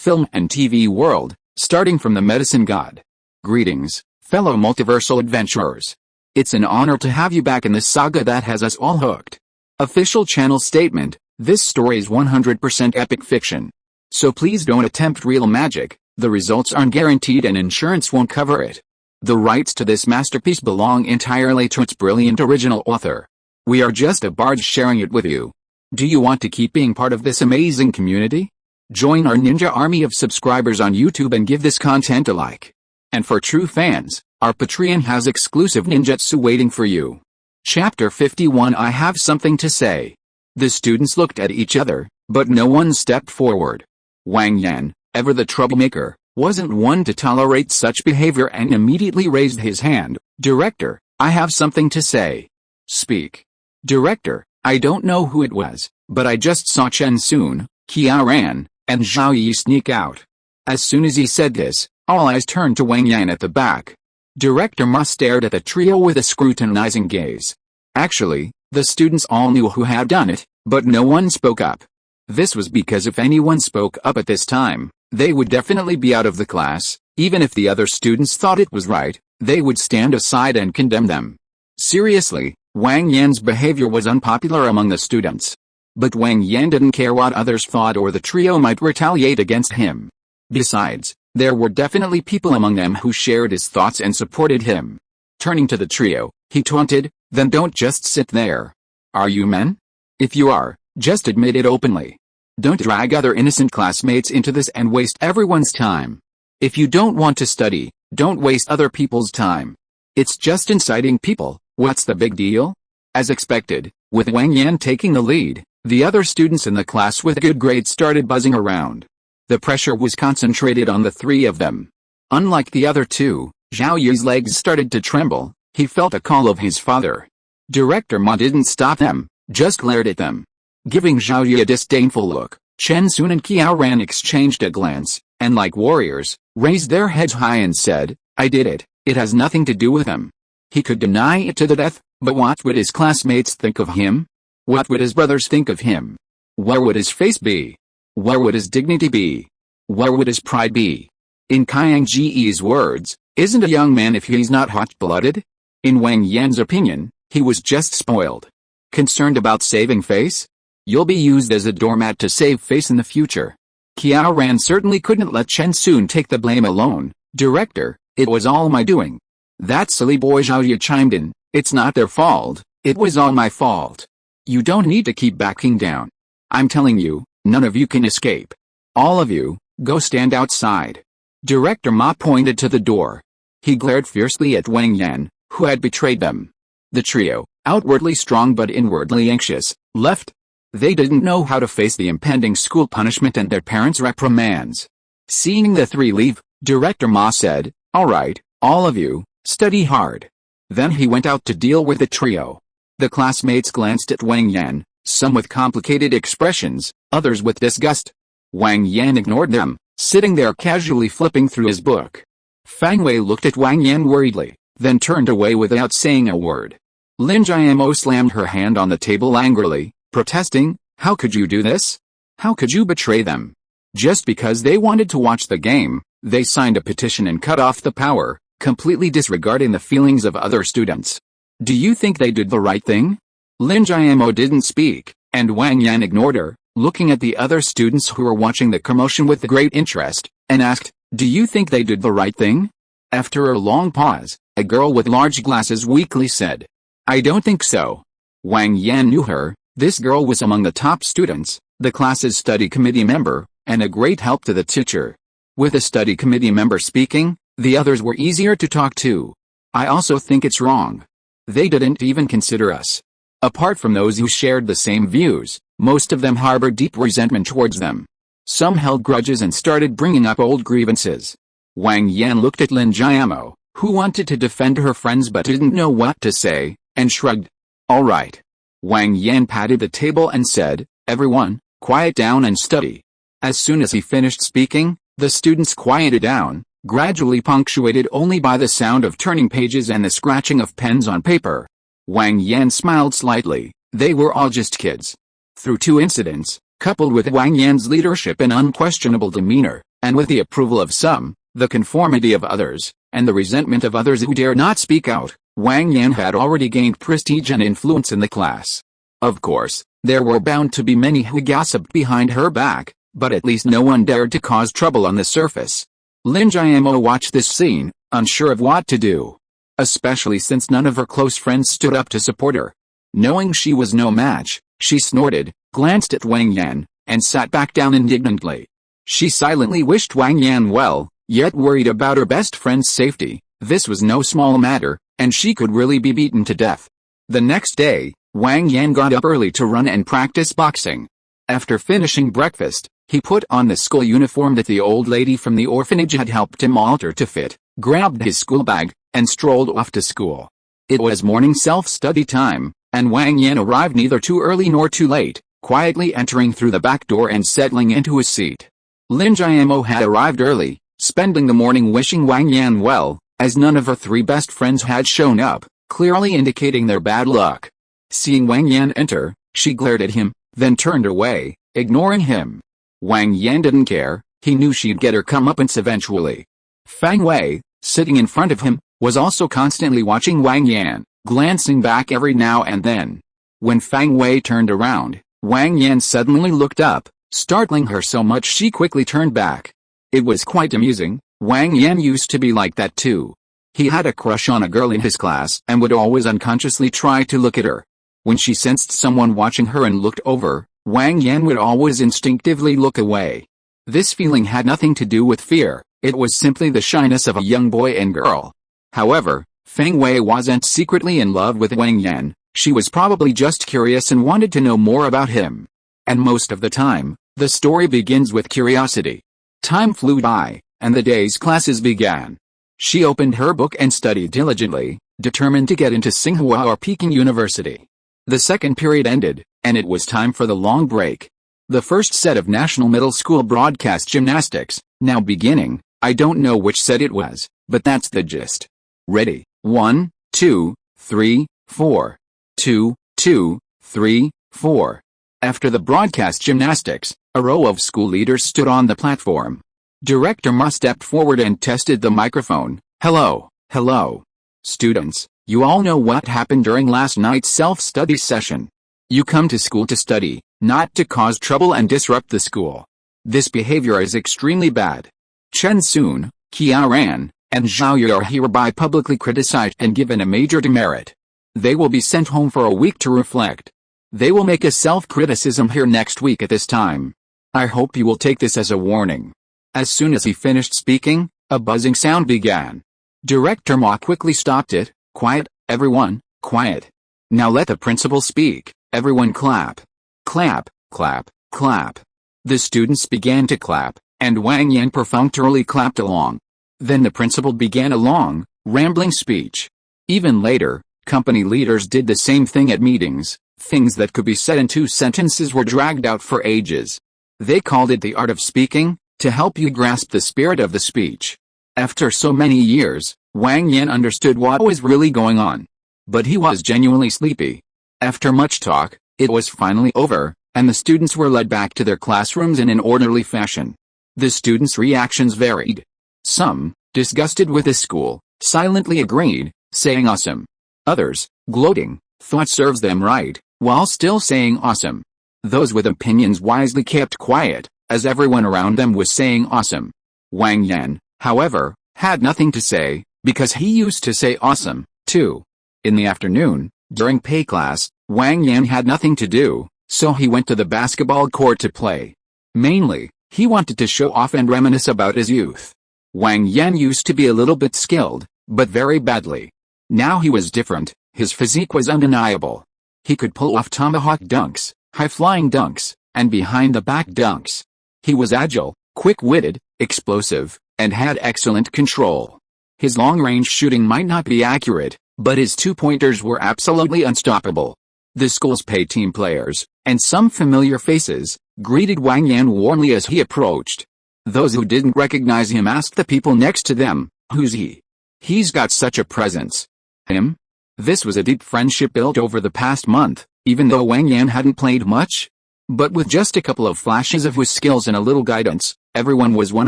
film and TV world, starting from the medicine god. Greetings, fellow multiversal adventurers. It's an honor to have you back in this saga that has us all hooked. Official channel statement: this story is 100% epic fiction. So please don't attempt real magic, the results aren't guaranteed and insurance won't cover it. The rights to this masterpiece belong entirely to its brilliant original author. We are just a barge sharing it with you. Do you want to keep being part of this amazing community? Join our ninja army of subscribers on YouTube and give this content a like. And for true fans, our Patreon has exclusive ninjutsu waiting for you. Chapter 51. I have something to say. The students looked at each other, but no one stepped forward. Wang Yan, ever the troublemaker, wasn't one to tolerate such behavior and immediately raised his hand. Director, I have something to say. Speak. Director, I don't know who it was, but I just saw Chen Sun, Qiao Ran, and Zhao Yi sneak out. As soon as he said this, all eyes turned to Wang Yan at the back. Director Ma stared at the trio with a scrutinizing gaze. Actually, the students all knew who had done it, but no one spoke up. This was because if anyone spoke up at this time, they would definitely be out of the class. Even if the other students thought it was right, they would stand aside and condemn them. Seriously, Wang Yan's behavior was unpopular among the students. But Wang Yan didn't care what others thought, or the trio might retaliate against him. Besides, there were definitely people among them who shared his thoughts and supported him. Turning to the trio, he taunted, "Then don't just sit there. Are you men? If you are, just admit it openly. Don't drag other innocent classmates into this and waste everyone's time. If you don't want to study, don't waste other people's time. It's just inciting people, what's the big deal?" As expected, with Wang Yan taking the lead, the other students in the class with good grades started buzzing around. The pressure was concentrated on the three of them. Unlike the other two, Zhao Yi's legs started to tremble. He felt a call of his father. Director Ma didn't stop them, just glared at them. Giving Zhao Yi a disdainful look, Chen Sun and Qiao Ran exchanged a glance, and like warriors, raised their heads high and said, "I did it, it has nothing to do with him." He could deny it to the death, but what would his classmates think of him? What would his brothers think of him? Where would his face be? Where would his dignity be? Where would his pride be? In Qiang Ji's words, isn't a young man if he's not hot-blooded? In Wang Yan's opinion, he was just spoiled. Concerned about saving face? You'll be used as a doormat to save face in the future. Qiao Ran certainly couldn't let Chen Sun take the blame alone. Director, it was all my doing. That silly boy Zhao Yi chimed in, "It's not their fault, it was all my fault. You don't need to keep backing down. I'm telling you, none of you can escape. All of you, go stand outside." Director Ma pointed to the door. He glared fiercely at Wang Yan, who had betrayed them. The trio, outwardly strong but inwardly anxious, left. They didn't know how to face the impending school punishment and their parents' reprimands. Seeing the three leave, Director Ma said, "All right, all of you, study hard." Then he went out to deal with the trio. The classmates glanced at Wang Yan, some with complicated expressions, others with disgust. Wang Yan ignored them, sitting there casually flipping through his book. Fang Wei looked at Wang Yan worriedly, then turned away without saying a word. Lin Jiamo slammed her hand on the table angrily, protesting, "How could you do this? How could you betray them? Just because they wanted to watch the game, they signed a petition and cut off the power, completely disregarding the feelings of other students. Do you think they did the right thing?" Lin Jiamo didn't speak, and Wang Yan ignored her, looking at the other students who were watching the commotion with great interest, and asked, "Do you think they did the right thing?" After a long pause, a girl with large glasses weakly said, "I don't think so." Wang Yan knew her. This girl was among the top students, the class's study committee member, and a great help to the teacher. With a study committee member speaking, the others were easier to talk to. "I also think it's wrong. They didn't even consider us." Apart from those who shared the same views, most of them harbored deep resentment towards them. Some held grudges and started bringing up old grievances. Wang Yan looked at Lin Jiamo, who wanted to defend her friends but didn't know what to say, and shrugged. "All right." Wang Yan patted the table and said, "Everyone, quiet down and study." As soon as he finished speaking, the students quieted down, gradually punctuated only by the sound of turning pages and the scratching of pens on paper. Wang Yan smiled slightly. They were all just kids. Through two incidents, coupled with Wang Yan's leadership and unquestionable demeanor, and with the approval of some, the conformity of others, and the resentment of others who dare not speak out, Wang Yan had already gained prestige and influence in the class. Of course, there were bound to be many who gossiped behind her back, but at least no one dared to cause trouble on the surface. Lin Jiamo watched this scene, unsure of what to do. Especially since none of her close friends stood up to support her. Knowing she was no match, she snorted, glanced at Wang Yan, and sat back down indignantly. She silently wished Wang Yan well, yet worried about her best friend's safety. This was no small matter, and she could really be beaten to death. The next day, Wang Yan got up early to run and practice boxing. After finishing breakfast, he put on the school uniform that the old lady from the orphanage had helped him alter to fit, grabbed his school bag, and strolled off to school. It was morning self-study time, and Wang Yan arrived neither too early nor too late, quietly entering through the back door and settling into his seat. Lin Jiamo had arrived early, spending the morning wishing Wang Yan well, as none of her three best friends had shown up, clearly indicating their bad luck. Seeing Wang Yan enter, she glared at him, then turned away, ignoring him. Wang Yan didn't care, he knew she'd get her comeuppance eventually. Fang Wei, sitting in front of him, was also constantly watching Wang Yan, glancing back every now and then. When Fang Wei turned around, Wang Yan suddenly looked up, startling her so much she quickly turned back. It was quite amusing. Wang Yan used to be like that too. He had a crush on a girl in his class and would always unconsciously try to look at her. When she sensed someone watching her and looked over, Wang Yan would always instinctively look away. This feeling had nothing to do with fear, it was simply the shyness of a young boy and girl. However, Feng Wei wasn't secretly in love with Wang Yan, she was probably just curious and wanted to know more about him. And most of the time, the story begins with curiosity. Time flew by, and the day's classes began. She opened her book and studied diligently, determined to get into Tsinghua or Peking University. The second period ended, and it was time for the long break. The first set of National Middle School broadcast gymnastics, now beginning. I don't know which set it was, but that's the gist. Ready? 1, 2, 3, 4. 2, 2, 3, 4. After the broadcast gymnastics, a row of school leaders stood on the platform. Director Ma stepped forward and tested the microphone. Hello, hello. Students, you all know what happened during last night's self-study session. You come to school to study, not to cause trouble and disrupt the school. This behavior is extremely bad. Chen Sun, Qia Ran, and Zhao Yu are hereby publicly criticized and given a major demerit. They will be sent home for a week to reflect. They will make a self-criticism here next week at this time. I hope you will take this as a warning. As soon as he finished speaking, a buzzing sound began. Director Ma quickly stopped it. Quiet, everyone, quiet. Now let the principal speak. Everyone clap. Clap, clap, clap. The students began to clap, and Wang Yan perfunctorily clapped along. Then the principal began a long, rambling speech. Even later, company leaders did the same thing at meetings. Things that could be said in 2 sentences were dragged out for ages. They called it the art of speaking, to help you grasp the spirit of the speech. After so many years, Wang Yan understood what was really going on. But he was genuinely sleepy. After much talk, it was finally over, and the students were led back to their classrooms in an orderly fashion. The students' reactions varied. Some, disgusted with the school, silently agreed, saying awesome. Others, gloating, thought serves them right, while still saying awesome. Those with opinions wisely kept quiet, as everyone around them was saying awesome. Wang Yan, however, had nothing to say, because he used to say awesome, too. In the afternoon, during pay class, Wang Yan had nothing to do, so he went to the basketball court to play. Mainly, he wanted to show off and reminisce about his youth. Wang Yan used to be a little bit skilled, but very badly. Now he was different, his physique was undeniable. He could pull off tomahawk dunks, high-flying dunks, and behind-the-back dunks. He was agile, quick-witted, explosive, and had excellent control. His long-range shooting might not be accurate, but his 2-pointers were absolutely unstoppable. The school's pay team players, and some familiar faces, greeted Wang Yan warmly as he approached. Those who didn't recognize him asked the people next to them, "Who's he? He's got such a presence." Him? This was a deep friendship built over the past month, even though Wang Yan hadn't played much. But with just a couple of flashes of his skills and a little guidance, Everyone was won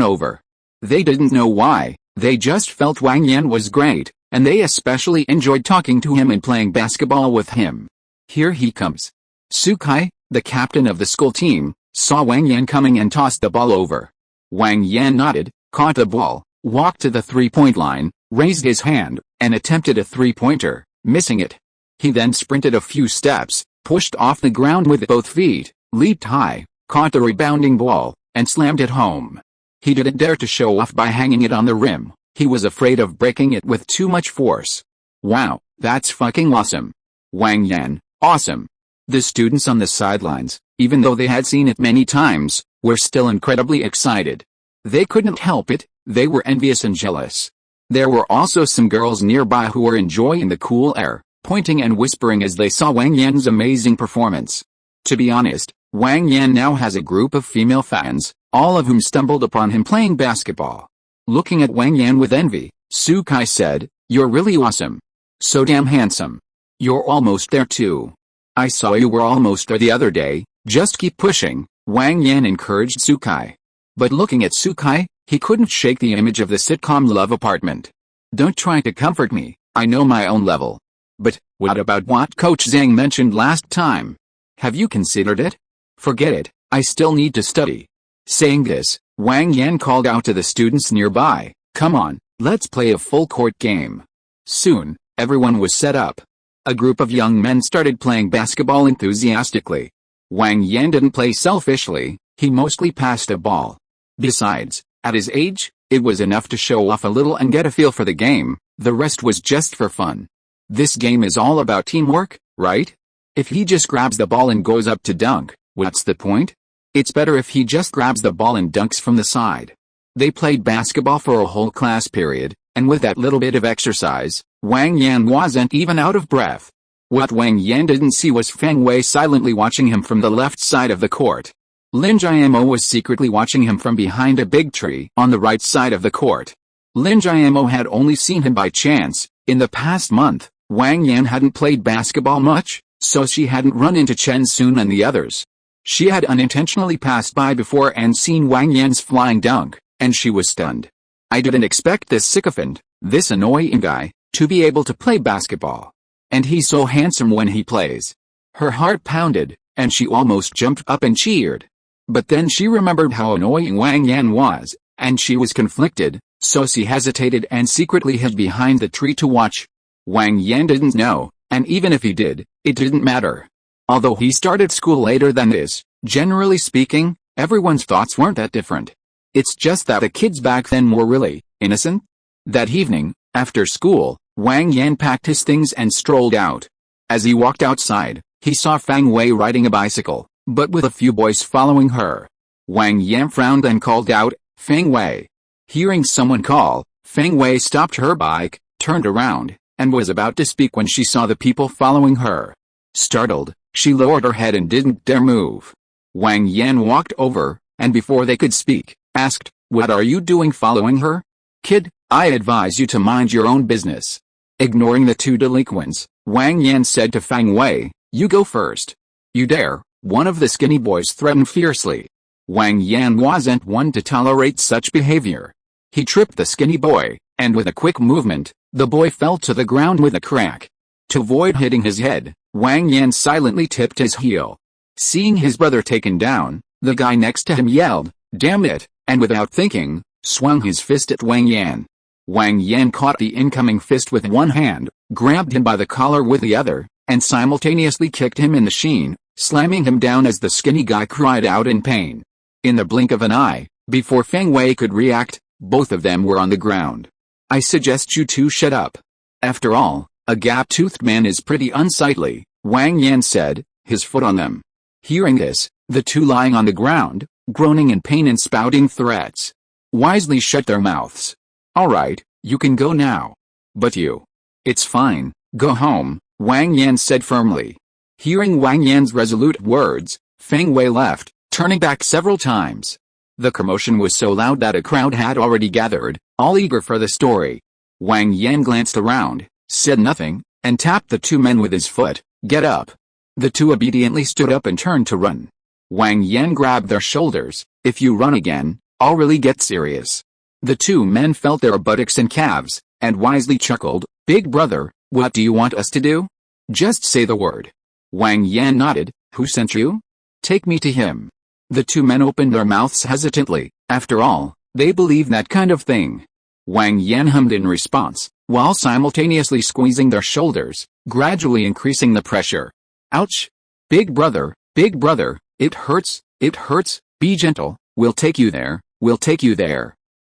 over. They didn't know why, they just felt Wang Yan was great, and they especially enjoyed talking to him and playing basketball with him. Here he comes. Sukai, the captain of the school team, saw Wang Yan coming and tossed the ball over. Wang Yan nodded, caught the ball, walked to the three-point line, raised his hand, and attempted a three-pointer, missing it. He then sprinted a few steps, pushed off the ground with both feet, leaped high, caught the rebounding ball, and slammed it home. He didn't dare to show off by hanging it on the rim. He was afraid of breaking it with too much force. Wow, that's fucking awesome. Wang Yan, awesome. The students on the sidelines, even though they had seen it many times, were still incredibly excited. They couldn't help it, they were envious and jealous. There were also some girls nearby who were enjoying the cool air, pointing and whispering as they saw Wang Yan's amazing performance. To be honest, Wang Yan now has a group of female fans, all of whom stumbled upon him playing basketball. Looking at Wang Yan with envy, Sukai said, "You're really awesome. So damn handsome. You're almost there too. I saw you were almost there the other day, just keep pushing," Wang Yan encouraged Sukai. But looking at Sukai, he couldn't shake the image of the sitcom love apartment. "Don't try to comfort me, I know my own level. But, what about what Coach Zhang mentioned last time? Have you considered it? Forget it, I still need to study." Saying this, Wang Yan called out to the students nearby, "Come on, let's play a full-court game." Soon, everyone was set up. A group of young men started playing basketball enthusiastically. Wang Yan didn't play selfishly, he mostly passed a ball. Besides, at his age, it was enough to show off a little and get a feel for the game, the rest was just for fun. This game is all about teamwork, right? If he just grabs the ball and goes up to dunk, what's the point? It's better if he just grabs the ball and dunks from the side. They played basketball for a whole class period, and with that little bit of exercise, Wang Yan wasn't even out of breath. What Wang Yan didn't see was Feng Wei silently watching him from the left side of the court. Lin Jiamo was secretly watching him from behind a big tree on the right side of the court. Lin Jiamo had only seen him by chance. In the past month, Wang Yan hadn't played basketball much, so she hadn't run into Chen Sun and the others. She had unintentionally passed by before and seen Wang Yan's flying dunk, and she was stunned. "I didn't expect this sycophant, this annoying guy, to be able to play basketball. And he's so handsome when he plays." Her heart pounded, and she almost jumped up and cheered. But then she remembered how annoying Wang Yan was, and she was conflicted, so she hesitated and secretly hid behind the tree to watch. Wang Yan didn't know, and even if he did, it didn't matter. Although he started school later than this, generally speaking, everyone's thoughts weren't that different. It's just that the kids back then were really innocent. That evening, after school, Wang Yan packed his things and strolled out. As he walked outside, he saw Feng Wei riding a bicycle, but with a few boys following her. Wang Yan frowned and called out, "Feng Wei." Hearing someone call, Feng Wei stopped her bike, turned around, and was about to speak when she saw the people following her. Startled, she lowered her head and didn't dare move. Wang Yan walked over, and before they could speak, asked, "What are you doing following her? Kid, I advise you to mind your own business." Ignoring the two delinquents, Wang Yan said to Feng Wei, "You go first." "You dare," one of the skinny boys threatened fiercely. Wang Yan wasn't one to tolerate such behavior. He tripped the skinny boy, and with a quick movement, the boy fell to the ground with a crack. To avoid hitting his head, Wang Yan silently tipped his heel. Seeing his brother taken down, the guy next to him yelled, "Damn it," and without thinking, swung his fist at Wang Yan. Wang Yan caught the incoming fist with one hand, grabbed him by the collar with the other, and simultaneously kicked him in the shin, slamming him down as the skinny guy cried out in pain. In the blink of an eye, before Feng Wei could react, both of them were on the ground. "I suggest you two shut up. After all, a gap-toothed man is pretty unsightly," Wang Yan said, his foot on them. Hearing this, the two lying on the ground, groaning in pain and spouting threats, wisely shut their mouths. "All right, you can go now. But you." "It's fine, go home," Wang Yan said firmly. Hearing Wang Yan's resolute words, Feng Wei left, turning back several times. The commotion was so loud that a crowd had already gathered, all eager for the story. Wang Yan glanced around, said nothing, and tapped the two men with his foot. "Get up." The two obediently stood up and turned to run. Wang Yan grabbed their shoulders. "If you run again, I'll really get serious. The two men felt their buttocks and calves, and wisely chuckled, "Big brother, what do you want us to do? Just say the word." Wang Yan nodded. "Who sent you? Take me to him." The two men opened their mouths hesitantly. After all, they believed that kind of thing. Wang Yan hummed in response, while simultaneously squeezing their shoulders, gradually increasing the pressure. "Ouch! Big brother, it hurts, be gentle, we'll take you there,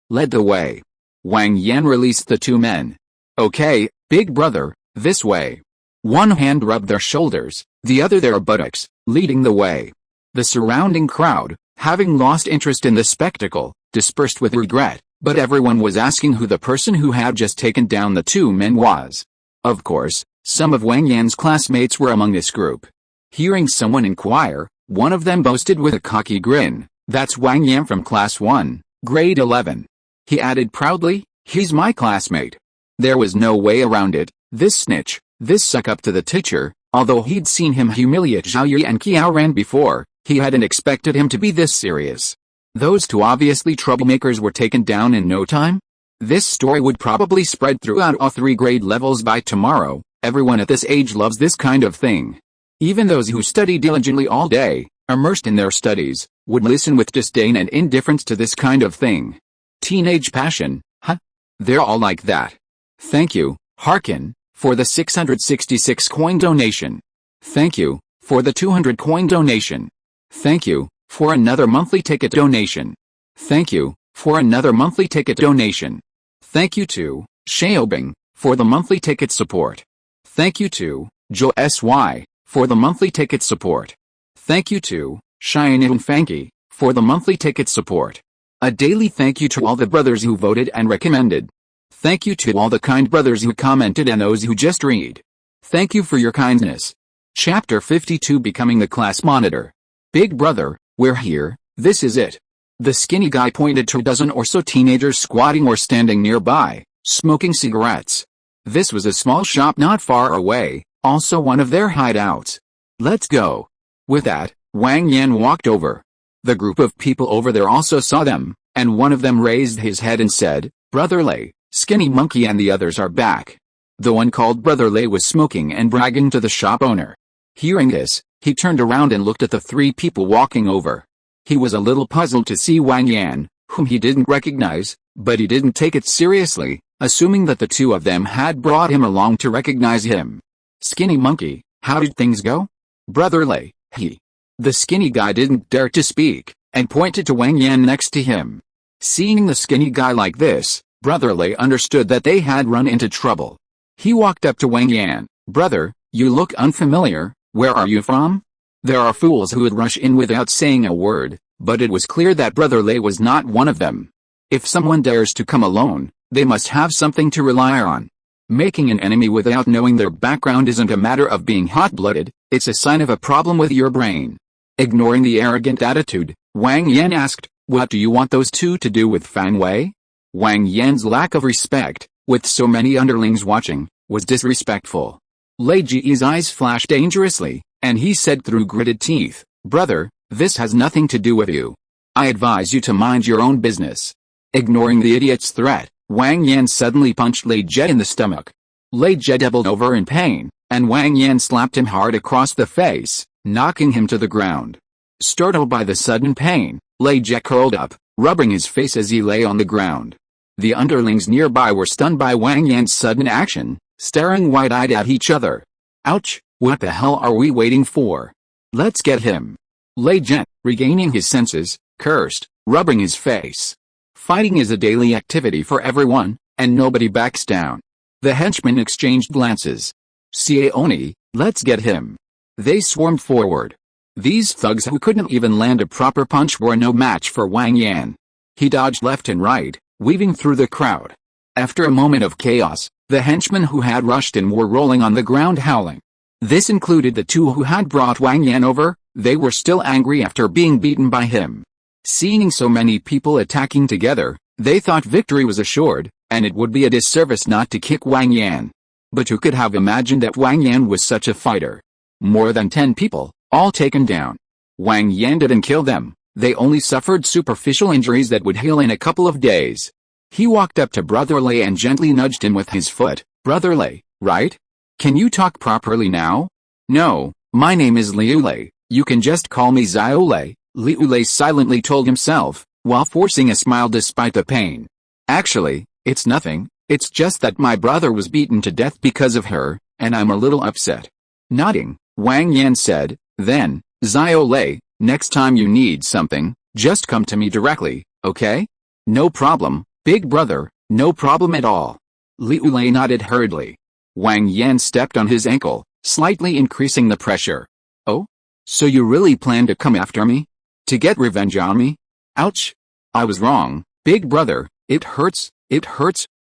Led the way. Wang Yan released the two men. "Okay, big brother, this way." One hand rubbed their shoulders, the other their buttocks, leading the way. The surrounding crowd, having lost interest in the spectacle, dispersed with regret, but everyone was asking who the person who had just taken down the two men was. Of course, some of Wang Yan's classmates were among this group. Hearing someone inquire, one of them boasted with a cocky grin, "That's Wang Yan from Class 1, Grade 11. He added proudly, "He's my classmate." There was no way around it. This snitch, this suck-up to the teacher, although he'd seen him humiliate Zhao Yi and Qiao Ran before, he hadn't expected him to be this serious. Those two obviously troublemakers were taken down in no time? This story would probably spread throughout all 3 grade levels by tomorrow. Everyone at this age loves this kind of thing. Even those who study diligently all day, immersed in their studies, would listen with disdain and indifference to this kind of thing. Teenage passion, huh? They're all like that. Thank you, Harkin, for the 666 coin donation. Thank you, for the 200 coin donation. Thank you, for another monthly ticket donation. Thank you, for another monthly ticket donation. Thank you to Xiaobing, for the monthly ticket support. Thank you to Joe SY, for the monthly ticket support. Thank you to Cheyenne and Fanky, for the monthly ticket support. A daily thank you to all the brothers who voted and recommended. Thank you to all the kind brothers who commented and those who just read. Thank you for your kindness. Chapter 52, Becoming the Class Monitor. Big brother, we're here, this is it. The skinny guy pointed to a dozen or so teenagers squatting or standing nearby, smoking cigarettes. This was a small shop not far away, also one of their hideouts. Let's go. With that, Wang Yan walked over. The group of people over there also saw them, and one of them raised his head and said, "Brother Lei, Skinny Monkey and the others are back." The one called Brother Lei was smoking and bragging to the shop owner. Hearing this, he turned around and looked at the 3 people walking over. He was a little puzzled to see Wang Yan, whom he didn't recognize, but he didn't take it seriously, assuming that the 2 of them had brought him along to recognize him. "Skinny Monkey, how did things go?" "Brother Lei, he." The skinny guy didn't dare to speak, and pointed to Wang Yan next to him. Seeing the skinny guy like this, Brother Lei understood that they had run into trouble. He walked up to Wang Yan. "Brother, you look unfamiliar, where are you from?" There are fools who would rush in without saying a word, but it was clear that Brother Lei was not one of them. If someone dares to come alone, they must have something to rely on. Making an enemy without knowing their background isn't a matter of being hot-blooded, it's a sign of a problem with your brain. Ignoring the arrogant attitude, Wang Yan asked, "What do you want those 2 to do with Fan Wei?" Wang Yan's lack of respect, with so many underlings watching, was disrespectful. Lei Ji's eyes flashed dangerously, and he said through gritted teeth, "Brother, this has nothing to do with you. I advise you to mind your own business." Ignoring the idiot's threat, Wang Yan suddenly punched Lei Jie in the stomach. Lei Jie doubled over in pain, and Wang Yan slapped him hard across the face, knocking him to the ground. Startled by the sudden pain, Lei Jie curled up, rubbing his face as he lay on the ground. The underlings nearby were stunned by Wang Yan's sudden action, staring wide-eyed at each other. "Ouch, what the hell are we waiting for? Let's get him." Lei Jie, regaining his senses, cursed, rubbing his face. Fighting is a daily activity for everyone, and nobody backs down. The henchmen exchanged glances. "Siaoni, let's get him." They swarmed forward. These thugs who couldn't even land a proper punch were no match for Wang Yan. He dodged left and right, weaving through the crowd. After a moment of chaos, the henchmen who had rushed in were rolling on the ground howling. This included the 2 who had brought Wang Yan over. They were still angry after being beaten by him. Seeing so many people attacking together, they thought victory was assured, and it would be a disservice not to kick Wang Yan. But who could have imagined that Wang Yan was such a fighter? More than 10 people, all taken down. Wang Yan didn't kill them, They only suffered superficial injuries that would heal in a couple of days. He walked up to Brother Lei and gently nudged him with his foot. Brother Lei, right? Can you talk properly now? No, my name is Liu Lei. You can just call me Xiao Lei, Liu Lei silently told himself, while forcing a smile despite the pain. Actually, it's nothing, it's just that my brother was beaten to death because of her, and I'm a little upset. Nodding, Wang Yan said, then, Xiao Lei, next time you need something, just come to me directly, okay? No problem, big brother, no problem at all. Liu Lei nodded hurriedly. Wang Yan stepped on his ankle, slightly increasing the pressure. Oh? So you really plan to come after me? To get revenge on me? Ouch! I was wrong, big brother, it hurts,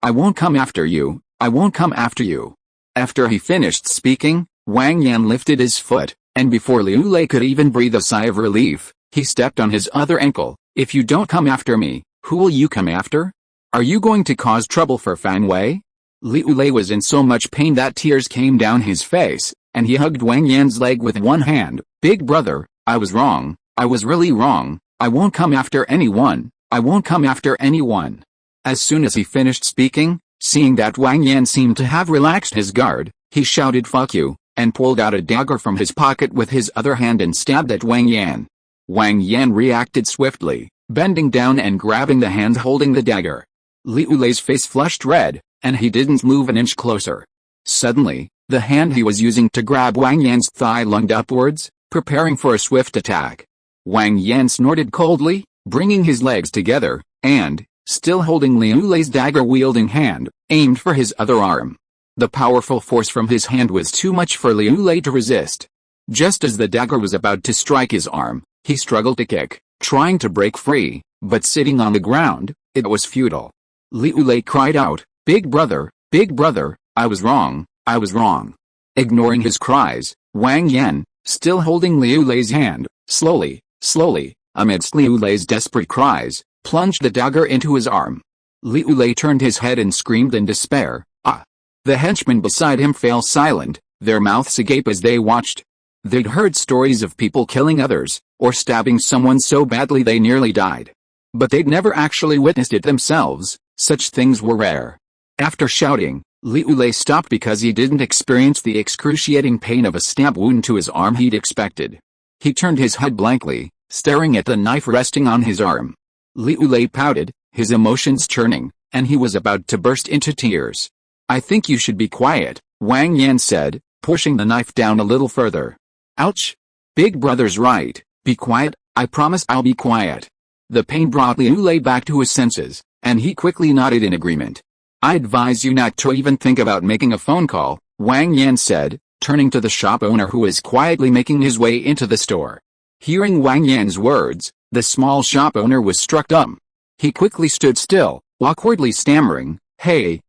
I won't come after you, I won't come after you. After he finished speaking, Wang Yan lifted his foot, and before Liu Lei could even breathe a sigh of relief, he stepped on his other ankle. If you don't come after me, who will you come after? Are you going to cause trouble for Fan Wei? Liu Lei was in so much pain that tears came down his face, and he hugged Wang Yan's leg with one hand. Big brother, I was wrong, I was really wrong, I won't come after anyone, I won't come after anyone. As soon as he finished speaking, seeing that Wang Yan seemed to have relaxed his guard, he shouted fuck you, and pulled out a dagger from his pocket with his other hand and stabbed at Wang Yan. Wang Yan reacted swiftly, bending down and grabbing the hand holding the dagger. Liu Lei's face flushed red, and he didn't move an inch closer. Suddenly, the hand he was using to grab Wang Yan's thigh lunged upwards, preparing for a swift attack. Wang Yan snorted coldly, bringing his legs together, and, still holding Liu Lei's dagger-wielding hand, aimed for his other arm. The powerful force from his hand was too much for Liu Lei to resist. Just as the dagger was about to strike his arm, he struggled to kick, trying to break free, but sitting on the ground, it was futile. Liu Lei cried out, big brother, I was wrong, I was wrong. Ignoring his cries, Wang Yan, still holding Liu Lei's hand, slowly, amidst Liu Lei's desperate cries, plunged the dagger into his arm. Liu Lei turned his head and screamed in despair, ah! The henchmen beside him fell silent, their mouths agape as they watched. They'd heard stories of people killing others, or stabbing someone so badly they nearly died. But they'd never actually witnessed it themselves, such things were rare. After shouting, Liu Lei stopped because he didn't experience the excruciating pain of a stab wound to his arm he'd expected. He turned his head blankly, staring at the knife resting on his arm. Liu Lei pouted, his emotions churning, and he was about to burst into tears. I think you should be quiet, Wang Yan said, pushing the knife down a little further. Ouch! Big brother's right, be quiet, I promise I'll be quiet. The pain brought Liu Lei back to his senses, and he quickly nodded in agreement. I advise you not to even think about making a phone call, Wang Yan said, turning to the shop owner who was quietly making his way into the store. Hearing Wang Yan's words, the small shop owner was struck dumb. He quickly stood still, awkwardly stammering, hey,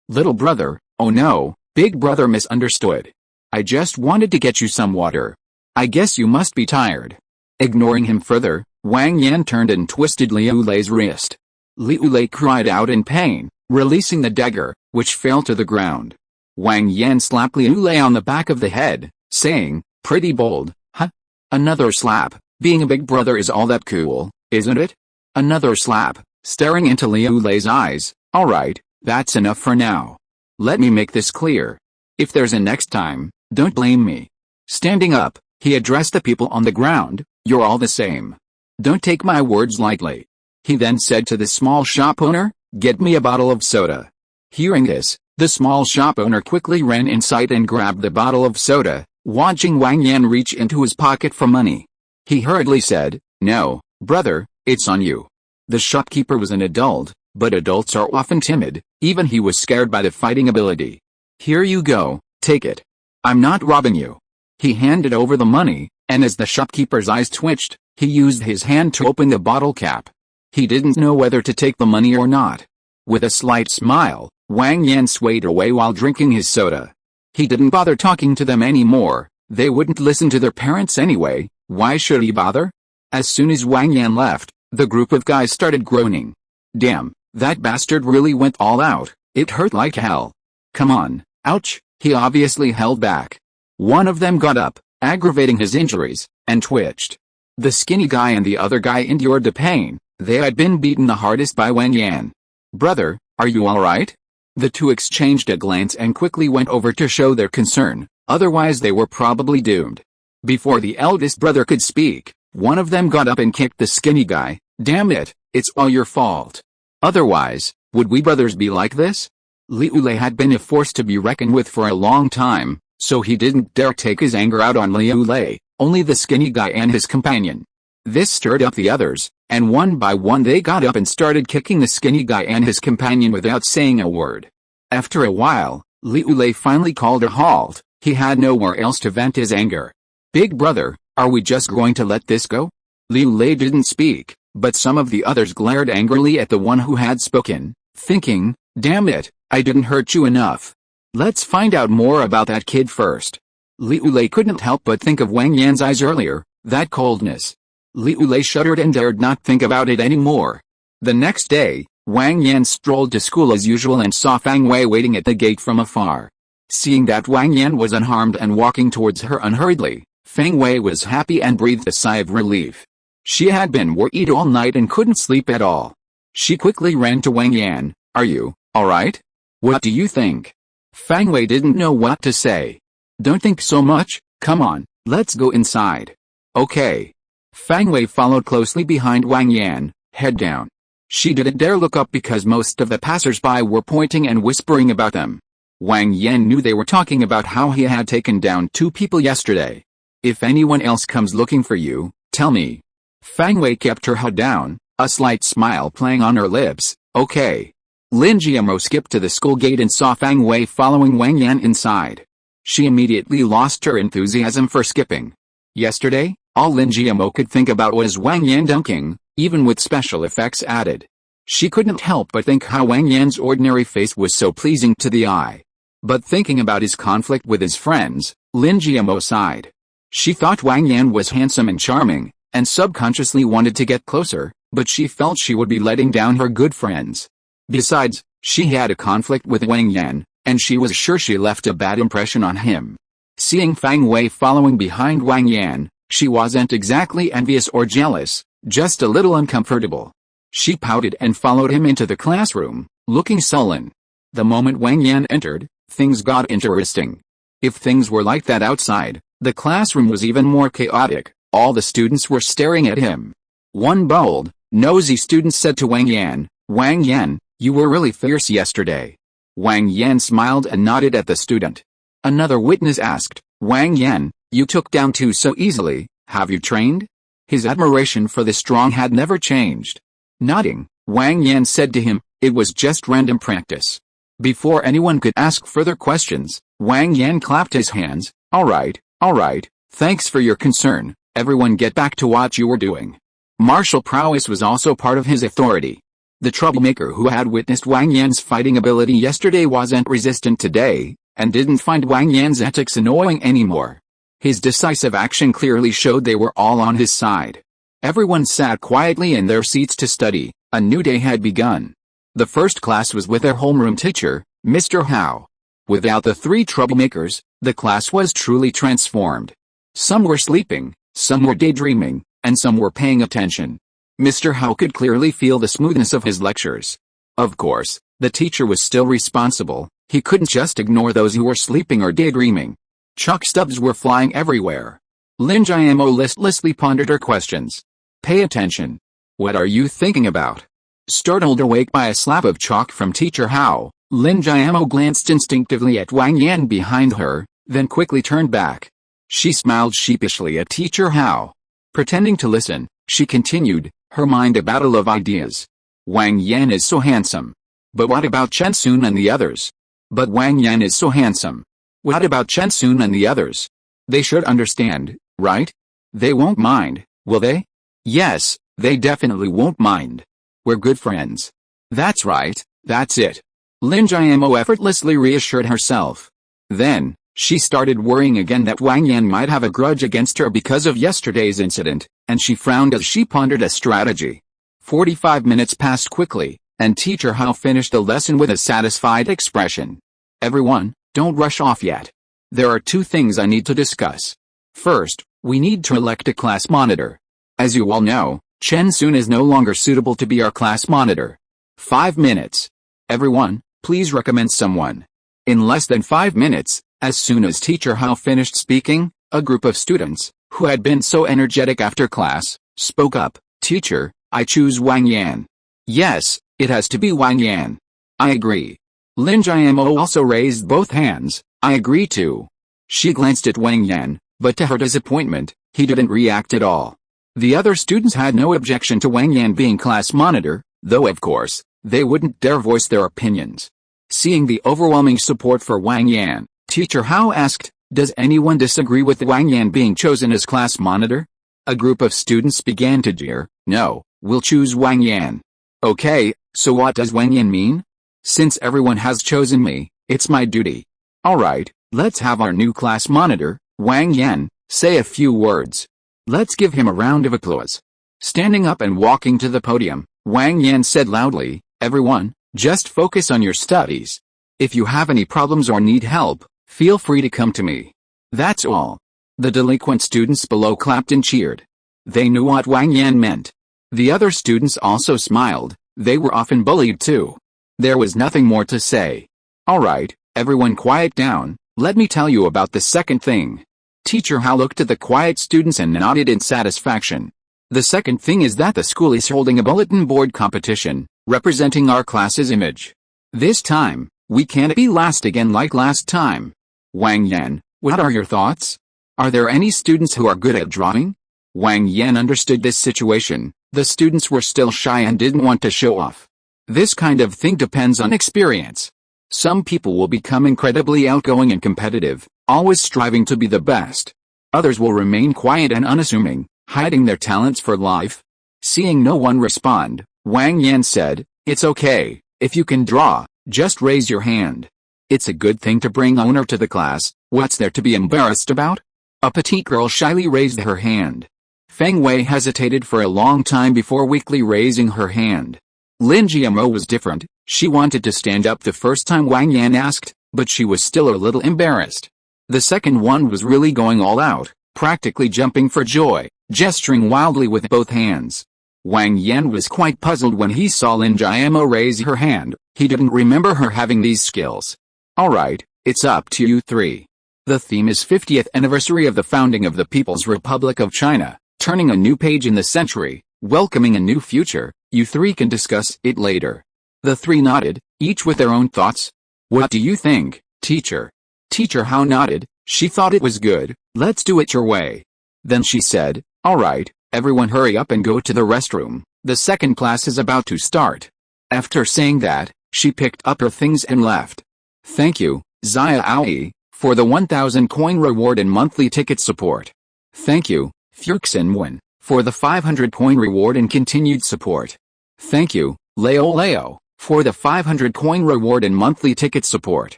little brother, oh no, big brother misunderstood. I just wanted to get you some water. I guess you must be tired. Ignoring him further, Wang Yan turned and twisted Liu Lei's wrist. Liu Lei cried out in pain, releasing the dagger, which fell to the ground. Wang Yan slapped Liu Lei on the back of the head, saying, pretty bold, huh? Another slap, being a big brother is all that cool, isn't it? Another slap, staring into Liu Lei's eyes, alright, that's enough for now. Let me make this clear. If there's a next time, don't blame me. Standing up, he addressed the people on the ground, you're all the same. Don't take my words lightly. He then said to the small shop owner, get me a bottle of soda. Hearing this, the small shop owner quickly ran inside and grabbed the bottle of soda, watching Wang Yan reach into his pocket for money. He hurriedly said, no, brother, it's on you. The shopkeeper was an adult, but adults are often timid, even he was scared by the fighting ability. Here you go, take it. I'm not robbing you. He handed over the money, and as the shopkeeper's eyes twitched, he used his hand to open the bottle cap. He didn't know whether to take the money or not. With a slight smile, Wang Yan swayed away while drinking his soda. He didn't bother talking to them anymore, they wouldn't listen to their parents anyway, why should he bother? As soon as Wang Yan left, the group of guys started groaning. Damn, that bastard really went all out, it hurt like hell. Come on, ouch, he obviously held back. One of them got up, aggravating his injuries, and twitched. The skinny guy and the other guy endured the pain. They had been beaten the hardest by Wang Yan. "Brother, are you alright?" The two exchanged a glance and quickly went over to show their concern, otherwise they were probably doomed. Before the eldest brother could speak, one of them got up and kicked the skinny guy. "Damn it, it's all your fault. Otherwise, would we brothers be like this?" Liu Lei had been a force to be reckoned with for a long time, so he didn't dare take his anger out on Liu Lei, only the skinny guy and his companion. This stirred up the others, and one by one they got up and started kicking the skinny guy and his companion without saying a word. After a while, Liu Lei finally called a halt. He had nowhere else to vent his anger. "Big brother, are we just going to let this go?" Liu Lei didn't speak, but some of the others glared angrily at the one who had spoken, thinking, "Damn it, I didn't hurt you enough. Let's find out more about that kid first." Liu Lei couldn't help but think of Wang Yan's eyes earlier, that coldness. Liu Lei shuddered and dared not think about it anymore. The next day, Wang Yan strolled to school as usual and saw Fang Wei waiting at the gate from afar. Seeing that Wang Yan was unharmed and walking towards her unhurriedly, Fang Wei was happy and breathed a sigh of relief. She had been worried all night and couldn't sleep at all. She quickly ran to Wang Yan. "Are you alright? What do you think?" Fang Wei didn't know what to say. "Don't think so much, come on, let's go inside." "Okay." Fang Wei followed closely behind Wang Yan, head down. She didn't dare look up because most of the passers-by were pointing and whispering about them. Wang Yan knew they were talking about how he had taken down 2 people yesterday. "If anyone else comes looking for you, tell me." Fang Wei kept her head down, a slight smile playing on her lips. "Okay." Lin Jiamo skipped to the school gate and saw Fang Wei following Wang Yan inside. She immediately lost her enthusiasm for skipping. Yesterday, all Lin Jiamo could think about was Wang Yan dunking, even with special effects added. She couldn't help but think how Wang Yan's ordinary face was so pleasing to the eye. But thinking about his conflict with his friends, Lin Jiamo sighed. She thought Wang Yan was handsome and charming, and subconsciously wanted to get closer, but she felt she would be letting down her good friends. Besides, she had a conflict with Wang Yan, and she was sure she left a bad impression on him. Seeing Fang Wei following behind Wang Yan, she wasn't exactly envious or jealous, just a little uncomfortable. She pouted and followed him into the classroom, looking sullen. The moment Wang Yan entered, things got interesting. If things were like that outside, the classroom was even more chaotic. All the students were staring at him. One bold, nosy student said to Wang Yan, "Wang Yan, you were really fierce yesterday." Wang Yan smiled and nodded at the student. Another witness asked, "Wang Yan, you took down 2 so easily, have you trained?" His admiration for the strong had never changed. Nodding, Wang Yan said to him, "It was just random practice." Before anyone could ask further questions, Wang Yan clapped his hands. Alright, thanks for your concern, everyone get back to what you were doing." Martial prowess was also part of his authority. The troublemaker who had witnessed Wang Yan's fighting ability yesterday wasn't resistant today, and didn't find Wang Yan's antics annoying anymore. His decisive action clearly showed they were all on his side. Everyone sat quietly in their seats to study. A new day had begun. The first class was with their homeroom teacher, Mr. Hao. Without the 3 troublemakers, the class was truly transformed. Some were sleeping, some were daydreaming, and some were paying attention. Mr. Hao could clearly feel the smoothness of his lectures. Of course, the teacher was still responsible. He couldn't just ignore those who were sleeping or daydreaming. Chalk stubs were flying everywhere. Lin Jiamo listlessly pondered her questions. "Pay attention. What are you thinking about?" Startled awake by a slap of chalk from Teacher Hao, Lin Jiamo glanced instinctively at Wang Yan behind her, then quickly turned back. She smiled sheepishly at Teacher Hao. Pretending to listen, she continued, her mind a battle of ideas. "Wang Yan is so handsome. But what about Chen Sun and the others? But Wang Yan is so handsome. What about Chen Sun and the others? They should understand, right? They won't mind, will they?" "Yes, they definitely won't mind. We're good friends." "That's right, that's it." Lin Jiamo effortlessly reassured herself. Then, she started worrying again that Wang Yan might have a grudge against her because of yesterday's incident, and she frowned as she pondered a strategy. 45 minutes passed quickly, and Teacher Hao finished the lesson with a satisfied expression. "Everyone, don't rush off yet. There are 2 things I need to discuss. First, we need to elect a class monitor. As you all know, Chen Sun is no longer suitable to be our class monitor. 5 minutes. Everyone, please recommend someone. In less than 5 minutes, as soon as Teacher Hao finished speaking, a group of students, who had been so energetic after class, spoke up. Teacher, I choose Wang Yan. Yes, it has to be Wang Yan. I agree. Lin Jiamo also raised both hands. I agree too. She glanced at Wang Yan, but to her disappointment, he didn't react at all. The other students had no objection to Wang Yan being class monitor, though of course, they wouldn't dare voice their opinions. Seeing the overwhelming support for Wang Yan, Teacher Hao asked, does anyone disagree with Wang Yan being chosen as class monitor? A group of students began to jeer. No, we'll choose Wang Yan. Okay, so what does Wang Yan mean? Since everyone has chosen me, it's my duty. Alright, let's have our new class monitor, Wang Yan, say a few words. Let's give him a round of applause. Standing up and walking to the podium, Wang Yan said loudly, everyone, just focus on your studies. If you have any problems or need help, feel free to come to me. That's all. The delinquent students below clapped and cheered. They knew what Wang Yan meant. The other students also smiled. They were often bullied too. There was nothing more to say. Alright, everyone quiet down, let me tell you about the second thing. Teacher Hao looked at the quiet students and nodded in satisfaction. The second thing is that the school is holding a bulletin board competition, representing our class's image. This time, we can't be last again like last time. Wang Yan, what are your thoughts? Are there any students who are good at drawing? Wang Yan understood this situation. The students were still shy and didn't want to show off. This kind of thing depends on experience. Some people will become incredibly outgoing and competitive, always striving to be the best. Others will remain quiet and unassuming, hiding their talents for life. Seeing no one respond, Wang Yan said, it's okay, if you can draw, just raise your hand. It's a good thing to bring honor to the class, what's there to be embarrassed about? A petite girl shyly raised her hand. Feng Wei hesitated for a long time before weakly raising her hand. Lin Jiamo was different, she wanted to stand up the first time Wang Yan asked, but she was still a little embarrassed. The second one was really going all out, practically jumping for joy, gesturing wildly with both hands. Wang Yan was quite puzzled when he saw Lin Jiamo raise her hand, he didn't remember her having these skills. Alright, it's up to you three. The theme is 50th anniversary of the founding of the People's Republic of China, turning a new page in the century, welcoming a new future. You three can discuss it later. The three nodded, each with their own thoughts. What do you think, teacher? Teacher Hao nodded, she thought it was good, let's do it your way. Then she said, alright, everyone hurry up and go to the restroom, the second class is about to start. After saying that, she picked up her things and left. Thank you, Zia Aoi, for the 1,000 coin reward and monthly ticket support. Thank you, Fuxin Wen, for the 500 coin reward and continued support. Thank you, Leo, for the 500 coin reward and monthly ticket support.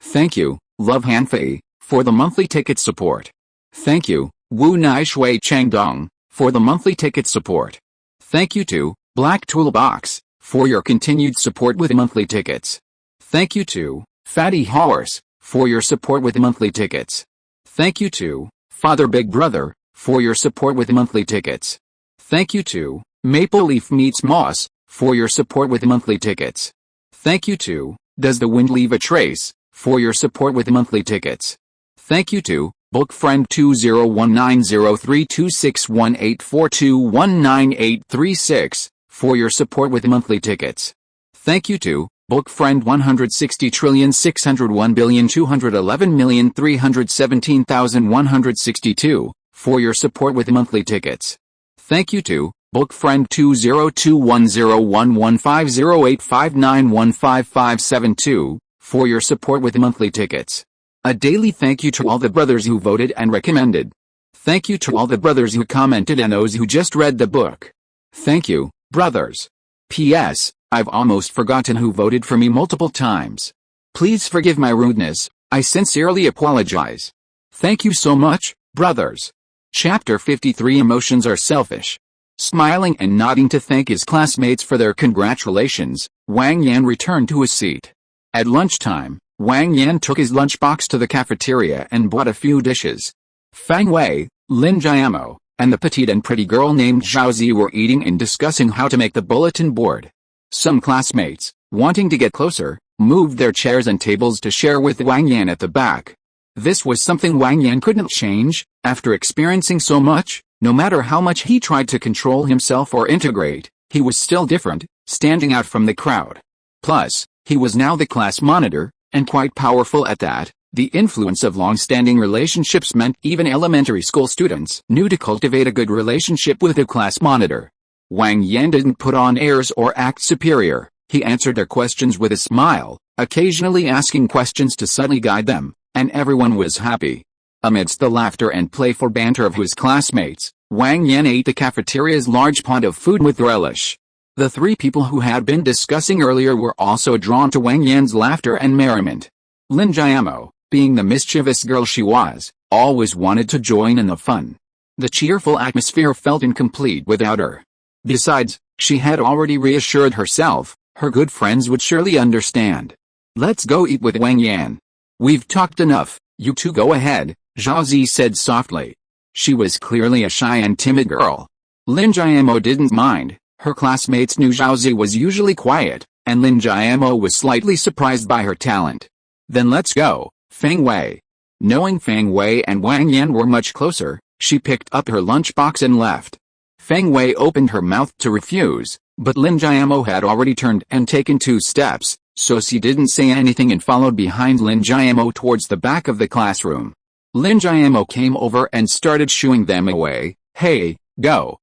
Thank you, Love Hanfei, for the monthly ticket support. Thank you, Wu Nai Shui Changdong, for the monthly ticket support. Thank you to Black Toolbox, for your continued support with monthly tickets. Thank you to Fatty Horse, for your support with monthly tickets. Thank you to Father Big Brother, for your support with monthly tickets. Thank you to Maple Leaf Meets Moss, for your support with monthly tickets. Thank you to Does the Wind Leave a Trace, for your support with monthly tickets. Thank you to Bookfriend 201903261842198836, for your support with monthly tickets. Thank you to Bookfriend 160,601,211,317,162, for your support with monthly tickets. Thank you to Bookfriend 20210150859155572, for your support with monthly tickets. A daily thank you to all the brothers who voted and recommended. Thank you to all the brothers who commented and those who just read the book. Thank you, brothers. P.S. I've almost forgotten who voted for me multiple times. Please forgive my rudeness, I sincerely apologize. Thank you so much, brothers. Chapter 53 Emotions are selfish. Smiling and nodding to thank his classmates for their congratulations, Wang Yan returned to his seat. At lunchtime, Wang Yan took his lunchbox to the cafeteria and bought a few dishes. Feng Wei, Lin Jiamo, and the petite and pretty girl named Zhaozi were eating and discussing how to make the bulletin board. Some classmates, wanting to get closer, moved their chairs and tables to share with Wang Yan at the back. This was something Wang Yan couldn't change, after experiencing so much. No matter how much he tried to control himself or integrate, he was still different, standing out from the crowd. Plus, he was now the class monitor, and quite powerful at that. The influence of long-standing relationships meant even elementary school students knew to cultivate a good relationship with the class monitor. Wang Yan didn't put on airs or act superior. He answered their questions with a smile, occasionally asking questions to subtly guide them, and everyone was happy. Amidst the laughter and playful banter of his classmates, Wang Yan ate the cafeteria's large pot of food with relish. The three people who had been discussing earlier were also drawn to Wang Yan's laughter and merriment. Lin Jiamo, being the mischievous girl she was, always wanted to join in the fun. The cheerful atmosphere felt incomplete without her. Besides, she had already reassured herself, her good friends would surely understand. "Let's go eat with Wang Yan. We've talked enough, you two go ahead," Zhaozi said softly. She was clearly a shy and timid girl. Lin Jiamo didn't mind. Her classmates knew Zhaozi was usually quiet, and Lin Jiamo was slightly surprised by her talent. "Then let's go, Feng Wei." Knowing Feng Wei and Wang Yan were much closer, she picked up her lunchbox and left. Feng Wei opened her mouth to refuse, but Lin Jiamo had already turned and taken 2 steps, so she didn't say anything and followed behind Lin Jiamo towards the back of the classroom. Lin Jiamo came over and started shooing them away. "Hey, go,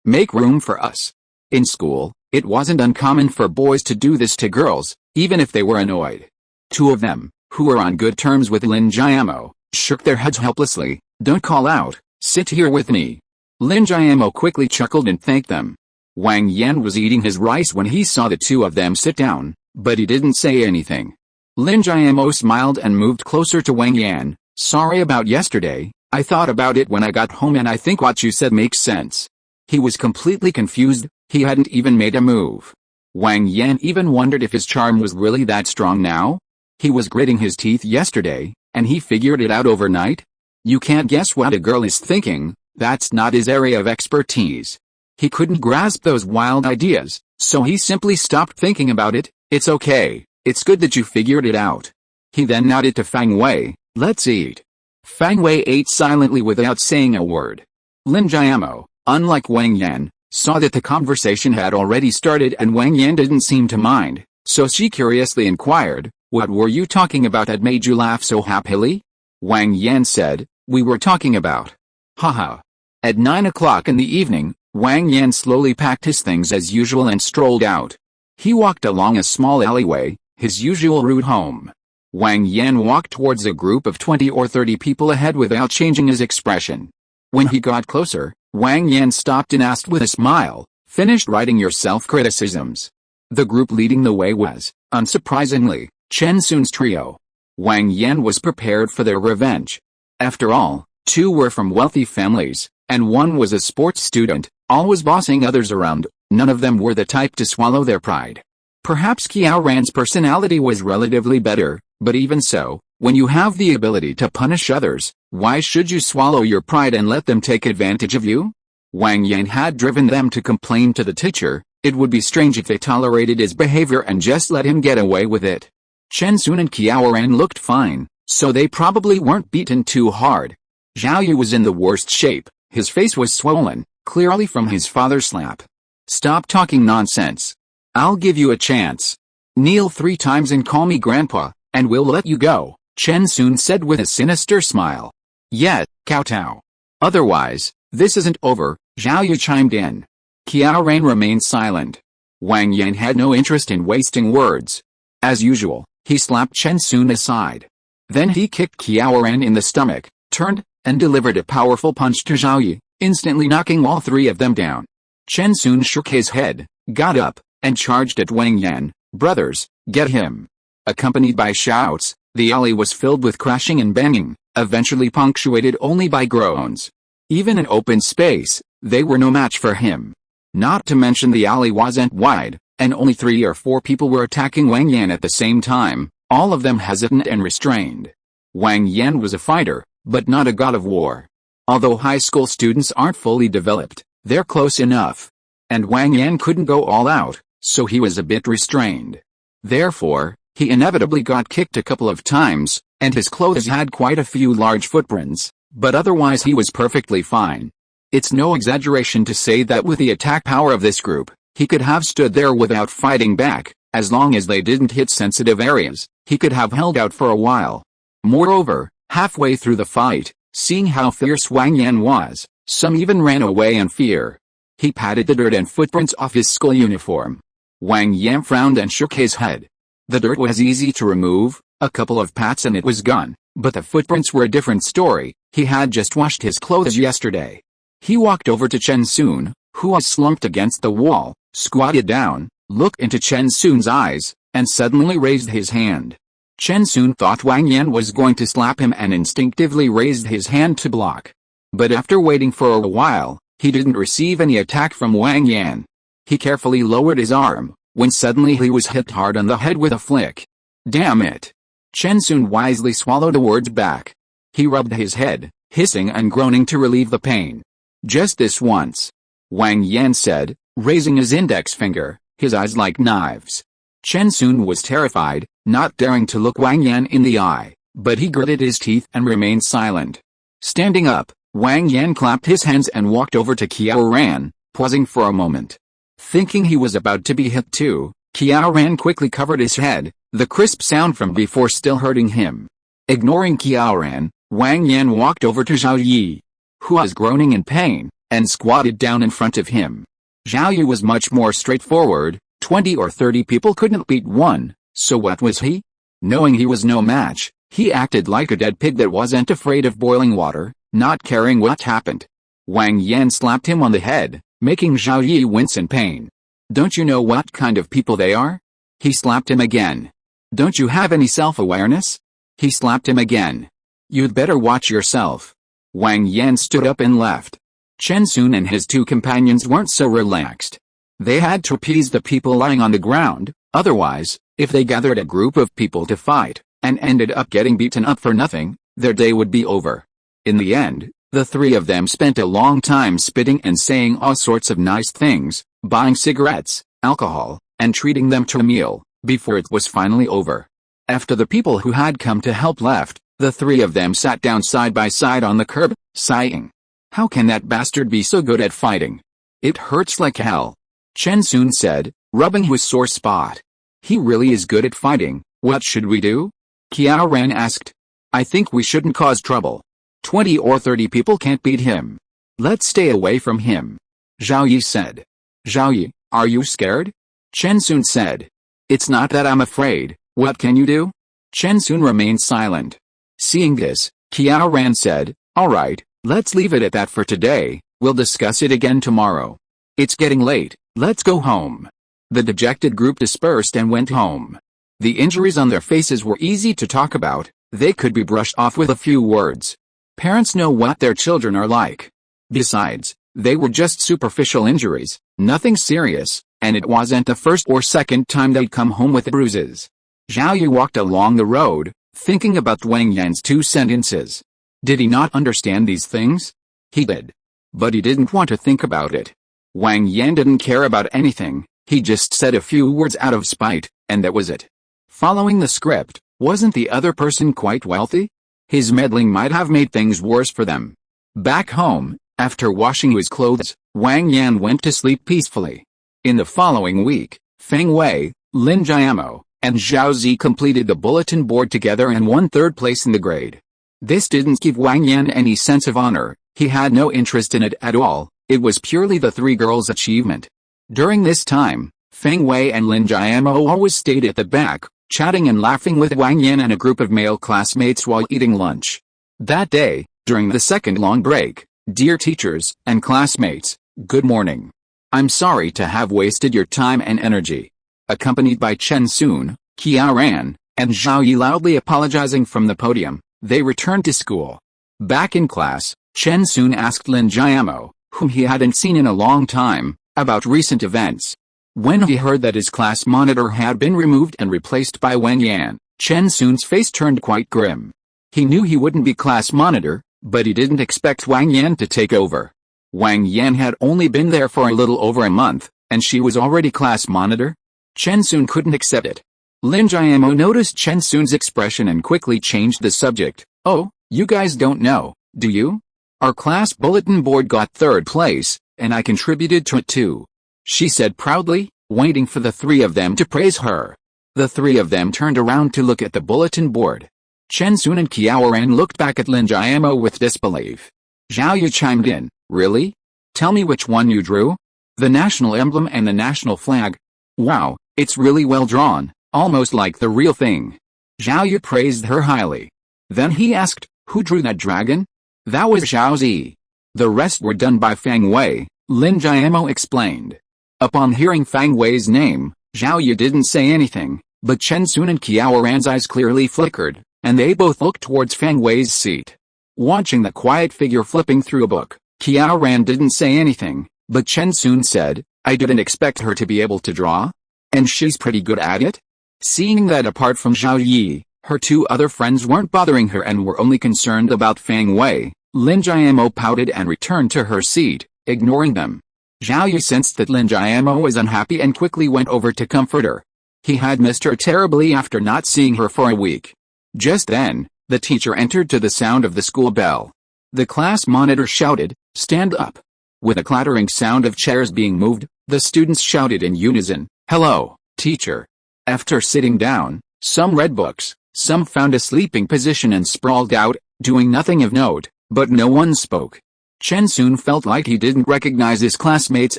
make room for us." In school, it wasn't uncommon for boys to do this to girls, even if they were annoyed. 2 of them, who were on good terms with Lin Jiamo, shook their heads helplessly. "Don't call out, sit here with me." Lin Jiamo quickly chuckled and thanked them. Wang Yan was eating his rice when he saw the 2 of them sit down, but he didn't say anything. Lin Jiamo smiled and moved closer to Wang Yan. "Sorry about yesterday, I thought about it when I got home and I think what you said makes sense." He was completely confused, he hadn't even made a move. Wang Yan even wondered if his charm was really that strong now. He was gritting his teeth yesterday, and he figured it out overnight. You can't guess what a girl is thinking, that's not his area of expertise. He couldn't grasp those wild ideas, so he simply stopped thinking about it. "It's okay, it's good that you figured it out." He then nodded to Feng Wei, "Let's eat." Feng Wei ate silently without saying a word. Lin Jiamo, unlike Wang Yan, saw that the conversation had already started and Wang Yan didn't seem to mind, so she curiously inquired, "What were you talking about that made you laugh so happily?" Wang Yan said, "We were talking about." Haha. At 9 o'clock in the evening, Wang Yan slowly packed his things as usual and strolled out. He walked along a small alleyway, his usual route home. Wang Yan walked towards a group of 20 or 30 people ahead without changing his expression. When he got closer, Wang Yan stopped and asked with a smile, "Finished writing your self-criticisms?" The group leading the way was, unsurprisingly, Chen Sun's trio. Wang Yan was prepared for their revenge. After all, 2 were from wealthy families, and 1 was a sports student, always bossing others around. None of them were the type to swallow their pride. Perhaps Qiao Ran's personality was relatively better, but even so, when you have the ability to punish others, why should you swallow your pride and let them take advantage of you? Wang Yan had driven them to complain to the teacher. It would be strange if they tolerated his behavior and just let him get away with it. Chen Sun and Qiao Ran looked fine, so they probably weren't beaten too hard. Zhao Yu was in the worst shape, his face was swollen, clearly from his father's slap. "Stop talking nonsense. I'll give you a chance. Kneel 3 times and call me Grandpa, and we'll let you go," Chen Sun said with a sinister smile. "Yeah, kowtow. Otherwise, this isn't over," Zhao Yu chimed in. Qiao Ran remained silent. Wang Yan had no interest in wasting words. As usual, he slapped Chen Sun aside. Then he kicked Qiao Ran in the stomach, turned, and delivered a powerful punch to Zhao Yu, instantly knocking all 3 of them down. Chen Sun shook his head, got up, and charged at Wang Yan. "Brothers, get him." Accompanied by shouts, the alley was filled with crashing and banging, eventually punctuated only by groans. Even in open space, they were no match for him. Not to mention the alley wasn't wide, and only 3 or 4 people were attacking Wang Yan at the same time, all of them hesitant and restrained. Wang Yan was a fighter, but not a god of war. Although high school students aren't fully developed, they're close enough. And Wang Yan couldn't go all out, so he was a bit restrained. Therefore, he inevitably got kicked a couple of times, and his clothes had quite a few large footprints, but otherwise he was perfectly fine. It's no exaggeration to say that with the attack power of this group, he could have stood there without fighting back. As long as they didn't hit sensitive areas, he could have held out for a while. Moreover, halfway through the fight, seeing how fierce Wang Yan was, some even ran away in fear. He patted the dirt and footprints off his school uniform. Wang Yan frowned and shook his head. The dirt was easy to remove, a couple of pats and it was gone, but the footprints were a different story. He had just washed his clothes yesterday. He walked over to Chen Sun, who was slumped against the wall, squatted down, looked into Chen Sun's eyes, and suddenly raised his hand. Chen Sun thought Wang Yan was going to slap him and instinctively raised his hand to block. But after waiting for a while, he didn't receive any attack from Wang Yan. He carefully lowered his arm, when suddenly he was hit hard on the head with a flick. Damn it! Chen Sun wisely swallowed the words back. He rubbed his head, hissing and groaning to relieve the pain. Just this once, Wang Yan said, raising his index finger, his eyes like knives. Chen Sun was terrified, not daring to look Wang Yan in the eye, but he gritted his teeth and remained silent. Standing up, Wang Yan clapped his hands and walked over to Qiao Ran, pausing for a moment. Thinking he was about to be hit too, Qiao Ran quickly covered his head, the crisp sound from before still hurting him. Ignoring Qiao Ran, Wang Yan walked over to Zhao Yi, who was groaning in pain, and squatted down in front of him. Zhao Yi was much more straightforward. 20 or 30 people couldn't beat one, so what was he? Knowing he was no match, he acted like a dead pig that wasn't afraid of boiling water, not caring what happened. Wang Yan slapped him on the head, making Zhao Yi wince in pain. Don't you know what kind of people they are? He slapped him again. Don't you have any self-awareness? He slapped him again. You'd better watch yourself. Wang Yan stood up and left. Chen Sun and his two companions weren't so relaxed. They had to appease the people lying on the ground, otherwise, if they gathered a group of people to fight, and ended up getting beaten up for nothing, their day would be over. In the end, the three of them spent a long time spitting and saying all sorts of nice things, buying cigarettes, alcohol, and treating them to a meal, before it was finally over. After the people who had come to help left, the three of them sat down side by side on the curb, sighing. How can that bastard be so good at fighting? It hurts like hell. Chen Sun said, rubbing his sore spot. He really is good at fighting. What should we do? Qiao Ran asked. I think we shouldn't cause trouble. 20 or 30 people can't beat him. Let's stay away from him. Zhao Yi said. Zhao Yi, are you scared? Chen Sun said. It's not that I'm afraid. What can you do? Chen Sun remained silent. Seeing this, Qiao Ran said, all right, let's leave it at that for today. We'll discuss it again tomorrow. It's getting late. Let's go home. The dejected group dispersed and went home. The injuries on their faces were easy to talk about. They could be brushed off with a few words. Parents know what their children are like. Besides, they were just superficial injuries, nothing serious, and it wasn't the first or second time they'd come home with bruises. Zhao Yi walked along the road, thinking about Wang Yan's two sentences. Did he not understand these things? He did. But he didn't want to think about it. Wang Yan didn't care about anything, he just said a few words out of spite, and that was it. Following the script, wasn't the other person quite wealthy? His meddling might have made things worse for them. Back home, after washing his clothes, Wang Yan went to sleep peacefully. In the following week, Feng Wei, Lin Jiamo, and Zhao Zi completed the bulletin board together and won third place in the grade. This didn't give Wang Yan any sense of honor, he had no interest in it at all, it was purely the three girls' achievement. During this time, Feng Wei and Lin Jiamo always stayed at the back, chatting and laughing with Wang Yan and a group of male classmates while eating lunch. That day, during the second long break, dear teachers and classmates, good morning. I'm sorry to have wasted your time and energy. Accompanied by Chen Sun, Qiao Ran, and Zhao Yi loudly apologizing from the podium, they returned to school. Back in class, Chen Sun asked Lin Jiamo, whom he hadn't seen in a long time, about recent events. When he heard that his class monitor had been removed and replaced by Wang Yan, Chen Sun's face turned quite grim. He knew he wouldn't be class monitor, But he didn't expect Wang Yan to take over. Wang Yan had only been there for a little over a month, and she was already class monitor? Chen Sun couldn't accept it. Lin Jiamo noticed Chen Sun's expression and quickly changed the subject. Oh, you guys don't know, do you? Our class bulletin board got 3rd place, and I contributed to it too, she said proudly, waiting for the 3 of them to praise her. The 3 of them turned around to look at the bulletin board. Chen Sun and Qiao Ran looked back at Lin Jiamo with disbelief. Zhao Yu chimed in, really? Tell me which one you drew? The national emblem and the national flag. Wow, it's really well drawn, almost like the real thing. Zhao Yu praised her highly. Then he asked, who drew that dragon? That was Zhao Zi. The rest were done by Fang Wei, Lin Jiamo explained. Upon hearing Fang Wei's name, Zhao Yu didn't say anything, but Chen Sun and Qiao Ran's eyes clearly flickered, and they both looked towards Fang Wei's seat. Watching the quiet figure flipping through a book, Qiao Ran didn't say anything, but Chen Sun said, I didn't expect her to be able to draw. And she's pretty good at it? Seeing that apart from Zhao Yi, her 2 other friends weren't bothering her and were only concerned about Fang Wei, Lin Jiamo pouted and returned to her seat, ignoring them. Zhao Yi sensed that Lin Jiamo was unhappy and quickly went over to comfort her. He had missed her terribly after not seeing her for a week. Just then, the teacher entered to the sound of the school bell. The class monitor shouted, stand up. With a clattering sound of chairs being moved, the students shouted in unison, hello, teacher. After sitting down, some read books, some found a sleeping position and sprawled out, doing nothing of note, but no one spoke. Chen Sun felt like he didn't recognize his classmates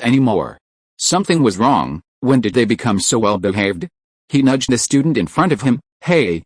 anymore. Something was wrong. When did they become so well-behaved? He nudged the student in front of him, hey,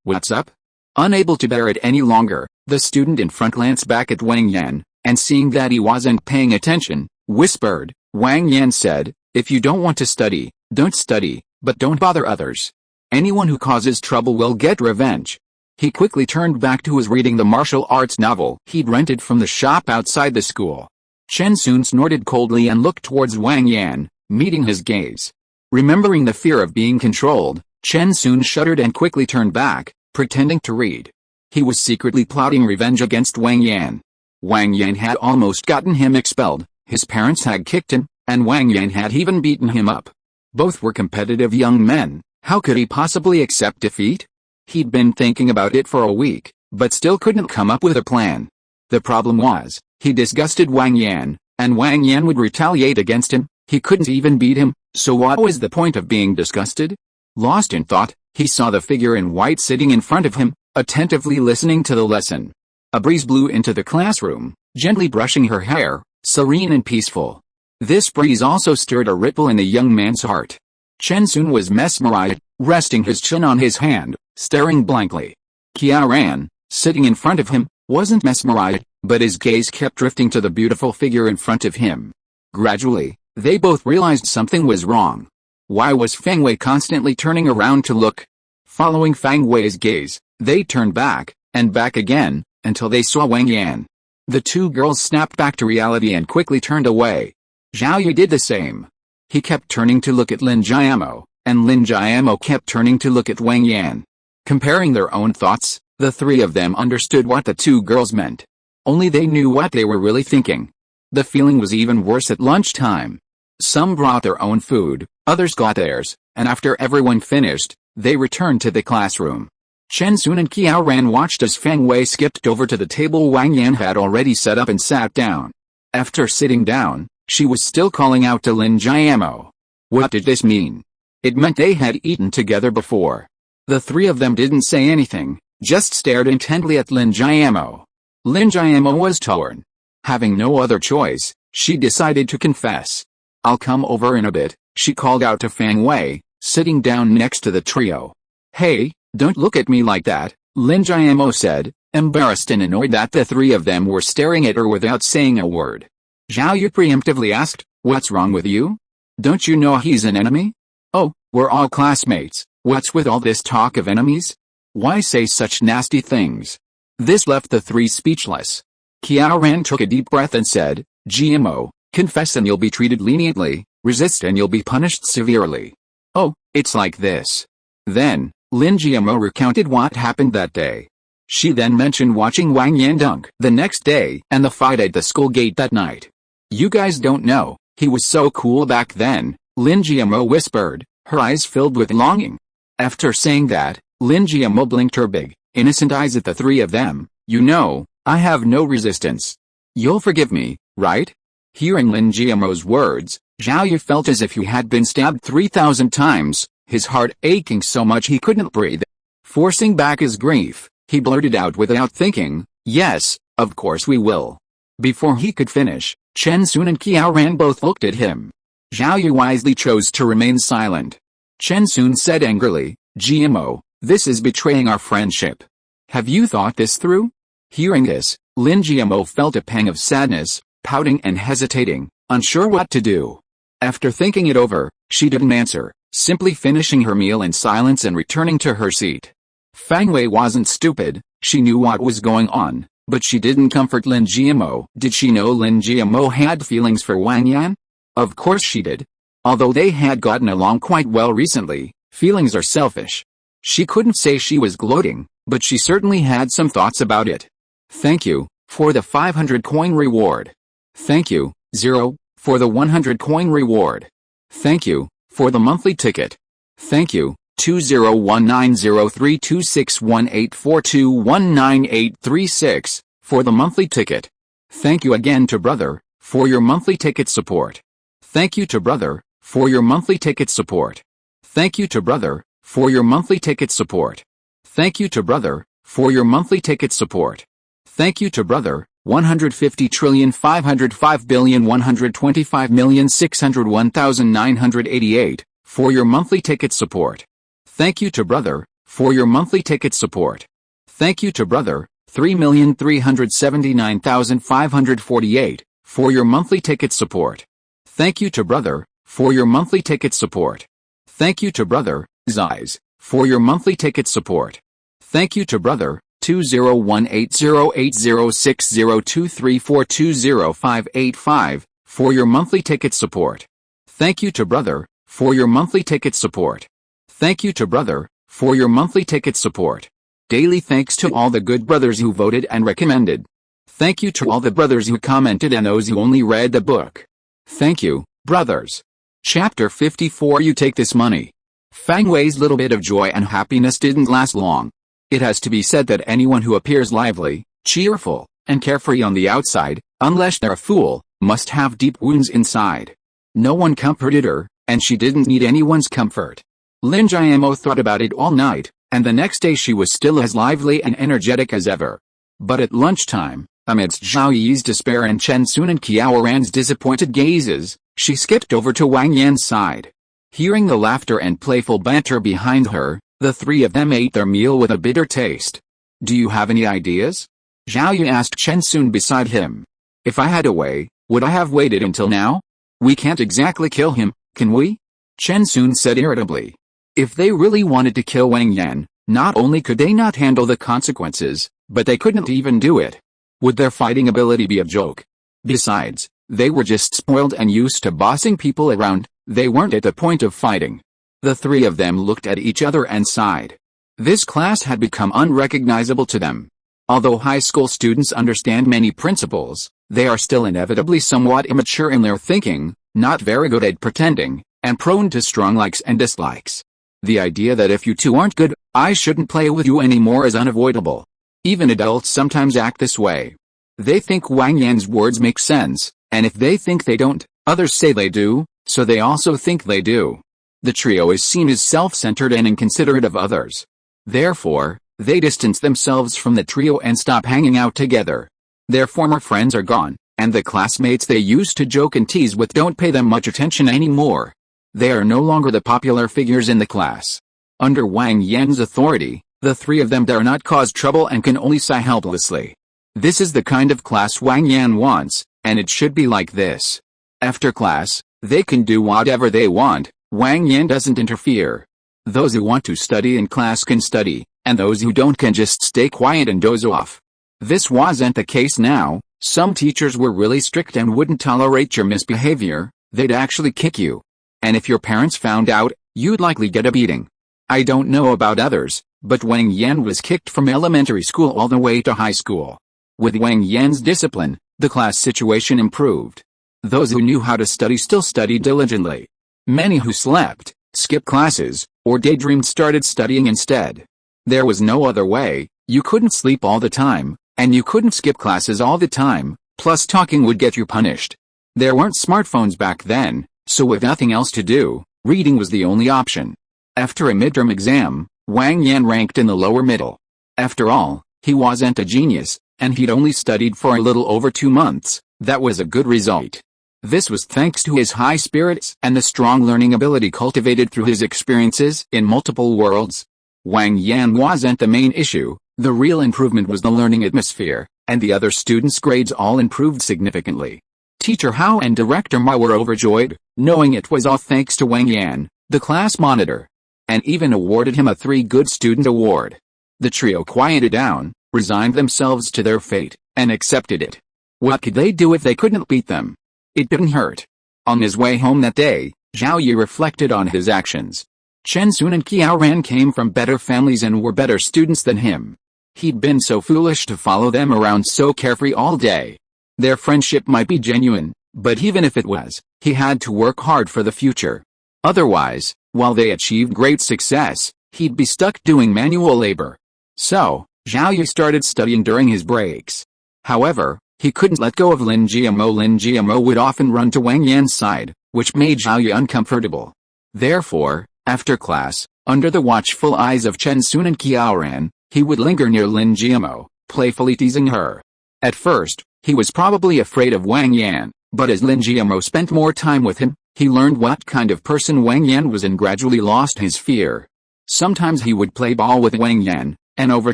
what's up? Unable to bear it any longer, the student in front glanced back at Wang Yan, and seeing that he wasn't paying attention, whispered. Wang Yan said, if you don't want to study, don't study, but don't bother others. Anyone who causes trouble will get revenge. He quickly turned back to his reading the martial arts novel he'd rented from the shop outside the school. Chen Sun snorted coldly and looked towards Wang Yan, meeting his gaze. Remembering the fear of being controlled, Chen Sun shuddered and quickly turned back, pretending to read. He was secretly plotting revenge against Wang Yan. Wang Yan had almost gotten him expelled, his parents had kicked him, and Wang Yan had even beaten him up. Both were competitive young men. How could he possibly accept defeat? He'd been thinking about it for a week, but still couldn't come up with a plan. The problem was, he disgusted Wang Yan, and Wang Yan would retaliate against him. He couldn't even beat him, so what was the point of being disgusted? Lost in thought, he saw the figure in white sitting in front of him, attentively listening to the lesson. A breeze blew into the classroom, gently brushing her hair, serene and peaceful. This breeze also stirred a ripple in the young man's heart. Chen Sun was mesmerized, resting his chin on his hand, staring blankly. Qiao Ran, sitting in front of him, wasn't mesmerized, but his gaze kept drifting to the beautiful figure in front of him. Gradually, they both realized something was wrong. Why was Fang Wei constantly turning around to look? Following Fang Wei's gaze, they turned back, and back again, until they saw Wang Yan. The 2 girls snapped back to reality and quickly turned away. Zhao Yu did the same. He kept turning to look at Lin Jiamo, and Lin Jiamo kept turning to look at Wang Yan. Comparing their own thoughts, the 3 of them understood what the 2 girls meant. Only they knew what they were really thinking. The feeling was even worse at lunchtime. Some brought their own food, others got theirs, and after everyone finished, they returned to the classroom. Chen Sun and Qiao Ran watched as Fang Wei skipped over to the table Wang Yan had already set up and sat down. After sitting down, she was still calling out to Lin Jiamo. What did this mean? It meant they had eaten together before. The 3 of them didn't say anything, just stared intently at Lin Jiamo. Lin Jiamo was torn. Having no other choice, she decided to confess. I'll come over in a bit, she called out to Fang Wei, sitting down next to the trio. Hey, don't look at me like that, Lin Jiamo said, embarrassed and annoyed that the 3 of them were staring at her without saying a word. Zhao Yu preemptively asked, what's wrong with you? Don't you know he's an enemy? Oh, we're all classmates, what's with all this talk of enemies? Why say such nasty things? This left the 3 speechless. Qiao Ran took a deep breath and said, GMO, confess and you'll be treated leniently, resist and you'll be punished severely. Oh, it's like this. Then, Lin GMO recounted what happened that day. She then mentioned watching Wang Yan dunk the next day and the fight at the school gate that night. "You guys don't know, he was so cool back then," Lin Jiamo whispered, her eyes filled with longing. After saying that, Lin Jiamo blinked her big, innocent eyes at the three of them. "You know, I have no resistance. You'll forgive me, right?" Hearing Lin Jiamo's words, Zhao Yu felt as if he had been stabbed 3,000 times, his heart aching so much he couldn't breathe. Forcing back his grief, he blurted out without thinking, "Yes, of course we will." Before he could finish, Chen Sun and Qiao Ran both looked at him. Zhao Yu wisely chose to remain silent. Chen Sun said angrily, "GMO, this is betraying our friendship. Have you thought this through?" Hearing this, Lin Jiamo felt a pang of sadness, pouting and hesitating, unsure what to do. After thinking it over, she didn't answer, simply finishing her meal in silence and returning to her seat. Fang Wei wasn't stupid, she knew what was going on, but she didn't comfort Lin Jiamo. Did she know Lin Jiamo had feelings for Wang Yan? Of course she did. Although they had gotten along quite well recently, feelings are selfish. She couldn't say she was gloating, but she certainly had some thoughts about it. "Thank you, for the 500 coin reward. Thank you, 0, for the 100 coin reward. Thank you, for the monthly ticket. Thank you, 201903261842198836, for the monthly ticket. Thank you again to brother, for your monthly ticket support. Thank you to brother, for your monthly ticket support. Thank you to brother, for your monthly ticket support. Thank you to brother, for your monthly ticket support. Thank you to brother, 150,505,125,601,988, for your monthly ticket support. Thank you to brother, for your monthly ticket support. Thank you to brother, 3,379,548, for your monthly ticket support. Thank you to brother, for your monthly ticket support. Thank you to brother, Zeiss, for your monthly ticket support. Thank you to brother, 20180806023420585, for your monthly ticket support. Thank you to brother, for your monthly ticket support. Thank you to brother, for your monthly ticket support. Daily thanks to all the good brothers who voted and recommended. Thank you to all the brothers who commented and those who only read the book. Thank you, brothers. Chapter 54. You take this money. Fang Wei's little bit of joy and happiness didn't last long. It has to be said that anyone who appears lively, cheerful, and carefree on the outside, unless they're a fool, must have deep wounds inside. No one comforted her, and she didn't need anyone's comfort. Lin Jiamo thought about it all night, and the next day she was still as lively and energetic as ever. But at lunchtime, amidst Zhao Yi's despair and Chen Sun and Qiao Ran's disappointed gazes, she skipped over to Wang Yan's side. Hearing the laughter and playful banter behind her, the three of them ate their meal with a bitter taste. "Do you have any ideas?" Zhao Yu asked Chen Sun beside him. "If I had a way, would I have waited until now? We can't exactly kill him, can we?" Chen Sun said irritably. If they really wanted to kill Wang Yan, not only could they not handle the consequences, but they couldn't even do it. Would their fighting ability be a joke? Besides, they were just spoiled and used to bossing people around, they weren't at the point of fighting. The three of them looked at each other and sighed. This class had become unrecognizable to them. Although high school students understand many principles, they are still inevitably somewhat immature in their thinking, not very good at pretending, and prone to strong likes and dislikes. The idea that if you two aren't good, I shouldn't play with you anymore is unavoidable. Even adults sometimes act this way. They think Wang Yan's words make sense, and if they think they don't, others say they do, so they also think they do. The trio is seen as self-centered and inconsiderate of others. Therefore, they distance themselves from the trio and stop hanging out together. Their former friends are gone, and the classmates they used to joke and tease with don't pay them much attention anymore. They are no longer the popular figures in the class. Under Wang Yan's authority, the three of them dare not cause trouble and can only sigh helplessly. This is the kind of class Wang Yan wants, and it should be like this. After class, they can do whatever they want. Wang Yan doesn't interfere. Those who want to study in class can study, and those who don't can just stay quiet and doze off. This wasn't the case now. Some teachers were really strict and wouldn't tolerate your misbehavior, they'd actually kick you. And if your parents found out, you'd likely get a beating. I don't know about others, but Wang Yan was kicked from elementary school all the way to high school. With Wang Yan's discipline, the class situation improved. Those who knew how to study still studied diligently. Many who slept, skipped classes, or daydreamed started studying instead. There was no other way. You couldn't sleep all the time, and you couldn't skip classes all the time, plus talking would get you punished. There weren't smartphones back then, so with nothing else to do, reading was the only option. After a midterm exam, Wang Yan ranked in the lower middle. After all, he wasn't a genius, and he'd only studied for a little over 2 months. That was a good result. This was thanks to his high spirits and the strong learning ability cultivated through his experiences in multiple worlds. Wang Yan wasn't the main issue. The real improvement was the learning atmosphere, and the other students' grades all improved significantly. Teacher Hao and Director Ma were overjoyed, knowing it was all thanks to Wang Yan, the class monitor, and even awarded him a 3 Good Student Award. The trio quieted down, resigned themselves to their fate, and accepted it. What could they do if they couldn't beat them? It didn't hurt. On his way home that day, Zhao Yi reflected on his actions. Chen Sun and Qiao Ran came from better families and were better students than him. He'd been so foolish to follow them around so carefree all day. Their friendship might be genuine, but even if it was, he had to work hard for the future. Otherwise, while they achieved great success, he'd be stuck doing manual labor. So, Zhao Yi started studying during his breaks. However, he couldn't let go of Lin Jiamo. Lin Jiamo would often run to Wang Yan's side, which made Zhao Yi uncomfortable. Therefore, after class, under the watchful eyes of Chen Sun and Qiao Ran, he would linger near Lin Jiamo, playfully teasing her. At first, he was probably afraid of Wang Yan, but as Lin Jiamo spent more time with him, he learned what kind of person Wang Yan was and gradually lost his fear. Sometimes he would play ball with Wang Yan, and over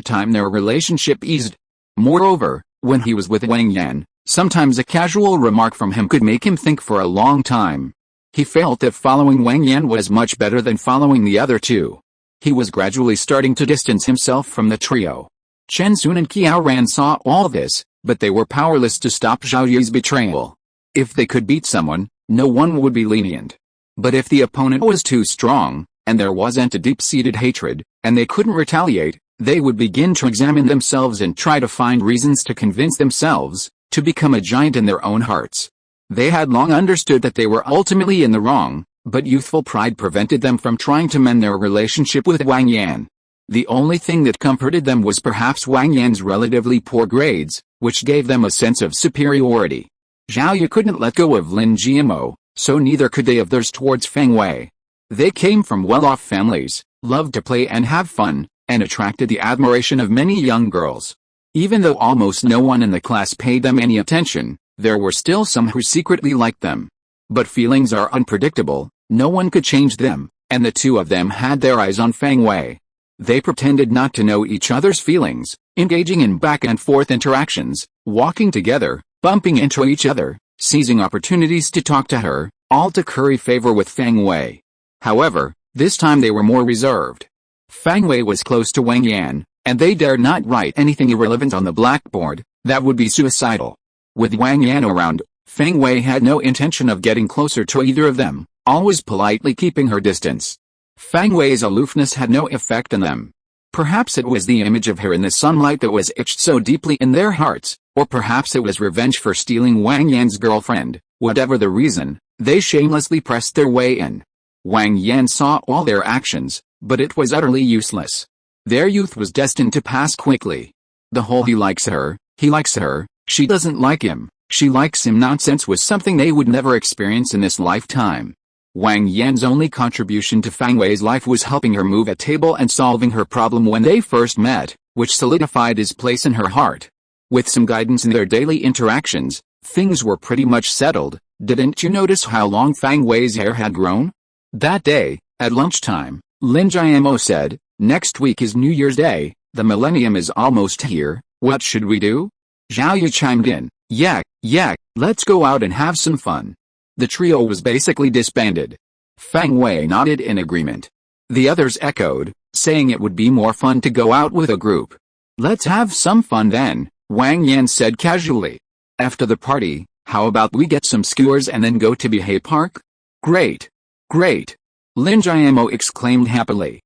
time their relationship eased. Moreover, when he was with Wang Yan, sometimes a casual remark from him could make him think for a long time. He felt that following Wang Yan was much better than following the other two. He was gradually starting to distance himself from the trio. Chen Sun and Qiao Ran saw all this, but they were powerless to stop Zhao Yi's betrayal. If they could beat someone, no one would be lenient. But if the opponent was too strong, and there wasn't a deep-seated hatred, and they couldn't retaliate, they would begin to examine themselves and try to find reasons to convince themselves to become a giant in their own hearts. They had long understood that they were ultimately in the wrong, but youthful pride prevented them from trying to mend their relationship with Wang Yan. The only thing that comforted them was perhaps Wang Yan's relatively poor grades, which gave them a sense of superiority. Zhao Yi couldn't let go of Lin Jiamo, so neither could they of theirs towards Feng Wei. They came from well-off families, loved to play and have fun, and attracted the admiration of many young girls. Even though almost no one in the class paid them any attention, there were still some who secretly liked them. But feelings are unpredictable, no one could change them, and the two of them had their eyes on Feng Wei. They pretended not to know each other's feelings, engaging in back-and-forth interactions, walking together, bumping into each other, seizing opportunities to talk to her, all to curry favor with Feng Wei. However, this time they were more reserved. Feng Wei was close to Wang Yan, and they dared not write anything irrelevant on the blackboard. That would be suicidal. With Wang Yan around, Feng Wei had no intention of getting closer to either of them, always politely keeping her distance. Feng Wei's aloofness had no effect on them. Perhaps it was the image of her in the sunlight that was etched so deeply in their hearts, or perhaps it was revenge for stealing Wang Yan's girlfriend. Whatever the reason, they shamelessly pressed their way in. Wang Yan saw all their actions, but it was utterly useless. Their youth was destined to pass quickly. The whole he likes her, she doesn't like him, she likes him nonsense was something they would never experience in this lifetime. Wang Yan's only contribution to Feng Wei's life was helping her move a table and solving her problem when they first met, which solidified his place in her heart. With some guidance in their daily interactions, things were pretty much settled. Didn't you notice how long Feng Wei's hair had grown? That day, at lunchtime, Lin Jiamo said, "Next week is New Year's Day, the millennium is almost here, what should we do?" Zhao Yi chimed in, Yeah, let's go out and have some fun." The trio was basically disbanded. Feng Wei nodded in agreement. The others echoed, saying it would be more fun to go out with a group. "Let's have some fun then," Wang Yan said casually. "After the party, how about we get some skewers and then go to Bihei Park?" Great! Lin Jiamo exclaimed happily.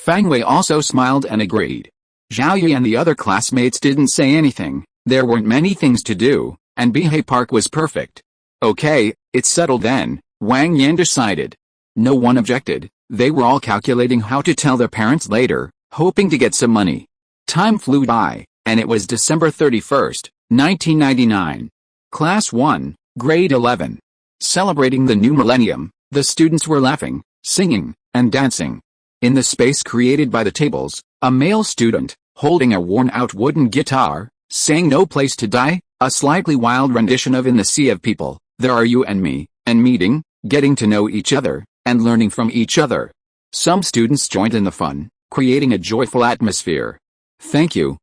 Fang Wei also smiled and agreed. Zhao Yi and the other classmates didn't say anything. There weren't many things to do, and Bihei Park was perfect. Okay, it's settled then, Wang Yan decided. No one objected. They were all calculating how to tell their parents later, hoping to get some money. Time flew by, and it was December 31st, 1999. Class 1, Grade 11. Celebrating the new millennium, the students were laughing, singing, and dancing. In the space created by the tables, a male student, holding a worn-out wooden guitar, sang "No Place to Die," a slightly wild rendition of "In the Sea of People, There Are You and Me," and meeting, getting to know each other, and learning from each other. Some students joined in the fun, creating a joyful atmosphere. Thank you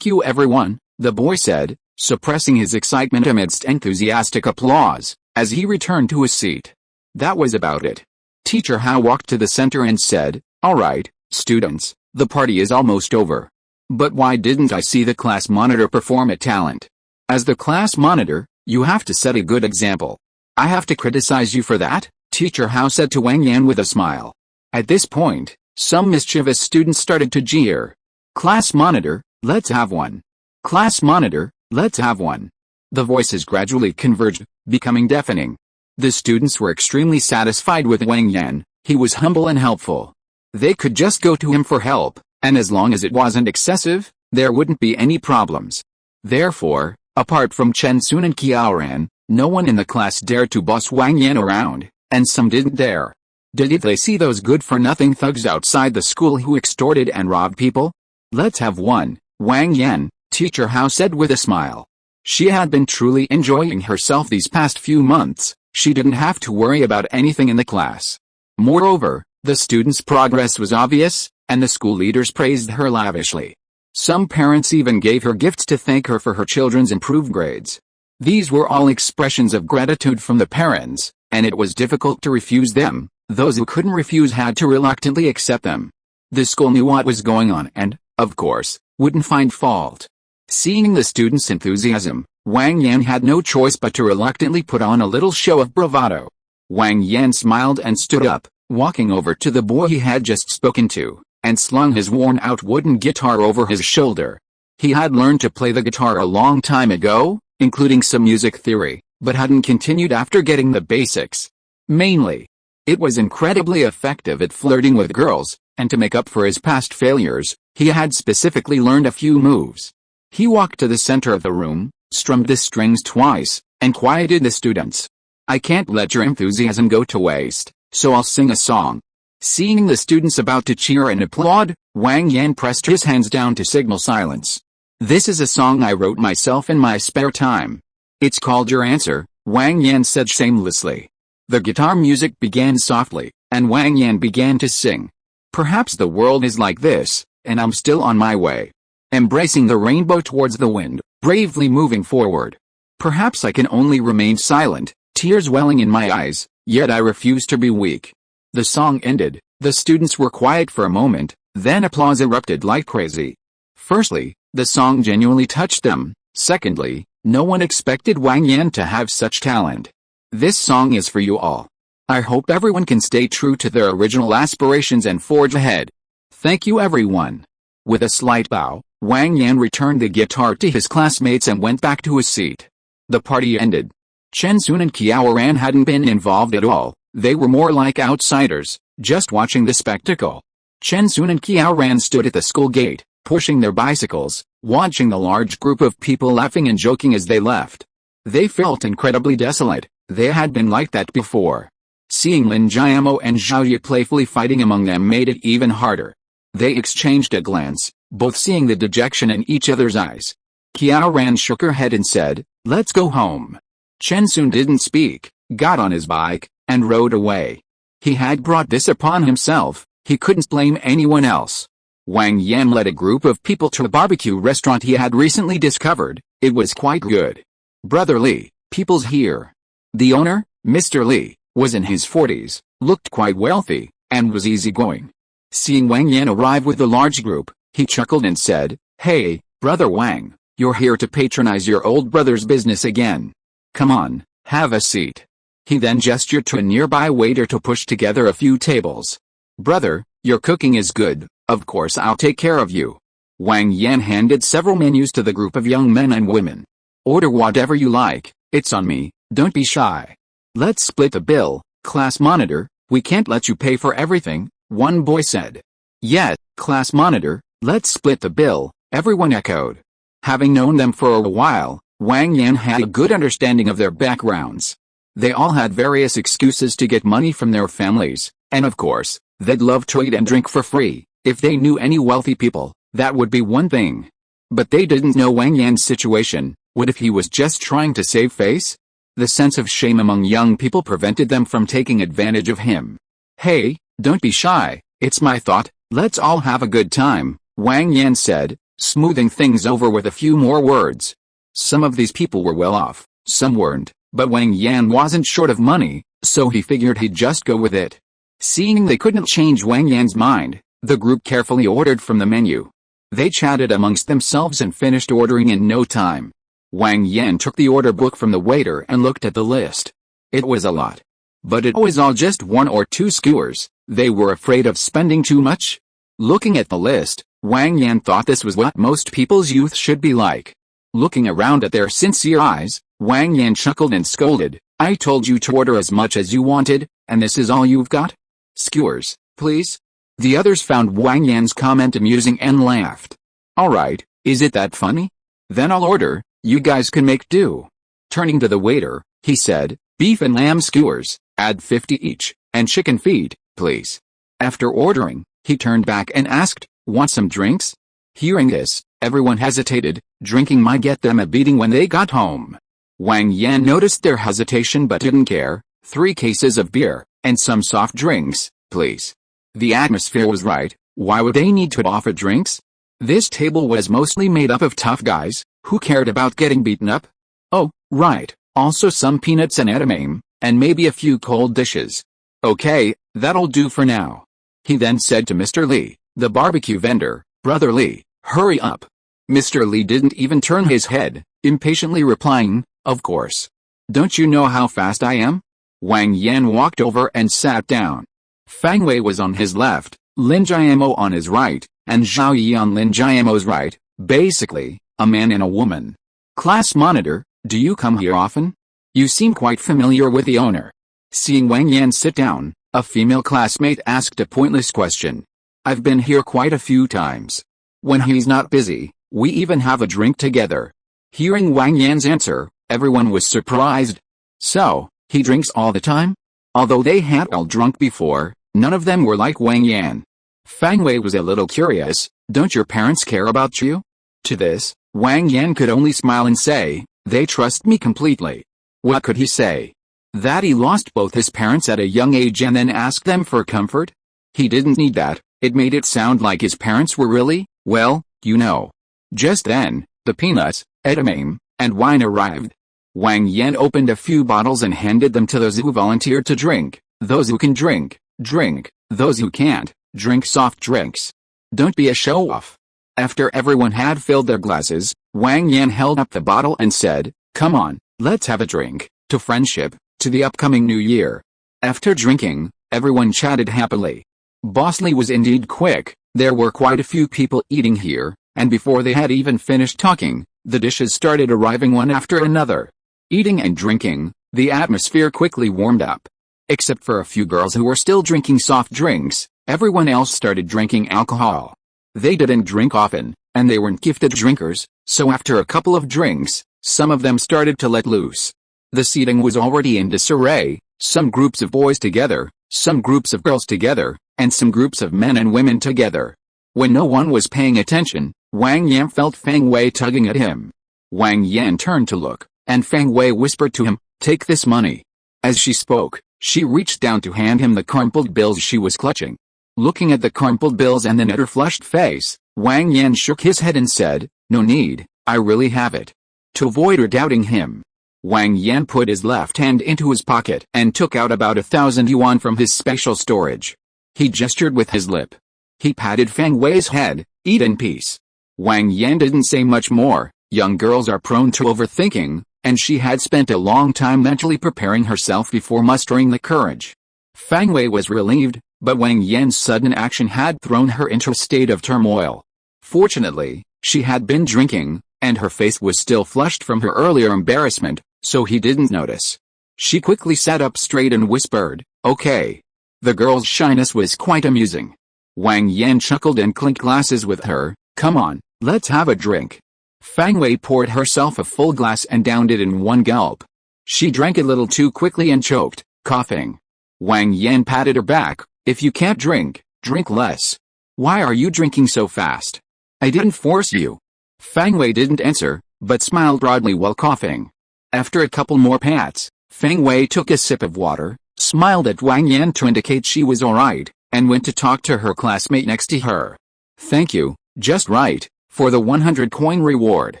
everyone," the boy said, suppressing his excitement amidst enthusiastic applause, as he returned to his seat. That was about it. Teacher Hao walked to the center and said, "All right, students, the party is almost over. But why didn't I see the class monitor perform at talent? As the class monitor, you have to set a good example. I have to criticize you for that," Teacher Hao said to Wang Yan with a smile. At this point, some mischievous students started to jeer. "Class monitor, let's have one. Class monitor, let's have one." The voices gradually converged, becoming deafening. The students were extremely satisfied with Wang Yan. He was humble and helpful. They could just go to him for help, and as long as it wasn't excessive, there wouldn't be any problems. Therefore, apart from Chen Sun and Qiaoran, no one in the class dared to boss Wang Yan around, and some didn't dare. Did they see those good-for-nothing thugs outside the school who extorted and robbed people? "Let's have one, Wang Yan," Teacher Hao said with a smile. She had been truly enjoying herself these past few months. She didn't have to worry about anything in the class. Moreover, the students' progress was obvious, and the school leaders praised her lavishly. Some parents even gave her gifts to thank her for her children's improved grades. These were all expressions of gratitude from the parents, and it was difficult to refuse them. Those who couldn't refuse had to reluctantly accept them. The school knew what was going on and, of course, wouldn't find fault. Seeing the students' enthusiasm, Wang Yan had no choice but to reluctantly put on a little show of bravado. Wang Yan smiled and stood up, walking over to the boy he had just spoken to, and slung his worn-out wooden guitar over his shoulder. He had learned to play the guitar a long time ago, including some music theory, but hadn't continued after getting the basics. Mainly, it was incredibly effective at flirting with girls, and to make up for his past failures, he had specifically learned a few moves. He walked to the center of the room, strummed the strings twice, and quieted the students. "I can't let your enthusiasm go to waste, so I'll sing a song." Seeing the students about to cheer and applaud, Wang Yan pressed his hands down to signal silence. "This is a song I wrote myself in my spare time. It's called Your Answer," Wang Yan said shamelessly. The guitar music began softly, and Wang Yan began to sing. "Perhaps the world is like this, and I'm still on my way. Embracing the rainbow towards the wind, bravely moving forward. Perhaps I can only remain silent, tears welling in my eyes, yet I refuse to be weak." The song ended, the students were quiet for a moment, then applause erupted like crazy. Firstly, the song genuinely touched them. Secondly, no one expected Wang Yan to have such talent. This song is for you all. I hope everyone can stay true to their original aspirations and forge ahead. Thank you everyone. With a slight bow, Wang Yan returned the guitar to his classmates and went back to his seat. The party ended. Chen Sun and Qiaoran hadn't been involved at all. They were more like outsiders, just watching the spectacle. Chen Sun and Qiaoran stood at the school gate, pushing their bicycles, watching the large group of people laughing and joking as they left. They felt incredibly desolate. They had been like that before. Seeing Lin Jiamo and Zhao Yi playfully fighting among them made it even harder. They exchanged a glance, both seeing the dejection in each other's eyes. Qiaoran shook her head and said, "Let's go home." Chen Sun didn't speak, got on his bike, and rode away. He had brought this upon himself. He couldn't blame anyone else. Wang Yan led a group of people to a barbecue restaurant he had recently discovered. It was quite good. "Brother Li, people's here." The owner, Mr. Li, was in his 40s, looked quite wealthy, and was easygoing. Seeing Wang Yan arrive with the large group, he chuckled and said, "Hey, Brother Wang, you're here to patronize your old brother's business again. Come on, have a seat." He then gestured to a nearby waiter to push together a few tables. "Brother, your cooking is good. Of course I'll take care of you. Wang Yan handed several menus to the group of young men and women. Order whatever you like, it's on me, don't be shy. Let's split the bill, class monitor, we can't let you pay for everything, one boy said. Yes, class monitor, let's split the bill, everyone echoed. Having known them for a while, Wang Yan had a good understanding of their backgrounds. They all had various excuses to get money from their families, and of course, they'd love to eat and drink for free. If they knew any wealthy people, that would be one thing. But they didn't know Wang Yan's situation. What if he was just trying to save face? The sense of shame among young people prevented them from taking advantage of him. Hey, don't be shy, it's my thought, let's all have a good time, Wang Yan said, smoothing things over with a few more words. Some of these people were well off, some weren't, but Wang Yan wasn't short of money, so he figured he'd just go with it. Seeing they couldn't change Wang Yan's mind, the group carefully ordered from the menu. They chatted amongst themselves and finished ordering in no time. Wang Yan took the order book from the waiter and looked at the list. It was a lot. But it was all just 1 or 2 skewers. They were afraid of spending too much. Looking at the list, Wang Yan thought this was what most people's youth should be like. Looking around at their sincere eyes, Wang Yan chuckled and scolded, I told you to order as much as you wanted, and this is all you've got? Skewers, please? The others found Wang Yan's comment amusing and laughed. Alright, is it that funny? Then I'll order, you guys can make do. Turning to the waiter, he said, beef and lamb skewers, add 50 each, and chicken feet, please. After ordering, he turned back and asked, want some drinks? Hearing this, everyone hesitated, drinking might get them a beating when they got home. Wang Yan noticed their hesitation but didn't care, 3 cases of beer, and some soft drinks, please. The atmosphere was right, why would they need to offer drinks? This table was mostly made up of tough guys, who cared about getting beaten up. Oh, right, also some peanuts and edamame, and maybe a few cold dishes. Okay, that'll do for now. He then said to Mr. Lee, the barbecue vendor, Brother Lee, hurry up. Mr. Lee didn't even turn his head, impatiently replying, of course. Don't you know how fast I am? Wang Yan walked over and sat down. Fang Wei was on his left, Lin Jiamo on his right, and Zhao Yi on Lin Jiamo's right, basically, a man and a woman. Class monitor, do you come here often? You seem quite familiar with the owner. Seeing Wang Yan sit down, a female classmate asked a pointless question. I've been here quite a few times. When he's not busy, we even have a drink together. Hearing Wang Yan's answer, everyone was surprised. So, he drinks all the time? Although they had all drunk before, none of them were like Wang Yan. Fang Wei was a little curious, don't your parents care about you? To this, Wang Yan could only smile and say, they trust me completely. What could he say? That he lost both his parents at a young age and then asked them for comfort? He didn't need that, it made it sound like his parents were really, well, you know. Just then, the peanuts, edamame, and wine arrived. Wang Yan opened a few bottles and handed them to those who volunteered to drink. Those who can drink, drink. Those who can't, drink soft drinks. Don't be a show-off. After everyone had filled their glasses, Wang Yan held up the bottle and said, come on, let's have a drink, to friendship, to the upcoming new year. After drinking, everyone chatted happily. Boss Lee was indeed quick, there were quite a few people eating here, and before they had even finished talking, the dishes started arriving one after another. Eating and drinking, the atmosphere quickly warmed up. Except for a few girls who were still drinking soft drinks, everyone else started drinking alcohol. They didn't drink often, and they weren't gifted drinkers, so after a couple of drinks, some of them started to let loose. The seating was already in disarray, some groups of boys together, some groups of girls together, and some groups of men and women together. When no one was paying attention, Wang Yan felt Fang Wei tugging at him. Wang Yan turned to look, and Fang Wei whispered to him, take this money. As she spoke, she reached down to hand him the crumpled bills she was clutching. Looking at the crumpled bills and then at her flushed face, Wang Yan shook his head and said, no need, I really have it. To avoid her doubting him, Wang Yan put his left hand into his pocket and took out about 1,000 yuan from his special storage. He gestured with his lip. He patted Fang Wei's head, eat in peace. Wang Yan didn't say much more. Young girls are prone to overthinking, and she had spent a long time mentally preparing herself before mustering the courage. Fang Wei was relieved, But Wang Yan's sudden action had thrown her into a state of turmoil. Fortunately, she had been drinking, and her face was still flushed from her earlier embarrassment, so he didn't notice. She quickly sat up straight and whispered, "Okay." The girl's shyness was quite amusing. Wang Yan chuckled and clinked glasses with her. "Come on, let's have a drink." Fang Wei poured herself a full glass and downed it in one gulp. She drank a little too quickly and choked, coughing. Wang Yan patted her back. "If you can't drink, drink less. Why are you drinking so fast? I didn't force you." Fang Wei didn't answer, but smiled broadly while coughing. After a couple more pats, Fang Wei took a sip of water, smiled at Wang Yan to indicate she was alright, and went to talk to her classmate next to her. "Thank you, just right, for the 100 coin reward.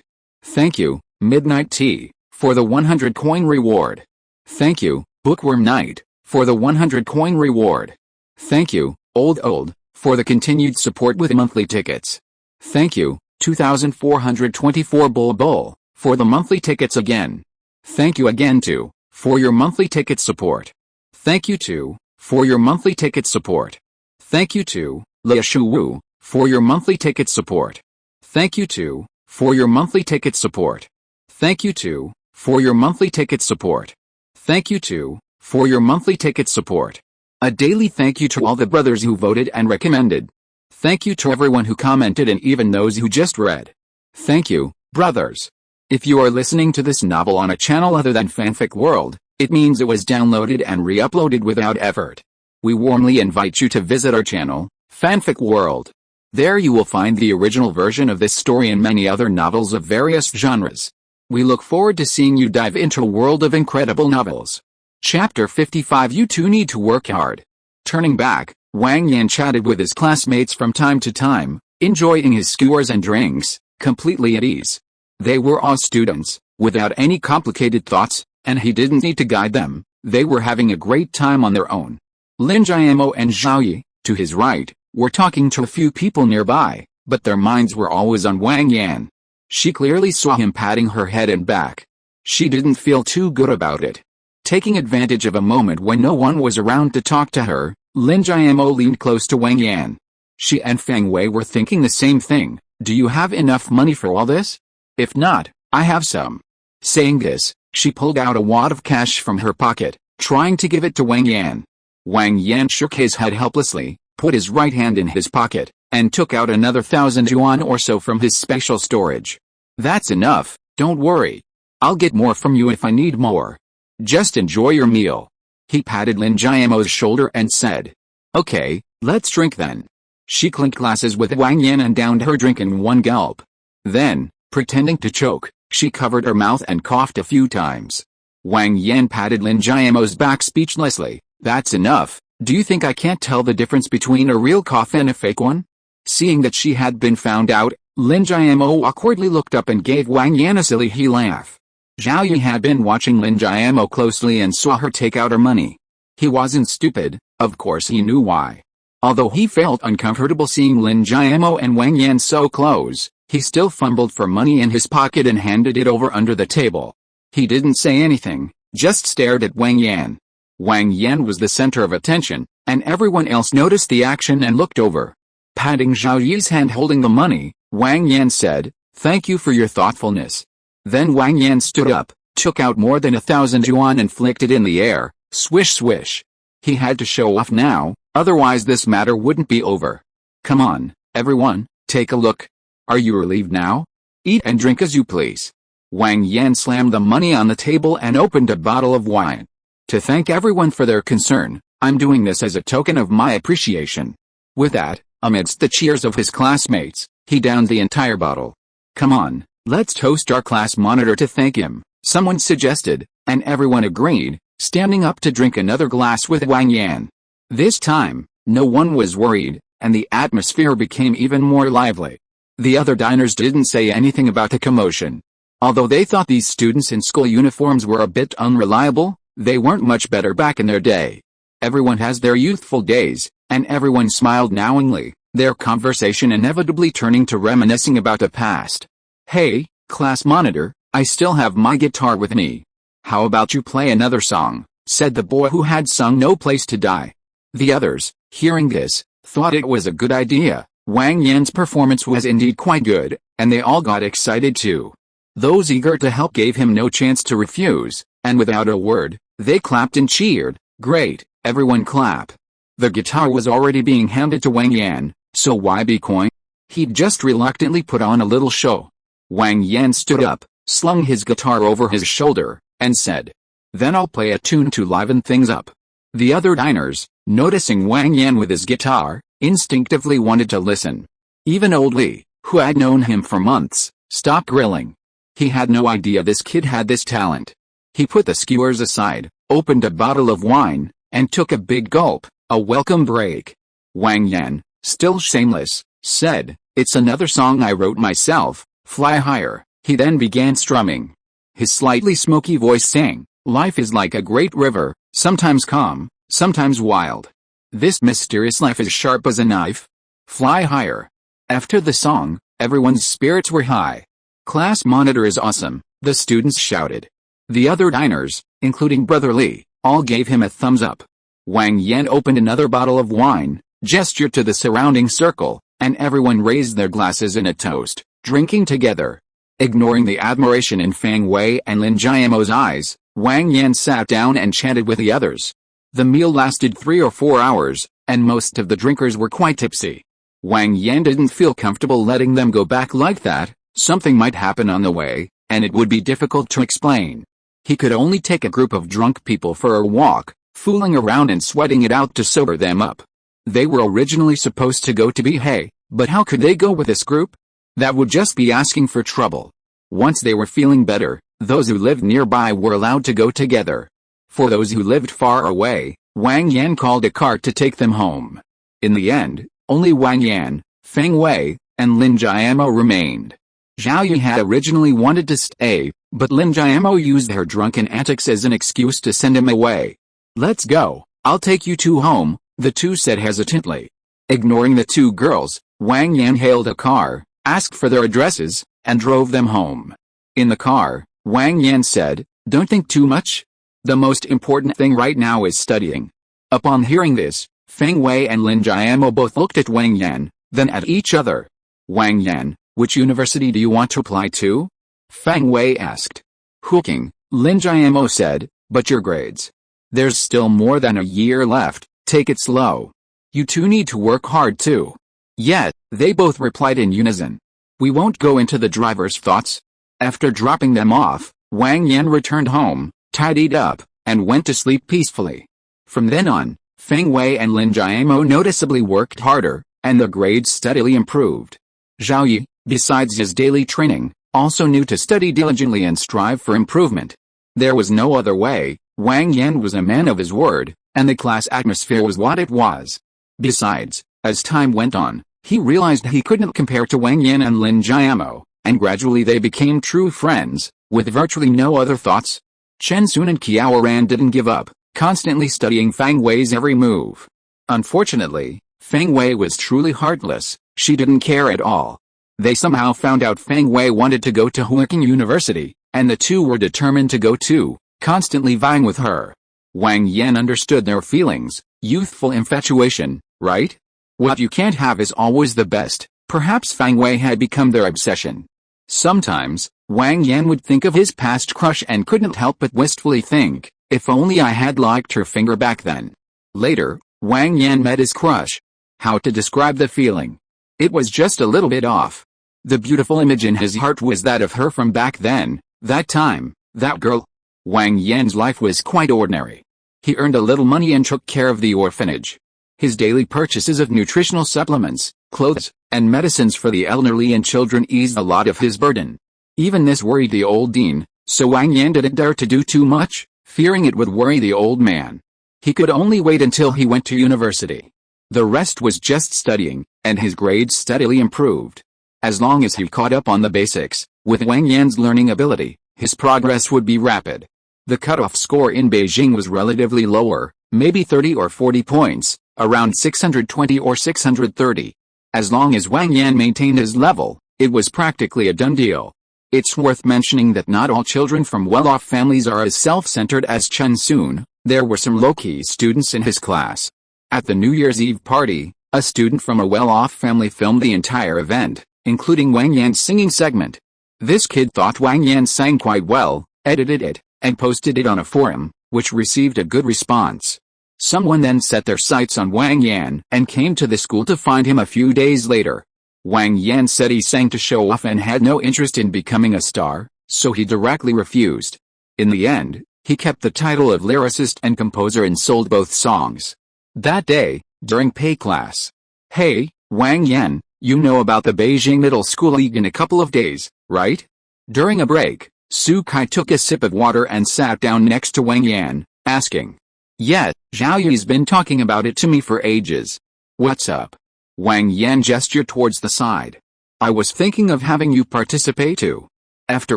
Thank you, Midnight Tea, for the 100 coin reward. Thank you, Bookworm Night, for the 100 coin reward. Thank you, Old, for the continued support with monthly tickets. Thank you, 2424 Bull, for the monthly tickets again. Thank you again too, for your monthly ticket support. Thank you too, for your monthly ticket support. Thank you too, Liashu Wu, for your monthly ticket support. Thank you too, for your monthly ticket support. Thank you too, for your monthly ticket support. Thank you too, for your monthly ticket support. A daily thank you to all the brothers who voted and recommended. Thank you to everyone who commented and even those who just read. Thank you, brothers. If you are listening to this novel on a channel other than Fanfic World, it means it was downloaded and re-uploaded without effort. We warmly invite you to visit our channel, Fanfic World. There you will find the original version of this story and many other novels of various genres. We look forward to seeing you dive into a world of incredible novels. Chapter 55. You two need to work hard. Turning back, Wang Yan chatted with his classmates from time to time, enjoying his skewers and drinks, completely at ease. They were all students, without any complicated thoughts, and he didn't need to guide them. They were having a great time on their own. Lin Jiamo and Zhao Yi, to his right, were talking to a few people nearby, but their minds were always on Wang Yan. She clearly saw him patting her head and back. She didn't feel too good about it. Taking advantage of a moment when no one was around to talk to her, Lin Jiamo leaned close to Wang Yan. She and Fang Wei were thinking the same thing. "Do you have enough money for all this? If not, I have some." Saying this, she pulled out a wad of cash from her pocket, trying to give it to Wang Yan. Wang Yan shook his head helplessly, put his right hand in his pocket, and took out another 1,000 yuan or so from his special storage. "That's enough, don't worry. I'll get more from you if I need more. Just enjoy your meal." He patted Lin Jiamo's shoulder and said, "Okay, let's drink then." She clinked glasses with Wang Yan and downed her drink in one gulp. Then, pretending to choke, she covered her mouth and coughed a few times. Wang Yan patted Lin Jiamo's back speechlessly. "That's enough. Do you think I can't tell the difference between a real cough and a fake one?" Seeing that she had been found out, Lin Jiamo awkwardly looked up and gave Wang Yan a silly laugh. Zhao Yi had been watching Lin Jiamo closely and saw her take out her money. He wasn't stupid, of course he knew why. Although he felt uncomfortable seeing Lin Jiamo and Wang Yan so close, he still fumbled for money in his pocket and handed it over under the table. He didn't say anything, just stared at Wang Yan. Wang Yan was the center of attention, and everyone else noticed the action and looked over. Patting Zhao Yi's hand holding the money, Wang Yan said, "Thank you for your thoughtfulness." Then Wang Yan stood up, took out more than 1,000 yuan and flicked it in the air, swish swish. He had to show off now, otherwise this matter wouldn't be over. "Come on, everyone, take a look. Are you relieved now? Eat and drink as you please." Wang Yan slammed the money on the table and opened a bottle of wine. "To thank everyone for their concern, I'm doing this as a token of my appreciation." With that, amidst the cheers of his classmates, he downed the entire bottle. "Come on, let's toast our class monitor to thank him," someone suggested, and everyone agreed, standing up to drink another glass with Wang Yan. This time, no one was worried, and the atmosphere became even more lively. The other diners didn't say anything about the commotion. Although they thought these students in school uniforms were a bit unreliable, they weren't much better back in their day. Everyone has their youthful days, and everyone smiled knowingly, their conversation inevitably turning to reminiscing about the past. "Hey, class monitor, I still have my guitar with me. How about you play another song?" said the boy who had sung "No Place to Die." The others, hearing this, thought it was a good idea. Wang Yan's performance was indeed quite good, and they all got excited too. Those eager to help gave him no chance to refuse, and without a word, they clapped and cheered. Great, everyone clap. The guitar was already being handed to Wang Yan, so why be coy? He'd just reluctantly put on a little show. Wang Yan stood up, slung his guitar over his shoulder, and said, "Then I'll play a tune to liven things up." The other diners, noticing Wang Yan with his guitar, instinctively wanted to listen. Even old Li, who had known him for months, stopped grilling. He had no idea this kid had this talent. He put the skewers aside, opened a bottle of wine, and took a big gulp, a welcome break. Wang Yan, still shameless, said, "It's another song I wrote myself, Fly Higher." He then began strumming. His slightly smoky voice sang, "Life is like a great river, sometimes calm, sometimes wild. This mysterious life is sharp as a knife. Fly higher." After the song, everyone's spirits were high. "Class monitor is awesome," the students shouted. The other diners, including Brother Li, all gave him a thumbs up. Wang Yan opened another bottle of wine, gestured to the surrounding circle, and everyone raised their glasses in a toast, drinking together. Ignoring the admiration in Fang Wei and Lin Jiamo's eyes, Wang Yan sat down and chatted with the others. The meal lasted 3 or 4 hours, and most of the drinkers were quite tipsy. Wang Yan didn't feel comfortable letting them go back like that. Something might happen on the way, and it would be difficult to explain. He could only take a group of drunk people for a walk, fooling around and sweating it out to sober them up. They were originally supposed to go to Bihei, but how could they go with this group? That would just be asking for trouble. Once they were feeling better, those who lived nearby were allowed to go together. For those who lived far away, Wang Yan called a cart to take them home. In the end, only Wang Yan, Feng Wei, and Lin Jiamo remained. Zhao Yi had originally wanted to stay, but Lin Jiamo used her drunken antics as an excuse to send him away. "Let's go, I'll take you two home," the two said hesitantly. Ignoring the two girls, Wang Yan hailed a car, asked for their addresses, and drove them home. In the car, Wang Yan said, "Don't think too much. The most important thing right now is studying." Upon hearing this, Feng Wei and Lin Jiamo both looked at Wang Yan, then at each other. "Wang Yan, which university do you want to apply to?" Feng Wei asked. "Hooking," Lin Jiamo said, "but your grades. There's still more than a year left, take it slow. You two need to work hard too." Yet, they both replied in unison. "We won't go into the driver's thoughts." After dropping them off, Wang Yan returned home, tidied up, and went to sleep peacefully. From then on, Feng Wei and Lin Jiamo noticeably worked harder, and their grades steadily improved. Zhao Yi, besides his daily training, also knew to study diligently and strive for improvement. There was no other way. Wang Yan was a man of his word, and the class atmosphere was what it was. Besides, as time went on, he realized he couldn't compare to Wang Yan and Lin Jiamo, and gradually they became true friends, with virtually no other thoughts. Chen Sun and Qiao Ran didn't give up, constantly studying Feng Wei's every move. Unfortunately, Feng Wei was truly heartless. She didn't care at all. They somehow found out Feng Wei wanted to go to Huiking University, and the two were determined to go too, constantly vying with her. Wang Yan understood their feelings. Youthful infatuation, right? What you can't have is always the best. Perhaps Feng Wei had become their obsession. Sometimes, Wang Yan would think of his past crush and couldn't help but wistfully think, if only I had liked her finger back then. Later, Wang Yan met his crush. How to describe the feeling? It was just a little bit off. The beautiful image in his heart was that of her from back then, that time, that girl. Wang Yan's life was quite ordinary. He earned a little money and took care of the orphanage. His daily purchases of nutritional supplements, clothes, and medicines for the elderly and children eased a lot of his burden. Even this worried the old dean, so Wang Yan didn't dare to do too much, fearing it would worry the old man. He could only wait until he went to university. The rest was just studying, and his grades steadily improved. As long as he caught up on the basics, with Wang Yan's learning ability, his progress would be rapid. The cutoff score in Beijing was relatively lower, maybe 30 or 40 points, around 620 or 630. As long as Wang Yan maintained his level, it was practically a done deal. It's worth mentioning that not all children from well-off families are as self-centered as Chen Sun. There were some low-key students in his class. At the New Year's Eve party, a student from a well-off family filmed the entire event, including Wang Yan's singing segment. This kid thought Wang Yan sang quite well, edited it, and posted it on a forum, which received a good response. Someone then set their sights on Wang Yan and came to the school to find him a few days later. Wang Yan said he sang to show off and had no interest in becoming a star, so he directly refused. In the end, he kept the title of lyricist and composer and sold both songs. That day, during pay class. "Hey, Wang Yan, you know about the Beijing Middle School League in a couple of days, right?" During a break, Su Kai took a sip of water and sat down next to Wang Yan, asking, "Yeah, Zhao Yi's been talking about it to me for ages. What's up?" Wang Yan gestured towards the side. "I was thinking of having you participate too." After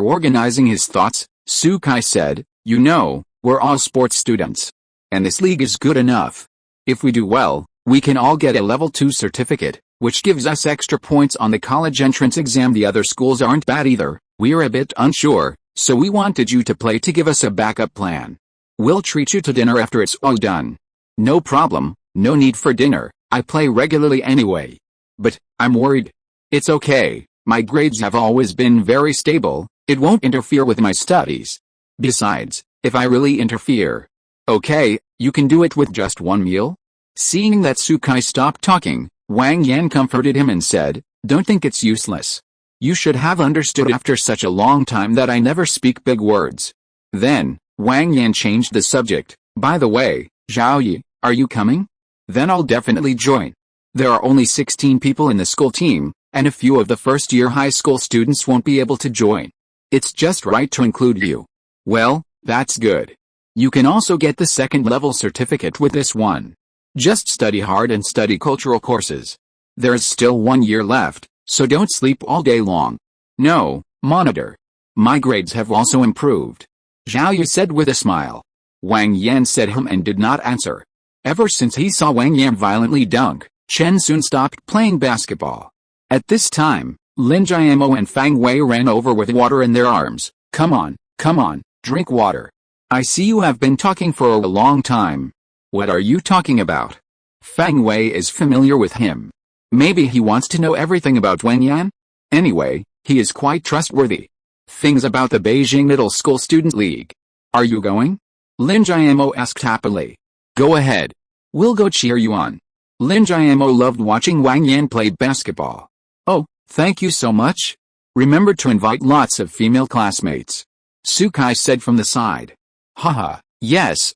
organizing his thoughts, Su Kai said, "You know, we're all sports students. And this league is good enough. If we do well, we can all get a level 2 certificate, which gives us extra points on the college entrance exam. The other schools aren't bad either. We're a bit unsure, so we wanted you to play to give us a backup plan. We'll treat you to dinner after it's all done." "No problem, no need for dinner, I play regularly anyway. But, I'm worried." "It's okay, my grades have always been very stable, it won't interfere with my studies. Besides, if I really interfere..." "Okay, you can do it with just one meal?" Seeing that Su Kai stopped talking, Wang Yan comforted him and said, "Don't think it's useless. You should have understood after such a long time that I never speak big words." Then, Wang Yan changed the subject. "By the way, Zhao Yi, are you coming? Then I'll definitely join. There are only 16 people in the school team, and a few of the first-year high school students won't be able to join. It's just right to include you." "Well, that's good. You can also get the second-level certificate with this one. Just study hard and study cultural courses. There's still 1 year left, so don't sleep all day long." "No, monitor. My grades have also improved," Zhao Yu said with a smile. Wang Yan said and did not answer. Ever since he saw Wang Yan violently dunk, Chen soon stopped playing basketball. At this time, Lin Jiamo and Fang Wei ran over with water in their arms. Come on, drink water. I see you have been talking for a long time." "What are you talking about?" Fang Wei is familiar with him. Maybe he wants to know everything about Wang Yan? Anyway, he is quite trustworthy. "Things about the Beijing Middle School Student League. Are you going?" Lin Jiamo asked happily. "Go ahead. We'll go cheer you on." Lin Jiamo loved watching Wang Yan play basketball. "Oh, thank you so much. Remember to invite lots of female classmates," Su Kai said from the side. "Haha, yes,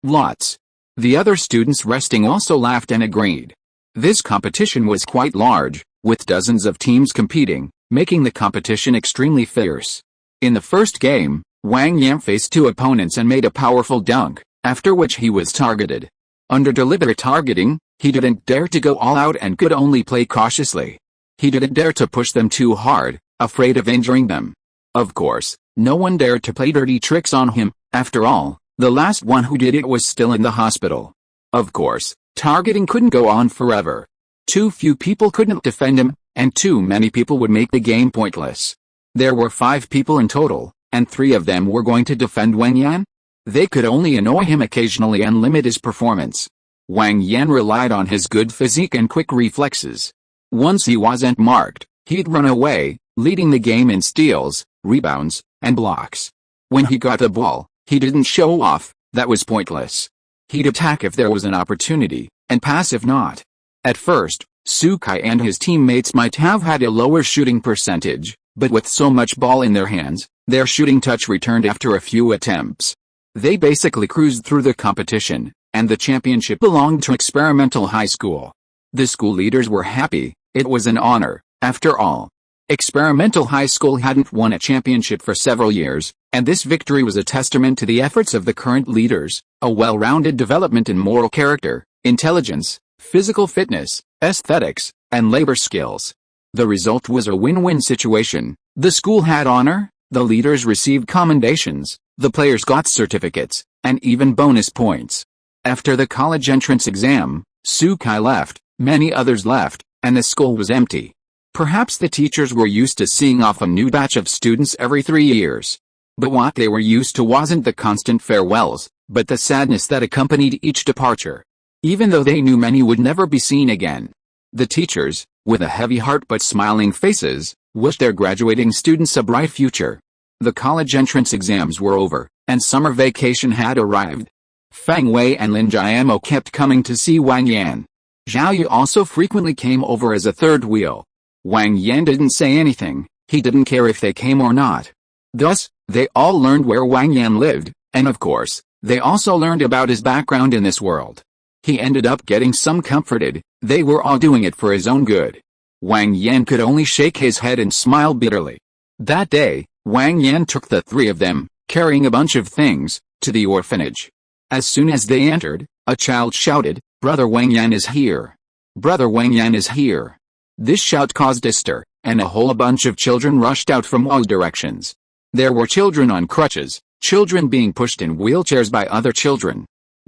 lots." The other students resting also laughed and agreed. This competition was quite large, with dozens of teams competing, making the competition extremely fierce. In the first game, Wang Yan faced 2 opponents and made a powerful dunk, after which he was targeted. Under deliberate targeting, he didn't dare to go all out and could only play cautiously. He didn't dare to push them too hard, afraid of injuring them. Of course, no one dared to play dirty tricks on him. After all, the last one who did it was still in the hospital. Of course, targeting couldn't go on forever. Too few people couldn't defend him, and too many people would make the game pointless. There were 5 people in total, and 3 of them were going to defend Wang Yan. They could only annoy him occasionally and limit his performance. Wang Yan relied on his good physique and quick reflexes. Once he wasn't marked, he'd run away, leading the game in steals, rebounds, and blocks. When he got the ball, he didn't show off. That was pointless. He'd attack if there was an opportunity, and pass if not. At first, Su Kai and his teammates might have had a lower shooting percentage, but with so much ball in their hands, their shooting touch returned after a few attempts. They basically cruised through the competition, and the championship belonged to Experimental High School. The school leaders were happy. It was an honor, after all. Experimental High School hadn't won a championship for several years, and this victory was a testament to the efforts of the current leaders, a well-rounded development in moral character, intelligence, physical fitness, aesthetics, and labor skills. The result was a win-win situation. The school had honor, the leaders received commendations, the players got certificates, and even bonus points. After the college entrance exam, Su Kai left, many others left, and the school was empty. Perhaps the teachers were used to seeing off a new batch of students every 3 years. But what they were used to wasn't the constant farewells, but the sadness that accompanied each departure. even though they knew many would never be seen again. The teachers, with a heavy heart but smiling faces, wished their graduating students a bright future. The college entrance exams were over, and summer vacation had arrived. Fang Wei and Lin Jiamo kept coming to see Wang Yan. Zhao Yu also frequently came over as a third wheel. Wang Yan didn't say anything, he didn't care if they came or not. Thus, they all learned where Wang Yan lived, and of course, they also learned about his background in this world. He ended up getting some comforted, they were all doing it for his own good. Wang Yan could only shake his head and smile bitterly. That day, Wang Yan took the three of them, carrying a bunch of things, to the orphanage. As soon as they entered, a child shouted, "Brother Wang Yan is here! Brother Wang Yan is here!" This shout caused a stir, and a whole bunch of children rushed out from all directions. There were children on crutches, children being pushed in wheelchairs by other children,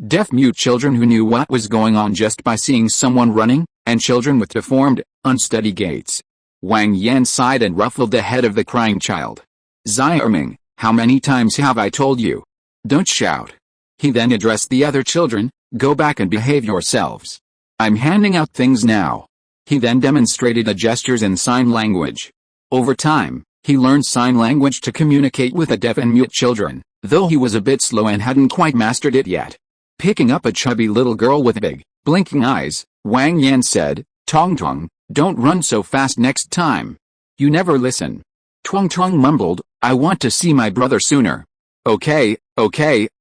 deaf-mute children who knew what was going on just by seeing someone running, and children with deformed, unsteady gaits. Wang Yan sighed and ruffled the head of the crying child. "Xiaoming, how many times have I told you? Don't shout." He then addressed the other children, "Go back and behave yourselves. I'm handing out things now." He then demonstrated the gestures in sign language. Over time, he learned sign language to communicate with the deaf and mute children, though he was a bit slow and hadn't quite mastered it yet. Picking up a chubby little girl with big, blinking eyes, Wang Yan said, "Tong Tong, don't run so fast next time. You never listen." Tong Tong mumbled, "I want to see my brother sooner." Okay,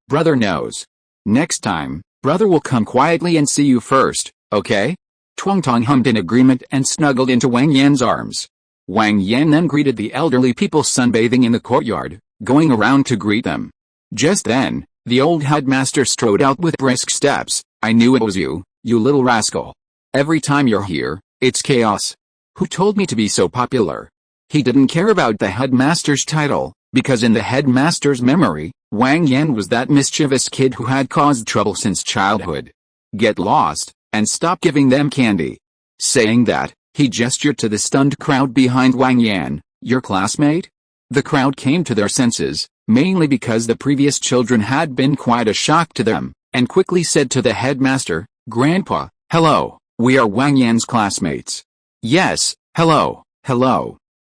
brother knows. Next time, brother will come quietly and see you first, okay?" Tong Tong hummed in agreement and snuggled into Wang Yan's arms. Wang Yan then greeted the elderly people sunbathing in the courtyard, going around to greet them. Just then, the old headmaster strode out with brisk steps. "I knew it was you, you little rascal. Every time you're here, it's chaos. Who told me to be so popular?" He didn't care about the headmaster's title, because in the headmaster's memory, Wang Yan was that mischievous kid who had caused trouble since childhood. "Get lost, and stop giving them candy." Saying that, he gestured to the stunned crowd behind Wang Yan. "Your classmate?" The crowd came to their senses, mainly because the previous children had been quite a shock to them, and quickly said to the headmaster, "Grandpa, hello, we are Wang Yan's classmates." "Yes, hello.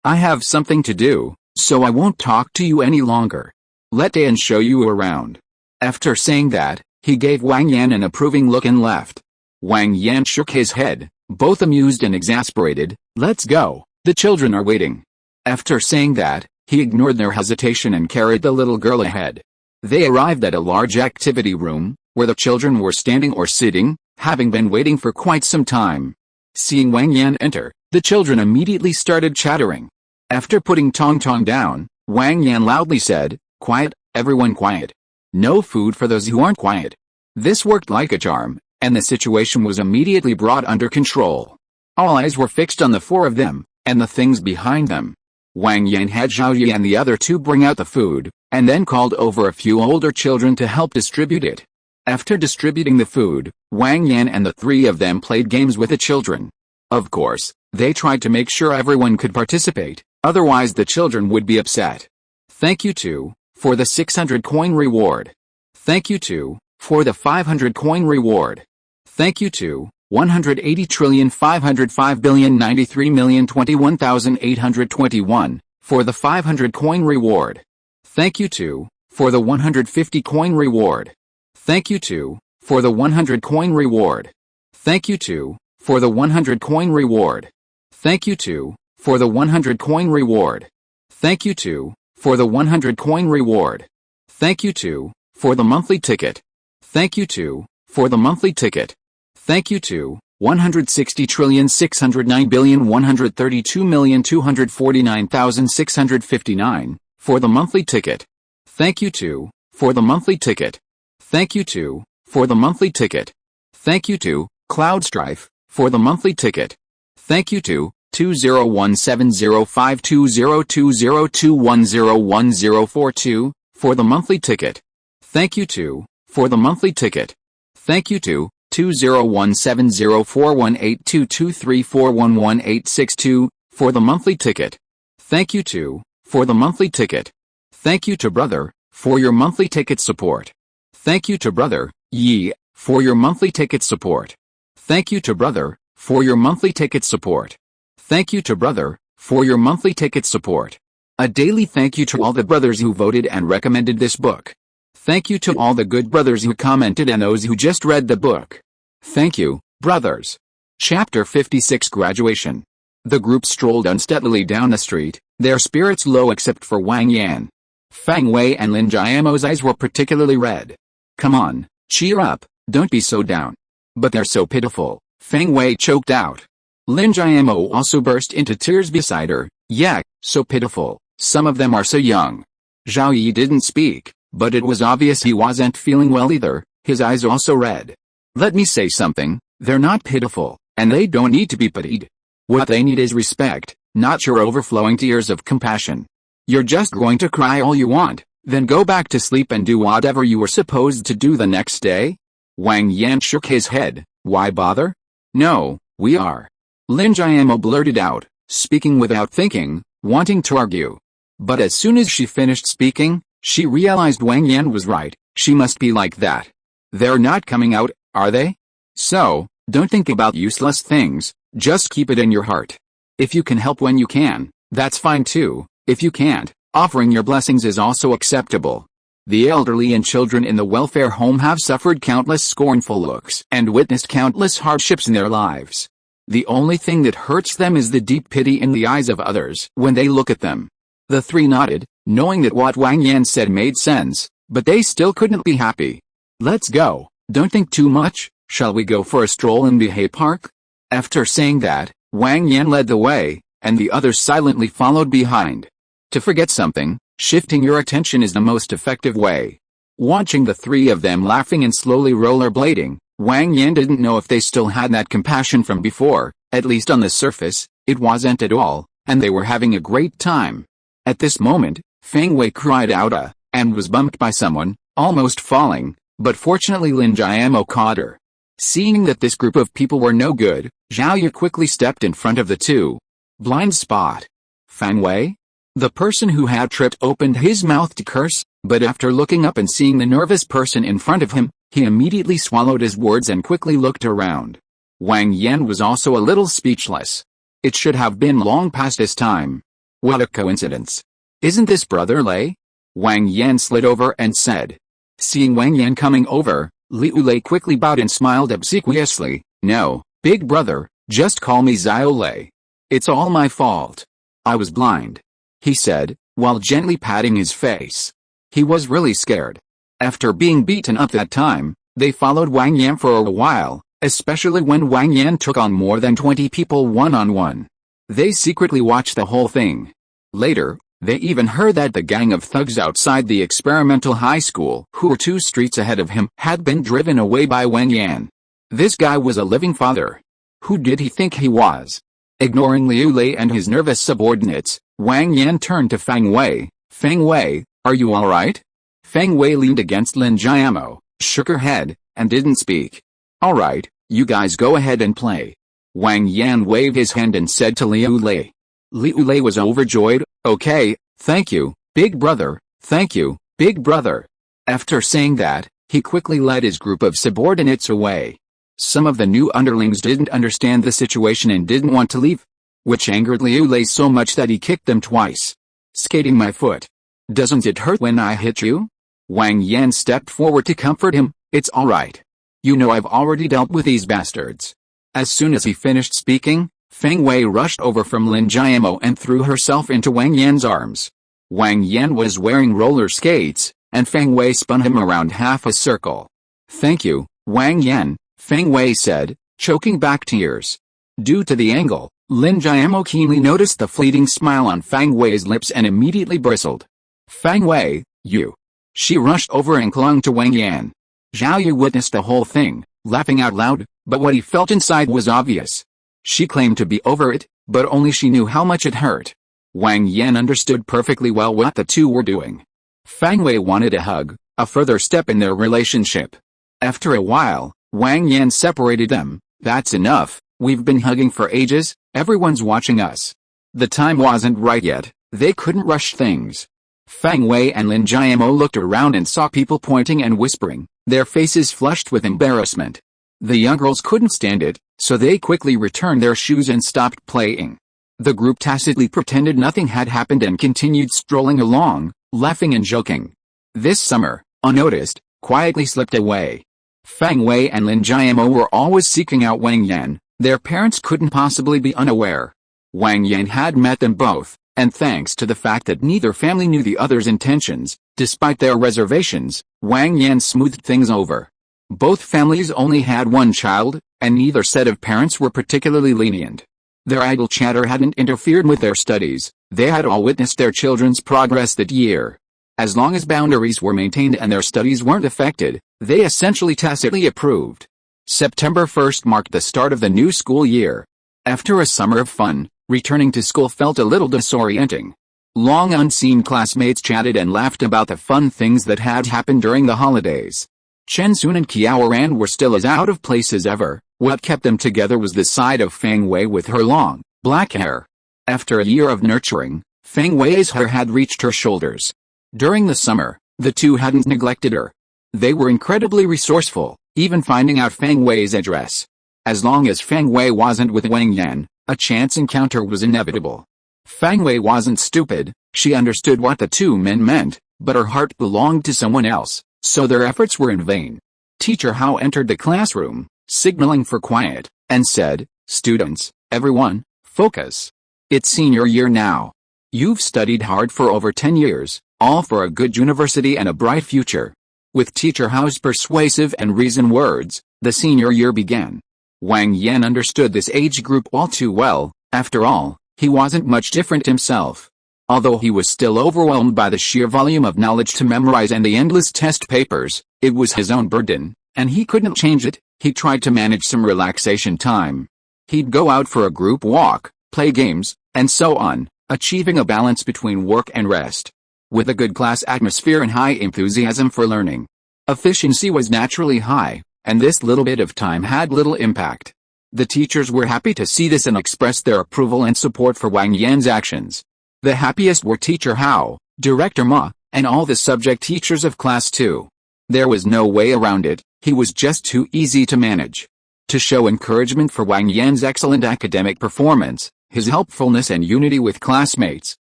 I have something to do, so I won't talk to you any longer. Let Dan show you around." After saying that, he gave Wang Yan an approving look and left. Wang Yan shook his head, both amused and exasperated. "Let's go, the children are waiting." After saying that, he ignored their hesitation and carried the little girl ahead. They arrived at a large activity room, where the children were standing or sitting, having been waiting for quite some time. Seeing Wang Yan enter, the children immediately started chattering. After putting Tong Tong down, Wang Yan loudly said, "Quiet, everyone quiet. No food for those who aren't quiet." This worked like a charm, and the situation was immediately brought under control. All eyes were fixed on the four of them, and the things behind them. Wang Yan had Zhao Yi and the other two bring out the food, and then called over a few older children to help distribute it. After distributing the food, Wang Yan and the three of them played games with the children. Of course, they tried to make sure everyone could participate, otherwise the children would be upset. "Thank you too, for the 600 coin reward. Thank you too, for the 500 coin reward. Thank you too, 180,505,093,021,821, for the 500 coin reward. Thank you too, for the 150 coin reward. Thank you too, for the 100 coin reward. Thank you too, for the 100 coin reward. Thank you too, for the 100 coin reward. Thank you too, for the 100 coin reward. Thank you too, for the monthly ticket. Thank you too, for the monthly ticket. Thank you too, 160,609,132,249,659, for the monthly ticket. Thank you too, for the monthly ticket. Thank you too, for the monthly ticket. Thank you too, Cloud Strife, for the monthly ticket. Thank you too, 20170520202101042, for the monthly ticket. Thank you too, for the monthly ticket. Thank you too, 20170418223411862, for the monthly ticket. Thank you too, for the monthly ticket. Thank you to brother, for your monthly ticket support. Thank you to brother, Yi, for your monthly ticket support. Thank you to brother, for your monthly ticket support. Thank you to brother, for your monthly ticket support. A daily thank you to all the brothers who voted and recommended this book. Thank you to all the good brothers who commented and those who just read the book. Thank you, brothers. Chapter 56 Graduation. The group strolled unsteadily down the street, their spirits low except for Wang Yan. Fang Wei and Lin Jiamo's eyes were particularly red. Come on, cheer up, don't be so down. But they're so pitiful, Fang Wei choked out. Lin Jiamo also burst into tears beside her. Yeah, so pitiful, some of them are so young. Zhao Yi didn't speak, but it was obvious he wasn't feeling well either, his eyes also red. Let me say something, they're not pitiful, and they don't need to be pitied. What they need is respect, not your overflowing tears of compassion. You're just going to cry all you want, then go back to sleep and do whatever you were supposed to do the next day? Wang Yan shook his head. Why bother? No, we are. Lin Jiamo blurted out, speaking without thinking, wanting to argue. But as soon as she finished speaking, she realized Wang Yan was right, she must be like that. They're not coming out, are they? So, don't think about useless things, just keep it in your heart. If you can help when you can, that's fine too. If you can't, offering your blessings is also acceptable. The elderly and children in the welfare home have suffered countless scornful looks and witnessed countless hardships in their lives. The only thing that hurts them is the deep pity in the eyes of others when they look at them. The three nodded, knowing that what Wang Yan said made sense, but they still couldn't be happy. Let's go, don't think too much, shall we go for a stroll in the hay park? After saying that, Wang Yan led the way, and the others silently followed behind. To forget something, shifting your attention is the most effective way. Watching the three of them laughing and slowly rollerblading, Wang Yan didn't know if they still had that compassion from before, at least on the surface, it wasn't at all, and they were having a great time. At this moment, Fang Wei cried out and was bumped by someone, almost falling, but fortunately Lin Jiamo caught her. Seeing that this group of people were no good, Zhao Yi quickly stepped in front of the two. Blind spot. Fang Wei? The person who had tripped opened his mouth to curse, but after looking up and seeing the nervous person in front of him, he immediately swallowed his words and quickly looked around. Wang Yan was also a little speechless. It should have been long past his time. What a coincidence. Isn't this Brother Lei? Wang Yan slid over and said. Seeing Wang Yan coming over, Liu Lei quickly bowed and smiled obsequiously. No, big brother, just call me Xiao Lei. It's all my fault. I was blind, he said, while gently patting his face. He was really scared. After being beaten up that time, they followed Wang Yan for a while, especially when Wang Yan took on more than 20 people one-on-one. They secretly watched the whole thing. Later, they even heard that the gang of thugs outside the experimental high school, who were 2 streets ahead of him, had been driven away by Wang Yan. This guy was a living father. Who did he think he was? Ignoring Liu Lei and his nervous subordinates, Wang Yan turned to Fang Wei. Fang Wei, are you alright? Fang Wei leaned against Lin Jiamo, shook her head, and didn't speak. Alright, you guys go ahead and play. Wang Yan waved his hand and said to Liu Lei. Liu Lei was overjoyed. Okay, thank you, big brother, thank you, big brother. After saying that, he quickly led his group of subordinates away. Some of the new underlings didn't understand the situation and didn't want to leave, which angered Liu Lei so much that he kicked them twice. Skating my foot. Doesn't it hurt when I hit you? Wang Yan stepped forward to comfort him. It's alright. You know I've already dealt with these bastards. As soon as he finished speaking, Fang Wei rushed over from Lin Jiamo and threw herself into Wang Yan's arms. Wang Yan was wearing roller skates, and Fang Wei spun him around half a circle. Thank you, Wang Yan, Fang Wei said, choking back tears. Due to the angle, Lin Jiamo keenly noticed the fleeting smile on Fang Wei's lips and immediately bristled. Fang Wei, you. She rushed over and clung to Wang Yan. Zhao Yu witnessed the whole thing, laughing out loud, but what he felt inside was obvious. She claimed to be over it, but only she knew how much it hurt. Wang Yan understood perfectly well what the two were doing. Fang Wei wanted a hug, a further step in their relationship. After a while, Wang Yan separated them. That's enough, we've been hugging for ages, everyone's watching us. The time wasn't right yet, they couldn't rush things. Fang Wei and Lin Jiamo looked around and saw people pointing and whispering, their faces flushed with embarrassment. The young girls couldn't stand it, so they quickly returned their shoes and stopped playing. The group tacitly pretended nothing had happened and continued strolling along, laughing and joking. This summer, unnoticed, quietly slipped away. Fang Wei and Lin Jiamo were always seeking out Wang Yan. Their parents couldn't possibly be unaware. Wang Yan had met them both, and thanks to the fact that neither family knew the other's intentions, despite their reservations, Wang Yan smoothed things over. Both families only had one child, and neither set of parents were particularly lenient. Their idle chatter hadn't interfered with their studies. They had all witnessed their children's progress that year. As long as boundaries were maintained and their studies weren't affected, they essentially tacitly approved. September 1st marked the start of the new school year. After a summer of fun, returning to school felt a little disorienting. Long unseen classmates chatted and laughed about the fun things that had happened during the holidays. Chen Sun and Qiao Ran were still as out of place as ever. What kept them together was the side of Fang Wei with her long, black hair. After a year of nurturing, Fang Wei's hair had reached her shoulders. During the summer, the two hadn't neglected her. They were incredibly resourceful, even finding out Fang Wei's address. As long as Fang Wei wasn't with Wang Yan, a chance encounter was inevitable. Fang Wei wasn't stupid, she understood what the two men meant, but her heart belonged to someone else, so their efforts were in vain. Teacher Hao entered the classroom, signaling for quiet, and said, "Students, everyone, focus. It's senior year now. You've studied hard for over 10 years, all for a good university and a bright future." With Teacher Hao's persuasive and reasoned words, the senior year began. Wang Yan understood this age group all too well. After all, he wasn't much different himself. Although he was still overwhelmed by the sheer volume of knowledge to memorize and the endless test papers, it was his own burden, and he couldn't change it. He tried to manage some relaxation time. He'd go out for a group walk, play games, and so on, achieving a balance between work and rest. With a good class atmosphere and high enthusiasm for learning, efficiency was naturally high, and this little bit of time had little impact. The teachers were happy to see this and expressed their approval and support for Wang Yan's actions. The happiest were Teacher Hao, Director Ma, and all the subject teachers of Class 2. There was no way around it, he was just too easy to manage. To show encouragement for Wang Yan's excellent academic performance, his helpfulness and unity with classmates,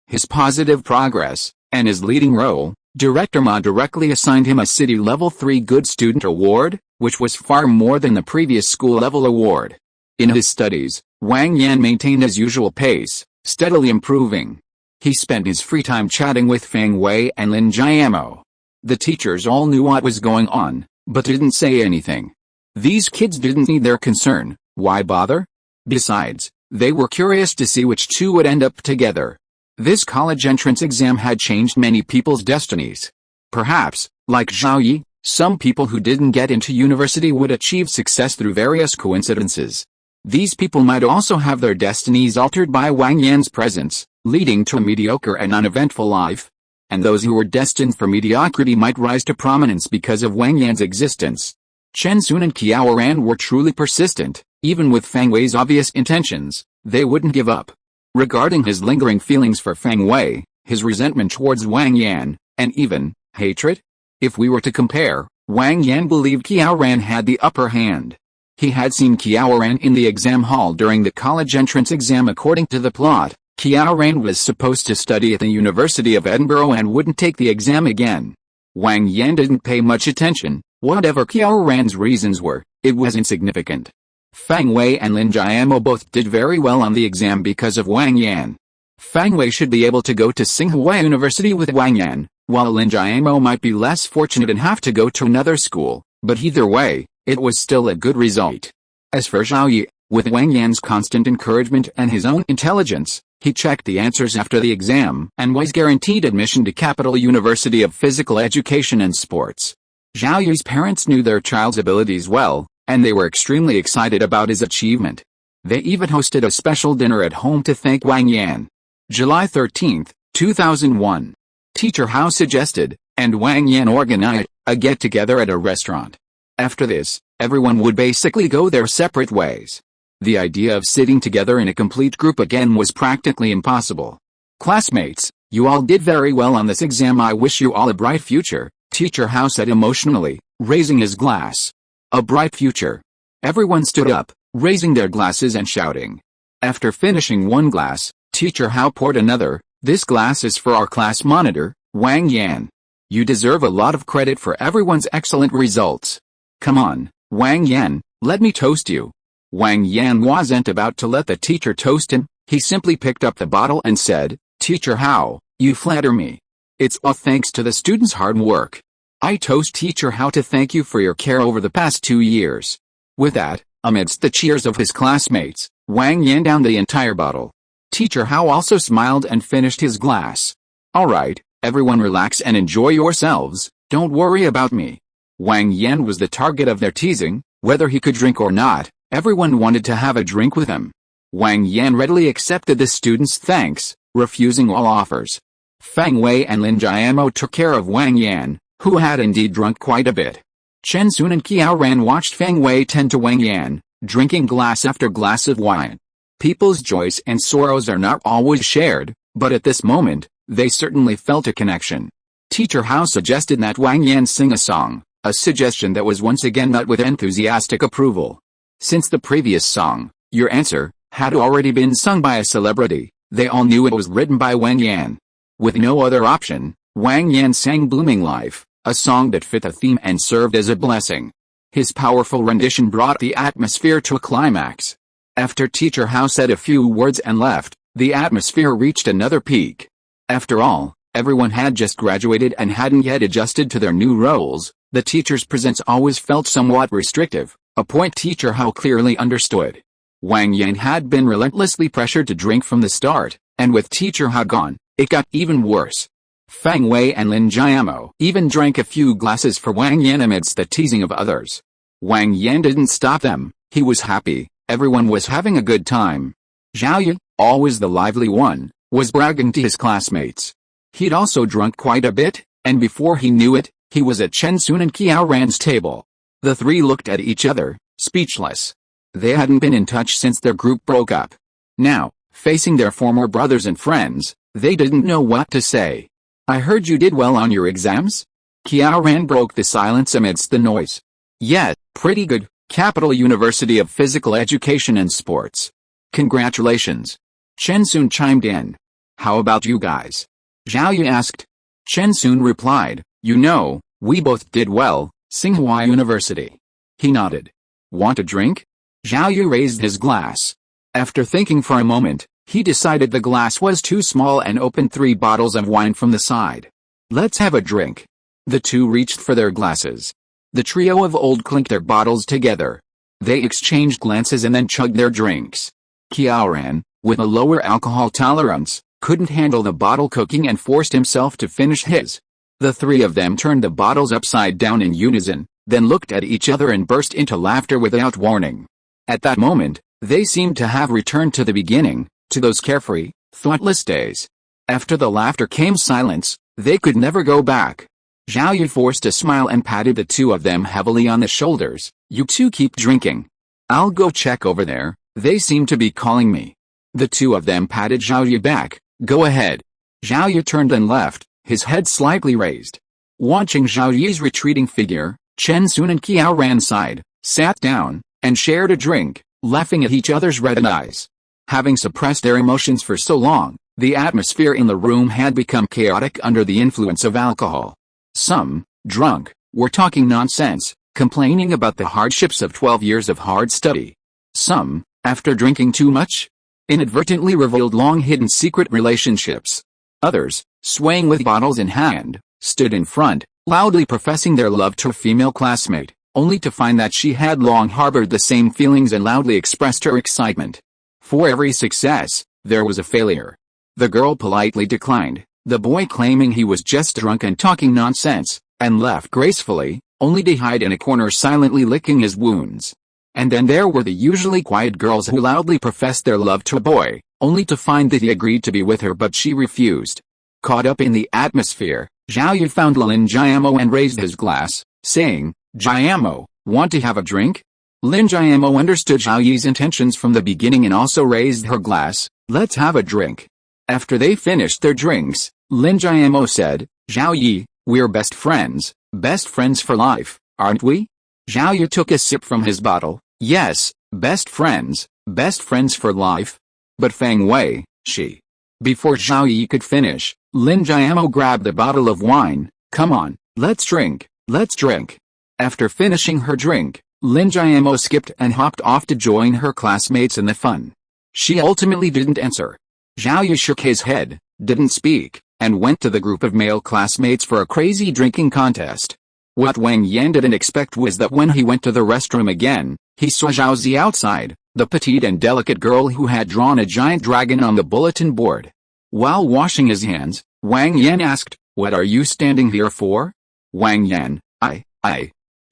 his positive progress, and his leading role, Director Ma directly assigned him a City Level 3 Good Student Award, which was far more than the previous school-level award. In his studies, Wang Yan maintained his usual pace, steadily improving. He spent his free time chatting with Fang Wei and Lin Jiamo. The teachers all knew what was going on, but didn't say anything. These kids didn't need their concern, why bother? Besides, they were curious to see which two would end up together. This college entrance exam had changed many people's destinies. Perhaps, like Zhao Yi, some people who didn't get into university would achieve success through various coincidences. These people might also have their destinies altered by Wang Yan's presence, leading to a mediocre and uneventful life. And those who were destined for mediocrity might rise to prominence because of Wang Yan's existence. Chen Sun and Qiao Ran were truly persistent. Even with Fang Wei's obvious intentions, they wouldn't give up. Regarding his lingering feelings for Fang Wei, his resentment towards Wang Yan, and even hatred? If we were to compare, Wang Yan believed Qiao Ran had the upper hand. He had seen Qiao Ran in the exam hall during the college entrance exam. According to the plot, Qiao Ran was supposed to study at the University of Edinburgh and wouldn't take the exam again. Wang Yan didn't pay much attention. Whatever Qiao Ran's reasons were, it was insignificant. Fang Wei and Lin Jiamo both did very well on the exam because of Wang Yan. Fang Wei should be able to go to Tsinghua University with Wang Yan, while Lin Jiamo might be less fortunate and have to go to another school, but either way, it was still a good result. As for Zhao Yi, with Wang Yan's constant encouragement and his own intelligence, he checked the answers after the exam and was guaranteed admission to Capital University of Physical Education and Sports. Zhao Yi's parents knew their child's abilities well, and they were extremely excited about his achievement. They even hosted a special dinner at home to thank Wang Yan. July 13, 2001. Teacher Hao suggested, and Wang Yan organized, a get-together at a restaurant. After this, everyone would basically go their separate ways. The idea of sitting together in a complete group again was practically impossible. Classmates, You all did very well on this exam. I wish you all a bright future, Teacher Hao said emotionally, raising his glass. A bright future. Everyone stood up, raising their glasses and shouting. After finishing one glass, Teacher Hao poured another. This glass is for our class monitor, Wang Yan. You deserve a lot of credit for everyone's excellent results. Come on, Wang Yan, let me toast you. Wang Yan wasn't about to let the teacher toast him. He simply picked up the bottle and said, Teacher Hao, you flatter me. It's all thanks to the students' hard work. I toast Teacher Hao to thank you for your care over the past 2 years. With that, amidst the cheers of his classmates, Wang Yan downed the entire bottle. Teacher Hao also smiled and finished his glass. Alright, everyone relax and enjoy yourselves, don't worry about me. Wang Yan was the target of their teasing. Whether he could drink or not, everyone wanted to have a drink with him. Wang Yan readily accepted the students' thanks, refusing all offers. Fang Wei and Lin Jiamo took care of Wang Yan, who had indeed drunk quite a bit. Chen Sun and Qiao Ran watched Fang Wei tend to Wang Yan, drinking glass after glass of wine. People's joys and sorrows are not always shared, but at this moment, they certainly felt a connection. Teacher Hao suggested that Wang Yan sing a song, a suggestion that was once again met with enthusiastic approval. Since the previous song, Your Answer, had already been sung by a celebrity, they all knew it was written by Wang Yan. With no other option, Wang Yan sang Blooming Life, a song that fit the theme and served as a blessing. His powerful rendition brought the atmosphere to a climax. After Teacher Hao said a few words and left, the atmosphere reached another peak. After all, everyone had just graduated and hadn't yet adjusted to their new roles. The teacher's presence always felt somewhat restrictive, a point Teacher Hao clearly understood. Wang Yan had been relentlessly pressured to drink from the start, and with Teacher Hao gone, it got even worse. Fang Wei and Lin Jiamo even drank a few glasses for Wang Yan amidst the teasing of others. Wang Yan didn't stop them, he was happy, everyone was having a good time. Zhao Yu, always the lively one, was bragging to his classmates. He'd also drunk quite a bit, and before he knew it, he was at Chen Sun and Qiao Ran's table. The three looked at each other, speechless. They hadn't been in touch since their group broke up. Now, facing their former brothers and friends, they didn't know what to say. I heard you did well on your exams? Qiao Ran broke the silence amidst the noise. Yeah, pretty good, Capital University of Physical Education and Sports. Congratulations. Chen Sun chimed in. How about you guys? Zhao Yu asked. Chen Sun replied, you know, we both did well, Tsinghua University. He nodded. Want a drink? Zhao Yu raised his glass. After thinking for a moment, he decided the glass was too small and opened 3 bottles of wine from the side. Let's have a drink. The two reached for their glasses. The trio of old clinked their bottles together. They exchanged glances and then chugged their drinks. Qiao Ran, with a lower alcohol tolerance, couldn't handle the bottle cooking and forced himself to finish his. The three of them turned the bottles upside down in unison, then looked at each other and burst into laughter without warning. At that moment, they seemed to have returned to the beginning, to those carefree, thoughtless days. After the laughter came silence, they could never go back. Zhao Yu forced a smile and patted the two of them heavily on the shoulders. You two keep drinking. I'll go check over there, they seem to be calling me. The two of them patted Zhao Yu back. Go ahead. Zhao Yu turned and left, his head slightly raised. Watching Zhao Yu's retreating figure, Chen Sun and Qiao Ran sighed, sat down, and shared a drink, laughing at each other's red eyes. Having suppressed their emotions for so long, the atmosphere in the room had become chaotic under the influence of alcohol. Some, drunk, were talking nonsense, complaining about the hardships of 12 years of hard study. Some, after drinking too much, inadvertently revealed long-hidden secret relationships. Others, swaying with bottles in hand, stood in front, loudly professing their love to a female classmate, only to find that she had long harbored the same feelings and loudly expressed her excitement. For every success, there was a failure. The girl politely declined, the boy claiming he was just drunk and talking nonsense, and left gracefully, only to hide in a corner silently licking his wounds. And then there were the usually quiet girls who loudly professed their love to a boy, only to find that he agreed to be with her but she refused. Caught up in the atmosphere, Zhao Yu found Lin Jiamo and raised his glass, saying, Jiamo, want to have a drink? Lin Jiamo understood Zhao Yu's intentions from the beginning and also raised her glass, let's have a drink. After they finished their drinks, Lin Jiamo said, Zhao Yi, we're best friends for life, aren't we? Zhao Yi took a sip from his bottle. Yes, best friends for life. But Fang Wei, she. Before Zhao Yi could finish, Lin Jiamo grabbed the bottle of wine. Come on, let's drink. After finishing her drink, Lin Jiamo skipped and hopped off to join her classmates in the fun. She ultimately didn't answer. Zhao Yi shook his head, didn't speak, and went to the group of male classmates for a crazy drinking contest. What Wang Yan didn't expect was that when he went to the restroom again, he saw Zhao Zi outside, the petite and delicate girl who had drawn a giant dragon on the bulletin board. While washing his hands, Wang Yan asked, "What are you standing here for?" Wang Yan, I.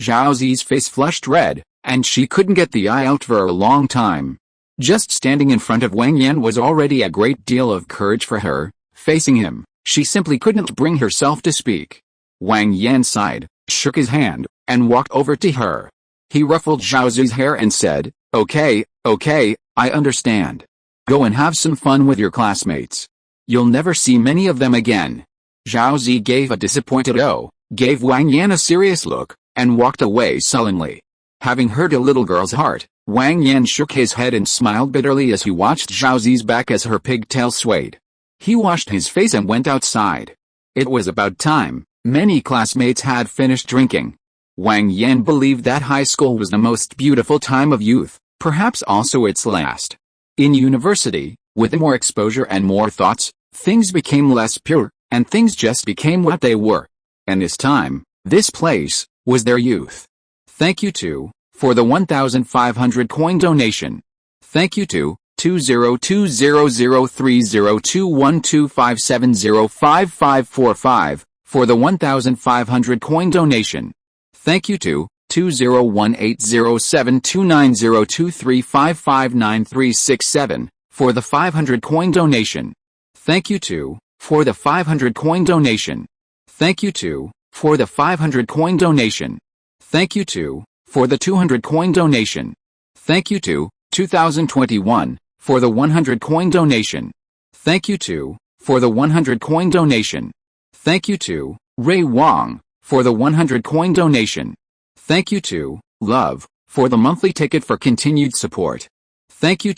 Zhao Zi's face flushed red, and she couldn't get the "I" out for a long time. Just standing in front of Wang Yan was already a great deal of courage for her. Facing him, she simply couldn't bring herself to speak. Wang Yan sighed, shook his hand, and walked over to her. He ruffled Zhao Zi's hair and said, Okay, I understand. Go and have some fun with your classmates. You'll never see many of them again. Zhao Zi gave a disappointed "oh," gave Wang Yan a serious look, and walked away sullenly. Having hurt a little girl's heart, Wang Yan shook his head and smiled bitterly as he watched Zhao Zi's back as her pigtail swayed. He washed his face and went outside. It was about time. Many classmates had finished drinking. Wang Yan believed that high school was the most beautiful time of youth, perhaps also its last. In university, with more exposure and more thoughts, things became less pure, and things just became what they were. And this time, this place, was their youth. Thank you for the 1,500 coin donation. Thank you to 20120021257055545 for the 1,500 coin donation. Thank you to 20180729023559367 for the 500 coin donation. Thank you for the 500 coin donation. Thank you for the 500 coin donation. Thank you for the 200 coin donation. Thank you 2021 for the 100 coin donation. Thank you for the 100 coin donation. Thank you Ray Wang for the 100 coin donation. Thank you Love for the monthly ticket for continued support. Thank you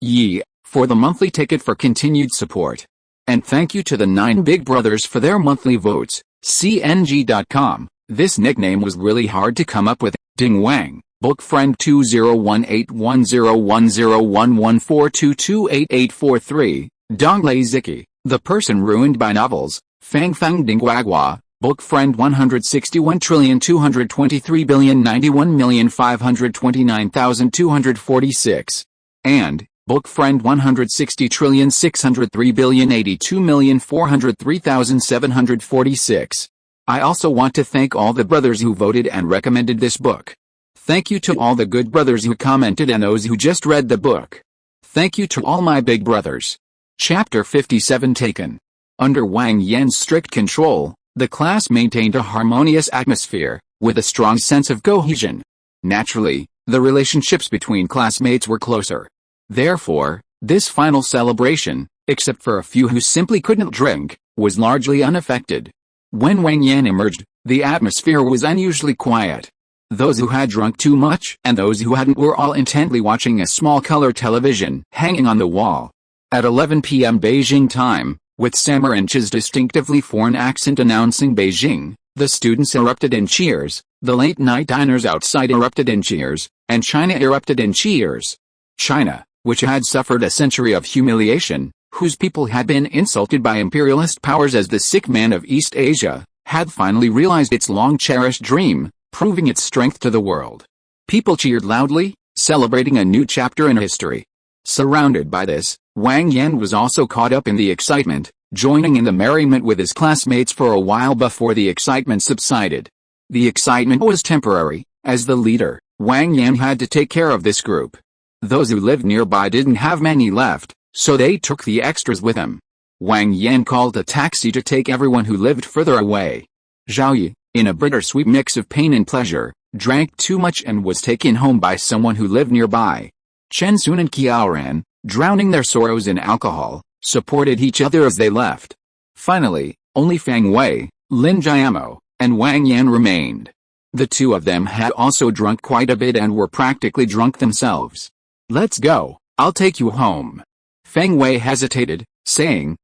Yi for the monthly ticket for continued support. And thank you to the 9 big brothers for their monthly votes. CNG.com. This nickname was really hard to come up with. Ding Wang, Book Friend 20181011142288843. Donglei Ziki, The Person Ruined by Novels. Fang Ding Guagua, Book Friend 161,223,091,529,246. And Book Friend 160,603,082,403,746. I also want to thank all the brothers who voted and recommended this book. Thank you to all the good brothers who commented and those who just read the book. Thank you to all my big brothers. Chapter 57 taken. Under Wang Yan's strict control, the class maintained a harmonious atmosphere, with a strong sense of cohesion. Naturally, the relationships between classmates were closer. Therefore, this final celebration, except for a few who simply couldn't drink, was largely unaffected. When Wang Yan emerged, the atmosphere was unusually quiet. Those who had drunk too much and those who hadn't were all intently watching a small color television hanging on the wall. At 11 p.m. Beijing time, with Samaranch's distinctively foreign accent announcing Beijing, the students erupted in cheers, the late-night diners outside erupted in cheers, and China erupted in cheers. China, which had suffered a century of humiliation, whose people had been insulted by imperialist powers as the sick man of East Asia, had finally realized its long-cherished dream, proving its strength to the world. People cheered loudly, celebrating a new chapter in history. Surrounded by this, Wang Yan was also caught up in the excitement, joining in the merriment with his classmates for a while before the excitement subsided. The excitement was temporary. As the leader, Wang Yan had to take care of this group. Those who lived nearby didn't have many left, so they took the extras with him. Wang Yan called a taxi to take everyone who lived further away. Zhao Yi, in a bittersweet mix of pain and pleasure, drank too much and was taken home by someone who lived nearby. Chen Sun and Qiaoran, drowning their sorrows in alcohol, supported each other as they left. Finally, only Feng Wei, Lin Jiamo, and Wang Yan remained. The two of them had also drunk quite a bit and were practically drunk themselves. "Let's go, I'll take you home." Feng Wei hesitated, saying,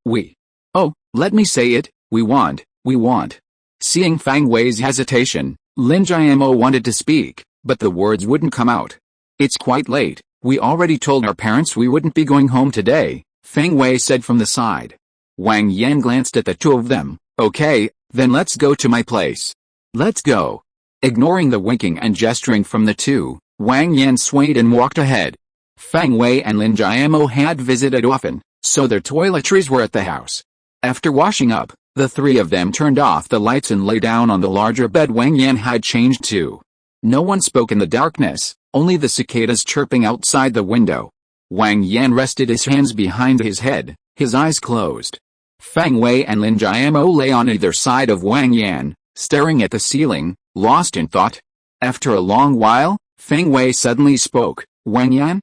we. "Oh, let me say it, we want. Seeing Feng Wei's hesitation, Lin Jiamo wanted to speak, but the words wouldn't come out. "It's quite late, we already told our parents we wouldn't be going home today," Feng Wei said from the side. Wang Yan glanced at the two of them. "Okay, then let's go to my place. Let's go." Ignoring the winking and gesturing from the two, Wang Yan swayed and walked ahead. Feng Wei and Lin Jiamo had visited often, so their toiletries were at the house. After washing up, the three of them turned off the lights and lay down on the larger bed Wang Yan had changed to. No one spoke in the darkness, only the cicadas chirping outside the window. Wang Yan rested his hands behind his head, his eyes closed. Feng Wei and Lin Jiamo lay on either side of Wang Yan, staring at the ceiling, lost in thought. After a long while, Feng Wei suddenly spoke. "Wang Yan?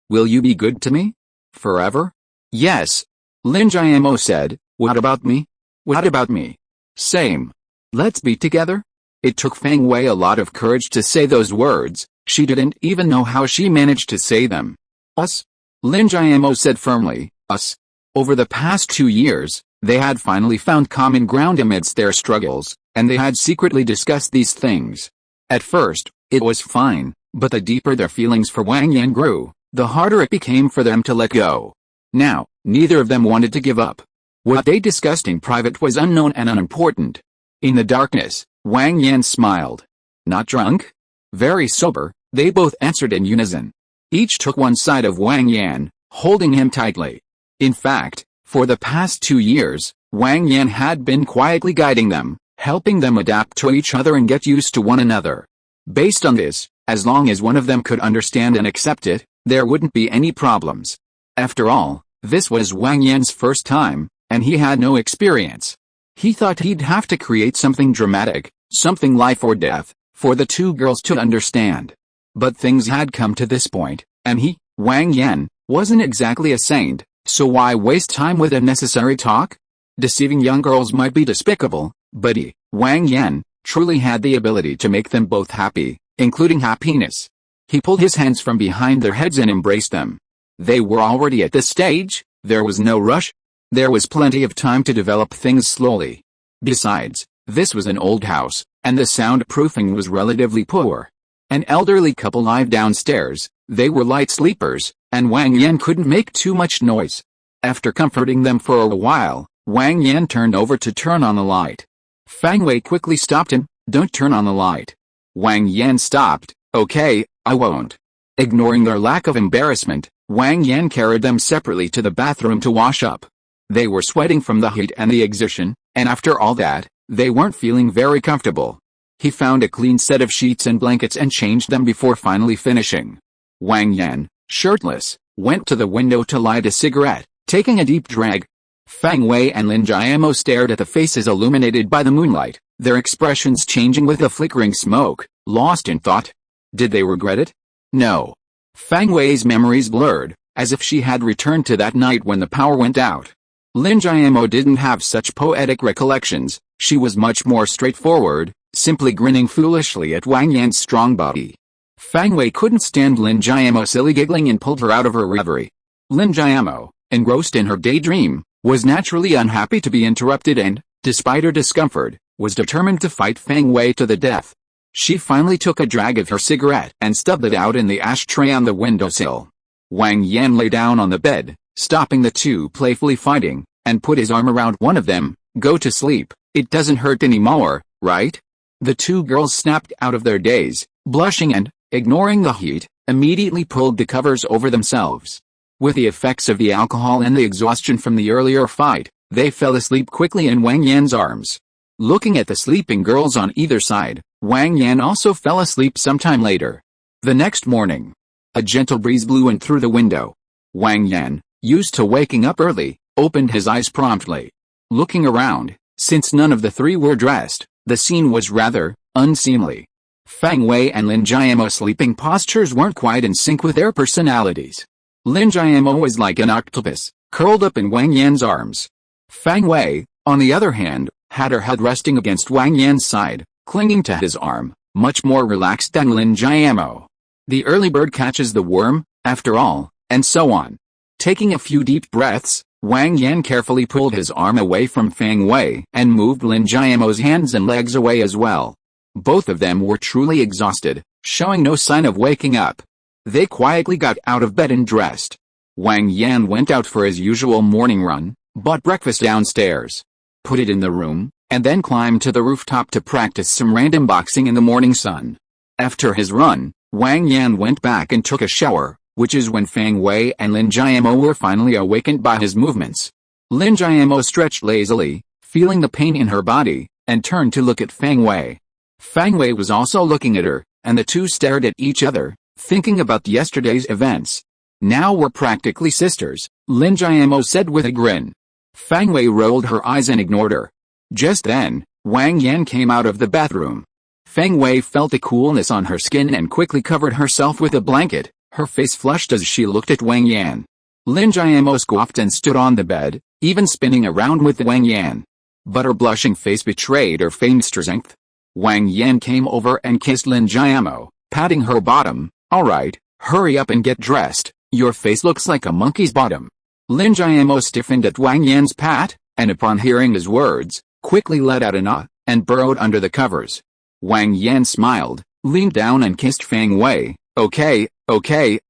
Will you be good to me? Forever?" "Yes." Lin Jiamo said. What about me?" "What about me?" "Same. Let's be together?" It took Feng Wei a lot of courage to say those words. She didn't even know how she managed to say them. "Us?" Lin Jiamo said firmly. "Us." Over the past 2 years, they had finally found common ground amidst their struggles, and they had secretly discussed these things. At first, it was fine, but the deeper their feelings for Wang Yan grew, the harder it became for them to let go. Now, neither of them wanted to give up. What they discussed in private was unknown and unimportant. In the darkness, Wang Yan smiled. "Not drunk?" "Very sober," they both answered in unison. Each took one side of Wang Yan, holding him tightly. In fact, for the past 2 years, Wang Yan had been quietly guiding them, helping them adapt to each other and get used to one another. Based on this, as long as one of them could understand and accept it, there wouldn't be any problems. After all, this was Wang Yan's first time, and he had no experience. He thought he'd have to create something dramatic, something life or death, for the two girls to understand. But things had come to this point, and he, Wang Yan, wasn't exactly a saint, so why waste time with unnecessary talk? Deceiving young girls might be despicable, but he, Wang Yan, truly had the ability to make them both happy, including happiness. He pulled his hands from behind their heads and embraced them. They were already at this stage, there was no rush. There was plenty of time to develop things slowly. Besides, this was an old house, and the soundproofing was relatively poor. An elderly couple lived downstairs, they were light sleepers, and Wang Yan couldn't make too much noise. After comforting them for a while, Wang Yan turned over to turn on the light. Feng Wei quickly stopped him. "Don't turn on the light." Wang Yan stopped. "Okay, I won't." Ignoring their lack of embarrassment, Wang Yan carried them separately to the bathroom to wash up. They were sweating from the heat and the exertion, and after all that, they weren't feeling very comfortable. He found a clean set of sheets and blankets and changed them before finally finishing. Wang Yan, shirtless, went to the window to light a cigarette, taking a deep drag. Feng Wei and Lin Jiamo stared at the faces illuminated by the moonlight, their expressions changing with the flickering smoke, lost in thought. Did they regret it? No. Feng Wei's memories blurred, as if she had returned to that night when the power went out. Lin Jiamo didn't have such poetic recollections. She was much more straightforward, simply grinning foolishly at Wang Yan's strong body. Feng Wei couldn't stand Lin Jiamo's silly giggling and pulled her out of her reverie. Lin Jiamo, engrossed in her daydream, was naturally unhappy to be interrupted and, despite her discomfort, was determined to fight Feng Wei to the death. She finally took a drag of her cigarette and stubbed it out in the ashtray on the windowsill. Wang Yan lay down on the bed, stopping the two playfully fighting, and put his arm around one of them. "Go to sleep, it doesn't hurt anymore, right?" The two girls snapped out of their daze, blushing and, ignoring the heat, immediately pulled the covers over themselves. With the effects of the alcohol and the exhaustion from the earlier fight, they fell asleep quickly in Wang Yan's arms. Looking at the sleeping girls on either side, Wang Yan also fell asleep sometime later. The next morning, a gentle breeze blew in through the window. Wang Yan, used to waking up early, opened his eyes promptly. Looking around, since none of the three were dressed, the scene was rather unseemly. Feng Wei and Lin Jiamo's sleeping postures weren't quite in sync with their personalities. Lin Jiamo was like an octopus, curled up in Wang Yan's arms. Fang Wei, on the other hand, had her head resting against Wang Yan's side, clinging to his arm, much more relaxed than Lin Jiamo. The early bird catches the worm, after all, and so on. Taking a few deep breaths, Wang Yan carefully pulled his arm away from Fang Wei and moved Lin Jiamo's hands and legs away as well. Both of them were truly exhausted, showing no sign of waking up. They quietly got out of bed and dressed. Wang Yan went out for his usual morning run, bought breakfast downstairs, put it in the room, and then climbed to the rooftop to practice some random boxing in the morning sun. After his run, Wang Yan went back and took a shower, which is when Fang Wei and Lin Jiamo were finally awakened by his movements. Lin Jiamo stretched lazily, feeling the pain in her body, and turned to look at Fang Wei. Fang Wei was also looking at her, and the two stared at each other, thinking about yesterday's events. "Now we're practically sisters," Lin Jiamo said with a grin. Fang Wei rolled her eyes and ignored her. Just then, Wang Yan came out of the bathroom. Fang Wei felt a coolness on her skin and quickly covered herself with a blanket, her face flushed as she looked at Wang Yan. Lin Jiamo scoffed and stood on the bed, even spinning around with Wang Yan. But her blushing face betrayed her feigned strength. Wang Yan came over and kissed Lin Jiamo, patting her bottom. "All right, hurry up and get dressed, your face looks like a monkey's bottom." Lin Jiamo stiffened at Wang Yan's pat, and upon hearing his words, quickly let out an ah, and burrowed under the covers. Wang Yan smiled, leaned down and kissed Fang Wei. Okay,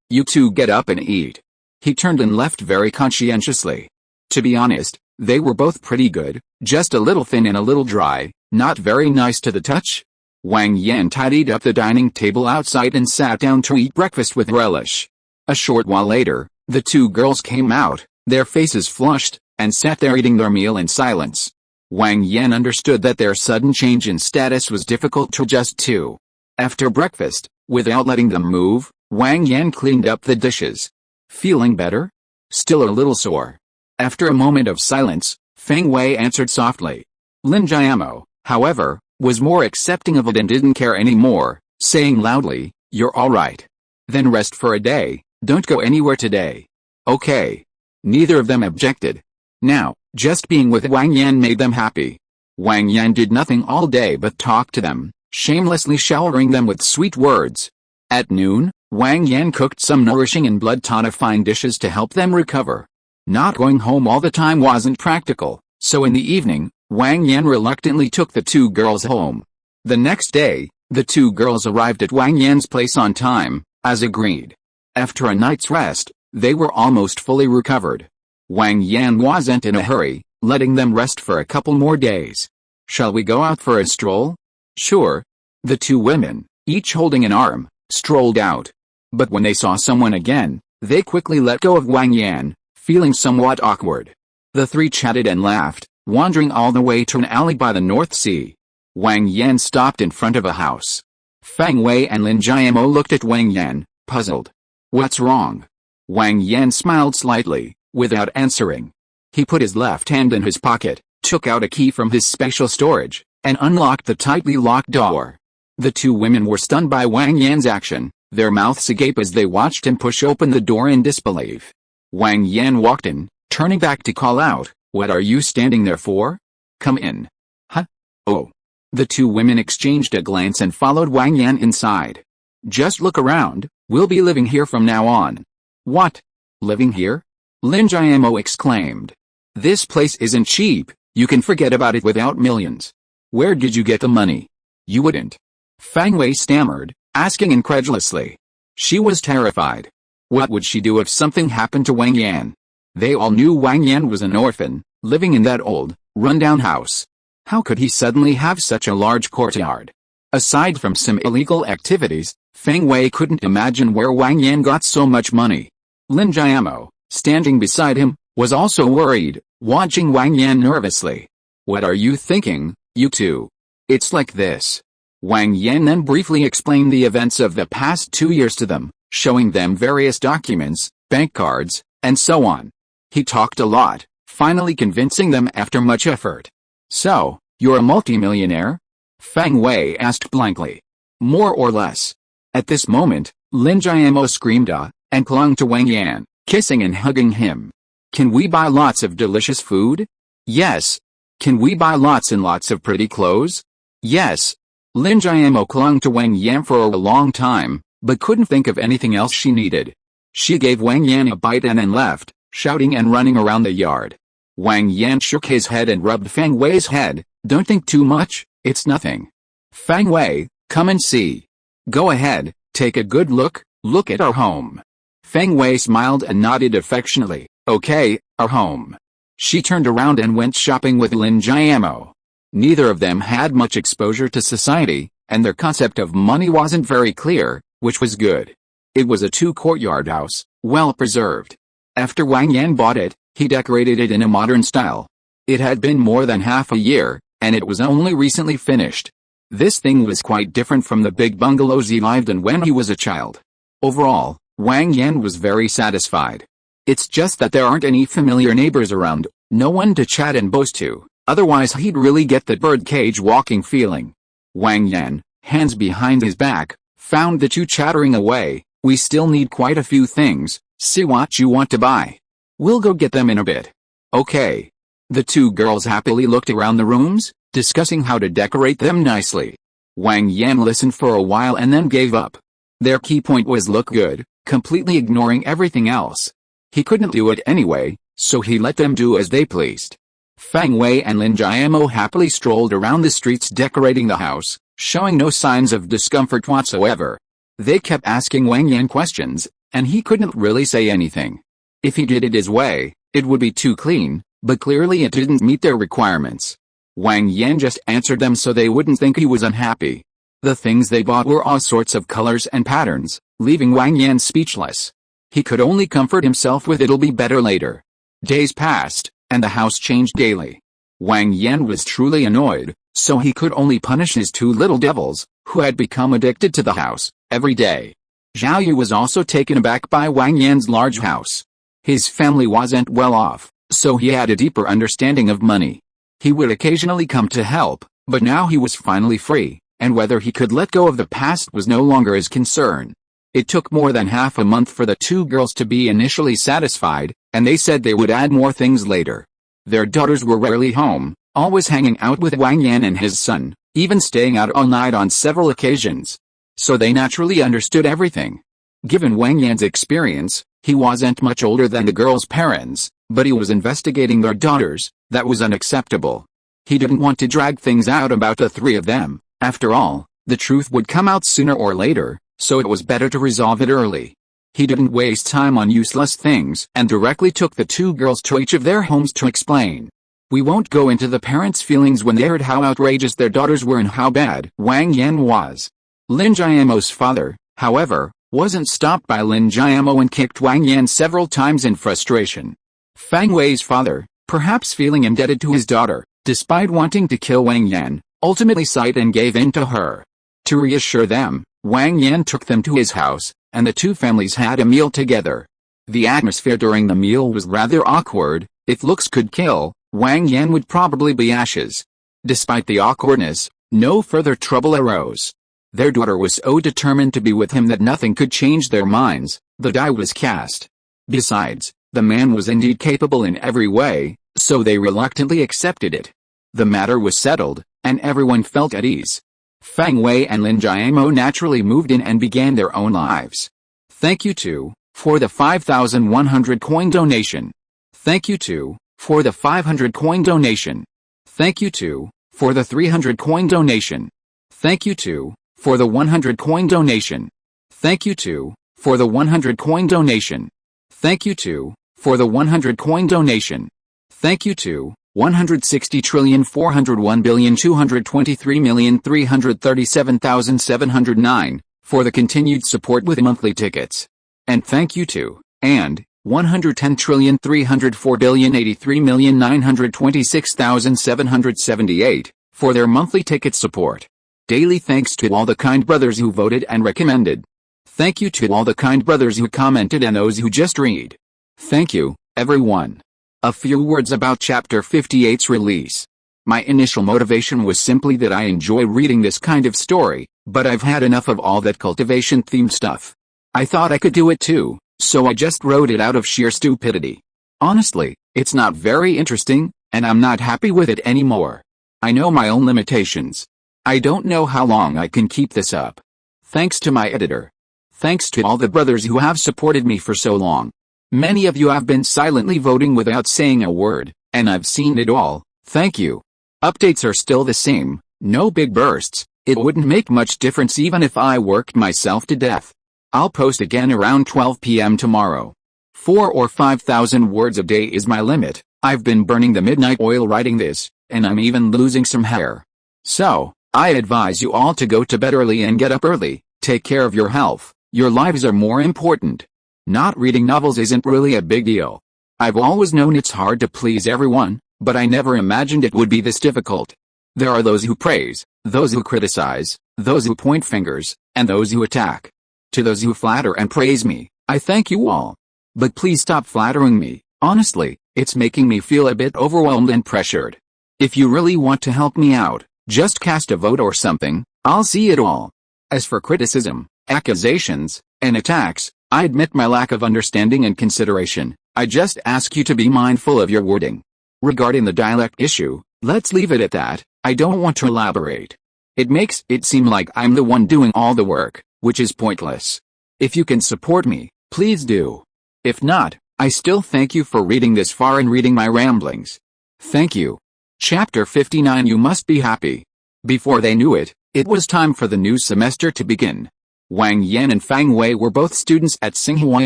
you two get up and eat." He turned and left very conscientiously. To be honest, they were both pretty good, just a little thin and a little dry, not very nice to the touch. Wang Yan tidied up the dining table outside and sat down to eat breakfast with relish. A short while later, the two girls came out, their faces flushed, and sat there eating their meal in silence. Wang Yan understood that their sudden change in status was difficult to adjust to. After breakfast, without letting them move, Wang Yan cleaned up the dishes. "Feeling better? Still a little sore." After a moment of silence, Fang Wei answered softly. Lin Jiamo, however, was more accepting of it and didn't care anymore, saying loudly, "You're all right. Then rest for a day, don't go anywhere today." "Okay." Neither of them objected. Now, just being with Wang Yan made them happy. Wang Yan did nothing all day but talk to them, shamelessly showering them with sweet words. At noon, Wang Yan cooked some nourishing and blood-tonifying dishes to help them recover. Not going home all the time wasn't practical, so in the evening, Wang Yan reluctantly took the two girls home. The next day, the two girls arrived at Wang Yan's place on time, as agreed. After a night's rest, they were almost fully recovered. Wang Yan wasn't in a hurry, letting them rest for a couple more days. "Shall we go out for a stroll?" "Sure." The two women, each holding an arm, strolled out. But when they saw someone again, they quickly let go of Wang Yan, feeling somewhat awkward. The three chatted and laughed, wandering all the way to an alley by the North Sea. Wang Yan stopped in front of a house. Fang Wei and Lin Jiamo looked at Wang Yan, puzzled. "What's wrong?" Wang Yan smiled slightly, without answering. He put his left hand in his pocket, took out a key from his special storage, and unlocked the tightly locked door. The two women were stunned by Wang Yan's action, their mouths agape as they watched him push open the door in disbelief. Wang Yan walked in, turning back to call out, "What are you standing there for? Come in." "Huh? Oh." The two women exchanged a glance and followed Wang Yan inside. "Just look around, we'll be living here from now on." "What? Living here?" Lin Jiamo exclaimed. "This place isn't cheap, you can forget about it without millions. Where did you get the money?" "You wouldn't." Fang Wei stammered, asking incredulously. She was terrified. What would she do if something happened to Wang Yan? They all knew Wang Yan was an orphan, living in that old, run-down house. How could he suddenly have such a large courtyard? Aside from some illegal activities, Fang Wei couldn't imagine where Wang Yan got so much money. Lin Jiamo, standing beside him, was also worried, watching Wang Yan nervously. "What are you thinking, you two? It's like this." Wang Yan then briefly explained the events of the past 2 years to them, showing them various documents, bank cards, and so on. He talked a lot, finally convincing them after much effort. "So, you're a multimillionaire?" Fang Wei asked blankly. "More or less." At this moment, Lin Jiamo screamed ah, and clung to Wang Yan, kissing and hugging him. "Can we buy lots of delicious food?" Yes. Can we buy lots and lots of pretty clothes? Yes. Lin Jiamo clung to Wang Yan for a long time, but couldn't think of anything else she needed. She gave Wang Yan a bite and then left, shouting and running around the yard. Wang Yan shook his head and rubbed Fang Wei's head. Don't think too much, it's nothing. Fang Wei, come and see. Go ahead, take a good look at our home. Fang Wei smiled and nodded affectionately. Okay, our home. She turned around and went shopping with Lin Jiamo. Neither of them had much exposure to society, and their concept of money wasn't very clear, which was good. It was a two-courtyard house, well preserved. After Wang Yan bought it, he decorated it in a modern style. It had been more than half a year, and it was only recently finished. This thing was quite different from the big bungalows he lived in when he was a child. Overall, Wang Yan was very satisfied. It's just that there aren't any familiar neighbors around, no one to chat and boast to, otherwise he'd really get the birdcage walking feeling. Wang Yan, hands behind his back, found the two chattering away. We still need quite a few things, see what you want to buy. We'll go get them in a bit. Okay. The two girls happily looked around the rooms, discussing how to decorate them nicely. Wang Yan listened for a while and then gave up. Their key point was look good, completely ignoring everything else. He couldn't do it anyway, so he let them do as they pleased. Fang Wei and Lin Jiamo happily strolled around the streets decorating the house, showing no signs of discomfort whatsoever. They kept asking Wang Yan questions, and he couldn't really say anything. If he did it his way, it would be too clean, but clearly it didn't meet their requirements. Wang Yan just answered them so they wouldn't think he was unhappy. The things they bought were all sorts of colors and patterns, leaving Wang Yan speechless. He could only comfort himself with it'll be better later. Days passed, and the house changed daily. Wang Yan was truly annoyed, so he could only punish his two little devils, who had become addicted to the house, every day. Zhao Yu was also taken aback by Wang Yan's large house. His family wasn't well off, so he had a deeper understanding of money. He would occasionally come to help, but now he was finally free, and whether he could let go of the past was no longer his concern. It took more than half a month for the two girls to be initially satisfied, and they said they would add more things later. Their daughters were rarely home, always hanging out with Wang Yan and his son, even staying out all night on several occasions. So they naturally understood everything. Given Wang Yan's experience, he wasn't much older than the girls' parents, but he was investigating their daughters. That was unacceptable. He didn't want to drag things out about the three of them. After all, the truth would come out sooner or later, so it was better to resolve it early. He didn't waste time on useless things and directly took the two girls to each of their homes to explain. We won't go into the parents' feelings when they heard how outrageous their daughters were and how bad Wang Yan was. Lin Jiamo's father, however, wasn't stopped by Lin Jiamo and kicked Wang Yan several times in frustration. Fang Wei's father, perhaps feeling indebted to his daughter, despite wanting to kill Wang Yan, ultimately sighed and gave in to her. To reassure them, Wang Yan took them to his house, and the two families had a meal together. The atmosphere during the meal was rather awkward. If looks could kill, Wang Yan would probably be ashes. Despite the awkwardness, no further trouble arose. Their daughter was so determined to be with him that nothing could change their minds. The die was cast. Besides, the man was indeed capable in every way, so they reluctantly accepted it. The matter was settled, and everyone felt at ease. Fang Wei and Lin Jiamo naturally moved in and began their own lives. Thank you too, for the 5,100 coin donation. Thank you too, for the 500 coin donation. Thank you too, for the 300 coin donation. Thank you too, for the 100 coin donation. Thank you too, for the 100 coin donation. Thank you too, for the 100 coin donation. Thank you too, 160,401,223,337,709, for the continued support with monthly tickets. And thank you too, and 110,343,083,926,778, for their monthly ticket support. Daily thanks to all the kind brothers who voted and recommended. Thank you to all the kind brothers who commented and those who just read. Thank you, everyone. A few words about Chapter 58's release. My initial motivation was simply that I enjoy reading this kind of story, but I've had enough of all that cultivation-themed stuff. I thought I could do it too, so I just wrote it out of sheer stupidity. Honestly, it's not very interesting, and I'm not happy with it anymore. I know my own limitations. I don't know how long I can keep this up. Thanks to my editor. Thanks to all the brothers who have supported me for so long. Many of you have been silently voting without saying a word, and I've seen it all. Thank you. Updates are still the same, no big bursts. It wouldn't make much difference even if I worked myself to death. I'll post again around 12 p.m. tomorrow. 4 or 5,000 words a day is my limit. I've been burning the midnight oil writing this, and I'm even losing some hair. So, I advise you all to go to bed early and get up early. Take care of your health. Your lives are more important. Not reading novels isn't really a big deal. I've always known it's hard to please everyone, but I never imagined it would be this difficult. There are those who praise, those who criticize, those who point fingers, and those who attack. To those who flatter and praise me, I thank you all. But please stop flattering me. Honestly, it's making me feel a bit overwhelmed and pressured. If you really want to help me out, just cast a vote or something. I'll see it all. As for criticism, accusations, and attacks, I admit my lack of understanding and consideration. I just ask you to be mindful of your wording. Regarding the dialect issue, let's leave it at that. I don't want to elaborate. It makes it seem like I'm the one doing all the work, which is pointless. If you can support me, please do. If not, I still thank you for reading this far and reading my ramblings. Thank you. Chapter 59. You must be happy. Before they knew it, it was time for the new semester to begin. Wang Yan and Fang Wei were both students at Tsinghua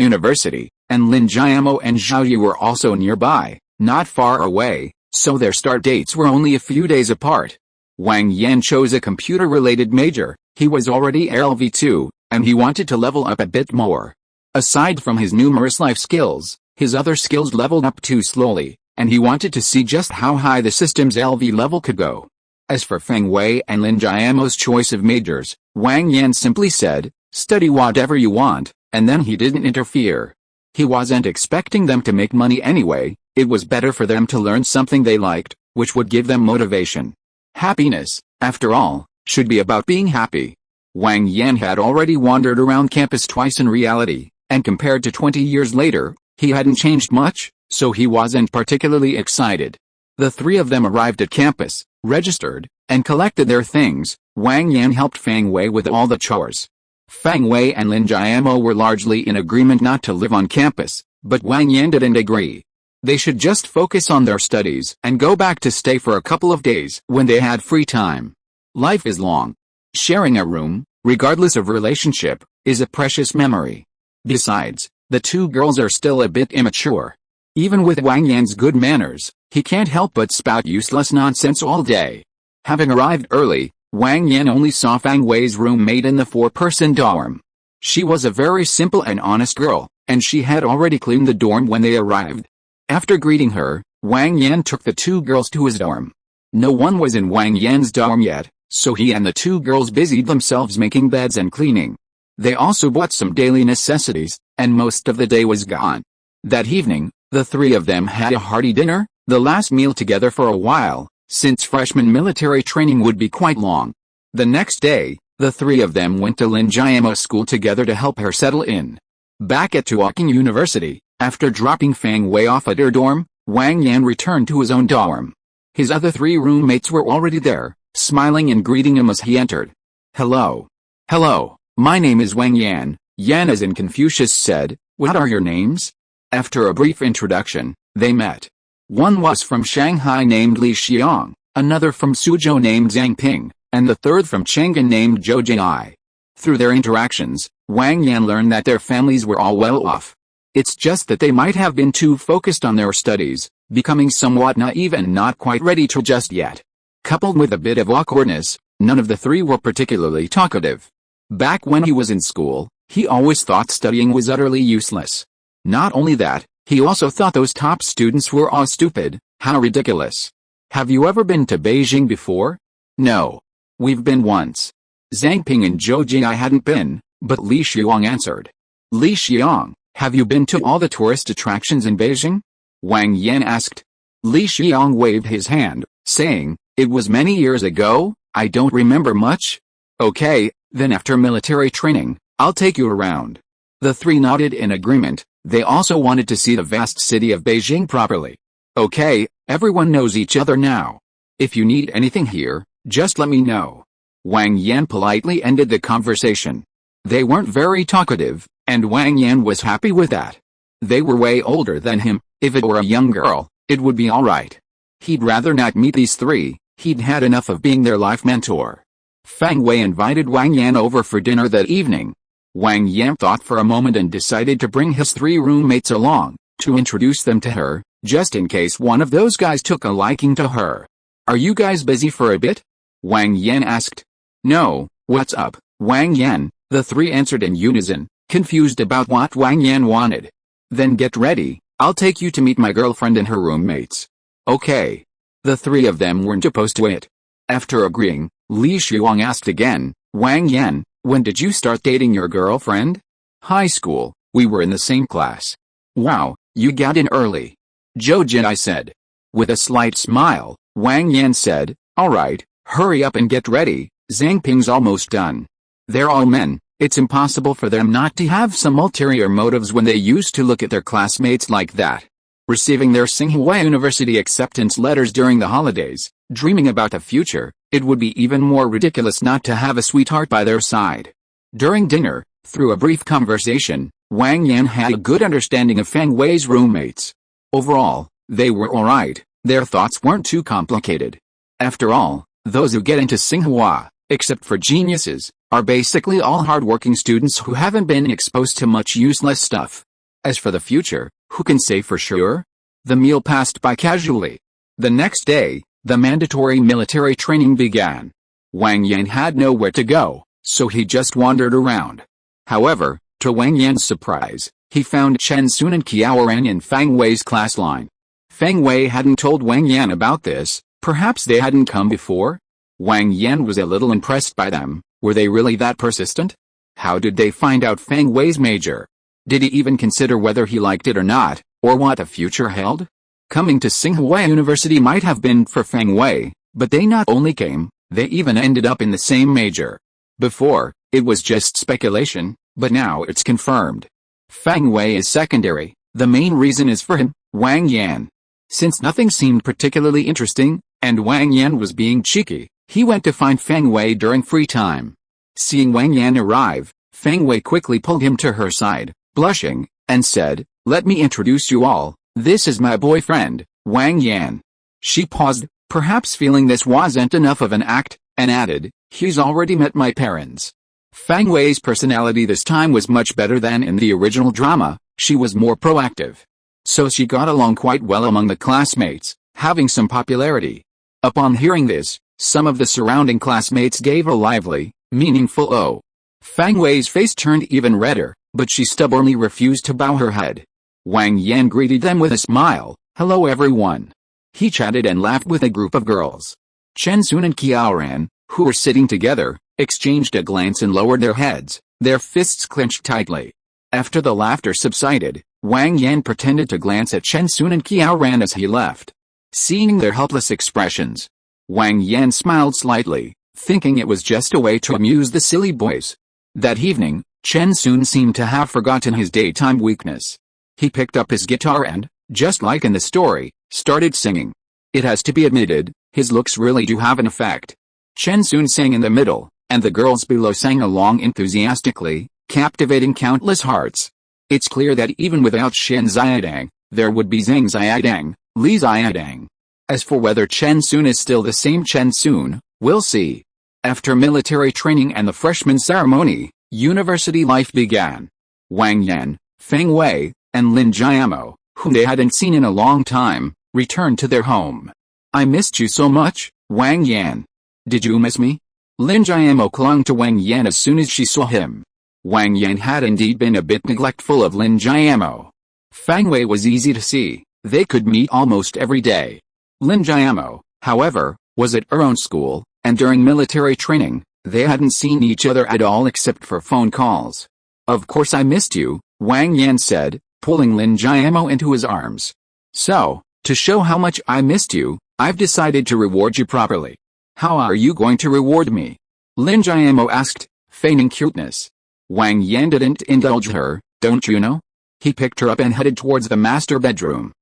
University, and Lin Jiamo and Zhao Yu were also nearby, not far away, so their start dates were only a few days apart. Wang Yan chose a computer-related major. He was already LV2, and he wanted to level up a bit more. Aside from his numerous life skills, his other skills leveled up too slowly, and he wanted to see just how high the system's LV level could go. As for Feng Wei and Lin Jiamo's choice of majors, Wang Yan simply said, "Study whatever you want," and then he didn't interfere. He wasn't expecting them to make money anyway. It was better for them to learn something they liked, which would give them motivation. Happiness, after all, should be about being happy. Wang Yan had already wandered around campus twice in reality, and compared to 20 years later, he hadn't changed much, so he wasn't particularly excited. The three of them arrived at campus, registered, and collected their things. Wang Yan helped Fang Wei with all the chores. Fang Wei and Lin Jiamo were largely in agreement not to live on campus, but Wang Yan didn't agree. They should just focus on their studies and go back to stay for a couple of days when they had free time. Life is long. Sharing a room, regardless of relationship, is a precious memory. Besides, the two girls are still a bit immature. Even with Wang Yan's good manners, he can't help but spout useless nonsense all day. Having arrived early, Wang Yan only saw Fang Wei's roommate in the 4-person dorm. She was a very simple and honest girl, and she had already cleaned the dorm when they arrived. After greeting her, Wang Yan took the two girls to his dorm. No one was in Wang Yan's dorm yet, so he and the two girls busied themselves making beds and cleaning. They also bought some daily necessities, and most of the day was gone. That evening, the three of them had a hearty dinner, the last meal together for a while, since freshman military training would be quite long. The next day, the three of them went to Lin Jiamo's school together to help her settle in. Back at Tuaking University, after dropping Fang Wei off at her dorm, Wang Yan returned to his own dorm. His other three roommates were already there, smiling and greeting him as he entered. Hello. Hello, my name is Wang Yan. Yan as in Confucius said, what are your names? After a brief introduction, they met. One was from Shanghai named Li Xiang, another from Suzhou named Zhang Ping, and the third from Chang'an named Zhou Jiai. Through their interactions, Wang Yan learned that their families were all well off. It's just that they might have been too focused on their studies, becoming somewhat naive and not quite ready to just yet. Coupled with a bit of awkwardness, none of the three were particularly talkative. Back when he was in school, he always thought studying was utterly useless. Not only that, he also thought those top students were all stupid. How ridiculous. Have you ever been to Beijing before? No. We've been once. Zhang Ping and Zhou Jiai hadn't been, but Li Xiang answered. Li Xiang, have you been to all the tourist attractions in Beijing? Wang Yan asked. Li Xiang waved his hand, saying, it was many years ago, I don't remember much. Okay, then after military training, I'll take you around. The three nodded in agreement. They also wanted to see the vast city of Beijing properly. Okay, Everyone knows each other now. If you need anything here, just let me know. Wang Yan politely ended the conversation. They weren't very talkative, and Wang Yan was happy with that. They were way older than him. If it were a young girl, it would be alright. He'd rather not meet these three. He'd had enough of being their life mentor. Fang Wei invited Wang Yan over for dinner that evening. Wang Yan thought for a moment and decided to bring his three roommates along, to introduce them to her, just in case one of those guys took a liking to her. Are you guys busy for a bit? Wang Yan asked. No, what's up, Wang Yan? The three answered in unison, confused about what Wang Yan wanted. Then get ready, I'll take you to meet my girlfriend and her roommates. Okay. The three of them weren't opposed to it. After agreeing, Li Shuang asked again, Wang Yan, when did you start dating your girlfriend? High school, we were in the same class. Wow, you got in early. Zhou Jin said. With a slight smile, Wang Yan said, alright, hurry up and get ready, Zhang Ping's almost done. They're all men, it's impossible for them not to have some ulterior motives when they used to look at their classmates like that. Receiving their Tsinghua University acceptance letters during the holidays, dreaming about the future, it would be even more ridiculous not to have a sweetheart by their side. During dinner, through a brief conversation, Wang Yan had a good understanding of Fang Wei's roommates. Overall, they were alright, their thoughts weren't too complicated. After all, those who get into Tsinghua, except for geniuses, are basically all hard-working students who haven't been exposed to much useless stuff. As for the future, who can say for sure? The meal passed by casually. The next day, the mandatory military training began. Wang Yan had nowhere to go, so he just wandered around. However, to Wang Yan's surprise, he found Chen Sun and Qiao Ren in Fang Wei's class line. Fang Wei hadn't told Wang Yan about this, perhaps they hadn't come before? Wang Yan was a little impressed by them. Were they really that persistent? How did they find out Fang Wei's major? Did he even consider whether he liked it or not, or what the future held? Coming to Tsinghua University might have been for Fang Wei, but they not only came, they even ended up in the same major. Before, it was just speculation, but now it's confirmed. Fang Wei is secondary, the main reason is for him, Wang Yan. Since nothing seemed particularly interesting, and Wang Yan was being cheeky, he went to find Fang Wei during free time. Seeing Wang Yan arrive, Fang Wei quickly pulled him to her side, blushing, and said, let me introduce you all, this is my boyfriend, Wang Yan. She paused, perhaps feeling this wasn't enough of an act, and added, he's already met my parents. Fang Wei's personality this time was much better than in the original drama, she was more proactive. So she got along quite well among the classmates, having some popularity. Upon hearing this, some of the surrounding classmates gave a lively, meaningful "oh." Fang Wei's face turned even redder, but she stubbornly refused to bow her head. Wang Yan greeted them with a smile, hello everyone. He chatted and laughed with a group of girls. Chen Sun and Qiao Ran, who were sitting together, exchanged a glance and lowered their heads, their fists clenched tightly. After the laughter subsided, Wang Yan pretended to glance at Chen Sun and Qiao Ran as he left. Seeing their helpless expressions, Wang Yan smiled slightly, thinking it was just a way to amuse the silly boys. That evening, Chen Sun seemed to have forgotten his daytime weakness. He picked up his guitar and, just like in the story, started singing. It has to be admitted, his looks really do have an effect. Chen Sun sang in the middle, and the girls below sang along enthusiastically, captivating countless hearts. It's clear that even without Shen Xiaodang, there would be Zhang Xiaodang, Li Xiaodang. As for whether Chen Sun is still the same Chen Sun, we'll see. After military training and the freshman ceremony, university life began. Wang Yan, Fang Wei, and Lin Jiamo, whom they hadn't seen in a long time, returned to their home. I missed you so much, Wang Yan. Did you miss me? Lin Jiamo clung to Wang Yan as soon as she saw him. Wang Yan had indeed been a bit neglectful of Lin Jiamo. Fang Wei was easy to see, they could meet almost every day. Lin Jiamo, however, was at her own school, and during military training, they hadn't seen each other at all except for phone calls. Of course I missed you, Wang Yan said, pulling Lin Jiamo into his arms. So, to show how much I missed you, I've decided to reward you properly. How are you going to reward me? Lin Jiamo asked, feigning cuteness. Wang Yan didn't indulge her, don't you know? He picked her up and headed towards the master bedroom.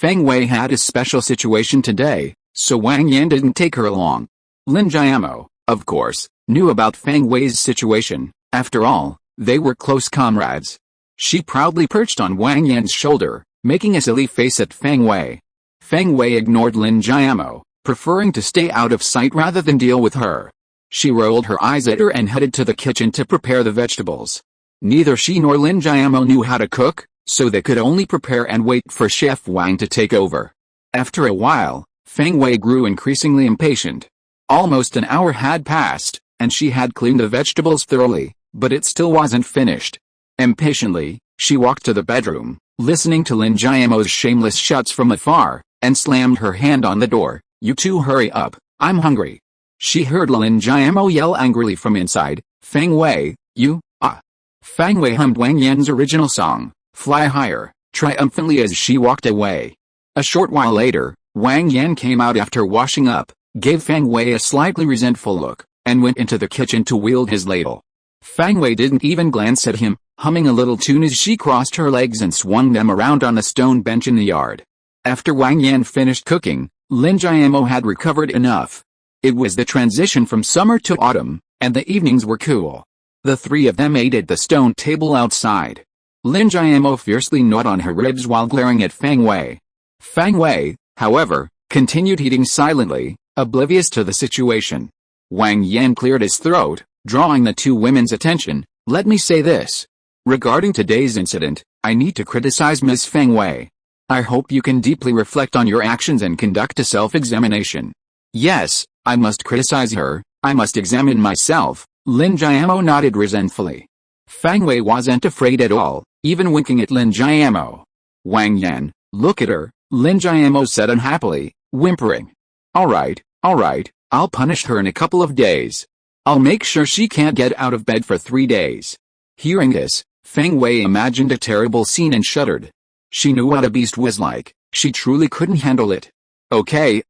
Feng Wei had a special situation today, so Wang Yan didn't take her along. Lin Jiamo, of course, knew about Feng Wei's situation. After all, they were close comrades. She proudly perched on Wang Yan's shoulder, making a silly face at Feng Wei. Feng Wei ignored Lin Jiamo, preferring to stay out of sight rather than deal with her. She rolled her eyes at her and headed to the kitchen to prepare the vegetables. Neither she nor Lin Jiamo knew how to cook, so they could only prepare and wait for Chef Wang to take over. After a while, Feng Wei grew increasingly impatient. Almost an hour had passed, and she had cleaned the vegetables thoroughly, but it still wasn't finished. Impatiently, she walked to the bedroom, listening to Lin Jiamo's shameless shouts from afar, and slammed her hand on the door. "You two hurry up, I'm hungry." She heard Lin Jiamo yell angrily from inside, "Feng Wei, you, ah." Feng Wei hummed Wang Yan's original song, "Fly Higher," triumphantly as she walked away. A short while later, Wang Yan came out after washing up, gave Feng Wei a slightly resentful look, and went into the kitchen to wield his ladle. Feng Wei didn't even glance at him, humming a little tune as she crossed her legs and swung them around on a stone bench in the yard. After Wang Yan finished cooking, Lin Jiamo had recovered enough. It was the transition from summer to autumn, and the evenings were cool. The three of them ate at the stone table outside. Lin Jiamo fiercely gnawed on her ribs while glaring at Feng Wei. Feng Wei, however, continued eating silently, oblivious to the situation. Wang Yan cleared his throat, drawing the two women's attention. "Let me say this. Regarding today's incident, I need to criticize Ms. Feng Wei. I hope you can deeply reflect on your actions and conduct a self-examination." "Yes, I must criticize her, I must examine myself," Lin Jiamo nodded resentfully. Feng Wei wasn't afraid at all, even winking at Lin Jiamo. "Wang Yan, look at her," Lin Jiamo said unhappily, whimpering. All right, I'll punish her in a couple of days. I'll make sure she can't get out of bed for 3 days." Hearing this, Feng Wei imagined a terrible scene and shuddered. She knew what a beast was like. She truly couldn't handle it. Okay,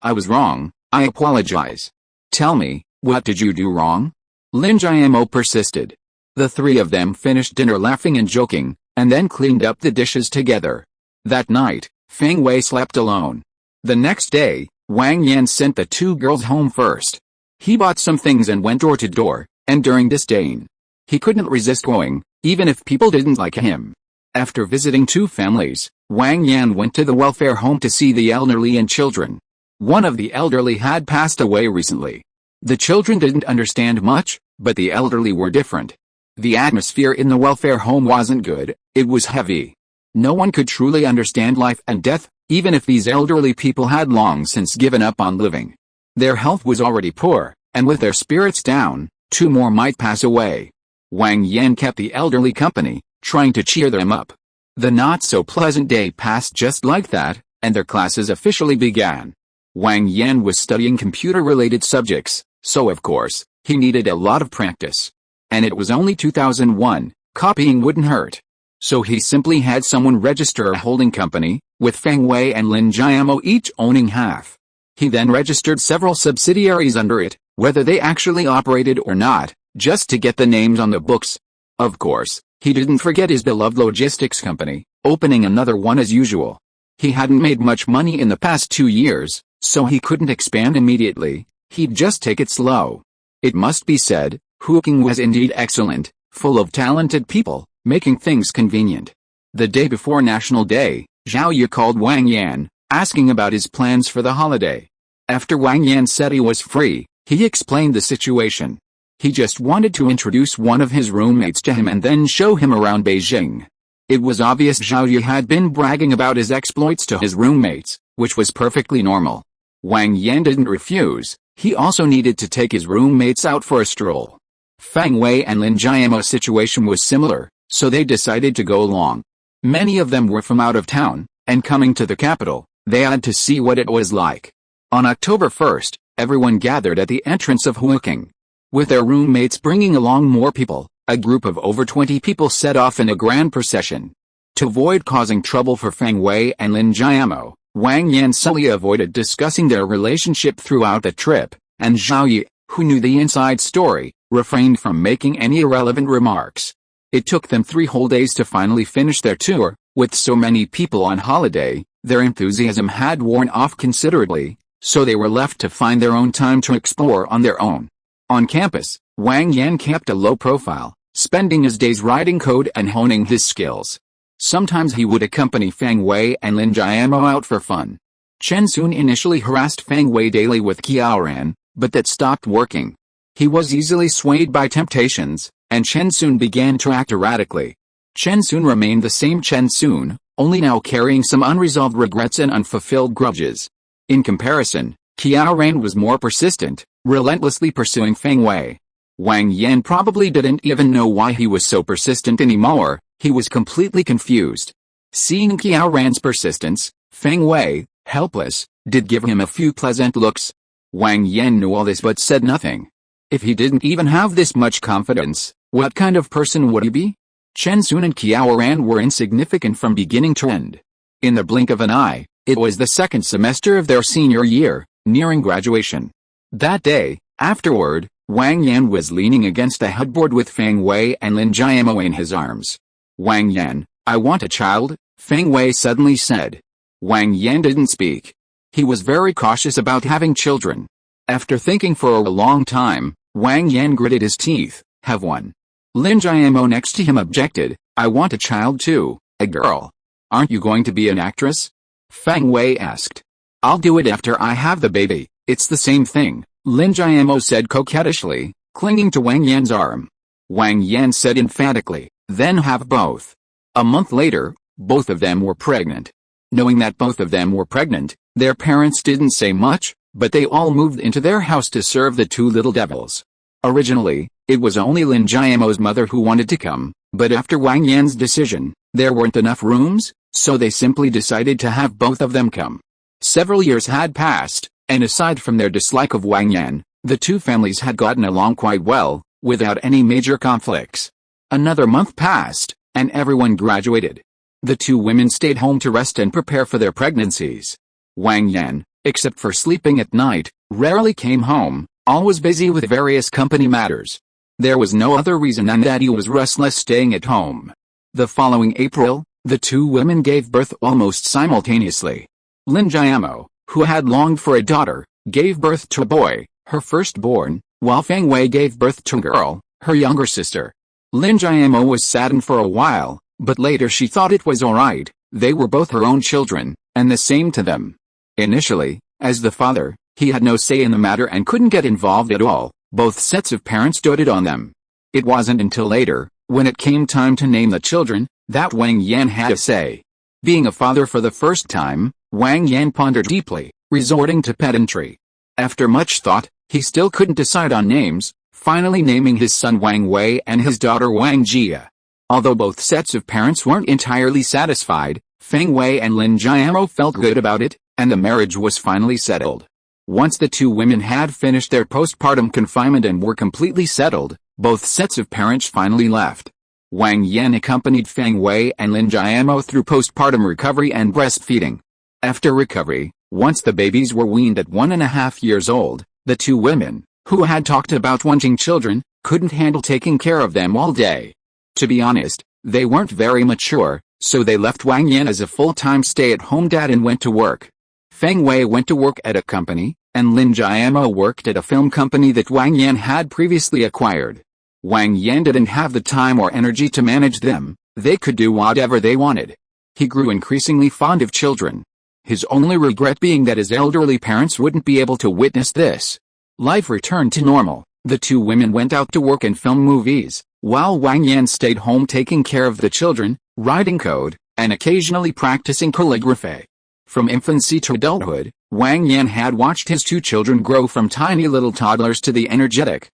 I was wrong, I apologize. "Tell me, what did you do wrong?" Lin Jiamo persisted. The three of them finished dinner laughing and joking, and then cleaned up the dishes together. That night, Feng Wei slept alone. The next day, Wang Yan sent the two girls home first. He bought some things and went door to door, and during disdain. He couldn't resist going, even if people didn't like him. After visiting two families, Wang Yan went to the welfare home to see the elderly and children. One of the elderly had passed away recently. The children didn't understand much, but the elderly were different. The atmosphere in the welfare home wasn't good, it was heavy. No one could truly understand life and death, even if these elderly people had long since given up on living. Their health was already poor, and with their spirits down, two more might pass away. Wang Yan kept the elderly company, trying to cheer them up. The not-so-pleasant day passed just like that, and their classes officially began. Wang Yan was studying computer-related subjects, so of course, he needed a lot of practice. And it was only 2001, copying wouldn't hurt. So he simply had someone register a holding company, with Feng Wei and Lin Jiamo each owning half. He then registered several subsidiaries under it, whether they actually operated or not, just to get the names on the books. Of course, he didn't forget his beloved logistics company, opening another one as usual. He hadn't made much money in the past 2 years, so he couldn't expand immediately, he'd just take it slow. It must be said, Huking was indeed excellent, full of talented people, making things convenient. The day before National Day, Zhao Yu called Wang Yan, asking about his plans for the holiday. After Wang Yan said he was free, he explained the situation. He just wanted to introduce one of his roommates to him and then show him around Beijing. It was obvious Zhao Yu had been bragging about his exploits to his roommates, which was perfectly normal. Wang Yan didn't refuse, he also needed to take his roommates out for a stroll. Feng Wei and Lin Jiamo's situation was similar, so they decided to go along. Many of them were from out of town, and coming to the capital, they had to see what it was like. On October 1st, everyone gathered at the entrance of Huking. With their roommates bringing along more people, a group of over 20 people set off in a grand procession. To avoid causing trouble for Feng Wei and Lin Jiamo, Wang Yan subtly avoided discussing their relationship throughout the trip, and Zhao Yu, who knew the inside story, refrained from making any irrelevant remarks. It took them 3 whole days to finally finish their tour. With so many people on holiday, their enthusiasm had worn off considerably, so they were left to find their own time to explore on their own. On campus, Wang Yan kept a low profile, spending his days writing code and honing his skills. Sometimes he would accompany Fang Wei and Lin Jiamo out for fun. Chen Sun initially harassed Fang Wei daily with Qiaoran, but that stopped working. He was easily swayed by temptations, and Chen Sun began to act erratically. Chen Sun remained the same Chen Sun, only now carrying some unresolved regrets and unfulfilled grudges. In comparison, Qiaoran was more persistent, relentlessly pursuing Fang Wei. Wang Yan probably didn't even know why he was so persistent anymore. He was completely confused. Seeing Qiaoran's persistence, Fang Wei, helpless, did give him a few pleasant looks. Wang Yan knew all this but said nothing. If he didn't even have this much confidence, what kind of person would he be? Chen Sun and Qiaoran were insignificant from beginning to end. In the blink of an eye, it was the second semester of their senior year, nearing graduation. That day, afterward, Wang Yan was leaning against a headboard with Fang Wei and Lin Jiamo in his arms. "Wang Yan, I want a child," Fang Wei suddenly said. Wang Yan didn't speak. He was very cautious about having children. After thinking for a long time, Wang Yan gritted his teeth. "Have one." Lin Jiamo next to him objected. "I want a child too, a girl." "Aren't you going to be an actress?" Fang Wei asked. "I'll do it after I have the baby, it's the same thing," Lin Jiamo said coquettishly, clinging to Wang Yan's arm. Wang Yan said emphatically, "Then have both." A month later, both of them were pregnant. Knowing that both of them were pregnant, their parents didn't say much, but they all moved into their house to serve the 2 little devils. Originally, it was only Lin Jiamo's mother who wanted to come, but after Wang Yan's decision, there weren't enough rooms, so they simply decided to have both of them come. Several years had passed, and aside from their dislike of Wang Yan, the 2 families had gotten along quite well, without any major conflicts. Another month passed, and everyone graduated. The 2 women stayed home to rest and prepare for their pregnancies. Wang Yan, except for sleeping at night, rarely came home, always busy with various company matters. There was no other reason than that he was restless staying at home. The following April, the 2 women gave birth almost simultaneously. Lin Jiamo, who had longed for a daughter, gave birth to a boy, her firstborn, while Fang Wei gave birth to a girl, her younger sister. Lin Jiamo was saddened for a while, but later she thought it was alright. They were both her own children, and the same to them. Initially, as the father, he had no say in the matter and couldn't get involved at all. Both sets of parents doted on them. It wasn't until later, when it came time to name the children, that Wang Yan had a say. Being a father for the first time, Wang Yan pondered deeply, resorting to pedantry. After much thought, he still couldn't decide on names, finally naming his son Wang Wei and his daughter Wang Jia. Although both sets of parents weren't entirely satisfied, Fang Wei and Lin Jiamo felt good about it, and the marriage was finally settled. Once the 2 women had finished their postpartum confinement and were completely settled, both sets of parents finally left. Wang Yan accompanied Fang Wei and Lin Jiamo through postpartum recovery and breastfeeding. After recovery, once the babies were weaned at 1.5 years old, the 2 women, who had talked about wanting children, couldn't handle taking care of them all day. To be honest, they weren't very mature, so they left Wang Yan as a full-time stay-at-home dad and went to work. Fang Wei went to work at a company, and Lin Jiamo worked at a film company that Wang Yan had previously acquired. Wang Yan didn't have the time or energy to manage them. They could do whatever they wanted. He grew increasingly fond of children. His only regret being that his elderly parents wouldn't be able to witness this. Life returned to normal. The 2 women went out to work and film movies, while Wang Yan stayed home taking care of the children, writing code, and occasionally practicing calligraphy. From infancy to adulthood, Wang Yan had watched his 2 children grow from tiny little toddlers to the energetic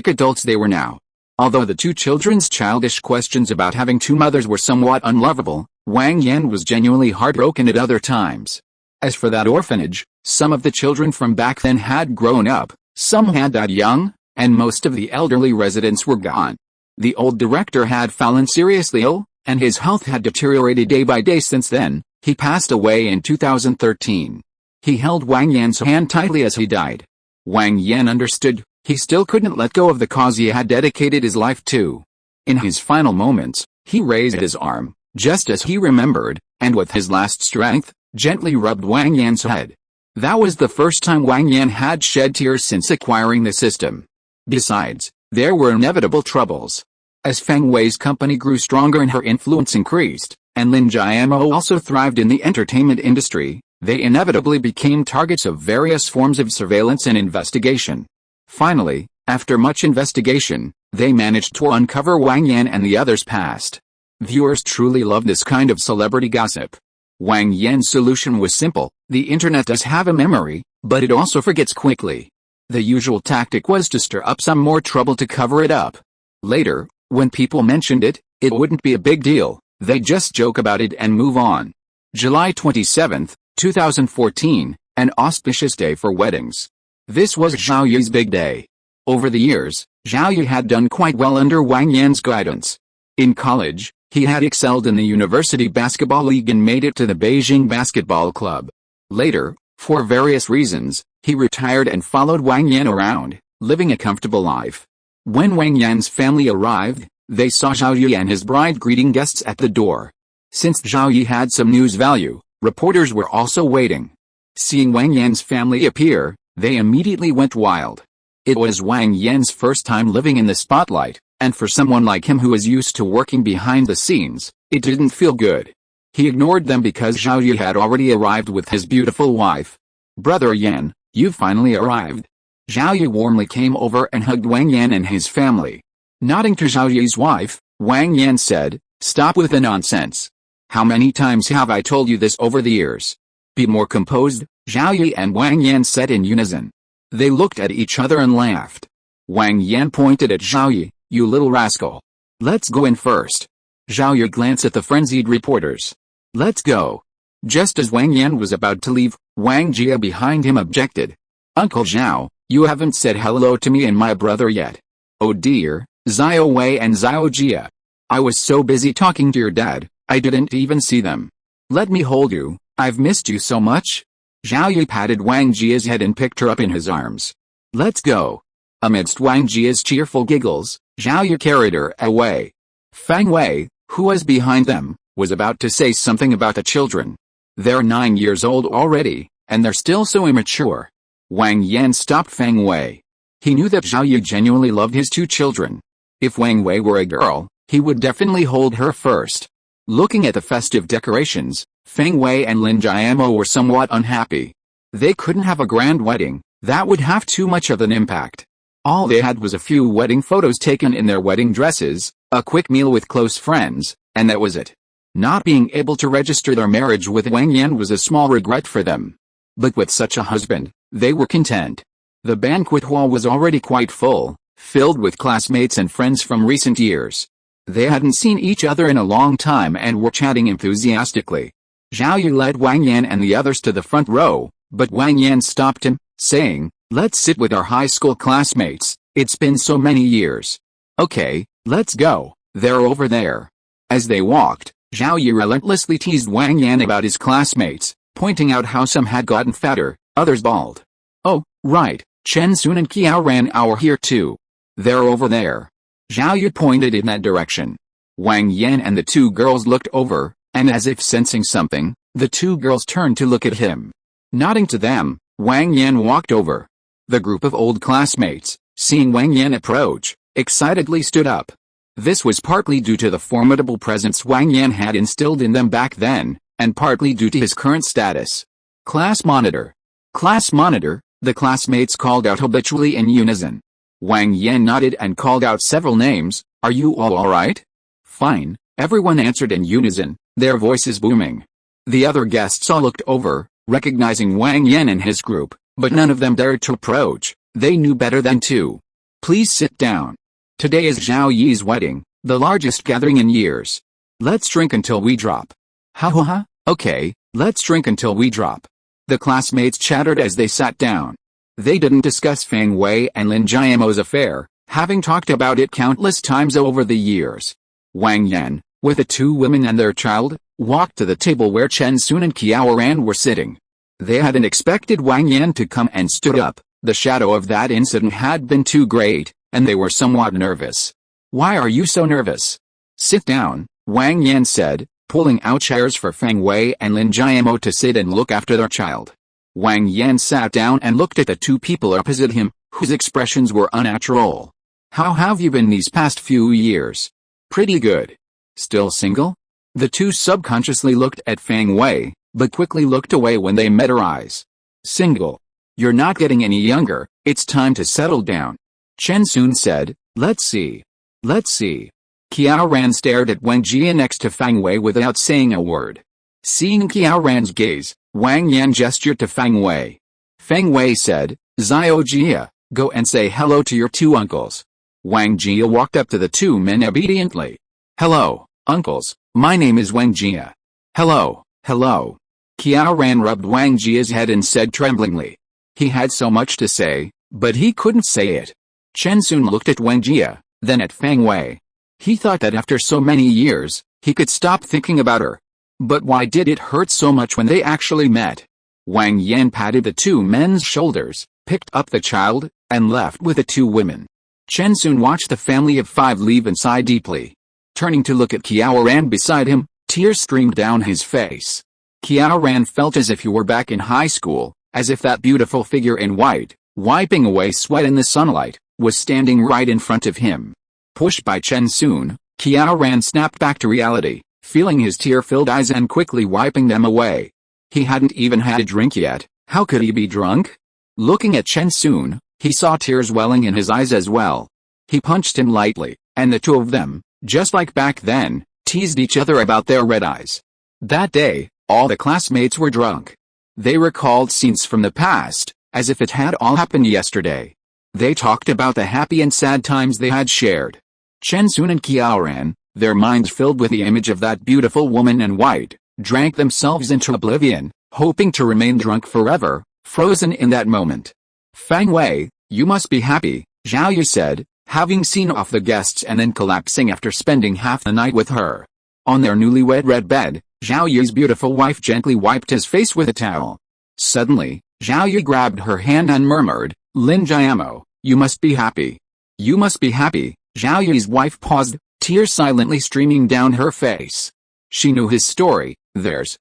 adults they were now. Although the 2 children's childish questions about having 2 mothers were somewhat unlovable, Wang Yan was genuinely heartbroken at other times. As for that orphanage, some of the children from back then had grown up, some had died young, and most of the elderly residents were gone. The old director had fallen seriously ill, and his health had deteriorated day by day since then. He passed away in 2013. He held Wang Yan's hand tightly as he died. Wang Yan understood, he still couldn't let go of the cause he had dedicated his life to. In his final moments, he raised his arm, just as he remembered, and with his last strength, gently rubbed Wang Yan's head. That was the first time Wang Yan had shed tears since acquiring the system. Besides, there were inevitable troubles. As Feng Wei's company grew stronger and her influence increased, and Lin Jiamo also thrived in the entertainment industry, they inevitably became targets of various forms of surveillance and investigation. Finally, after much investigation, they managed to uncover Wang Yan and the others' past. Viewers truly love this kind of celebrity gossip. Wang Yan's solution was simple: the internet does have a memory, but it also forgets quickly. The usual tactic was to stir up some more trouble to cover it up. Later, when people mentioned it, it wouldn't be a big deal. They'd just joke about it and move on. July 27, 2014, an auspicious day for weddings. This was Zhao Yi's big day. Over the years, Zhao Yi had done quite well under Wang Yan's guidance. In college, he had excelled in the university basketball league and made it to the Beijing basketball club. Later, for various reasons, he retired and followed Wang Yan around, living a comfortable life. When Wang Yan's family arrived, they saw Zhao Yi and his bride greeting guests at the door. Since Zhao Yi had some news value, reporters were also waiting. Seeing Wang Yan's family appear, they immediately went wild. It was Wang Yan's first time living in the spotlight, and for someone like him who is used to working behind the scenes, it didn't feel good. He ignored them because Zhao Yi had already arrived with his beautiful wife. "Brother Yan, you've finally arrived." Zhao Yi warmly came over and hugged Wang Yan and his family. Nodding to Zhao Yi's wife, Wang Yan said, "Stop with the nonsense. How many times have I told you this over the years? Be more composed," Zhao Yi and Wang Yan said in unison. They looked at each other and laughed. Wang Yan pointed at Zhao Yi. "You little rascal. Let's go in first." Zhao Yi glanced at the frenzied reporters. "Let's go." Just as Wang Yan was about to leave, Wang Jia behind him objected. "Uncle Zhao, you haven't said hello to me and my brother yet." "Oh dear, Xiao Wei and Xiao Jia. I was so busy talking to your dad, I didn't even see them. Let me hold you, I've missed you so much." Zhao Yi patted Wang Jia's head and picked her up in his arms. "Let's go." Amidst Wang Jia's cheerful giggles, Zhao Yi carried her away. Feng Wei, who was behind them, was about to say something about the children. "They're 9 years old already, and they're still so immature." Wang Yan stopped Feng Wei. He knew that Zhao Yi genuinely loved his two children. If Wang Wei were a girl, he would definitely hold her first. Looking at the festive decorations, Feng Wei and Lin Jiamo were somewhat unhappy. They couldn't have a grand wedding, that would have too much of an impact. All they had was a few wedding photos taken in their wedding dresses, a quick meal with close friends, and that was it. Not being able to register their marriage with Wang Yan was a small regret for them. But with such a husband, they were content. The banquet hall was already quite full, filled with classmates and friends from recent years. They hadn't seen each other in a long time and were chatting enthusiastically. Zhao Yi led Wang Yan and the others to the front row, but Wang Yan stopped him, saying, "Let's sit with our high school classmates, it's been so many years." "Okay, let's go, they're over there." As they walked, Zhao Yi relentlessly teased Wang Yan about his classmates, pointing out how some had gotten fatter, others bald. "Oh, right, Chen Sun and Qiao Ran are here too. They're over there." Zhao Yi pointed in that direction. Wang Yan and the two girls looked over, and as if sensing something, the two girls turned to look at him. Nodding to them, Wang Yan walked over. The group of old classmates, seeing Wang Yan approach, excitedly stood up. This was partly due to the formidable presence Wang Yan had instilled in them back then, and partly due to his current status. "Class monitor. Class monitor," the classmates called out habitually in unison. Wang Yan nodded and called out several names. "Are you all alright?" "Fine," everyone answered in unison, their voices booming. The other guests all looked over, recognizing Wang Yan and his group, but none of them dared to approach. They knew better than to. "Please sit down. Today is Zhao Yi's wedding, the largest gathering in years. Let's drink until we drop." "Ha ha ha, okay, let's drink until we drop." The classmates chattered as they sat down. They didn't discuss Feng Wei and Lin Jiamo's affair, having talked about it countless times over the years. Wang Yan, with the two women and their child, walked to the table where Chen Sun and Qiao Ran were sitting. They hadn't expected Wang Yan to come and stood up. The shadow of that incident had been too great, and they were somewhat nervous. Why are you so nervous? Sit down, Wang Yan said, pulling out chairs for Feng Wei and Lin Jiamo to sit and look after their child. Wang Yan sat down and looked at the two people opposite him, whose expressions were unnatural. How have you been these past few years? Pretty good. Still single? The two subconsciously looked at Feng Wei, but quickly looked away when they met her eyes. Single. You're not getting any younger, it's time to settle down. Chen Sun said, let's see. Let's see. Qiao Ran stared at Wang Jia next to Feng Wei without saying a word. Seeing Qiao Ran's gaze, Wang Yan gestured to Feng Wei. Feng Wei said, Xiao Jia, go and say hello to your two uncles. Wang Jia walked up to the two men obediently. Hello, uncles, my name is Wang Jia. Hello, hello. Qiao Ran rubbed Wang Jia's head and said tremblingly. He had so much to say, but he couldn't say it. Chen Sun looked at Wang Jia, then at Feng Wei. He thought that after so many years, he could stop thinking about her. But why did it hurt so much when they actually met? Wang Yan patted the two men's shoulders, picked up the child, and left with the two women. Chen Sun watched the family of five leave and sighed deeply. Turning to look at Qiao Ran beside him, tears streamed down his face. Qiao Ran felt as if he were back in high school, as if that beautiful figure in white, wiping away sweat in the sunlight, was standing right in front of him. Pushed by Chen Sun, Qiao Ran snapped back to reality, feeling his tear-filled eyes and quickly wiping them away. He hadn't even had a drink yet, how could he be drunk? Looking at Chen Sun, he saw tears welling in his eyes as well. He punched him lightly, and the two of them, just like back then, teased each other about their red eyes. That day, all the classmates were drunk. They recalled scenes from the past, as if it had all happened yesterday. They talked about the happy and sad times they had shared. Chen Sun and Qiao Ran, their minds filled with the image of that beautiful woman in white, drank themselves into oblivion, hoping to remain drunk forever, frozen in that moment. Feng Wei, you must be happy, Zhao Yu said, having seen off the guests and then collapsing after spending half the night with her. On their newlywed red bed, Zhao Yu's beautiful wife gently wiped his face with a towel. Suddenly, Zhao Yu grabbed her hand and murmured, Lin Jiamo, you must be happy. You must be happy. Zhao Yu's wife paused, tears silently streaming down her face. She knew his story, theirs,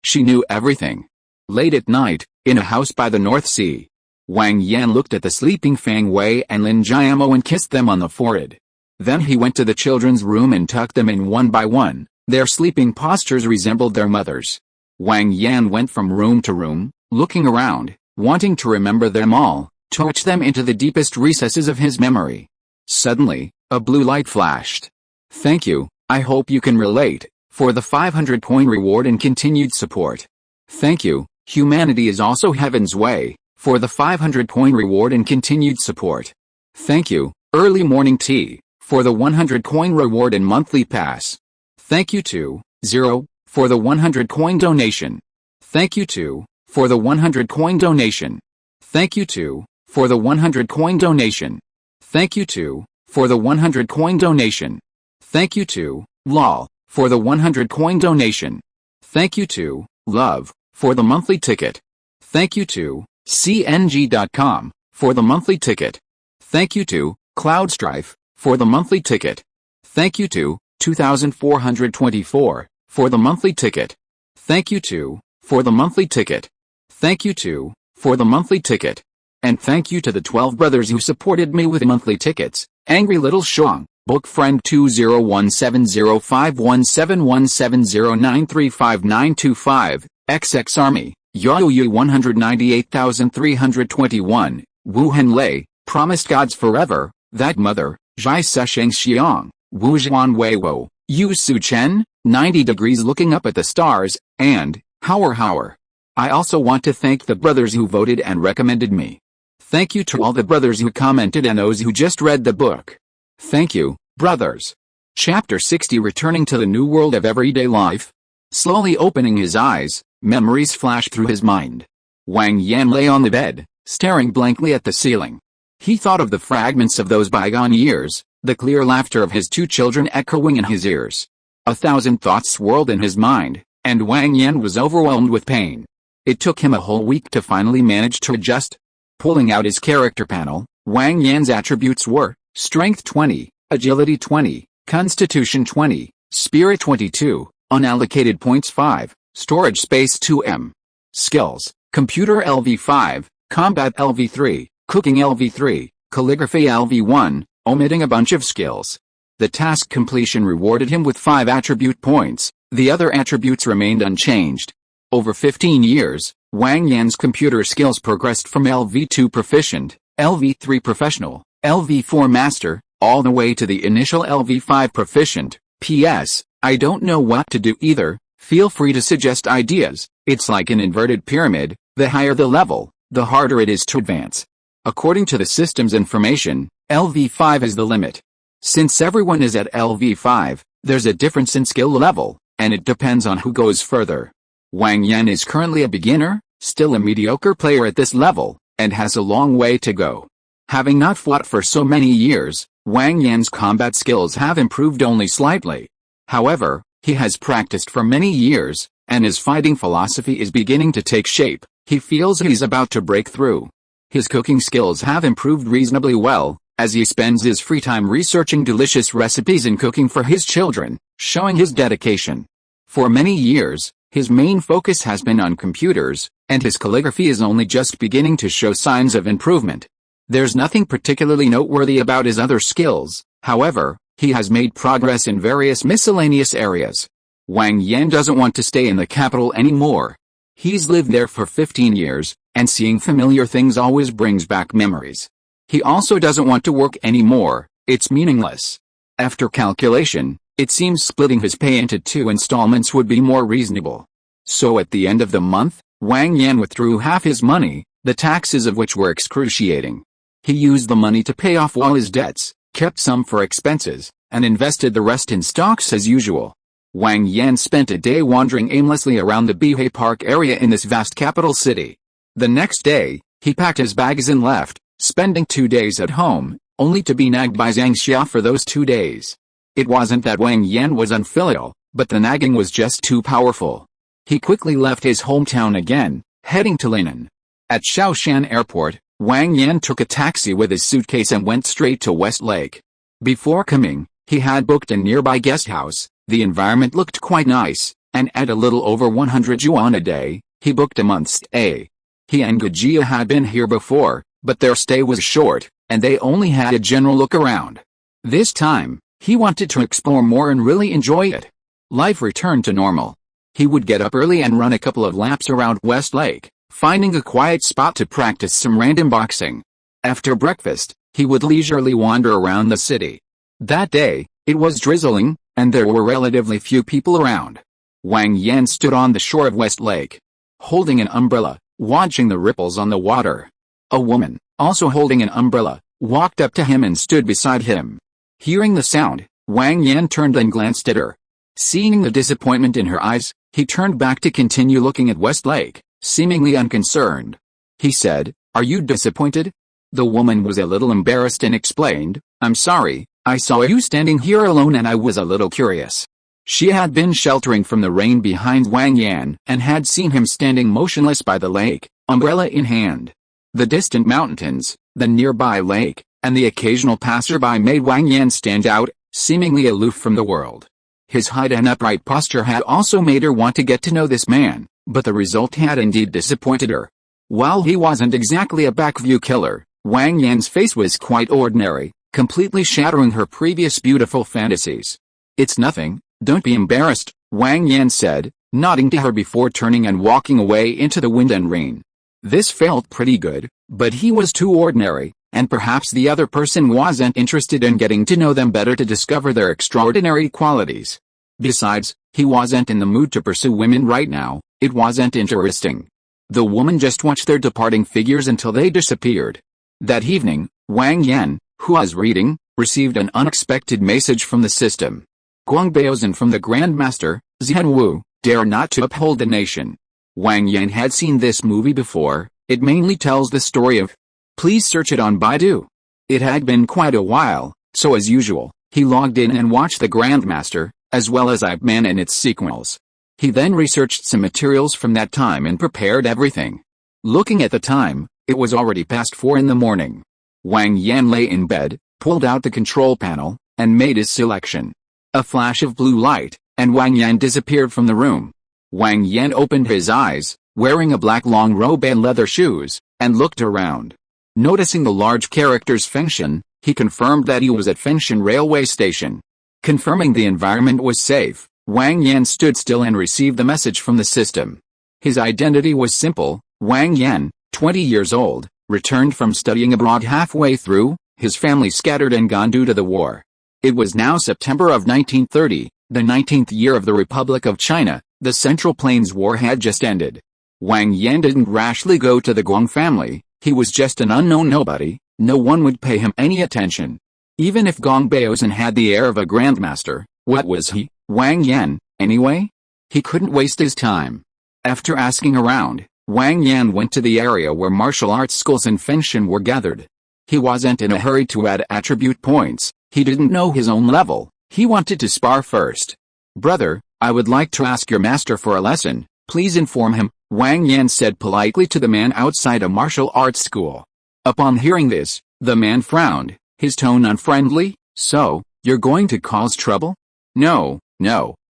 she knew everything. Late at night, in a house by the North Sea, Wang Yan looked at the sleeping Feng Wei and Lin Jiamo and kissed them on the forehead. Then he went to the children's room and tucked them in one by one. Their sleeping postures resembled their mother's. Wang Yan went from room to room, looking around, wanting to remember them all, touch them into the deepest recesses of his memory. Suddenly, a blue light flashed. Thank you, I hope you can relate, for the 500 coin reward and continued support. Thank you, humanity is also heaven's way, for the 500 coin reward and continued support. Thank you, early morning tea, for the 100 coin reward and monthly pass. Thank you to, 0, for the 100 coin donation. Thank you to, for the 100 coin donation. Thank you to, for the 100 coin donation. Thank you to, for the 100 coin donation. Thank you to, lol, for the 100 coin donation. Thank you to, love, for the monthly ticket. Thank you to, cng.com, for the monthly ticket. Thank you to, Cloudstrife, for the monthly ticket. Thank you to, 2424, for the monthly ticket. Thank you to, for the monthly ticket. Thank you to, for the monthly ticket. And thank you to the 12 brothers who supported me with monthly tickets. Angry Little Shuang, Book Friend 20170517170935925, XX Army, Yaoyu 198,321, Wu Henlei, Promised Gods Forever, That Mother, Zhai Sesheng Xiang, Wu Zhuan Weiwo, Yu Su Chen, 90 Degrees Looking Up at the Stars, and, Hower. I also want to thank the brothers who voted and recommended me. Thank you to all the brothers who commented and those who just read the book. Thank you, brothers. Chapter 60 Returning to the New World of Everyday Life. Slowly opening his eyes, memories flashed through his mind. Wang Yan lay on the bed, staring blankly at the ceiling. He thought of the fragments of those bygone years, the clear laughter of his two children echoing in his ears. 1,000 thoughts swirled in his mind, and Wang Yan was overwhelmed with pain. It took him a whole week to finally manage to adjust. Pulling out his character panel, Wang Yan's attributes were, Strength 20, Agility 20, Constitution 20, Spirit 22, Unallocated points 5, Storage space 2M. Skills, Computer LV5, Combat LV3, Cooking LV3, Calligraphy LV1, omitting a bunch of skills. The task completion rewarded him with 5 attribute points, the other attributes remained unchanged. Over 15 years, Wang Yan's computer skills progressed from LV2 Proficient, LV3 Professional, LV4 Master, all the way to the initial LV5 Proficient. P.S. I don't know what to do either, feel free to suggest ideas. It's like an inverted pyramid, the higher the level, the harder it is to advance. According to the system's information, LV5 is the limit. Since everyone is at LV5, there's a difference in skill level, and it depends on who goes further. Wang Yan is currently a beginner, still a mediocre player at this level, and has a long way to go. Having not fought for so many years, Wang Yan's combat skills have improved only slightly. However, he has practiced for many years, and his fighting philosophy is beginning to take shape. He feels he's about to break through. His cooking skills have improved reasonably well, as he spends his free time researching delicious recipes and cooking for his children, showing his dedication. For many years, his main focus has been on computers, and his calligraphy is only just beginning to show signs of improvement. There's nothing particularly noteworthy about his other skills, however, he has made progress in various miscellaneous areas. Wang Yan doesn't want to stay in the capital anymore. He's lived there for 15 years, and seeing familiar things always brings back memories. He also doesn't want to work anymore, it's meaningless. After calculation, it seems splitting his pay into 2 installments would be more reasonable. So at the end of the month, Wang Yan withdrew half his money, the taxes of which were excruciating. He used the money to pay off all his debts, kept some for expenses, and invested the rest in stocks as usual. Wang Yan spent a day wandering aimlessly around the Bihei Park area in this vast capital city. The next day, he packed his bags and left, spending 2 days at home, only to be nagged by Zhang Xia for those 2 days. It wasn't that Wang Yan was unfilial, but the nagging was just too powerful. He quickly left his hometown again, heading to Linen. At Shaoshan Airport, Wang Yan took a taxi with his suitcase and went straight to West Lake. Before coming, he had booked a nearby guest house. The environment looked quite nice, and at a little over 100 yuan a day, he booked a month's stay. He and Gajia had been here before, but their stay was short, and they only had a general look around. This time, he wanted to explore more and really enjoy it. Life returned to normal. He would get up early and run a couple of laps around West Lake, finding a quiet spot to practice some random boxing. After breakfast, he would leisurely wander around the city. That day, it was drizzling, and there were relatively few people around. Wang Yan stood on the shore of West Lake, holding an umbrella, watching the ripples on the water. A woman, also holding an umbrella, walked up to him and stood beside him. Hearing the sound, Wang Yan turned and glanced at her. Seeing the disappointment in her eyes, he turned back to continue looking at West Lake, seemingly unconcerned. He said, "Are you disappointed?" The woman was a little embarrassed and explained, "I'm sorry, I saw you standing here alone and I was a little curious." She had been sheltering from the rain behind Wang Yan and had seen him standing motionless by the lake, umbrella in hand. The distant mountains, the nearby lake, and the occasional passerby made Wang Yan stand out, seemingly aloof from the world. His height and upright posture had also made her want to get to know this man, but the result had indeed disappointed her. While he wasn't exactly a backview killer, Wang Yan's face was quite ordinary, completely shattering her previous beautiful fantasies. "It's nothing, don't be embarrassed," Wang Yan said, nodding to her before turning and walking away into the wind and rain. This felt pretty good, but he was too ordinary, and perhaps the other person wasn't interested in getting to know them better to discover their extraordinary qualities. Besides, he wasn't in the mood to pursue women right now, it wasn't interesting. The woman just watched their departing figures until they disappeared. That evening, Wang Yan, who was reading, received an unexpected message from the system. Guangbaozhen from the Grandmaster, Zhenwu, dare not to uphold the nation. Wang Yan had seen this movie before, it mainly tells the story of. Please search it on Baidu. It had been quite a while, so as usual, he logged in and watched the Grandmaster, as well as Ip Man and its sequels. He then researched some materials from that time and prepared everything. Looking at the time, it was already past 4 in the morning. Wang Yan lay in bed, pulled out the control panel, and made his selection. A flash of blue light, and Wang Yan disappeared from the room. Wang Yan opened his eyes, wearing a black long robe and leather shoes, and looked around. Noticing the large characters Fengshan, he confirmed that he was at Fengshan railway station. Confirming the environment was safe, Wang Yan stood still and received the message from the system. His identity was simple: Wang Yan, 20 years old, returned from studying abroad halfway through, his family scattered and gone due to the war. It was now September of 1930, the 19th year of the Republic of China. The Central Plains War had just ended. Wang Yan didn't rashly go to the Guang family. He was just an unknown nobody. No one would pay him any attention. Even if Gong Baozan had the air of a grandmaster, what was he, Wang Yan, anyway? He couldn't waste his time. After asking around, Wang Yan went to the area where martial arts schools and Fengshan were gathered. He wasn't in a hurry to add attribute points. He didn't know his own level. He wanted to spar first. "Brother, I would like to ask your master for a lesson. Please inform him," Wang Yan said politely to the man outside a martial arts school. Upon hearing this, the man frowned, his tone unfriendly. "So, you're going to cause trouble?" No,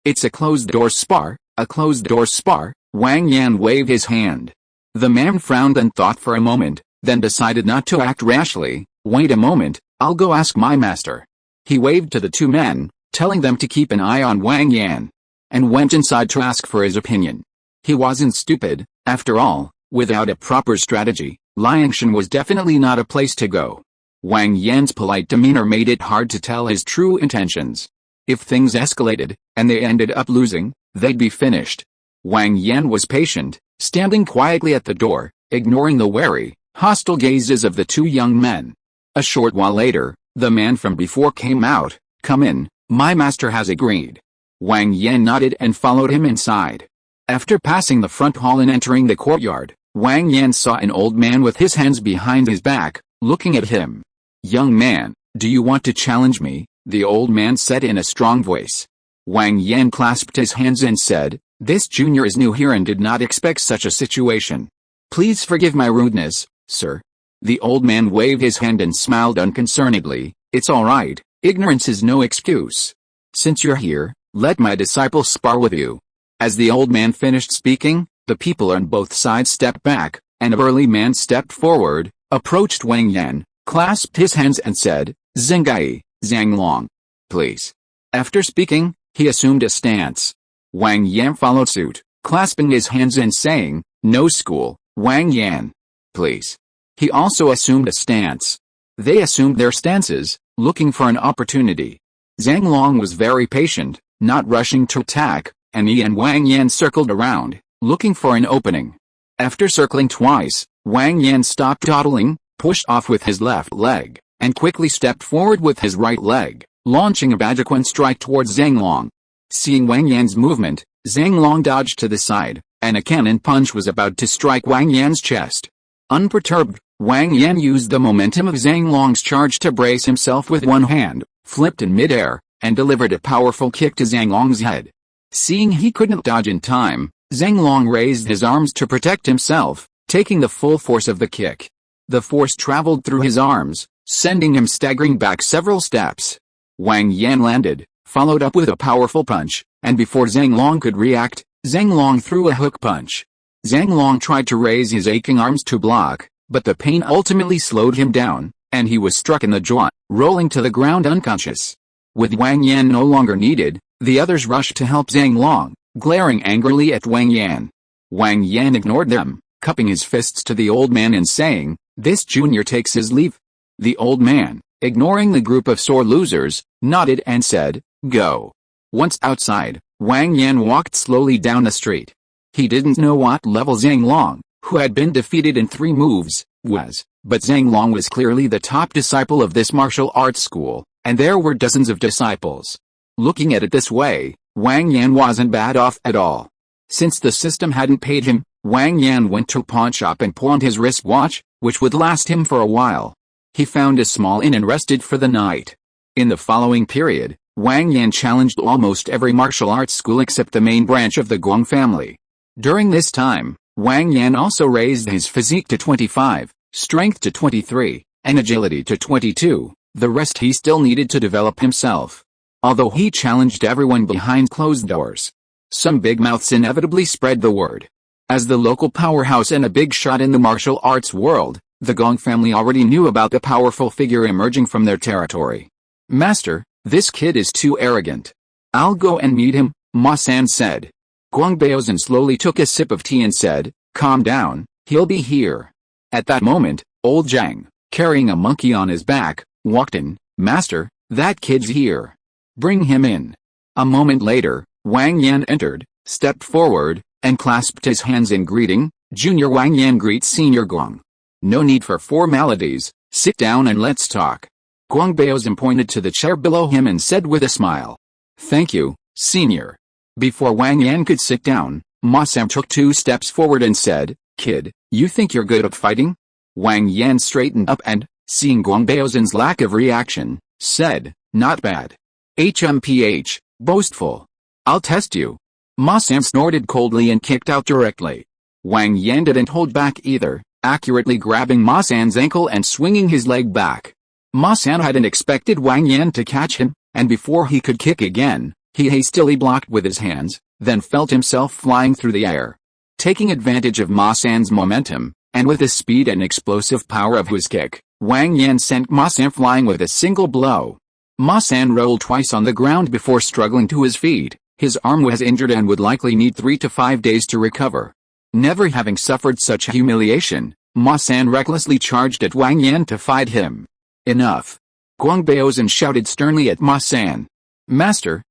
it's a closed-door spar, a closed-door spar." Wang Yan waved his hand. The man frowned and thought for a moment, then decided not to act rashly. "Wait a moment, I'll go ask my master." He waved to the two men, telling them to keep an eye on Wang Yan, and went inside to ask for his opinion. He wasn't stupid, after all. Without a proper strategy, Liangshan was definitely not a place to go. Wang Yan's polite demeanor made it hard to tell his true intentions. If things escalated, and they ended up losing, they'd be finished. Wang Yan was patient, standing quietly at the door, ignoring the wary, hostile gazes of the two young men. A short while later, the man from before came out. "Come in, my master has agreed." Wang Yan nodded and followed him inside. After passing the front hall and entering the courtyard, Wang Yan saw an old man with his hands behind his back, looking at him. "Young man, do you want to challenge me?" the old man said in a strong voice. Wang Yan clasped his hands and said, "This junior is new here and did not expect such a situation. Please forgive my rudeness, sir." The old man waved his hand and smiled unconcernedly. "It's all right, ignorance is no excuse. Since you're here, let my disciple spar with you." As the old man finished speaking, the people on both sides stepped back, and a burly man stepped forward, approached Wang Yan, clasped his hands and said, "Zhengai, Zhang Long, please." After speaking, he assumed a stance. Wang Yan followed suit, clasping his hands and saying, "No school, Wang Yan, please." He also assumed a stance. They assumed their stances, looking for an opportunity. Zhang Long was very patient, not rushing to attack, and he and Wang Yan circled around, looking for an opening. After circling twice, Wang Yan stopped dawdling, pushed off with his left leg, and quickly stepped forward with his right leg, launching a Baijiquan strike towards Zhang Long. Seeing Wang Yan's movement, Zhang Long dodged to the side, and a cannon punch was about to strike Wang Yan's chest. Unperturbed, Wang Yan used the momentum of Zhang Long's charge to brace himself with one hand, flipped in midair, and delivered a powerful kick to Zhang Long's head. Seeing he couldn't dodge in time, Zhang Long raised his arms to protect himself, taking the full force of the kick. The force traveled through his arms, sending him staggering back several steps. Wang Yan landed, followed up with a powerful punch, and before Zhang Long could react, Zhang Long threw a hook punch. Zhang Long tried to raise his aching arms to block, but the pain ultimately slowed him down, and he was struck in the jaw, rolling to the ground unconscious. With Wang Yan no longer needed, the others rushed to help Zhang Long, glaring angrily at Wang Yan. Wang Yan ignored them, cupping his fists to the old man and saying, "This junior takes his leave." The old man, ignoring the group of sore losers, nodded and said, "Go." Once outside, Wang Yan walked slowly down the street. He didn't know what level Zhang Long, who had been defeated in 3 moves, was, but Zhang Long was clearly the top disciple of this martial arts school, and there were dozens of disciples. Looking at it this way, Wang Yan wasn't bad off at all. Since the system hadn't paid him, Wang Yan went to a pawn shop and pawned his wristwatch, which would last him for a while. He found a small inn and rested for the night. In the following period, Wang Yan challenged almost every martial arts school except the main branch of the Guang family. During this time, Wang Yan also raised his physique to 25, strength to 23, and agility to 22. The rest he still needed to develop himself. Although he challenged everyone behind closed doors, some big mouths inevitably spread the word. As the local powerhouse and a big shot in the martial arts world, the Gong family already knew about the powerful figure emerging from their territory. "Master, this kid is too arrogant. I'll go and meet him," Ma San said. Guang Baozun slowly took a sip of tea and said, "Calm down, he'll be here." At that moment, old Zhang, carrying a monkey on his back, walked in. "Master, that kid's here. Bring him in." A moment later, Wang Yan entered, stepped forward, and clasped his hands in greeting. "Junior Wang Yan greets Senior Guang. No need for formalities, sit down and let's talk." Guang Baozun pointed to the chair below him and said with a smile, "Thank you, Senior." Before Wang Yan could sit down, Ma Sam took 2 steps forward and said, "Kid, you think you're good at fighting?" Wang Yan straightened up and, seeing Guang Baozun's lack of reaction, said, "Not bad. HMPH, boastful. I'll test you." Ma Sam snorted coldly and kicked out directly. Wang Yan didn't hold back either, accurately grabbing Ma San's ankle and swinging his leg back. Ma San hadn't expected Wang Yan to catch him, and before he could kick again, he hastily blocked with his hands, then felt himself flying through the air. Taking advantage of Ma San's momentum, and with the speed and explosive power of his kick, Wang Yan sent Ma San flying with a single blow. Ma San rolled twice on the ground before struggling to his feet. His arm was injured and would likely need 3 to 5 days to recover. Never having suffered such humiliation, Ma San recklessly charged at Wang Yan to fight him. "Enough!" Guang Baozun shouted sternly at Ma San. "Master,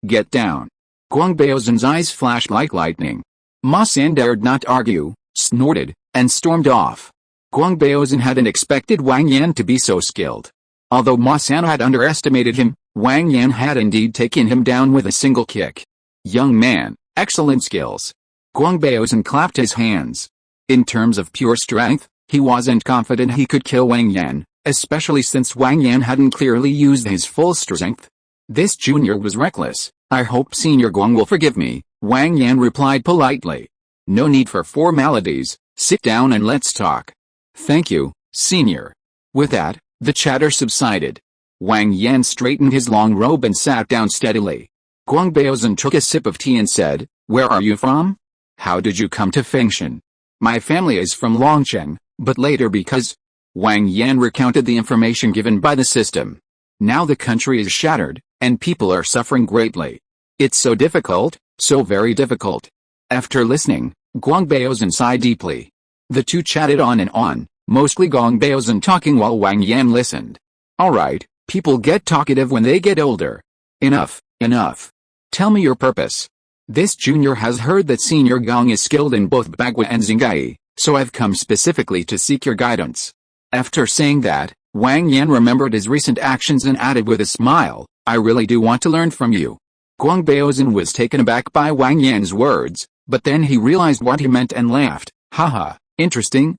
get down." Guang Baozun's eyes flashed like lightning. Ma San dared not argue, snorted, and stormed off. Guang Baozun hadn't expected Wang Yan to be so skilled. Although Ma San had underestimated him, Wang Yan had indeed taken him down with a single kick. "Young man, excellent skills." Guang Baozun clapped his hands. In terms of pure strength, he wasn't confident he could kill Wang Yan, especially since Wang Yan hadn't clearly used his full strength. This junior was reckless. "I hope Senior Guang will forgive me," Wang Yan replied politely. "No need for formalities, sit down and let's talk." "Thank you, Senior." With that, the chatter subsided. Wang Yan straightened his long robe and sat down steadily. Guang Baozun took a sip of tea and said, "Where are you from? How did you come to Fengshan?" "My family is from Longcheng, but later because..." Wang Yan recounted the information given by the system. "Now the country is shattered, and people are suffering greatly. It's so difficult, so very difficult." After listening, Guang Baozun sighed deeply. The two chatted on, mostly Guang Baozun talking while Wang Yan listened. "Alright, people get talkative when they get older. Enough. Tell me your purpose." "This junior has heard that Senior Guang is skilled in both Bagua and Xingyi, so I've come specifically to seek your guidance." After saying that, Wang Yan remembered his recent actions and added with a smile, "I really do want to learn from you." Guang Baozun was taken aback by Wang Yan's words, but then he realized what he meant and laughed. "Haha, interesting.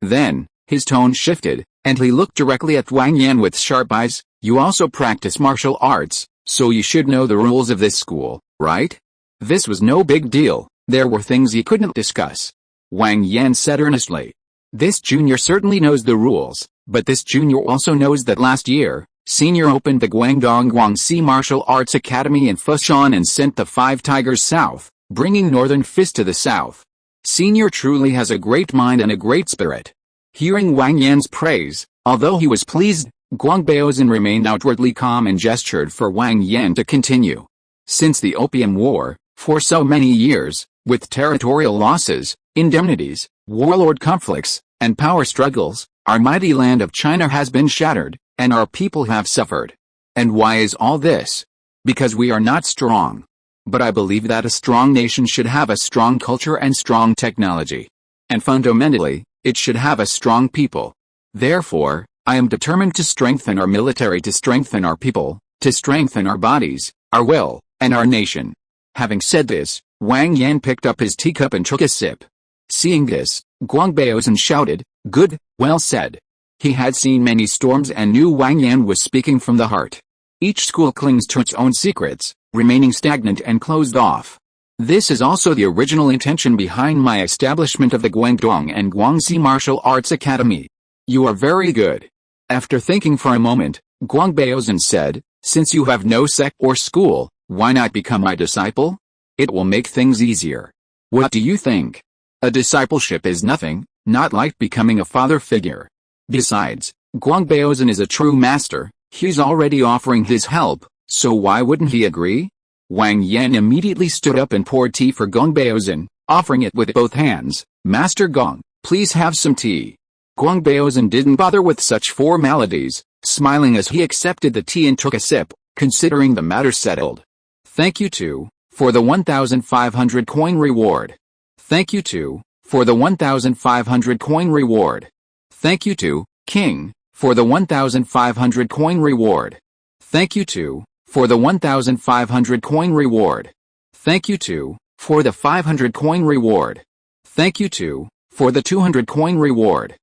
Then, his tone shifted, and he looked directly at Wang Yan with sharp eyes. "You also practice martial arts, so you should know the rules of this school, right?" This was no big deal, there were things he couldn't discuss. Wang Yan said earnestly. "This junior certainly knows the rules, but this junior also knows that last year, Senior opened the Guangdong Guangxi Martial Arts Academy in Fushan and sent the 5 tigers south, bringing Northern Fist to the south. Senior truly has a great mind and a great spirit." Hearing Wang Yan's praise, although he was pleased, Guang Baozun remained outwardly calm and gestured for Wang Yan to continue. "Since the Opium War, for so many years, with territorial losses, indemnities, warlord conflicts, and power struggles, our mighty land of China has been shattered, and our people have suffered. And why is all this? Because we are not strong. But I believe that a strong nation should have a strong culture and strong technology. And fundamentally, it should have a strong people. Therefore, I am determined to strengthen our military, to strengthen our people, to strengthen our bodies, our will, and our nation." Having said this, Wang Yan picked up his teacup and took a sip. Seeing this, Guang Baozun shouted, "Good, well said." He had seen many storms and knew Wang Yan was speaking from the heart. Each school clings to its own secrets, remaining stagnant and closed off. This is also the original intention behind my establishment of the Guangdong and Guangxi Martial Arts Academy. You are very good. After thinking for a moment, Guang Baozhen said, "Since you have no sect or school, why not become my disciple? It will make things easier. What do you think? A discipleship is nothing, not like becoming a father figure. Besides, Guang Baozhen is a true master, he's already offering his help, so why wouldn't he agree?" Wang Yan immediately stood up and poured tea for Guang Baozhen, offering it with both hands. "Master Gong, please have some tea." Guang Baozhen didn't bother with such formalities, smiling as he accepted the tea and took a sip, considering the matter settled. "Thank you too, for the 1,500 coin reward. Thank you too, for the 1,500 coin reward. Thank you too, King, for the 1,500 coin reward. Thank you too, for the 1,500 coin reward. Thank you too, for the 500 coin reward. Thank you too, for the 200 coin reward.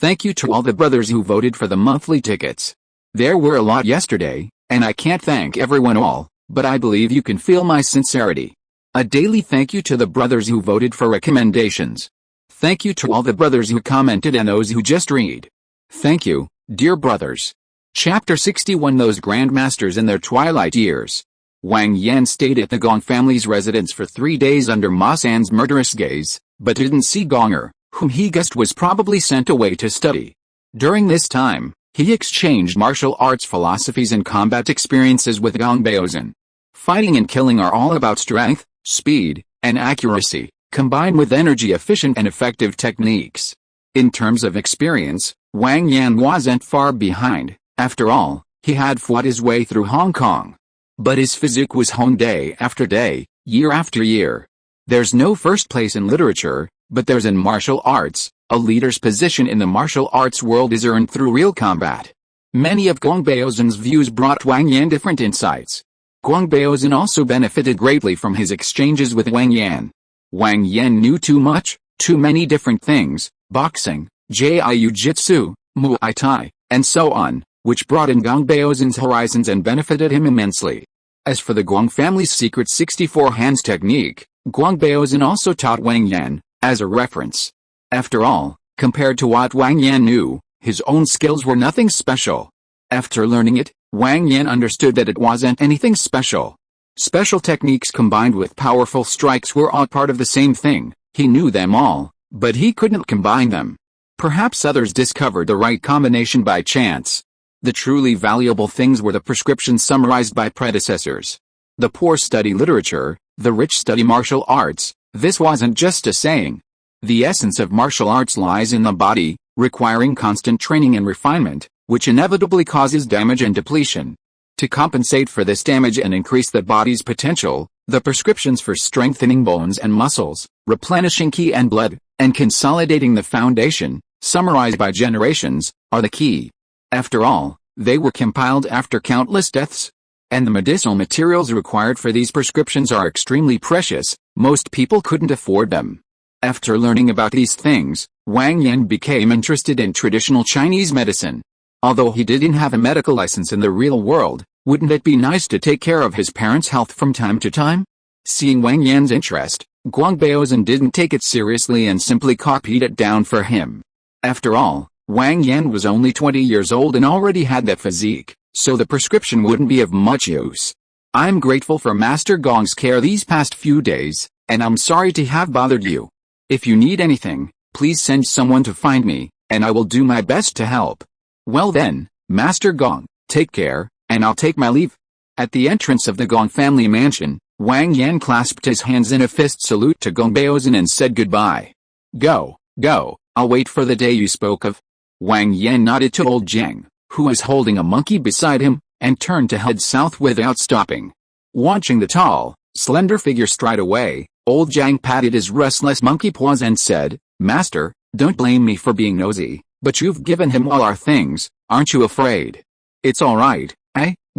Thank you to all the brothers who voted for the monthly tickets. There were a lot yesterday, and I can't thank everyone all, but I believe you can feel my sincerity. A daily thank you to the brothers who voted for recommendations. Thank you to all the brothers who commented and those who just read. Thank you, dear brothers." Chapter 61 Those Grandmasters in Their Twilight Years. Wang Yan stayed at the Gong family's residence for 3 days under Ma San's murderous gaze, but didn't see Gonger, whom he guessed was probably sent away to study. During this time, he exchanged martial arts philosophies and combat experiences with Guang Baozhen. Fighting and killing are all about strength, speed, and accuracy, combined with energy-efficient and effective techniques. In terms of experience, Wang Yan wasn't far behind. After all, he had fought his way through Hong Kong. But his physique was honed day after day, year after year. There's no first place in literature, but there's in martial arts. A leader's position in the martial arts world is earned through real combat. Many of Guang Baozhen's views brought Wang Yan different insights. Guang Baozhen also benefited greatly from his exchanges with Wang Yan. Wang Yan knew too much, too many different things, boxing, jiu-jitsu, Muay Thai, and so on, which broadened Guang Baozhen's horizons and benefited him immensely. As for the Guang family's secret 64 hands technique, Guang Baozhen also taught Wang Yan, as a reference. After all, compared to what Wang Yan knew, his own skills were nothing special. After learning it, Wang Yan understood that it wasn't anything special. Special techniques combined with powerful strikes were all part of the same thing. He knew them all, but he couldn't combine them. Perhaps others discovered the right combination by chance. The truly valuable things were the prescriptions summarized by predecessors. The poor study literature, the rich study martial arts. This wasn't just a saying. The essence of martial arts lies in the body, requiring constant training and refinement, which inevitably causes damage and depletion. To compensate for this damage and increase the body's potential, the prescriptions for strengthening bones and muscles, replenishing qi and blood, and consolidating the foundation, summarized by generations, are the key. After all, they were compiled after countless deaths. And the medicinal materials required for these prescriptions are extremely precious. Most people couldn't afford them. After learning about these things, Wang Yan became interested in traditional Chinese medicine. Although he didn't have a medical license in the real world, wouldn't it be nice to take care of his parents' health from time to time? Seeing Wang Yan's interest, Guang Baozhen didn't take it seriously and simply copied it down for him. After all, Wang Yan was only 20 years old and already had that physique, so the prescription wouldn't be of much use. "I'm grateful for Master Gong's care these past few days, and I'm sorry to have bothered you. If you need anything, please send someone to find me, and I will do my best to help." "Well then, Master Gong, take care, and I'll take my leave." At the entrance of the Gong family mansion, Wang Yan clasped his hands in a fist salute to Guang Baozhen and said goodbye. Go, I'll wait for the day you spoke of." Wang Yan nodded to old Zhang, who was holding a monkey beside him, and turned to head south without stopping. Watching the tall, slender figure stride away, old Zhang patted his restless monkey paws and said, "Master, don't blame me for being nosy, but you've given him all our things, aren't you afraid?" "It's alright,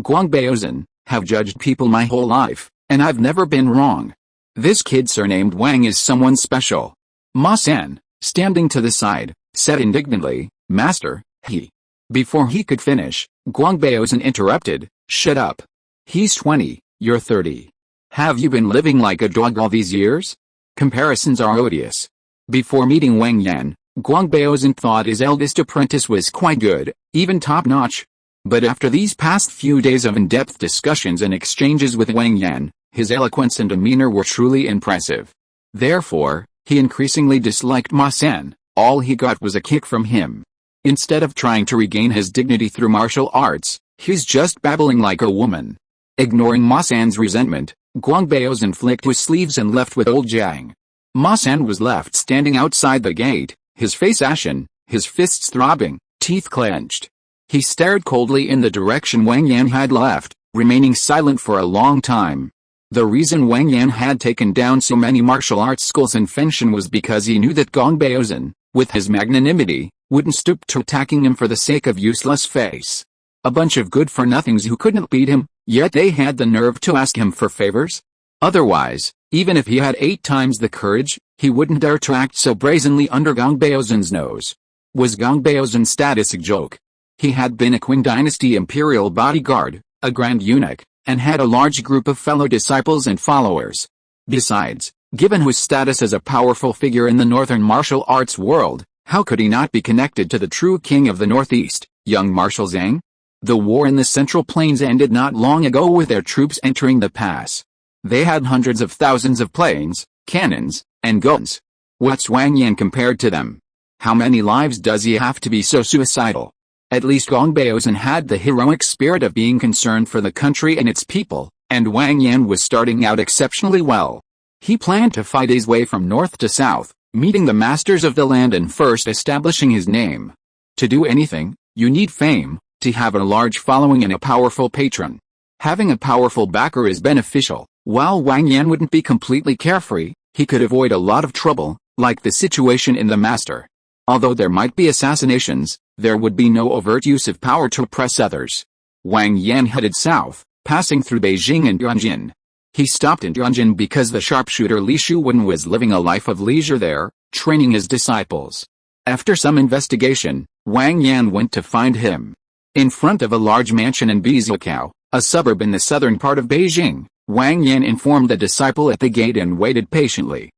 Guang Baozhen, have judged people my whole life, and I've never been wrong. This kid surnamed Wang is someone special." Ma San, standing to the side, said indignantly, "Master, he..." Before he could finish, Guang Baozhen interrupted, "Shut up. He's 20, you're 30. Have you been living like a dog all these years? Comparisons are odious." Before meeting Wang Yan, Guang Baozhen thought his eldest apprentice was quite good, even top-notch. But after these past few days of in-depth discussions and exchanges with Wang Yan, his eloquence and demeanor were truly impressive. Therefore, he increasingly disliked Ma San. All he got was a kick from him. Instead of trying to regain his dignity through martial arts, he's just babbling like a woman. Ignoring Ma San's resentment, Guang Baozhen flicked his sleeves and left with old Jiang. Ma San was left standing outside the gate, his face ashen, his fists throbbing, teeth clenched. He stared coldly in the direction Wang Yan had left, remaining silent for a long time. The reason Wang Yan had taken down so many martial arts schools in Fengshan was because he knew that Guang Baozhen, with his magnanimity, wouldn't stoop to attacking him for the sake of useless face. A bunch of good-for-nothings who couldn't beat him, yet they had the nerve to ask him for favors? Otherwise, even if he had 8 times the courage, he wouldn't dare to act so brazenly under Guang Baozhen's nose. Was Guang Baozhen's status a joke? He had been a Qing dynasty imperial bodyguard, a grand eunuch, and had a large group of fellow disciples and followers. Besides, given his status as a powerful figure in the northern martial arts world, how could he not be connected to the true king of the Northeast, young Marshal Zhang? The war in the Central Plains ended not long ago with their troops entering the pass. They had hundreds of thousands of planes, cannons, and guns. What's Wang Yan compared to them? How many lives does he have to be so suicidal? At least Guang Baozhen had the heroic spirit of being concerned for the country and its people, and Wang Yan was starting out exceptionally well. He planned to fight his way from north to south, meeting the masters of the land and first establishing his name. To do anything, you need fame, to have a large following and a powerful patron. Having a powerful backer is beneficial. While Wang Yan wouldn't be completely carefree, he could avoid a lot of trouble, like the situation in the master. Although there might be assassinations, there would be no overt use of power to oppress others. Wang Yan headed south, passing through Beijing and Tianjin. He stopped in Tianjin because the sharpshooter Li Shuwen was living a life of leisure there, training his disciples. After some investigation, Wang Yan went to find him. In front of a large mansion in Beizhou, a suburb in the southern part of Beijing, Wang Yan informed the disciple at the gate and waited patiently.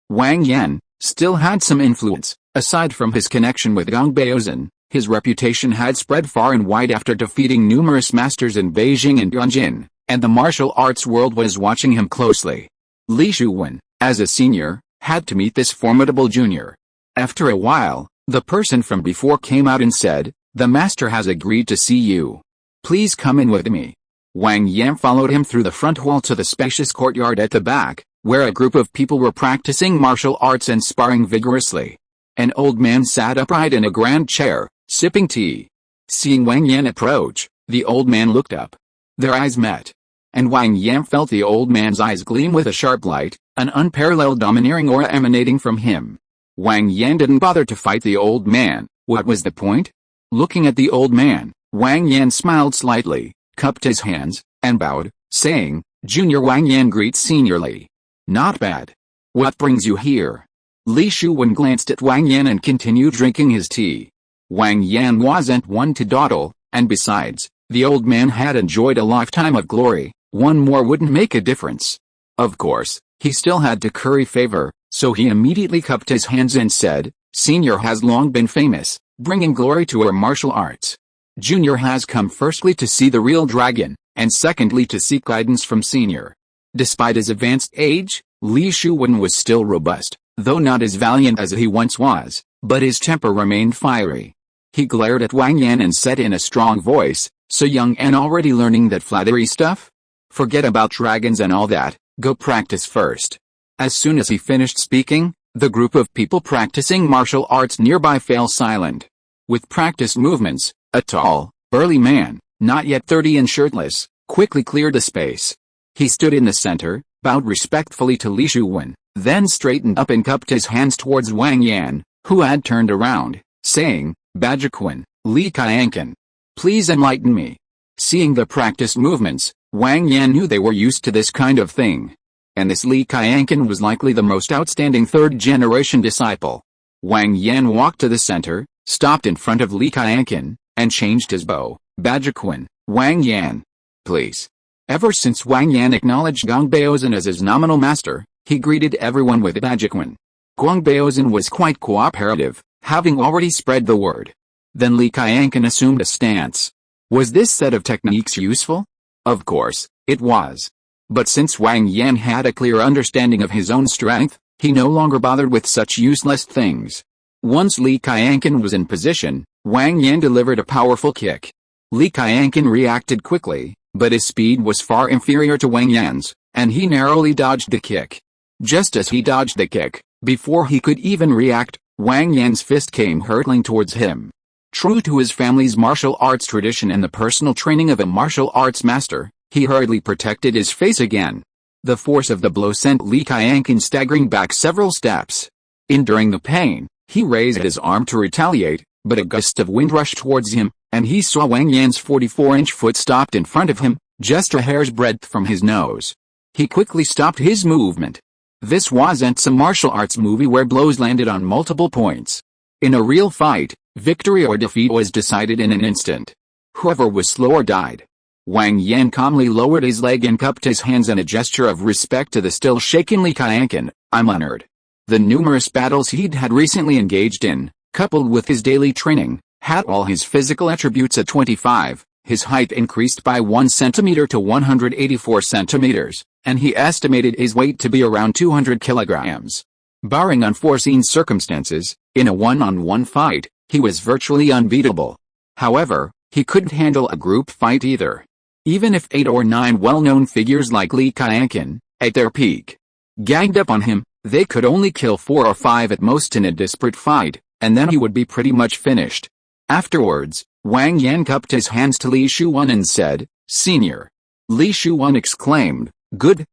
Wang Yan, still had some influence. Aside from his connection with Guang Baozhen, his reputation had spread far and wide after defeating numerous masters in Beijing and Tianjin, and the martial arts world was watching him closely. Li Shuwen, as a senior, had to meet this formidable junior. After a while, the person from before came out and said, "The master has agreed to see you. Please come in with me." Wang Yan followed him through the front hall to the spacious courtyard at the back, where a group of people were practicing martial arts and sparring vigorously. An old man sat upright in a grand chair, sipping tea. Seeing Wang Yan approach, the old man looked up. Their eyes met. And Wang Yan felt the old man's eyes gleam with a sharp light, an unparalleled domineering aura emanating from him. Wang Yan didn't bother to fight the old man. What was the point? Looking at the old man, Wang Yan smiled slightly, cupped his hands, and bowed, saying, "Junior Wang Yan greets Senior Li. Not bad. What brings you here?" Li Shuwen glanced at Wang Yan and continued drinking his tea. Wang Yan wasn't one to dawdle, and besides, the old man had enjoyed a lifetime of glory. One more wouldn't make a difference. Of course, he still had to curry favor, so he immediately cupped his hands and said, "Senior has long been famous, bringing glory to our martial arts. Junior has come firstly to see the real dragon, and secondly to seek guidance from Senior." Despite his advanced age, Li Shuwen was still robust, though not as valiant as he once was, but his temper remained fiery. He glared at Wang Yan and said in a strong voice, "So young and already learning that flattery stuff? Forget about dragons and all that, go practice first." As soon as he finished speaking, the group of people practicing martial arts nearby fell silent. With practiced movements, a tall, burly man, not yet 30 and shirtless, quickly cleared a space. He stood in the center, bowed respectfully to Li Shuwen, then straightened up and cupped his hands towards Wang Yan, who had turned around, saying, "Bajiquan, Li Qianqan. Please enlighten me." Seeing the practiced movements, Wang Yan knew they were used to this kind of thing. And this Li Qianqan was likely the most outstanding third-generation disciple. Wang Yan walked to the center, stopped in front of Li Qianqan, and changed his bow. "Bajiquan, Wang Yan. Please." Ever since Wang Yan acknowledged Guang Baozhen as his nominal master, he greeted everyone with Bajiquan. Guang Baozhen was quite cooperative, having already spread the word. Then Li Qianqian assumed a stance. Was this set of techniques useful? Of course, it was. But since Wang Yan had a clear understanding of his own strength, he no longer bothered with such useless things. Once Li Qianqian was in position, Wang Yan delivered a powerful kick. Li Qianqian reacted quickly, but his speed was far inferior to Wang Yan's, and he narrowly dodged the kick. Just as he dodged the kick, before he could even react, Wang Yan's fist came hurtling towards him. True to his family's martial arts tradition and the personal training of a martial arts master, he hurriedly protected his face again. The force of the blow sent Li Qianqian staggering back several steps. Enduring the pain, he raised his arm to retaliate, but a gust of wind rushed towards him, and he saw Wang Yan's 44-inch foot stopped in front of him, just a hair's breadth from his nose. He quickly stopped his movement. This wasn't some martial arts movie where blows landed on multiple points. In a real fight, victory or defeat was decided in an instant. Whoever was slower died. Wang Yan calmly lowered his leg and cupped his hands in a gesture of respect to the still shaken Li Qianqian. I'm honored. The numerous battles he'd had recently engaged in, coupled with his daily training, had all his physical attributes at 25, his height increased by 1 centimeter to 184 centimeters, and he estimated his weight to be around 200 kilograms. Barring unforeseen circumstances, in a one-on-one fight, he was virtually unbeatable. However, he couldn't handle a group fight either. Even if 8 or 9 well-known figures like Li Qianqian, at their peak, ganged up on him, they could only kill 4 or 5 at most in a desperate fight, and then he would be pretty much finished. Afterwards, Wang Yan cupped his hands to Li Shuwen and said, "Senior." Li Shuwen exclaimed, Good.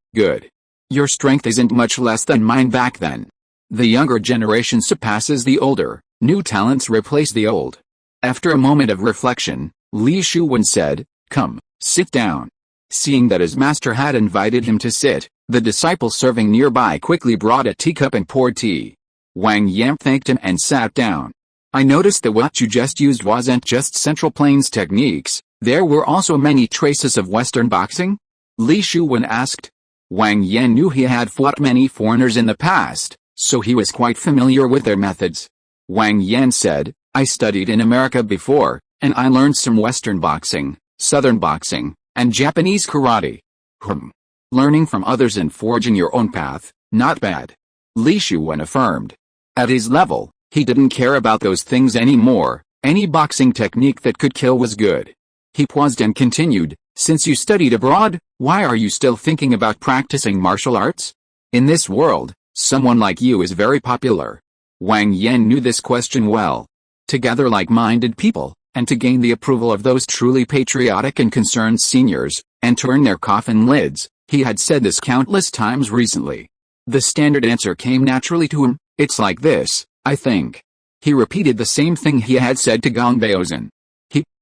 Your strength isn't much less than mine back then. The younger generation surpasses the older, new talents replace the old." After a moment of reflection, Li Shuwen said, "Come, sit down." Seeing that his master had invited him to sit, the disciple serving nearby quickly brought a teacup and poured tea. Wang Yan thanked him and sat down. "I noticed that what you just used wasn't just Central Plains techniques, there were also many traces of Western boxing?" Li Shuwen asked. Wang Yan knew he had fought many foreigners in the past, so he was quite familiar with their methods. Wang Yan said, "I studied in America before, and I learned some Western boxing, Southern boxing, and Japanese karate." Learning from others and forging your own path, not bad," Li Shuwen affirmed. At his level, he didn't care about those things anymore. Any boxing technique that could kill was good. He paused and continued, "Since you studied abroad, why are you still thinking about practicing martial arts? In this world, someone like you is very popular." Wang Yan knew this question well. To gather like-minded people, and to gain the approval of those truly patriotic and concerned seniors, and turn their coffin lids, he had said this countless times recently. The standard answer came naturally to him, "It's like this, I think." He repeated the same thing he had said to Gong Baozhen.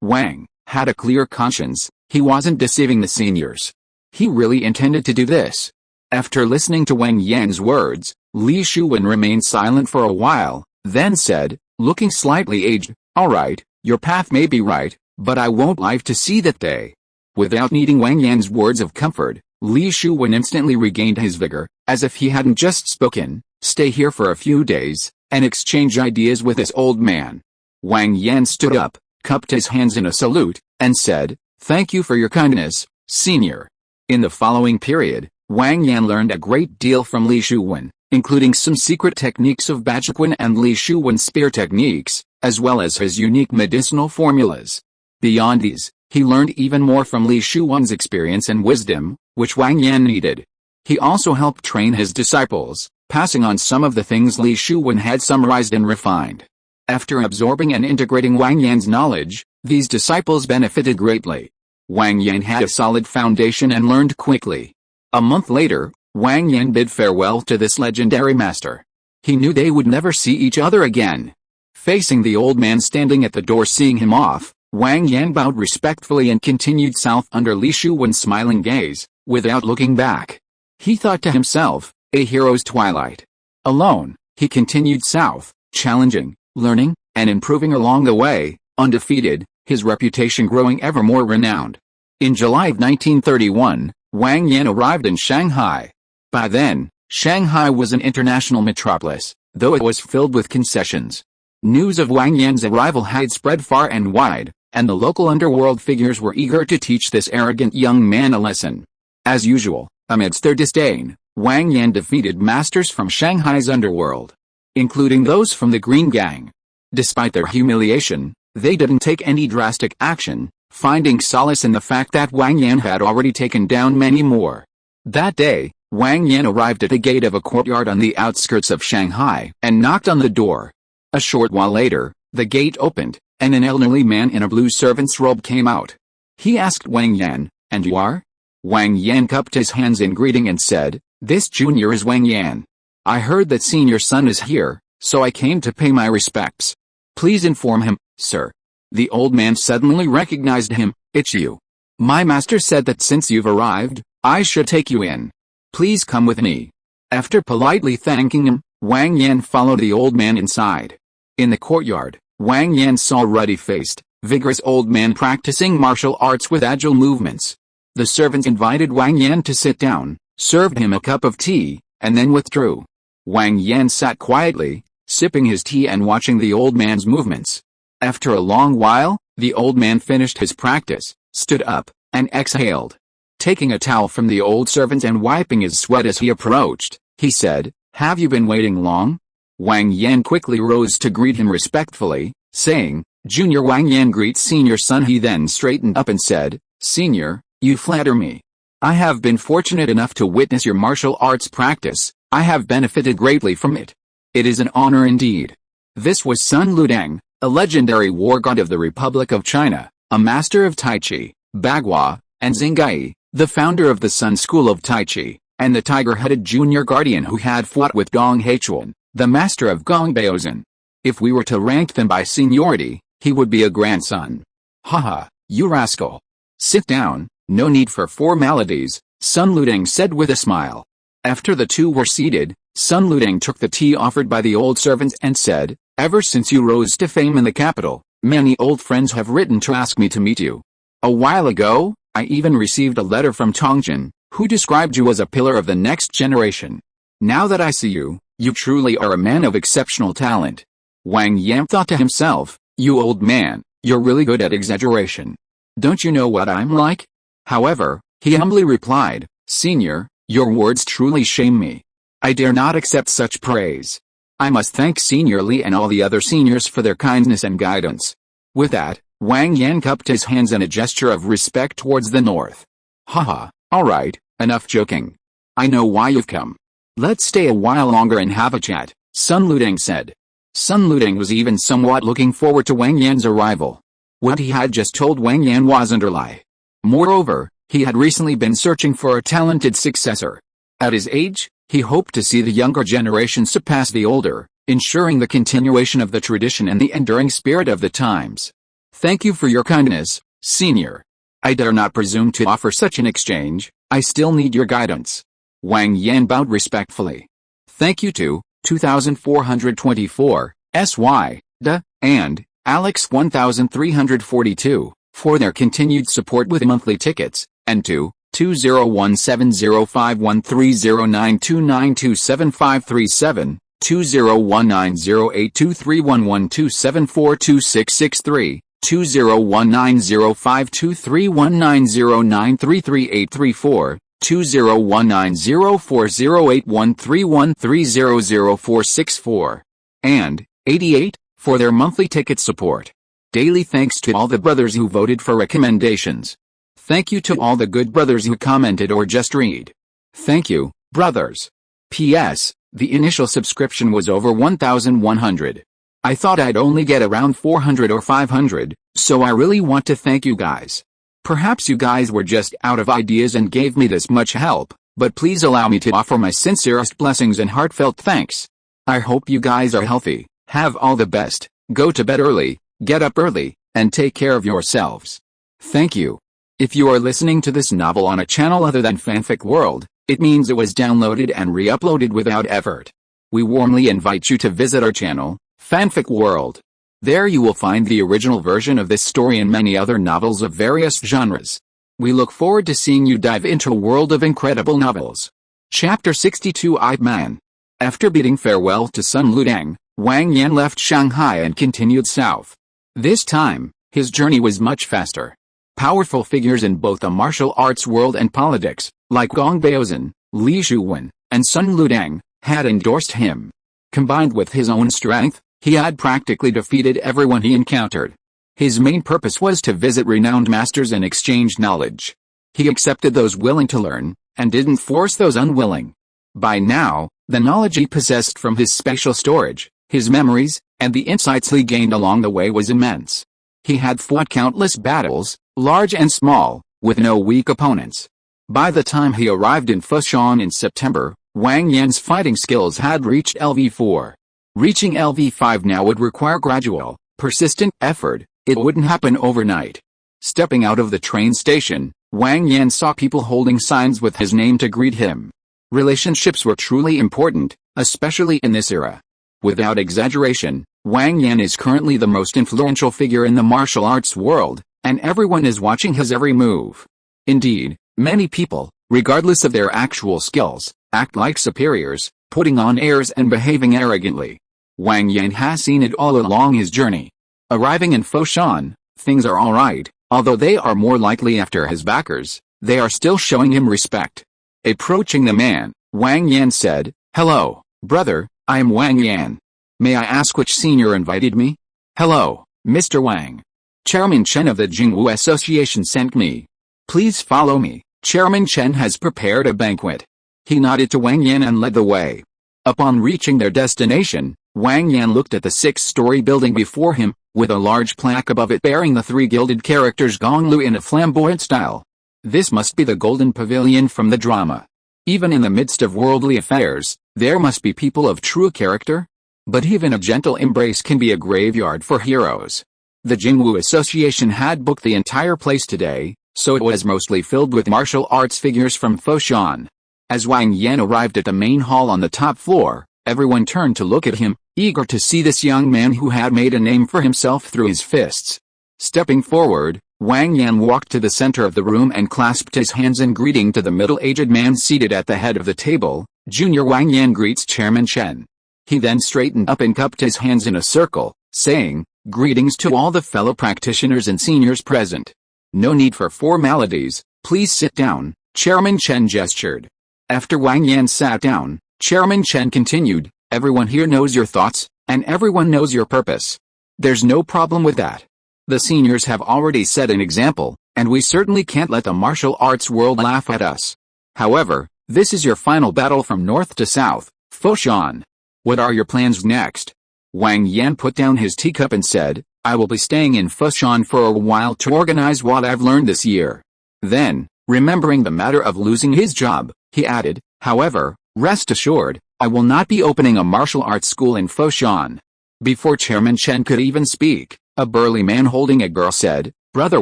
Wang, had a clear conscience. He wasn't deceiving the seniors. He really intended to do this. After listening to Wang Yan's words, Li Shuwen remained silent for a while, then said, looking slightly aged, "All right, your path may be right, but I won't live to see that day." Without needing Wang Yan's words of comfort, Li Shuwen instantly regained his vigor, as if he hadn't just spoken. "Stay here for a few days, and exchange ideas with this old man." Wang Yan stood up, cupped his hands in a salute, and said, "Thank you for your kindness, senior." In the following period, Wang Yan learned a great deal from Li Shuwen, including some secret techniques of Bachquan and Li Shuwen's spear techniques, as well as his unique medicinal formulas. Beyond these, he learned even more from Li Shuwen's experience and wisdom, which Wang Yan needed. He also helped train his disciples, passing on some of the things Li Shuwen had summarized and refined. After absorbing and integrating Wang Yan's knowledge, these disciples benefited greatly. Wang Yan had a solid foundation and learned quickly. A month later, Wang Yan bid farewell to this legendary master. He knew they would never see each other again. Facing the old man standing at the door seeing him off, Wang Yan bowed respectfully and continued south under Li Shuwen's smiling gaze, without looking back. He thought to himself, a hero's twilight. Alone, he continued south, challenging, learning, and improving along the way, undefeated, his reputation growing ever more renowned. In July of 1931, Wang Yan arrived in Shanghai. By then, Shanghai was an international metropolis, though it was filled with concessions. News of Wang Yan's arrival had spread far and wide, and the local underworld figures were eager to teach this arrogant young man a lesson. As usual, amidst their disdain, Wang Yan defeated masters from Shanghai's underworld, including those from the Green Gang. Despite their humiliation, they didn't take any drastic action, finding solace in the fact that Wang Yan had already taken down many more. That day, Wang Yan arrived at the gate of a courtyard on the outskirts of Shanghai and knocked on the door. A short while later, the gate opened, and an elderly man in a blue servant's robe came out. He asked Wang Yan, "And you are?" Wang Yan cupped his hands in greeting and said, "This junior is Wang Yan. I heard that senior son is here, so I came to pay my respects. Please inform him, sir." The old man suddenly recognized him. "It's you. My master said that since you've arrived, I should take you in. Please come with me." After politely thanking him, Wang Yan followed the old man inside. In the courtyard, Wang Yan saw a ruddy-faced, vigorous old man practicing martial arts with agile movements. The servants invited Wang Yan to sit down, served him a cup of tea, and then withdrew. Wang Yan sat quietly, sipping his tea and watching the old man's movements. After a long while, the old man finished his practice, stood up, and exhaled. Taking a towel from the old servant and wiping his sweat as he approached, he said, "Have you been waiting long?" Wang Yan quickly rose to greet him respectfully, saying, "Junior Wang Yan greets senior son." He then straightened up and said, "Senior, you flatter me. I have been fortunate enough to witness your martial arts practice. I have benefited greatly from it. It is an honor indeed." This was Sun Ludang, a legendary war god of the Republic of China, a master of Tai Chi, Bagua, and Xingyi, the founder of the Sun School of Tai Chi, and the tiger-headed junior guardian who had fought with Dong Haichuan, the master of Gong Baozan. If we were to rank them by seniority, he would be a grandson. "Haha, you rascal. Sit down, no need for formalities," Sun Ludang said with a smile. After the two were seated, Sun Ludang took the tea offered by the old servants and said, "Ever since you rose to fame in the capital, many old friends have written to ask me to meet you. A while ago, I even received a letter from Tongjin, who described you as a pillar of the next generation. Now that I see you, you truly are a man of exceptional talent." Wang Yan thought to himself, "You old man, you're really good at exaggeration. Don't you know what I'm like?" However, he humbly replied, "Senior, your words truly shame me. I dare not accept such praise. I must thank Senior Li and all the other seniors for their kindness and guidance." With that, Wang Yan cupped his hands in a gesture of respect towards the north. "Haha, alright, enough joking. I know why you've come. Let's stay a while longer and have a chat," Sun Ludang said. Sun Ludang was even somewhat looking forward to Wang Yan's arrival. What he had just told Wang Yan wasn't a lie. Moreover, he had recently been searching for a talented successor. At his age, he hoped to see the younger generation surpass the older, ensuring the continuation of the tradition and the enduring spirit of the times. "Thank you for your kindness, Senior. I dare not presume to offer such an exchange. I still need your guidance." Wang Yan bowed respectfully. "Thank you to 2424, SY, Da, and Alex 1342, for their continued support with monthly tickets, and to 201705130929275537, 201908231127426663, 201905231909338334, 201904081313000464, and 88, for their monthly ticket support. Daily thanks to all the brothers who voted for recommendations. Thank you to all the good brothers who commented or just read. Thank you, brothers. P.S. The initial subscription was over 1,100. I thought I'd only get around 400 or 500, so I really want to thank you guys. Perhaps you guys were just out of ideas and gave me this much help, but please allow me to offer my sincerest blessings and heartfelt thanks. I hope you guys are healthy, have all the best, go to bed early, get up early, and take care of yourselves. Thank you. If you are listening to this novel on a channel other than Fanfic World, it means it was downloaded and re-uploaded without effort. We warmly invite you to visit our channel, Fanfic World. There you will find the original version of this story and many other novels of various genres. We look forward to seeing you dive into a world of incredible novels. Chapter 62, Ip Man. After bidding farewell to Sun Ludang, Wang Yan left Shanghai and continued south. This time, his journey was much faster. Powerful figures in both the martial arts world and politics, like Gong Baozan, Li Shuwen, and Sun Ludang, had endorsed him. Combined with his own strength, he had practically defeated everyone he encountered. His main purpose was to visit renowned masters and exchange knowledge. He accepted those willing to learn, and didn't force those unwilling. By now, the knowledge he possessed from his special storage, his memories, and the insights he gained along the way was immense. He had fought countless battles, large and small, with no weak opponents. By the time he arrived in Foshan in September, Wang Yan's fighting skills had reached LV4. Reaching LV5 now would require gradual, persistent effort. It wouldn't happen overnight. Stepping out of the train station, Wang Yan saw people holding signs with his name to greet him. Relationships were truly important, especially in this era. Without exaggeration, Wang Yan is currently the most influential figure in the martial arts world, and everyone is watching his every move. Indeed, many people, regardless of their actual skills, act like superiors, putting on airs and behaving arrogantly. Wang Yan has seen it all along his journey. Arriving in Foshan, things are alright, although they are more likely after his backers, they are still showing him respect. Approaching the man, Wang Yan said, "Hello, brother, I am Wang Yan. May I ask which senior invited me?" "Hello, Mr. Wang. Chairman Chen of the Jingwu Association sent me. Please follow me, Chairman Chen has prepared a banquet." He nodded to Wang Yan and led the way. Upon reaching their destination, Wang Yan looked at the 6-story building before him, with a large plaque above it bearing the 3 gilded characters Gonglu in a flamboyant style. This must be the Golden Pavilion from the drama. Even in the midst of worldly affairs, there must be people of true character. But even a gentle embrace can be a graveyard for heroes. The Jingwu Association had booked the entire place today, so it was mostly filled with martial arts figures from Foshan. As Wang Yan arrived at the main hall on the top floor, everyone turned to look at him, eager to see this young man who had made a name for himself through his fists. Stepping forward, Wang Yan walked to the center of the room and clasped his hands in greeting to the middle-aged man seated at the head of the table. "Junior Wang Yan greets Chairman Chen." He then straightened up and cupped his hands in a circle, saying, "Greetings to all the fellow practitioners and seniors present. No need for formalities, please sit down," Chairman Chen gestured. After Wang Yan sat down, Chairman Chen continued, "Everyone here knows your thoughts, and everyone knows your purpose. There's no problem with that. The seniors have already set an example, and we certainly can't let the martial arts world laugh at us. However, this is your final battle from north to south, Foshan. What are your plans next?" Wang Yan put down his teacup and said, "I will be staying in Foshan for a while to organize what I've learned this year." Then, remembering the matter of losing his job, he added, "However, rest assured, I will not be opening a martial arts school in Foshan." Before Chairman Chen could even speak, a burly man holding a girl said, "Brother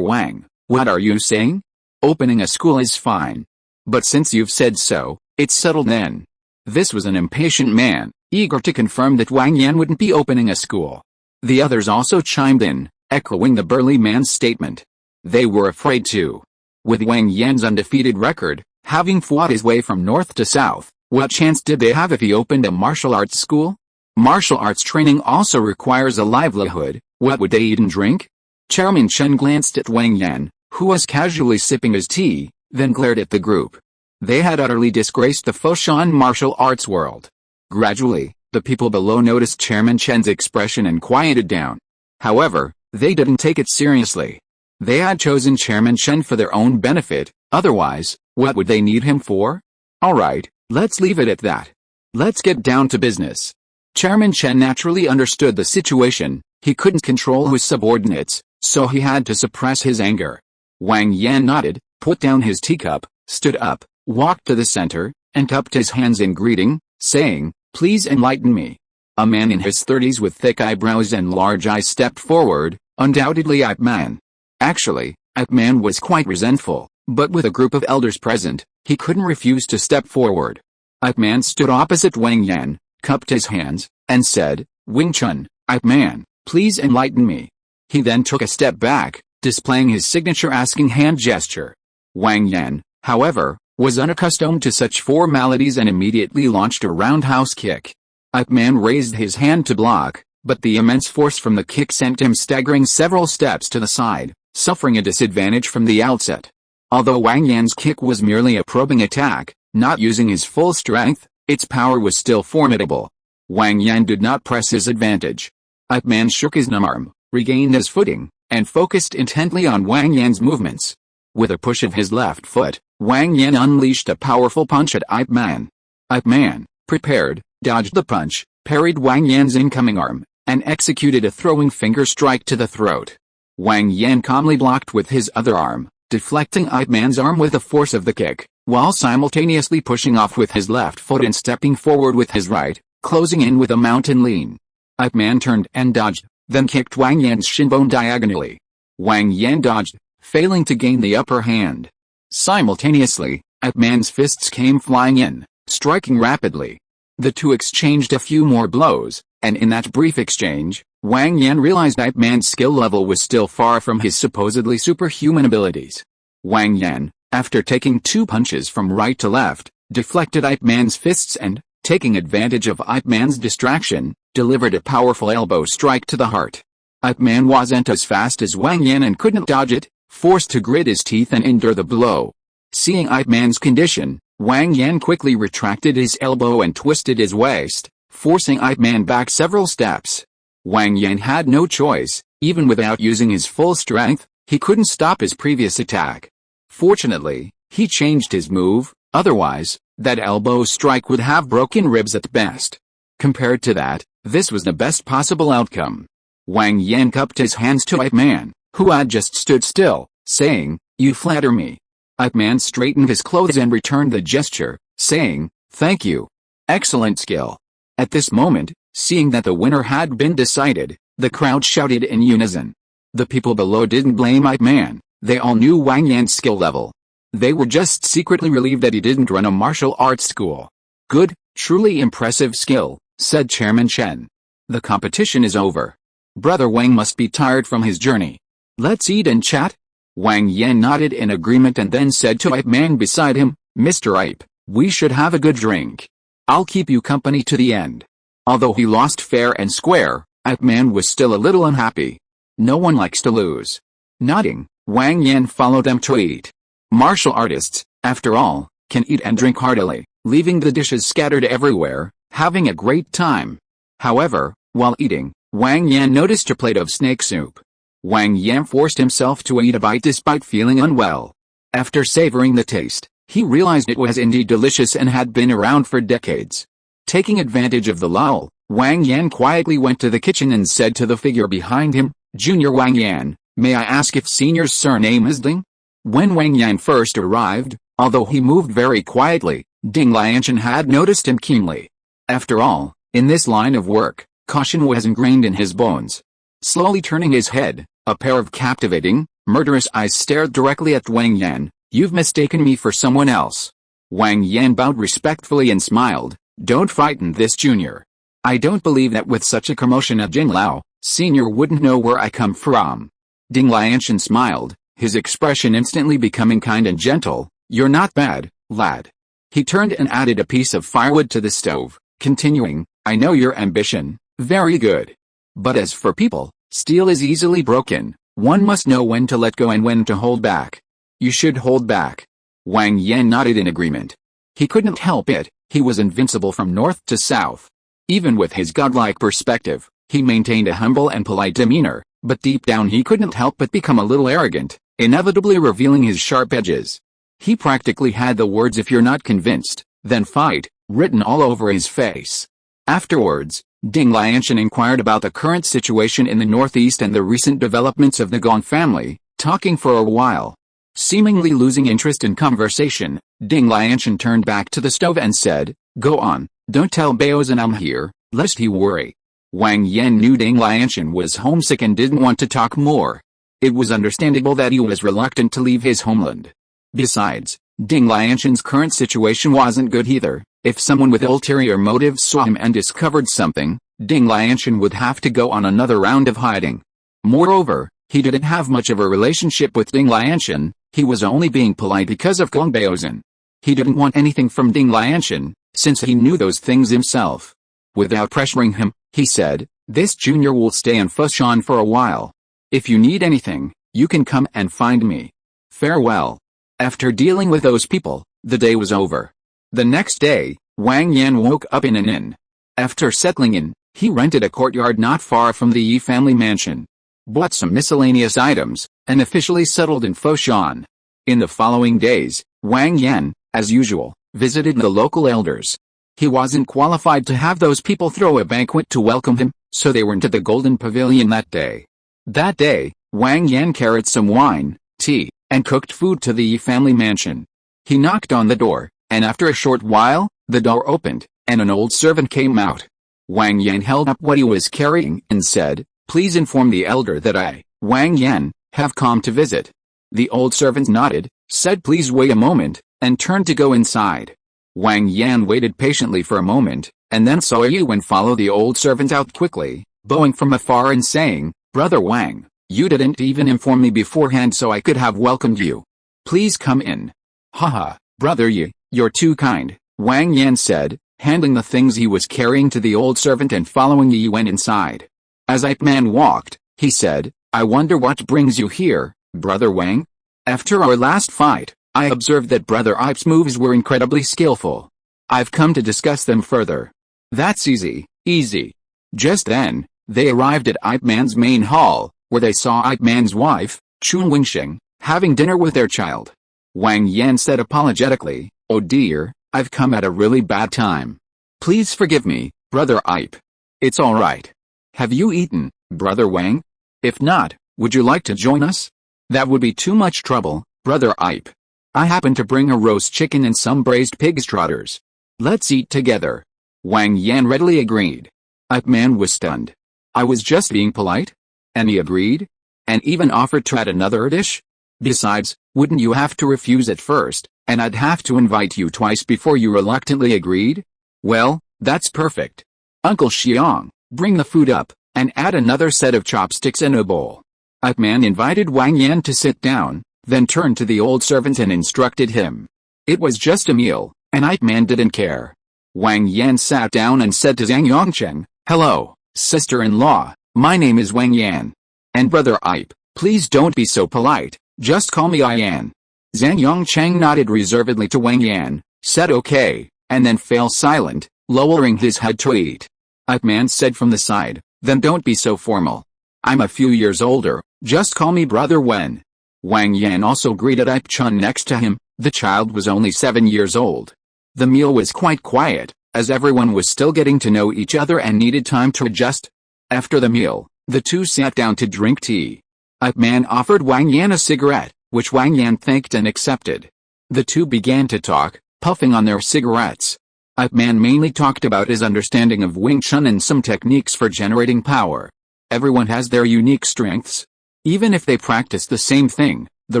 Wang, what are you saying? Opening a school is fine. But since you've said so, it's settled then." This was an impatient man, eager to confirm that Wang Yan wouldn't be opening a school. The others also chimed in, echoing the burly man's statement. They were afraid too. With Wang Yan's undefeated record, having fought his way from north to south, what chance did they have if he opened a martial arts school? Martial arts training also requires a livelihood. What would they eat and drink? Chairman Chen glanced at Wang Yan, who was casually sipping his tea, then glared at the group. They had utterly disgraced the Foshan martial arts world. Gradually, the people below noticed Chairman Chen's expression and quieted down. However, they didn't take it seriously. They had chosen Chairman Chen for their own benefit, otherwise, what would they need him for? Alright, let's leave it at that. Let's get down to business. Chairman Chen naturally understood the situation. He couldn't control his subordinates, so he had to suppress his anger. Wang Yan nodded, put down his teacup, stood up, walked to the center, and cupped his hands in greeting, saying, "Please enlighten me." A man in his 30s with thick eyebrows and large eyes stepped forward, undoubtedly Ip Man. Actually, Ip Man was quite resentful, but with a group of elders present, he couldn't refuse to step forward. Ip Man stood opposite Wang Yan, cupped his hands, and said, "Wing Chun, Ip Man, please enlighten me." He then took a step back, displaying his signature asking hand gesture. Wang Yan, however, was unaccustomed to such formalities and immediately launched a roundhouse kick. Ip Man raised his hand to block, but the immense force from the kick sent him staggering several steps to the side, suffering a disadvantage from the outset. Although Wang Yan's kick was merely a probing attack, not using his full strength, its power was still formidable. Wang Yan did not press his advantage. Ip Man shook his numb arm, regained his footing, and focused intently on Wang Yan's movements. With a push of his left foot, Wang Yan unleashed a powerful punch at Ip Man. Ip Man, prepared, dodged the punch, parried Wang Yan's incoming arm, and executed a throwing finger strike to the throat. Wang Yan calmly blocked with his other arm, deflecting Ip Man's arm with the force of the kick, while simultaneously pushing off with his left foot and stepping forward with his right, closing in with a mountain lean. Ip Man turned and dodged, then kicked Wang Yan's shinbone diagonally. Wang Yan dodged, failing to gain the upper hand. Simultaneously, Ip Man's fists came flying in, striking rapidly. The two exchanged a few more blows, and in that brief exchange, Wang Yan realized Ip Man's skill level was still far from his supposedly superhuman abilities. Wang Yan, after taking two punches from right to left, deflected Ip Man's fists and, taking advantage of Ip Man's distraction, delivered a powerful elbow strike to the heart. Ip Man wasn't as fast as Wang Yan and couldn't dodge it, forced to grit his teeth and endure the blow. Seeing Ip Man's condition, Wang Yan quickly retracted his elbow and twisted his waist, forcing Ip Man back several steps. Wang Yan had no choice. Even without using his full strength, he couldn't stop his previous attack. Fortunately, he changed his move, otherwise, that elbow strike would have broken ribs at best. Compared to that, this was the best possible outcome. Wang Yan cupped his hands to Ip Man, who had just stood still, saying, "You flatter me." Ip Man straightened his clothes and returned the gesture, saying, "Thank you. Excellent skill." At this moment, seeing that the winner had been decided, the crowd shouted in unison. The people below didn't blame Ip Man, they all knew Wang Yan's skill level. They were just secretly relieved that he didn't run a martial arts school. "Good, truly impressive skill," said Chairman Chen. "The competition is over. Brother Wang must be tired from his journey. Let's eat and chat." Wang Yan nodded in agreement and then said to Ip Man beside him, "Mr. Ip, we should have a good drink. I'll keep you company to the end." Although he lost fair and square, Ip Man was still a little unhappy. No one likes to lose. Nodding, Wang Yan followed them to eat. Martial artists, after all, can eat and drink heartily, leaving the dishes scattered everywhere, having a great time. However, while eating, Wang Yan noticed a plate of snake soup. Wang Yan forced himself to eat a bite despite feeling unwell. After savoring the taste, he realized it was indeed delicious and had been around for decades. Taking advantage of the lull, Wang Yan quietly went to the kitchen and said to the figure behind him, "Junior Wang Yan, may I ask if Senior's surname is Ding?" When Wang Yan first arrived, although he moved very quietly, Ding Lianshan had noticed him keenly. After all, in this line of work, caution was ingrained in his bones. Slowly turning his head, a pair of captivating, murderous eyes stared directly at Wang Yan. "You've mistaken me for someone else." Wang Yan bowed respectfully and smiled. "Don't frighten this junior. I don't believe that with such a commotion at Jinglao, Senior wouldn't know where I come from." Ding Lianshan smiled, his expression instantly becoming kind and gentle. "You're not bad, lad." He turned and added a piece of firewood to the stove, continuing, "I know your ambition, very good. But as for people, steel is easily broken. One must know when to let go and when to hold back. You should hold back." Wang Yan nodded in agreement. He couldn't help it, he was invincible from north to south. Even with his godlike perspective, he maintained a humble and polite demeanor, but deep down he couldn't help but become a little arrogant, inevitably revealing his sharp edges. He practically had the words "if you're not convinced, then fight," written all over his face. Afterwards, Ding Lianshan inquired about the current situation in the northeast and the recent developments of the Gong family, talking for a while. Seemingly losing interest in conversation, Ding Lianshan turned back to the stove and said, "Go on, don't tell Baozan I'm here, lest he worry." Wang Yan knew Ding Lianshan was homesick and didn't want to talk more. It was understandable that he was reluctant to leave his homeland. Besides, Ding Lianshan's current situation wasn't good either. If someone with ulterior motives saw him and discovered something, Ding Lianshan would have to go on another round of hiding. Moreover, he didn't have much of a relationship with Ding Lianshan, he was only being polite because of Gong Baozan. He didn't want anything from Ding Lianshan, since he knew those things himself. Without pressuring him, he said, "This junior will stay in Foshan for a while. If you need anything, you can come and find me. Farewell." After dealing with those people, the day was over. The next day, Wang Yan woke up in an inn. After settling in, he rented a courtyard not far from the Yi family mansion, bought some miscellaneous items, and officially settled in Foshan. In the following days, Wang Yan, as usual, visited the local elders. He wasn't qualified to have those people throw a banquet to welcome him, so they went to the Golden Pavilion that day. That day, Wang Yan carried some wine, tea, and cooked food to the Yi family mansion. He knocked on the door, and after a short while, the door opened, and an old servant came out. Wang Yan held up what he was carrying and said, "Please inform the elder that I, Wang Yan, have come to visit." The old servant nodded, said please wait a moment, and turned to go inside. Wang Yan waited patiently for a moment, and then saw Yuan follow the old servant out quickly, bowing from afar and saying, "Brother Wang, you didn't even inform me beforehand so I could have welcomed you. Please come in." "Haha, brother Yi, you're too kind," Wang Yan said, handing the things he was carrying to the old servant and following Yuan inside. As Ip Man walked, he said, "I wonder what brings you here, Brother Wang? After our last fight, I observed that Brother Ip's moves were incredibly skillful. I've come to discuss them further." "That's easy, easy." Just then, they arrived at Ip Man's main hall, where they saw Ip Man's wife, Chun Wingsheng, having dinner with their child. Wang Yan said apologetically, "Oh dear, I've come at a really bad time. Please forgive me, Brother Ip." "It's all right. Have you eaten, Brother Wang? If not, would you like to join us?" "That would be too much trouble, Brother Ip. I happen to bring a roast chicken and some braised pig's trotters. Let's eat together." Wang Yan readily agreed. Ip Man was stunned. "I was just being polite?" And he agreed? And even offered to add another dish? "Besides, wouldn't you have to refuse at first, and I'd have to invite you twice before you reluctantly agreed?" "Well, that's perfect. Uncle Xiang, bring the food up, and add another set of chopsticks in a bowl." Ip Man invited Wang Yan to sit down, then turned to the old servant and instructed him. It was just a meal, and Ip Man didn't care. Wang Yan sat down and said to Zhang Yongcheng, "Hello, sister-in-law, my name is Wang Yan. And Brother Ip, please don't be so polite, just call me Yan." Zhang Yongcheng nodded reservedly to Wang Yan, said okay, and then fell silent, lowering his head to eat. Ip Man said from the side, "Then don't be so formal. I'm a few years older, just call me Brother Wen." Wang Yan also greeted Ip Chun next to him. The child was only 7 years old. The meal was quite quiet, as everyone was still getting to know each other and needed time to adjust. After the meal, the two sat down to drink tea. Ip Man offered Wang Yan a cigarette, which Wang Yan thanked and accepted. The two began to talk, puffing on their cigarettes. Ip Man mainly talked about his understanding of Wing Chun and some techniques for generating power. Everyone has their unique strengths. Even if they practice the same thing, the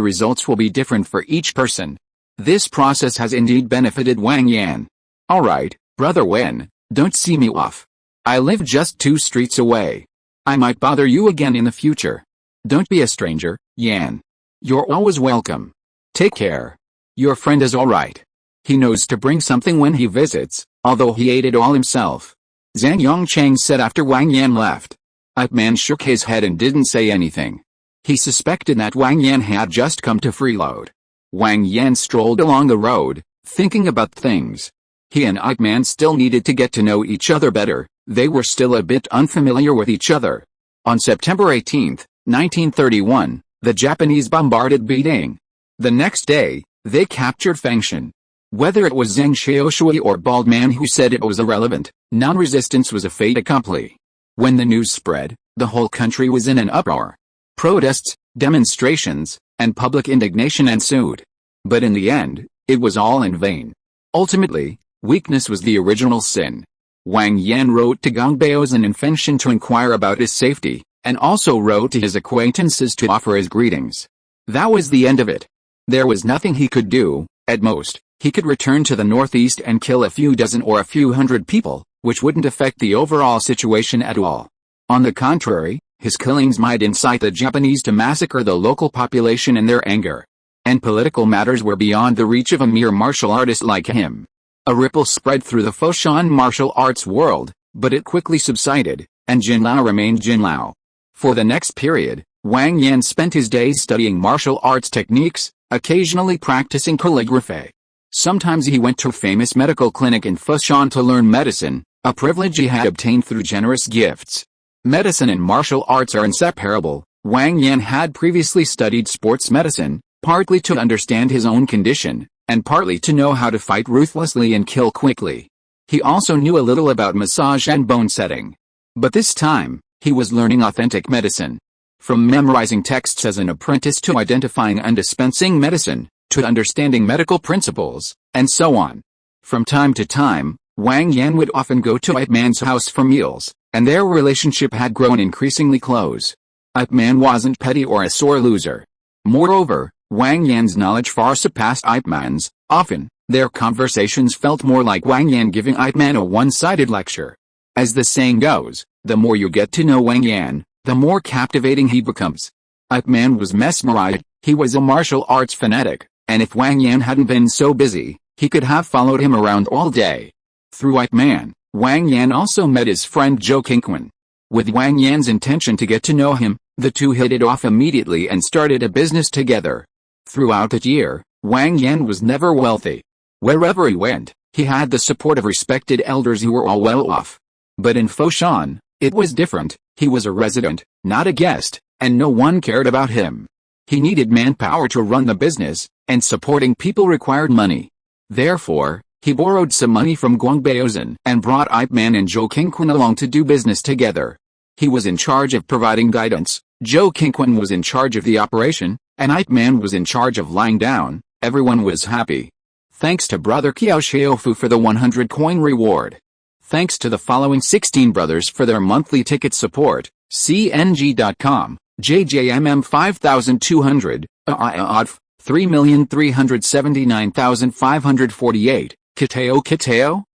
results will be different for each person. This process has indeed benefited Wang Yan. "Alright, Brother Wen, don't see me off. I live just 2 streets away. I might bother you again in the future. Don't be a stranger, Yan. You're always welcome. Take care. Your friend is alright. He knows to bring something when he visits, although he ate it all himself." Zhang Yongcheng said after Wang Yan left. Ip Man shook his head and didn't say anything. He suspected that Wang Yan had just come to freeload. Wang Yan strolled along the road, thinking about things. He and Ip Man still needed to get to know each other better. They were still a bit unfamiliar with each other. On September 18, 1931, the Japanese bombarded Beijing. The next day, they captured Fengshan. Whether it was Zheng Xiaoshui or Bald Man who said it was irrelevant, non-resistance was a fait accompli. When the news spread, the whole country was in an uproar. Protests, demonstrations, and public indignation ensued. But in the end, it was all in vain. Ultimately, weakness was the original sin. Wang Yan wrote to Gong Baozan in Fengshan to inquire about his safety, and also wrote to his acquaintances to offer his greetings. That was the end of it. There was nothing he could do. At most, he could return to the northeast and kill a few dozen or a few hundred people, which wouldn't affect the overall situation at all. On the contrary, his killings might incite the Japanese to massacre the local population in their anger. and political matters were beyond the reach of a mere martial artist like him. A ripple spread through the Foshan martial arts world, but it quickly subsided, and Jinlao remained Jinlao. For the next period, Wang Yan spent his days studying martial arts techniques, occasionally practicing calligraphy. Sometimes he went to a famous medical clinic in Foshan to learn medicine, a privilege he had obtained through generous gifts. Medicine and martial arts are inseparable. Wang Yan had previously studied sports medicine, partly to understand his own condition, and partly to know how to fight ruthlessly and kill quickly. He also knew a little about massage and bone setting. But this time, he was learning authentic medicine. From memorizing texts as an apprentice to identifying and dispensing medicine, to understanding medical principles, and so on. From time to time, Wang Yan would often go to Ip Man's house for meals, and their relationship had grown increasingly close. Ip Man wasn't petty or a sore loser. Moreover, Wang Yan's knowledge far surpassed Ip Man's. Often, their conversations felt more like Wang Yan giving Ip Man a one-sided lecture. As the saying goes, the more you get to know Wang Yan, the more captivating he becomes. Ip Man was mesmerized. He was a martial arts fanatic, and if Wang Yan hadn't been so busy, he could have followed him around all day. Through Ip Man, Wang Yan also met his friend Zhou Qingquan. With Wang Yan's intention to get to know him, the two hit it off immediately and started a business together. Throughout that year, Wang Yan was never wealthy. Wherever he went, he had the support of respected elders who were all well off. But in Foshan, it was different. He was a resident, not a guest, and no one cared about him. He needed manpower to run the business, and supporting people required money. Therefore, he borrowed some money from Guangbaozhen and brought Ip Man and Zhou Qingquan along to do business together. He was in charge of providing guidance, Zhou Qingquan was in charge of the operation, and Ip Man was in charge of lying down. Everyone was happy. Thanks to brother Qiao Xiaofu for the 100 coin reward. Thanks to the following 16 brothers for their monthly ticket support: CNG.com, JJMM 5200, AIODF 3,379,548, Kitao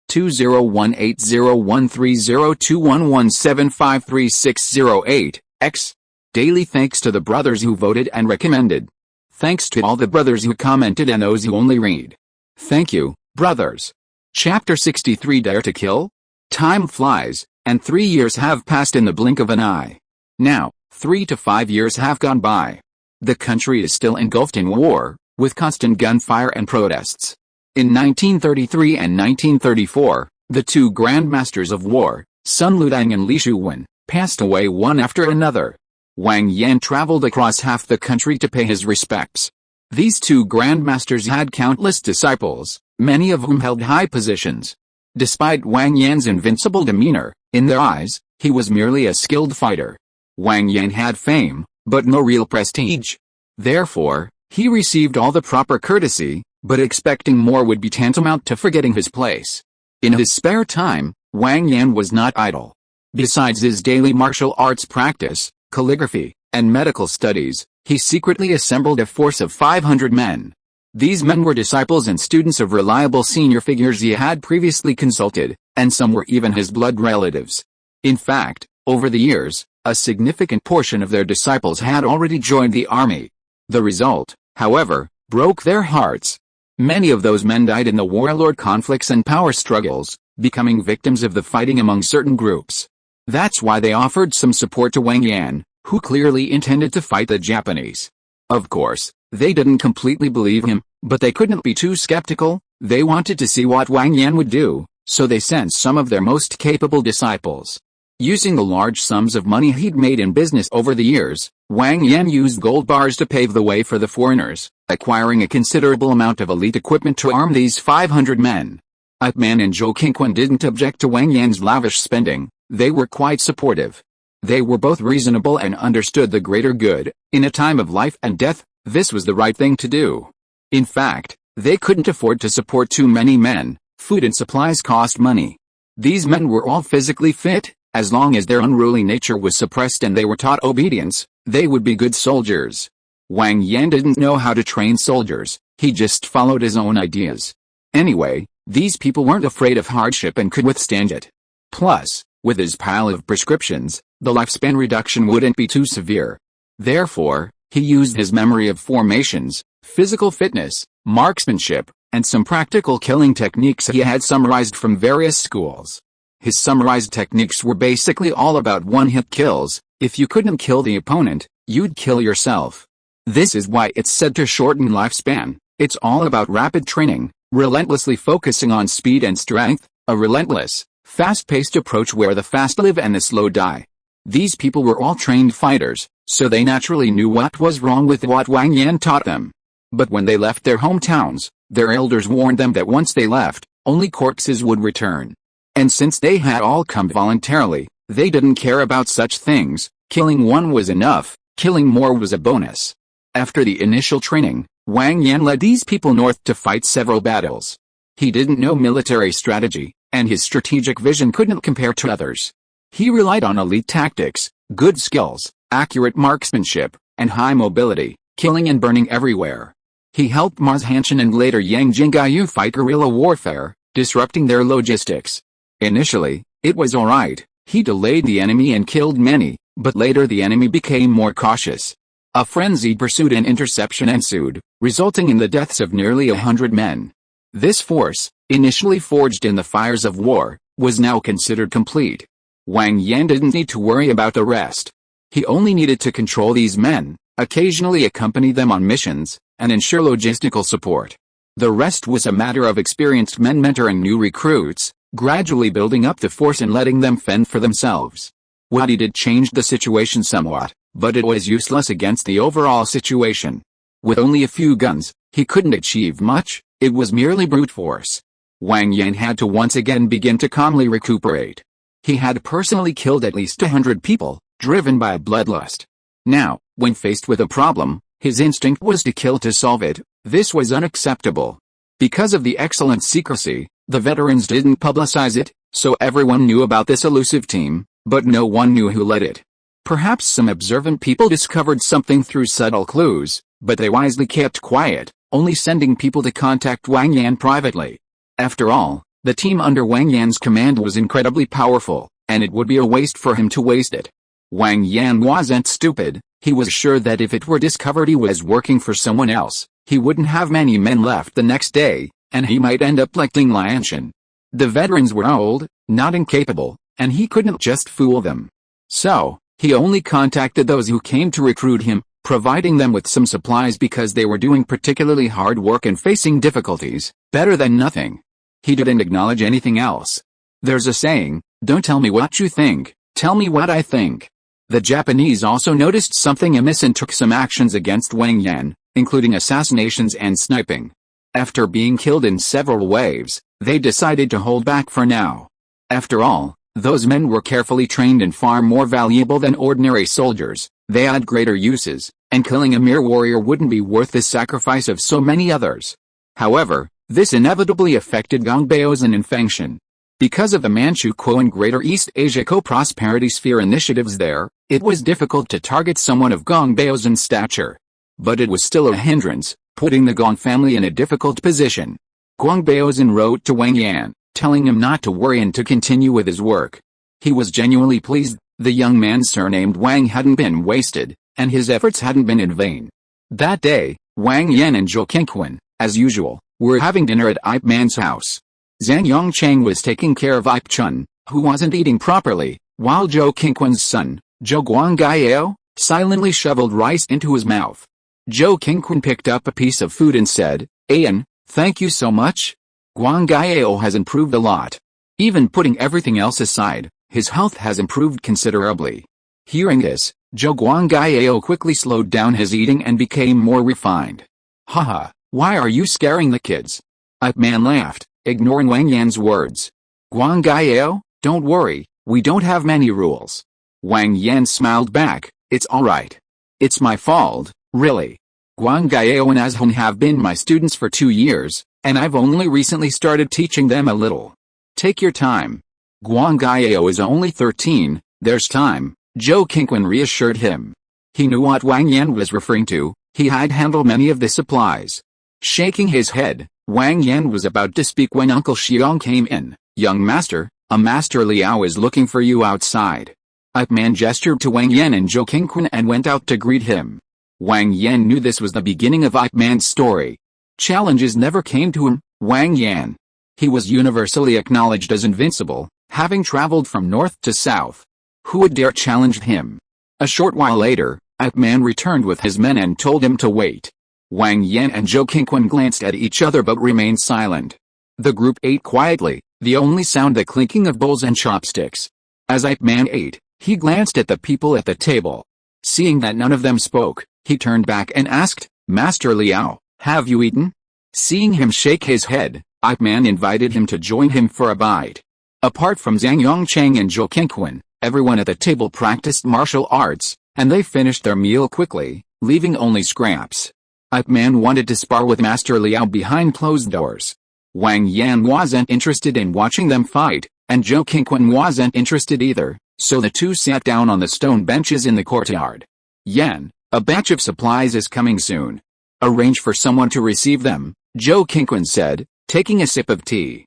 20180130130211753608, X. Daily thanks to the brothers who voted and recommended. Thanks to all the brothers who commented and those who only read. Thank you, brothers. Chapter 63 Dare to Kill? Time flies, and 3 years have passed in the blink of an eye. Now, 3 to 5 years have gone by. The country is still engulfed in war, with constant gunfire and protests. In 1933 and 1934, the two grandmasters of war, Sun Lutang and Li Shuwen, passed away one after another. Wang Yan traveled across half the country to pay his respects. These two grandmasters had countless disciples, many of whom held high positions. Despite Wang Yan's invincible demeanor, in their eyes, he was merely a skilled fighter. Wang Yan had fame, but no real prestige. Therefore, he received all the proper courtesy, but expecting more would be tantamount to forgetting his place. In his spare time, Wang Yan was not idle. Besides his daily martial arts practice, calligraphy, and medical studies, he secretly assembled a force of 500 men. These men were disciples and students of reliable senior figures he had previously consulted, and some were even his blood relatives. In fact, over the years, a significant portion of their disciples had already joined the army. The result, however, broke their hearts. Many of those men died in the warlord conflicts and power struggles, becoming victims of the fighting among certain groups. That's why they offered some support to Wang Yan, who clearly intended to fight the Japanese. Of course, they didn't completely believe him, but they couldn't be too skeptical. They wanted to see what Wang Yan would do, so they sent some of their most capable disciples. Using the large sums of money he'd made in business over the years, Wang Yan used gold bars to pave the way for the foreigners, acquiring a considerable amount of elite equipment to arm these 500 men. Ip Man and Zhou Qingquan didn't object to Wang Yan's lavish spending. They were quite supportive. They were both reasonable and understood the greater good. In a time of life and death, this was the right thing to do. In fact, they couldn't afford to support too many men. Food and supplies cost money. These men were all physically fit. As long as their unruly nature was suppressed and they were taught obedience, they would be good soldiers. Wang Yan didn't know how to train soldiers. He just followed his own ideas. Anyway, these people weren't afraid of hardship and could withstand it. Plus, with his pile of prescriptions, the lifespan reduction wouldn't be too severe. Therefore, He used his memory of formations, physical fitness, marksmanship, and some practical killing techniques he had summarized from various schools. His summarized techniques were basically all about one-hit kills. If you couldn't kill the opponent, you'd kill yourself. This is why it's said to shorten lifespan. It's all about rapid training, relentlessly focusing on speed and strength, a relentless, fast-paced approach where the fast live and the slow die. These people were all trained fighters, so they naturally knew what was wrong with what Wang Yan taught them. But when they left their hometowns, their elders warned them that once they left, only corpses would return. And since they had all come voluntarily, they didn't care about such things. Killing one was enough, killing more was a bonus. After the initial training, Wang Yan led these people north to fight several battles. He didn't know military strategy, and his strategic vision couldn't compare to others. He relied on elite tactics, good skills, accurate marksmanship, and high mobility, killing and burning everywhere. He helped Mars Hanshin and later Yang Jinggayu fight guerrilla warfare, disrupting their logistics. Initially, it was alright. He delayed the enemy and killed many, but later the enemy became more cautious. A frenzied pursuit and interception ensued, resulting in the deaths of nearly 100 men. This force, initially forged in the fires of war, was now considered complete. Wang Yan didn't need to worry about the rest. He only needed to control these men, occasionally accompany them on missions, and ensure logistical support. The rest was a matter of experienced men mentoring new recruits, gradually building up the force and letting them fend for themselves. What he did changed the situation somewhat, but it was useless against the overall situation. With only a few guns, he couldn't achieve much. It was merely brute force. Wang Yan had to once again begin to calmly recuperate. He had personally killed at least 100 people, driven by bloodlust. Now, when faced with a problem, his instinct was to kill to solve it. This was unacceptable. Because of the excellent secrecy, the veterans didn't publicize it, so everyone knew about this elusive team, but no one knew who led it. Perhaps some observant people discovered something through subtle clues, but they wisely kept quiet, only sending people to contact Wang Yan privately. After all, the team under Wang Yan's command was incredibly powerful, and it would be a waste for him to waste it. Wang Yan wasn't stupid. He was sure that if it were discovered he was working for someone else, he wouldn't have many men left the next day, and he might end up like Ding Lianshan. The veterans were old, not incapable, and he couldn't just fool them. So, he only contacted those who came to recruit him, providing them with some supplies because they were doing particularly hard work and facing difficulties. Better than nothing. He didn't acknowledge anything else. There's a saying, don't tell me what you think, tell me what I think. The Japanese also noticed something amiss and took some actions against Wang Yan, including assassinations and sniping. After being killed in several waves, they decided to hold back for now. After all, those men were carefully trained and far more valuable than ordinary soldiers. They had greater uses, and killing a mere warrior wouldn't be worth the sacrifice of so many others. However, this inevitably affected Gongbao's and Infengshan. Because of the Manchukuo and Greater East Asia Co-Prosperity Sphere initiatives there, it was difficult to target someone of Gongbao's stature. But it was still a hindrance, putting the Gong family in a difficult position. Gongbaozan wrote to Wang Yan, telling him not to worry and to continue with his work. He was genuinely pleased. The young man surnamed Wang hadn't been wasted, and his efforts hadn't been in vain. That day, Wang Yan and Zhou Qingquan, as usual, were having dinner at Ip Man's house. Zhang Yongchang was taking care of Ip Chun, who wasn't eating properly, while Zhou Qingquan's son, Zhou Guanggaiao, silently shoveled rice into his mouth. Zhou Qingquan picked up a piece of food and said, "Ayan, thank you so much. Guanggaiao has improved a lot. Even putting everything else aside, his health has improved considerably." Hearing this, Zhou Guanggaiao quickly slowed down his eating and became more refined. "Haha, why are you scaring the kids?" Ip Man laughed, ignoring Wang Yan's words. "Guanggaiao, don't worry, we don't have many rules." Wang Yan smiled back, "It's alright. It's my fault, really. Guanggaiao and Azhong have been my students for 2 years, and I've only recently started teaching them a little. Take your time. Guanggaiao is only 13, there's time," Zhou Qingquan reassured him. He knew what Wang Yan was referring to. He had handled many of the supplies. Shaking his head, Wang Yan was about to speak when Uncle Xiong came in. "Young master, a Master Liao is looking for you outside." Ip Man gestured to Wang Yan and Zhou Qingquan and went out to greet him. Wang Yan knew this was the beginning of Ip Man's story. Challenges never came to him, Wang Yan. He was universally acknowledged as invincible, having traveled from north to south. Who would dare challenge him? A short while later, Ip Man returned with his men and told him to wait. Wang Yan and Zhou Qingquan glanced at each other but remained silent. The group ate quietly, the only sound the clinking of bowls and chopsticks. As Ip Man ate, he glanced at the people at the table. Seeing that none of them spoke, he turned back and asked, "Master Liao, have you eaten?" Seeing him shake his head, Ip Man invited him to join him for a bite. Apart from Zhang Yongcheng and Zhou Qingquan, everyone at the table practiced martial arts, and they finished their meal quickly, leaving only scraps. Ip Man wanted to spar with Master Liao behind closed doors. Wang Yan wasn't interested in watching them fight, and Zhou Qingquan wasn't interested either, so the two sat down on the stone benches in the courtyard. "Yan, a batch of supplies is coming soon. Arrange for someone to receive them," Zhou Qingquan said, taking a sip of tea.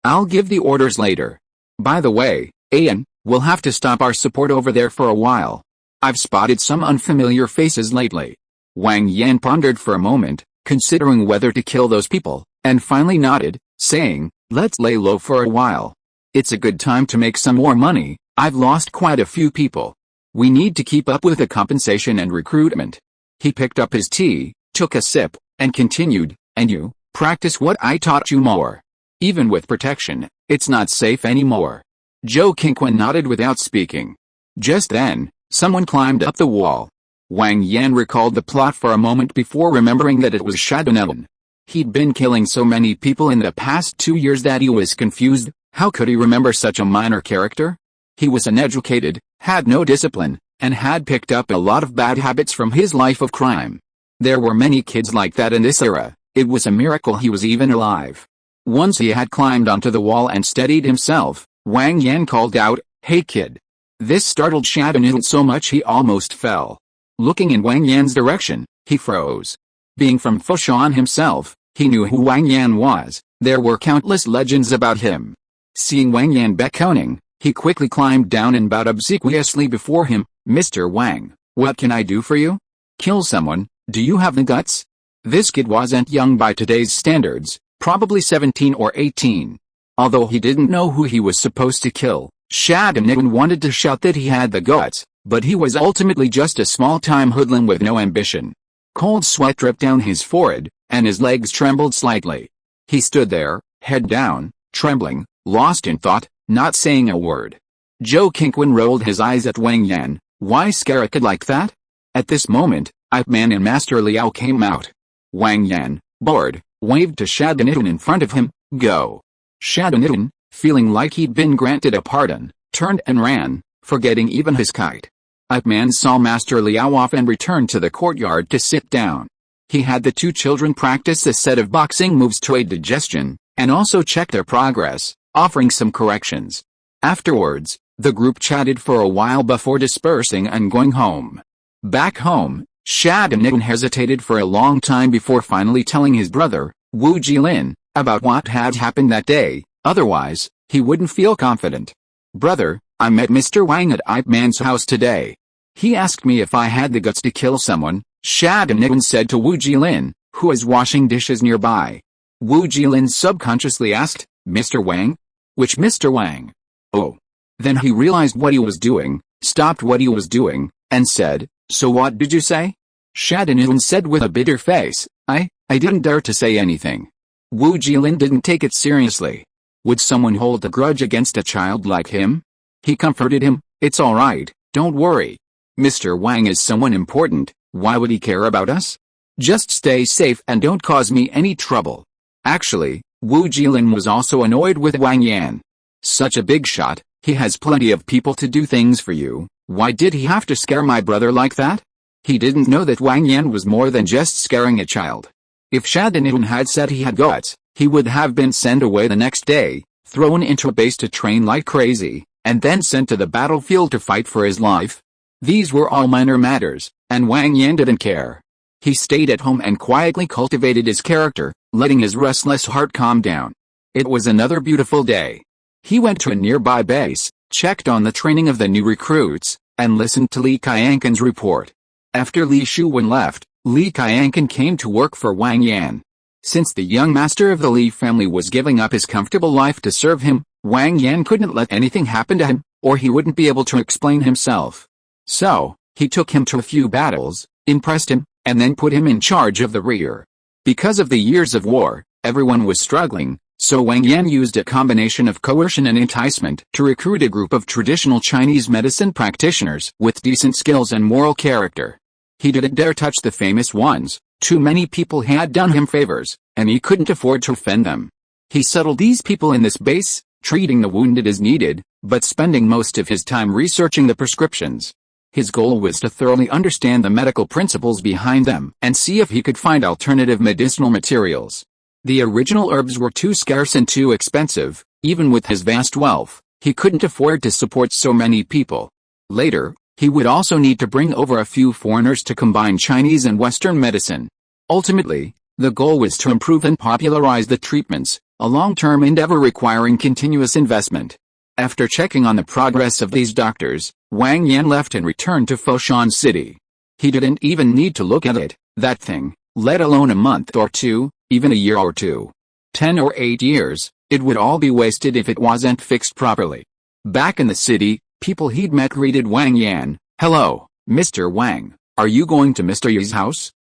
I'll give the orders later. By the way, Yan, we'll have to stop our support over there for a while. I've spotted some unfamiliar faces lately." Wang Yan pondered for a moment, considering whether to kill those people, and finally nodded, saying, "Let's lay low for a while. It's a good time to make some more money. I've lost quite a few people. We need to keep up with the compensation and recruitment." He picked up his tea, took a sip, and continued, "And you, practice what I taught you more. Even with protection, it's not safe anymore." Zhou Qingquan nodded without speaking. Just then, someone climbed up the wall. Wang Yan recalled the plot for a moment before remembering that it was Shadownelan. He'd been killing so many people in the past 2 years that he was confused. How could he remember such a minor character? He was uneducated, had no discipline, and had picked up a lot of bad habits from his life of crime. There were many kids like that in this era. It was a miracle he was even alive. Once he had climbed onto the wall and steadied himself, Wang Yan called out, "Hey kid." This startled Shadownelan so much he almost fell. Looking in Wang Yan's direction, he froze. Being from Foshan himself, he knew who Wang Yan was. There were countless legends about him. Seeing Wang Yan beckoning, he quickly climbed down and bowed obsequiously before him. "Mr. Wang, what can I do for you? Kill someone, do you have the guts?" This kid wasn't young by today's standards, probably 17 or 18. Although he didn't know who he was supposed to kill, Shadownelan wanted to shout that he had the guts, but he was ultimately just a small-time hoodlum with no ambition. Cold sweat dripped down his forehead, and his legs trembled slightly. He stood there, head down, trembling, lost in thought, not saying a word. Zhou Qingquan rolled his eyes at Wang Yan. Why scare a kid like that? At this moment, Ip Man and Master Liao came out. Wang Yan, bored, waved to Shadownelan in front of him. "Go." Shadownelan, feeling like he'd been granted a pardon, turned and ran, forgetting even his kite. Ip Man saw Master Liao off and returned to the courtyard to sit down. He had the two children practice a set of boxing moves to aid digestion, and also check their progress, offering some corrections. Afterwards, the group chatted for a while before dispersing and going home. Back home, Shadownelan hesitated for a long time before finally telling his brother, Wu Jilin, about what had happened that day. Otherwise, he wouldn't feel confident. "Brother, I met Mr. Wang at Ip Man's house today. He asked me if I had the guts to kill someone," Shadownelan said to Wu Jilin, who was washing dishes nearby. Wu Jilin subconsciously asked, "Mr. Wang? Which Mr. Wang?" "Oh." Then he realized what he was doing, stopped what he was doing, and said, "So what did you say?" Shadownelan said with a bitter face, I didn't dare to say anything." Wu Jilin didn't take it seriously. Would someone hold a grudge against a child like him? He comforted him, "It's all right, don't worry. Mr. Wang is someone important, why would he care about us? Just stay safe and don't cause me any trouble." Actually, Wu Jilin was also annoyed with Wang Yan. Such a big shot, he has plenty of people to do things for you, why did he have to scare my brother like that? He didn't know that Wang Yan was more than just scaring a child. If Shadownelan had said he had guts, he would have been sent away the next day, thrown into a base to train like crazy, and then sent to the battlefield to fight for his life. These were all minor matters, and Wang Yan didn't care. He stayed at home and quietly cultivated his character, letting his restless heart calm down. It was another beautiful day. He went to a nearby base, checked on the training of the new recruits, and listened to Li Qianqin's report. After Li Shuwen left, Li Qiankan came to work for Wang Yan. Since the young master of the Li family was giving up his comfortable life to serve him, Wang Yan couldn't let anything happen to him, or he wouldn't be able to explain himself. So, he took him to a few battles, impressed him, and then put him in charge of the rear. Because of the years of war, everyone was struggling, so Wang Yan used a combination of coercion and enticement to recruit a group of traditional Chinese medicine practitioners with decent skills and moral character. He didn't dare touch the famous ones. Too many people had done him favors, and he couldn't afford to offend them. He settled these people in this base, treating the wounded as needed, but spending most of his time researching the prescriptions. His goal was to thoroughly understand the medical principles behind them and see if he could find alternative medicinal materials. The original herbs were too scarce and too expensive. Even with his vast wealth, he couldn't afford to support so many people. Later, he would also need to bring over a few foreigners to combine Chinese and Western medicine. Ultimately, the goal was to improve and popularize the treatments, a long-term endeavor requiring continuous investment. After checking on the progress of these doctors, Wang Yan left and returned to Foshan City. He didn't even need to look at it, that thing, let alone a month or two, even a year or two. 10 or 8 years, it would all be wasted if it wasn't fixed properly. Back in the city, people he'd met greeted Wang Yan. "Hello, Mr. Wang, are you going to Mr. Yi's house?"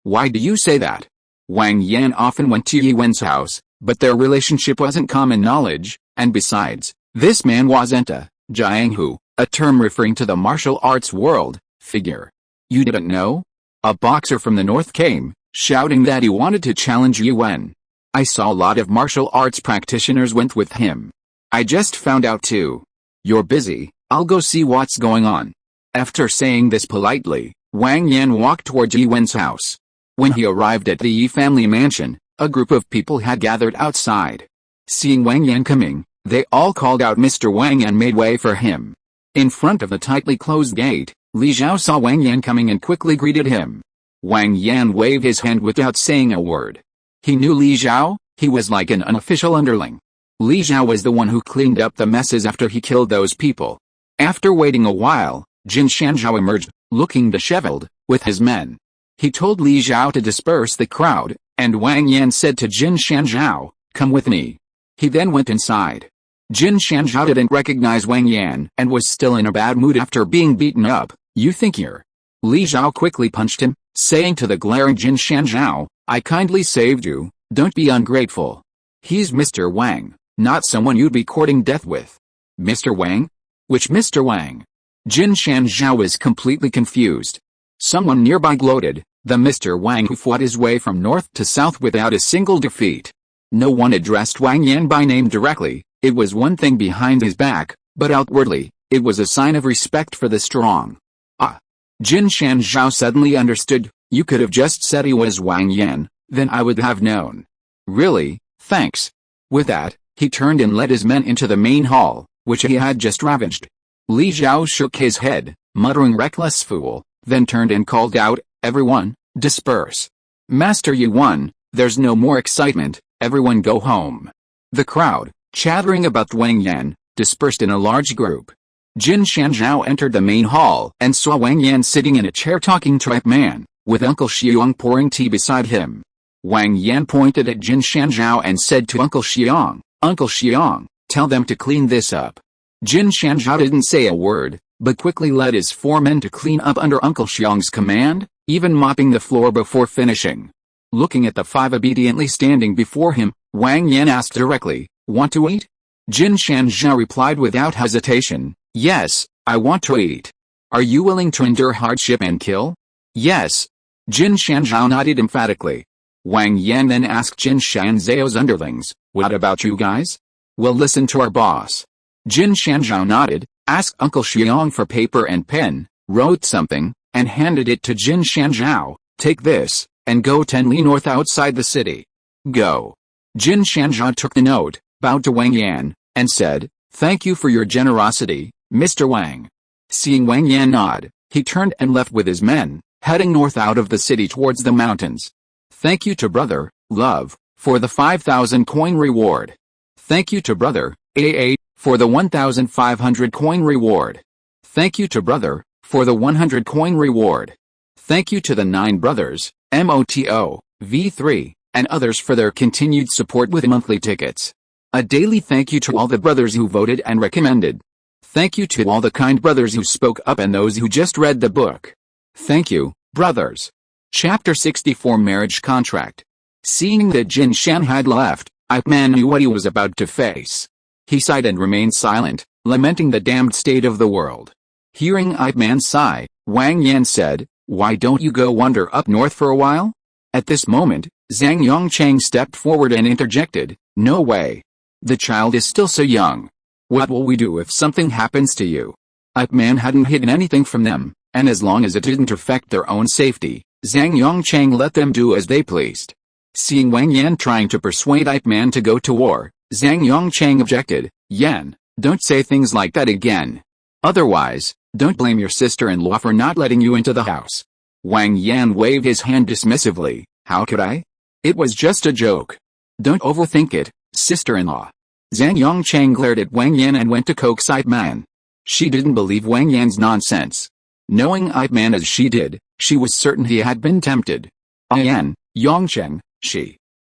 Why do you say that? Wang Yan often went to Yi Wen's house, but their relationship wasn't common knowledge, and besides, this man wasn't a jianghu, a term referring to the martial arts world, figure. You didn't know? A boxer from the north came, shouting that he wanted to challenge Yi Wen. I saw a lot of martial arts practitioners went with him. I just found out too. You're busy, I'll go see what's going on. After saying this politely, Wang Yan walked toward Yi Wen's house. When he arrived at the Yi family mansion, a group of people had gathered outside. Seeing Wang Yan coming, they all called out Mr. Wang and made way for him. In front of the tightly closed gate, Li Zhao saw Wang Yan coming and quickly greeted him. Wang Yan waved his hand without saying a word. He knew Li Zhao, he was like an unofficial underling. Li Zhao was the one who cleaned up the messes after he killed those people. After waiting a while, Jin Shanzhao emerged, looking disheveled, with his men. He told Li Zhao to disperse the crowd, and Wang Yan said to Jin Shanzhao, "Come with me." He then went inside. Jin Shanzhao didn't recognize Wang Yan and was still in a bad mood after being beaten up. "You think you're..." Li Zhao quickly punched him, saying to the glaring Jin Shanzhao, "I kindly saved you, don't be ungrateful. He's Mr. Wang, not someone you'd be courting death with." "Mr. Wang? Which Mr. Wang?" Jin Shanzhao was completely confused. Someone nearby gloated, "The Mr. Wang who fought his way from north to south without a single defeat." No one addressed Wang Yan by name directly. It was one thing behind his back, but outwardly, it was a sign of respect for the strong. Ah! Jin Shanzhao suddenly understood. "You could have just said he was Wang Yan, then I would have known." "Really, thanks." With that, he turned and led his men into the main hall, which he had just ravaged. Li Zhao shook his head, muttering "reckless fool," then turned and called out, "Everyone, disperse. Master Yi won, there's no more excitement, everyone go home." The crowd, chattering about Wang Yan, dispersed in a large group. Jin Shanzhao entered the main hall and saw Wang Yan sitting in a chair talking to a man, with Uncle Xiong pouring tea beside him. Wang Yan pointed at Jin Shanzhao and said to Uncle Xiong, "Uncle Xiong, tell them to clean this up." Jin Shanzhao didn't say a word, but quickly led his 4 men to clean up under Uncle Xiong's command, even mopping the floor before finishing. Looking at the 5 obediently standing before him, Wang Yan asked directly, "Want to eat?" Jin Shanzhao replied without hesitation, "Yes, I want to eat." "Are you willing to endure hardship and kill?" "Yes." Jin Shanzhao nodded emphatically. Wang Yan then asked Jin Shanzhao's underlings, "What about you guys? We'll listen to our boss." Jin Shanzhao nodded, asked Uncle Xiong for paper and pen, wrote something, and handed it to Jin Shanzhao. "Take this, and go 10 li north outside the city. Go." Jin Shanzhao took the note, bowed to Wang Yan, and said, "Thank you for your generosity, Mr. Wang." Seeing Wang Yan nod, he turned and left with his men, heading north out of the city towards the mountains. "Thank you to Brother, Love, for the 5,000 coin reward. Thank you to Brother, AA, for the 1,500 coin reward. Thank you to Brother, for the 100 coin reward. Thank you to the 9 brothers, MOTO, V3, and others for their continued support with monthly tickets. A daily thank you to all the brothers who voted and recommended. Thank you to all the kind brothers who spoke up and those who just read the book. Thank you, brothers. Chapter 64 Marriage Contract. Seeing that Jin Shan had left, Ip Man knew what he was about to face. He sighed and remained silent, lamenting the damned state of the world. Hearing Ip Man sigh, Wang Yan said, "Why don't you go wander up north for a while?" At this moment, Zhang Yongchang stepped forward and interjected, "No way. The child is still so young. What will we do if something happens to you?" Ip Man hadn't hidden anything from them, and as long as it didn't affect their own safety, Zhang Yongchang let them do as they pleased. Seeing Wang Yan trying to persuade Ip Man to go to war, Zhang Yongchang objected, "Yan, don't say things like that again. Otherwise, don't blame your sister-in-law for not letting you into the house." Wang Yan waved his hand dismissively, "How could I? It was just a joke. Don't overthink it, sister-in-law." Zhang Yongchang glared at Wang Yan and went to coax Ip Man. She didn't believe Wang Yan's nonsense. Knowing Ip Man as she did, she was certain he had been tempted. "Yan, Yongcheng,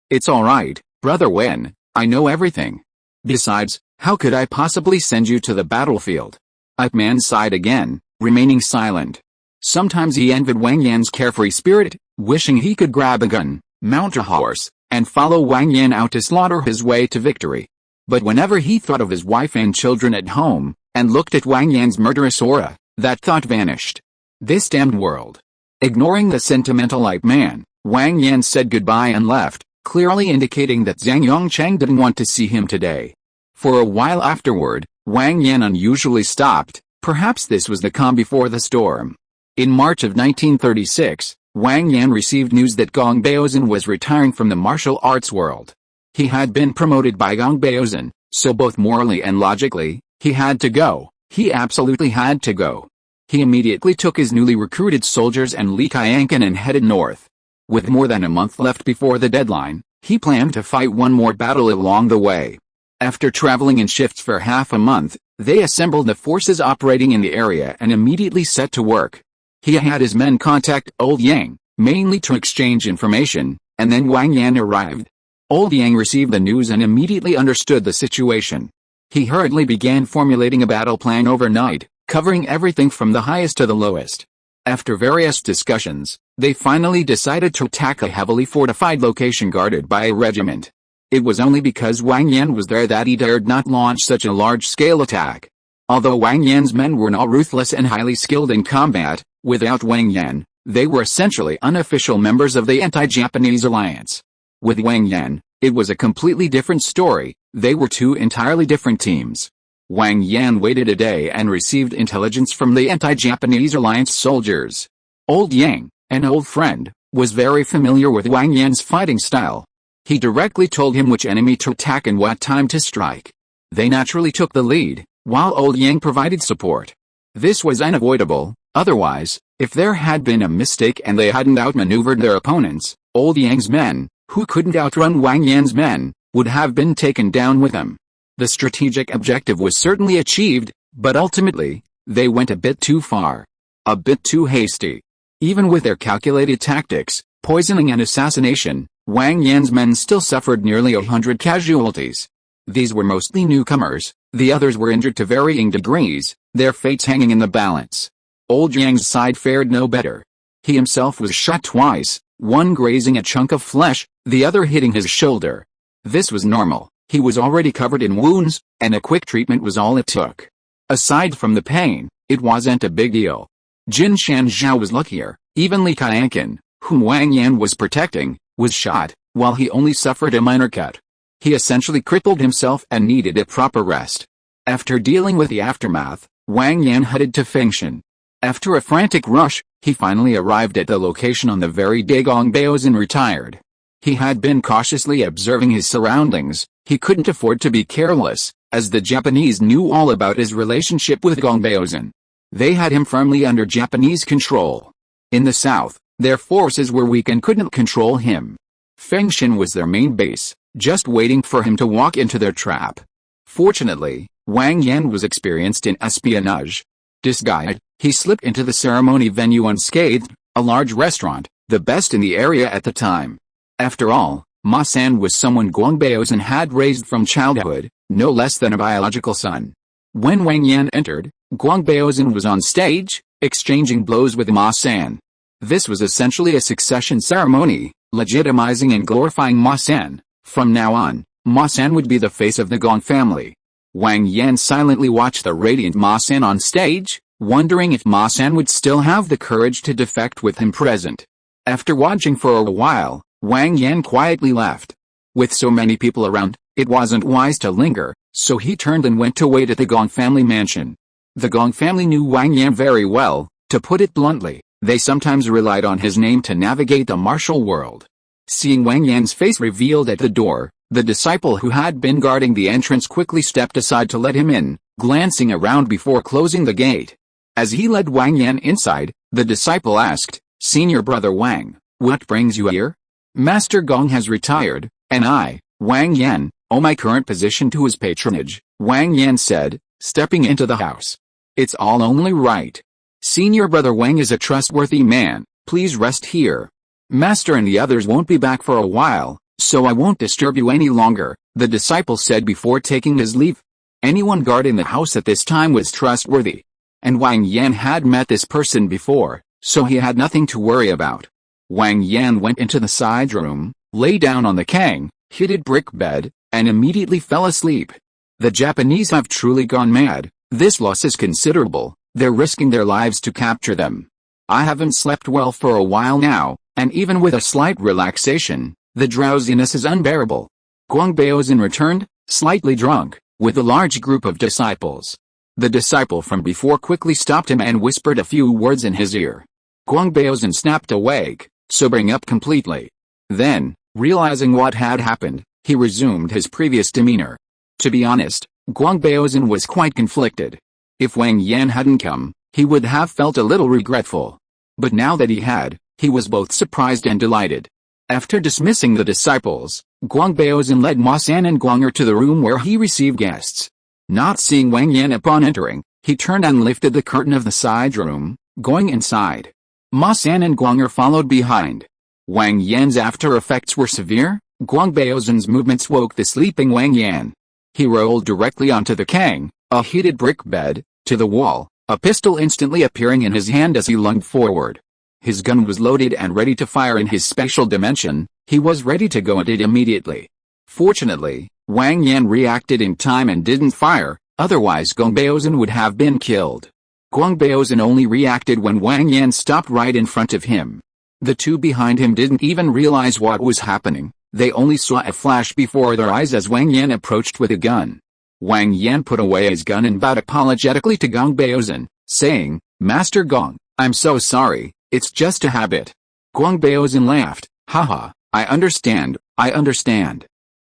It's alright, brother Wen, I know everything. Besides, how could I possibly send you to the battlefield?" Ip Man sighed again, remaining silent. Sometimes he envied Wang Yan's carefree spirit, wishing he could grab a gun, mount a horse, and follow Wang Yan out to slaughter his way to victory. But whenever he thought of his wife and children at home, and looked at Wang Yan's murderous aura, that thought vanished. This damned world. Ignoring the sentimental Ip Man, Wang Yan said goodbye and left, clearly indicating that Zhang Yongchang didn't want to see him today. For a while afterward, Wang Yan unusually stopped, perhaps this was the calm before the storm. In March of 1936, Wang Yan received news that Gong Baozan was retiring from the martial arts world. He had been promoted by Gong Baozan, so both morally and logically, he had to go. He absolutely had to go. He immediately took his newly recruited soldiers and Li Qianqan and headed north. With more than a month left before the deadline, he planned to fight one more battle along the way. After traveling in shifts for half a month, they assembled the forces operating in the area and immediately set to work. He had his men contact Old Yang, mainly to exchange information, and then Wang Yan arrived. Old Yang received the news and immediately understood the situation. He hurriedly began formulating a battle plan overnight, covering everything from the highest to the lowest. After various discussions, they finally decided to attack a heavily fortified location guarded by a regiment. It was only because Wang Yan was there that he dared not launch such a large-scale attack. Although Wang Yan's men were not ruthless and highly skilled in combat, without Wang Yan, they were essentially unofficial members of the anti-Japanese alliance. With Wang Yan, it was a completely different story. They were two entirely different teams. Wang Yan waited a day and received intelligence from the anti-Japanese alliance soldiers. Old Yang, an old friend, was very familiar with Wang Yan's fighting style. He directly told him which enemy to attack and what time to strike. They naturally took the lead, while Old Yang provided support. This was unavoidable, otherwise, if there had been a mistake and they hadn't outmaneuvered their opponents, Old Yang's men, who couldn't outrun Wang Yan's men, would have been taken down with them. The strategic objective was certainly achieved, but ultimately, they went a bit too far. A bit too hasty. Even with their calculated tactics, poisoning and assassination, Wang Yan's men still suffered nearly 100 casualties. These were mostly newcomers, the others were injured to varying degrees, their fates hanging in the balance. Old Yang's side fared no better. He himself was shot twice, one grazing a chunk of flesh, the other hitting his shoulder. This was normal. He was already covered in wounds, and a quick treatment was all it took. Aside from the pain, it wasn't a big deal. Jin Shanzhao was luckier. Even Li Qianqan, whom Wang Yan was protecting, was shot, while he only suffered a minor cut. He essentially crippled himself and needed a proper rest. After dealing with the aftermath, Wang Yan headed to Fengshan. After a frantic rush, he finally arrived at the location on the very day Gong Baozan retired. He had been cautiously observing his surroundings. He couldn't afford to be careless, as the Japanese knew all about his relationship with Gong Baozan. They had him firmly under Japanese control. In the south, their forces were weak and couldn't control him. Fengshan was their main base, just waiting for him to walk into their trap. Fortunately, Wang Yan was experienced in espionage. Disguised, he slipped into the ceremony venue unscathed, a large restaurant, the best in the area at the time. After all, Ma San was someone Guang Baozun had raised from childhood, no less than a biological son. When Wang Yan entered, Guang Baozun was on stage, exchanging blows with Ma San. This was essentially a succession ceremony, legitimizing and glorifying Ma San. From now on, Ma San would be the face of the Gong family. Wang Yan silently watched the radiant Ma San on stage, wondering if Ma San would still have the courage to defect with him present. After watching for a while, Wang Yan quietly left. With so many people around, it wasn't wise to linger, so he turned and went to wait at the Gong family mansion. The Gong family knew Wang Yan very well. To put it bluntly, they sometimes relied on his name to navigate the martial world. Seeing Wang Yan's face revealed at the door, the disciple who had been guarding the entrance quickly stepped aside to let him in, glancing around before closing the gate. As he led Wang Yan inside, the disciple asked, "Senior brother Wang, what brings you here?" "Master Gong has retired, and I, Wang Yan, owe my current position to his patronage," Wang Yan said, stepping into the house. "It's all only right. Senior brother Wang is a trustworthy man, please rest here. Master and the others won't be back for a while, so I won't disturb you any longer," the disciple said before taking his leave. Anyone guarding the house at this time was trustworthy. And Wang Yan had met this person before, so he had nothing to worry about. Wang Yan went into the side room, lay down on the heated brick bed, and immediately fell asleep. The Japanese have truly gone mad. This loss is considerable. They're risking their lives to capture them. I haven't slept well for a while now, and even with a slight relaxation, the drowsiness is unbearable. Guang Baozun returned, slightly drunk, with a large group of disciples. The disciple from before quickly stopped him and whispered a few words in his ear. Guang Baozun snapped awake, sobering up completely. Then, realizing what had happened, he resumed his previous demeanor. To be honest, Guang Baozun was quite conflicted. If Wang Yan hadn't come, he would have felt a little regretful. But now that he had, he was both surprised and delighted. After dismissing the disciples, Guang Baozun led Ma San and Guang'er to the room where he received guests. Not seeing Wang Yan upon entering, he turned and lifted the curtain of the side room, going inside. Ma San and Guang'er followed behind. Wang Yan's after effects were severe. Guang Baozun's movements woke the sleeping Wang Yan. He rolled directly onto the a heated brick bed, to the wall, a pistol instantly appearing in his hand as he lunged forward. His gun was loaded and ready to fire in his spatial dimension. He was ready to go at it immediately. Fortunately, Wang Yan reacted in time and didn't fire, otherwise Guang Baozun would have been killed. Guang Baozun only reacted when Wang Yan stopped right in front of him. The two behind him didn't even realize what was happening. They only saw a flash before their eyes as Wang Yan approached with a gun. Wang Yan put away his gun and bowed apologetically to Guang Baozun, saying, "Master Gong, I'm so sorry, it's just a habit." Guang Baozun laughed, "Haha, I understand.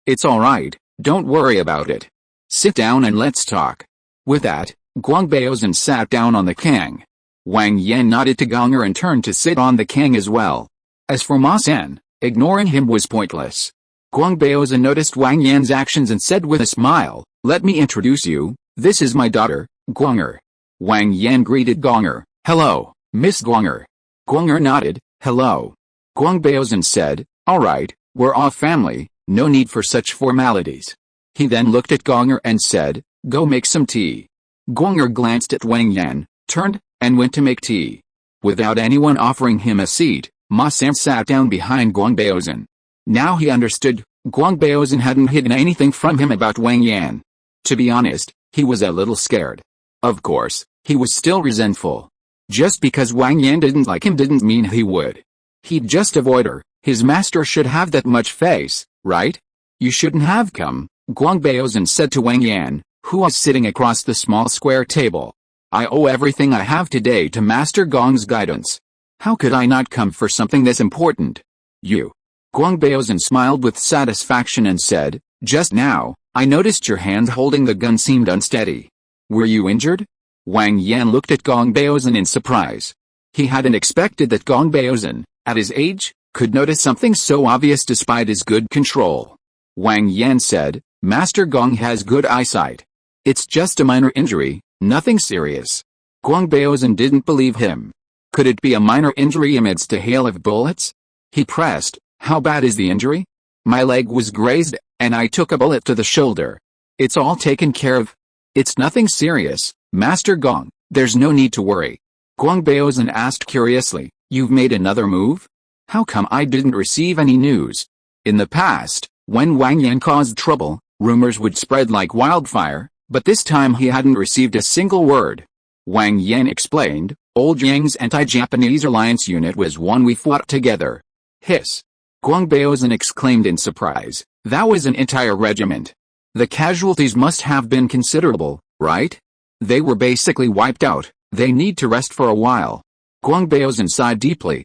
It's alright, don't worry about it. Sit down and let's talk." With that, Guang Baozun sat down on the kang. Wang Yan nodded to Gong'er and turned to sit on the kang as well. As for Ma San, ignoring him was pointless. Guang Baozun noticed Wang Yan's actions and said with a smile, "Let me introduce you, this is my daughter, Guang'er." Wang Yan greeted Gong'er, "Hello, Miss Guang'er." Guang'er nodded, "Hello." Guang Baozun said, "Alright, we're all family, no need for such formalities." He then looked at Gong'er and said, "Go make some tea." Gong'er glanced at Wang Yan, turned, and went to make tea. Without anyone offering him a seat, Ma San sat down behind Guang Baozun. Now he understood, Guang Baozun hadn't hidden anything from him about Wang Yan. To be honest, he was a little scared. Of course, he was still resentful. Just because Wang Yan didn't like him didn't mean he would. He'd just avoid her. His master should have that much face, right? "You shouldn't have come," Guang Baozun said to Wang Yan, who was sitting across the small square table. "I owe everything I have today to Master Gong's guidance. How could I not come for something this important?" "You." Guang Baozun smiled with satisfaction and said, "Just now, I noticed your hand holding the gun seemed unsteady. Were you injured?" Wang Yan looked at Guang Baozun in surprise. He hadn't expected that Guang Baozun, at his age, could notice something so obvious despite his good control. Wang Yan said, "Master Gong has good eyesight. It's just a minor injury, nothing serious." Guang Baozun didn't believe him. Could it be a minor injury amidst a hail of bullets? He pressed. How bad is the injury? My leg was grazed, and I took a bullet to the shoulder. It's all taken care of. It's nothing serious, Master Gong. There's no need to worry. Guang Baozun asked curiously, you've made another move? How come I didn't receive any news? In the past, when Wang Yan caused trouble, rumors would spread like wildfire, but this time he hadn't received a single word. Wang Yan explained, Old Yang's anti-Japanese alliance unit was one we fought together. Hiss. Guang Baozun exclaimed in surprise, that was an entire regiment. The casualties must have been considerable, right? They were basically wiped out. They need to rest for a while. Guang Baozun sighed deeply.